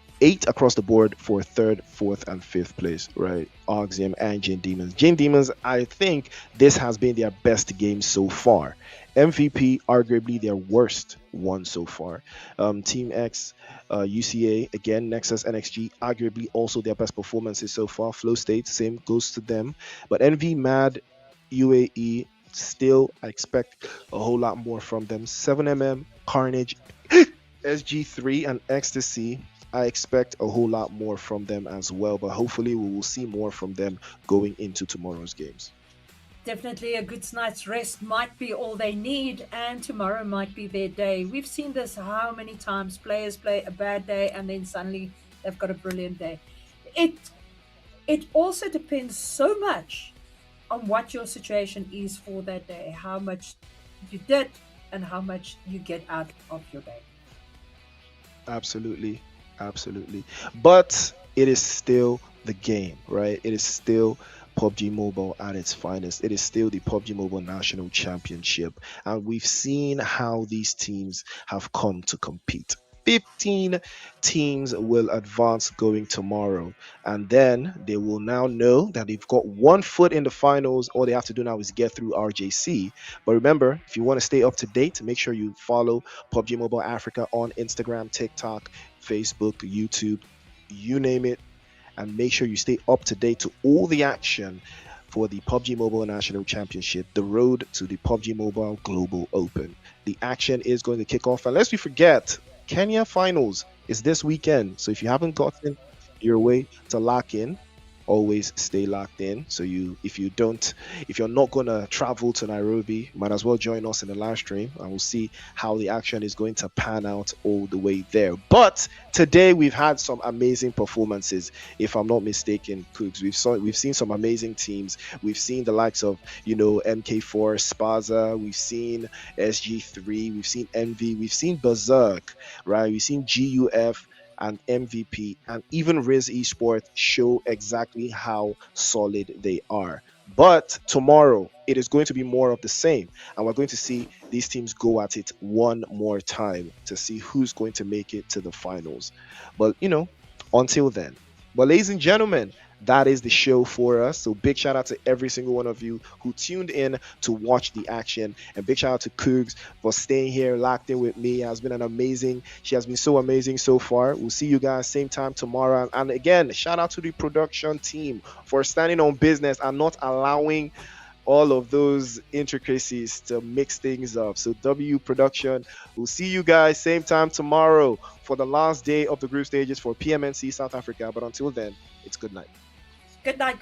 across the board for third, fourth, and fifth place, right? Oxium and Jane Demons. Jane Demons, I think this has been their best game so far. MVP, arguably their worst one so far. Team X, UCA, again, Nexus, NXG, arguably also their best performances so far. Flow State, same goes to them. But NV, Mad, UAE, still, I expect a whole lot more from them. 7mm, Carnage, SG3, and Ecstasy. I expect a whole lot more from them as well, but hopefully we will see more from them going into tomorrow's games. Definitely a good night's rest might be all they need, and tomorrow might be their day. We've seen this how many times players play a bad day and then suddenly they've got a brilliant day. It it also depends so much on what your situation is for that day, how much you did and how much you get out of your day. Absolutely, absolutely. But it is still the game, right? It is still PUBG Mobile at its finest. It is still the PUBG Mobile National Championship. And we've seen how these teams have come to compete. 15 teams will advance going tomorrow, and then they will now know that they've got one foot in the finals. All they have to do now is get through RJC. But remember, if you want to stay up to date, make sure you follow PUBG Mobile Africa on Instagram, TikTok, Facebook, YouTube, you name it, and make sure you stay up to date to all the action for the PUBG Mobile National Championship, the road to the PUBG Mobile Global Open. The action is going to kick off, and lest we forget, Kenya Finals is this weekend. So if you haven't gotten your way to lock in, always stay locked in. So if you're not gonna travel to Nairobi, might as well join us in the live stream, and we'll see how the action is going to pan out all the way there. But today we've had some amazing performances, if I'm not mistaken, Cooks. We've seen some amazing teams. We've seen the likes of MK4, Spaza, we've seen SG3, we've seen Envy, we've seen Berserk, right? We've seen GUF and MVP, and even Riz Esports show exactly how solid they are. But tomorrow, it is going to be more of the same, and we're going to see these teams go at it one more time to see who's going to make it to the finals. But, until then. But ladies and gentlemen, that is the show for us. So big shout out to every single one of you who tuned in to watch the action, and big shout out to Cougs for staying here locked in with me. She has been so amazing so far. We'll see you guys same time tomorrow. And again, shout out to the production team for standing on business and not allowing all of those intricacies to mix things up. So W Production, we'll see you guys same time tomorrow for the last day of the group stages for PMNC South Africa. But until then, it's good night. Good night.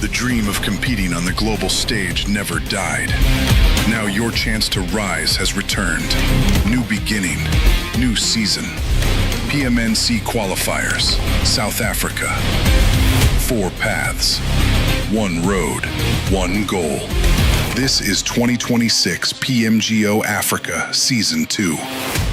The dream of competing on the global stage never died. Now your chance to rise has returned. New beginning, new season. PMNC qualifiers, South Africa. 4 paths, 1 road, 1 goal. This is 2026 PMGO Africa Season 2.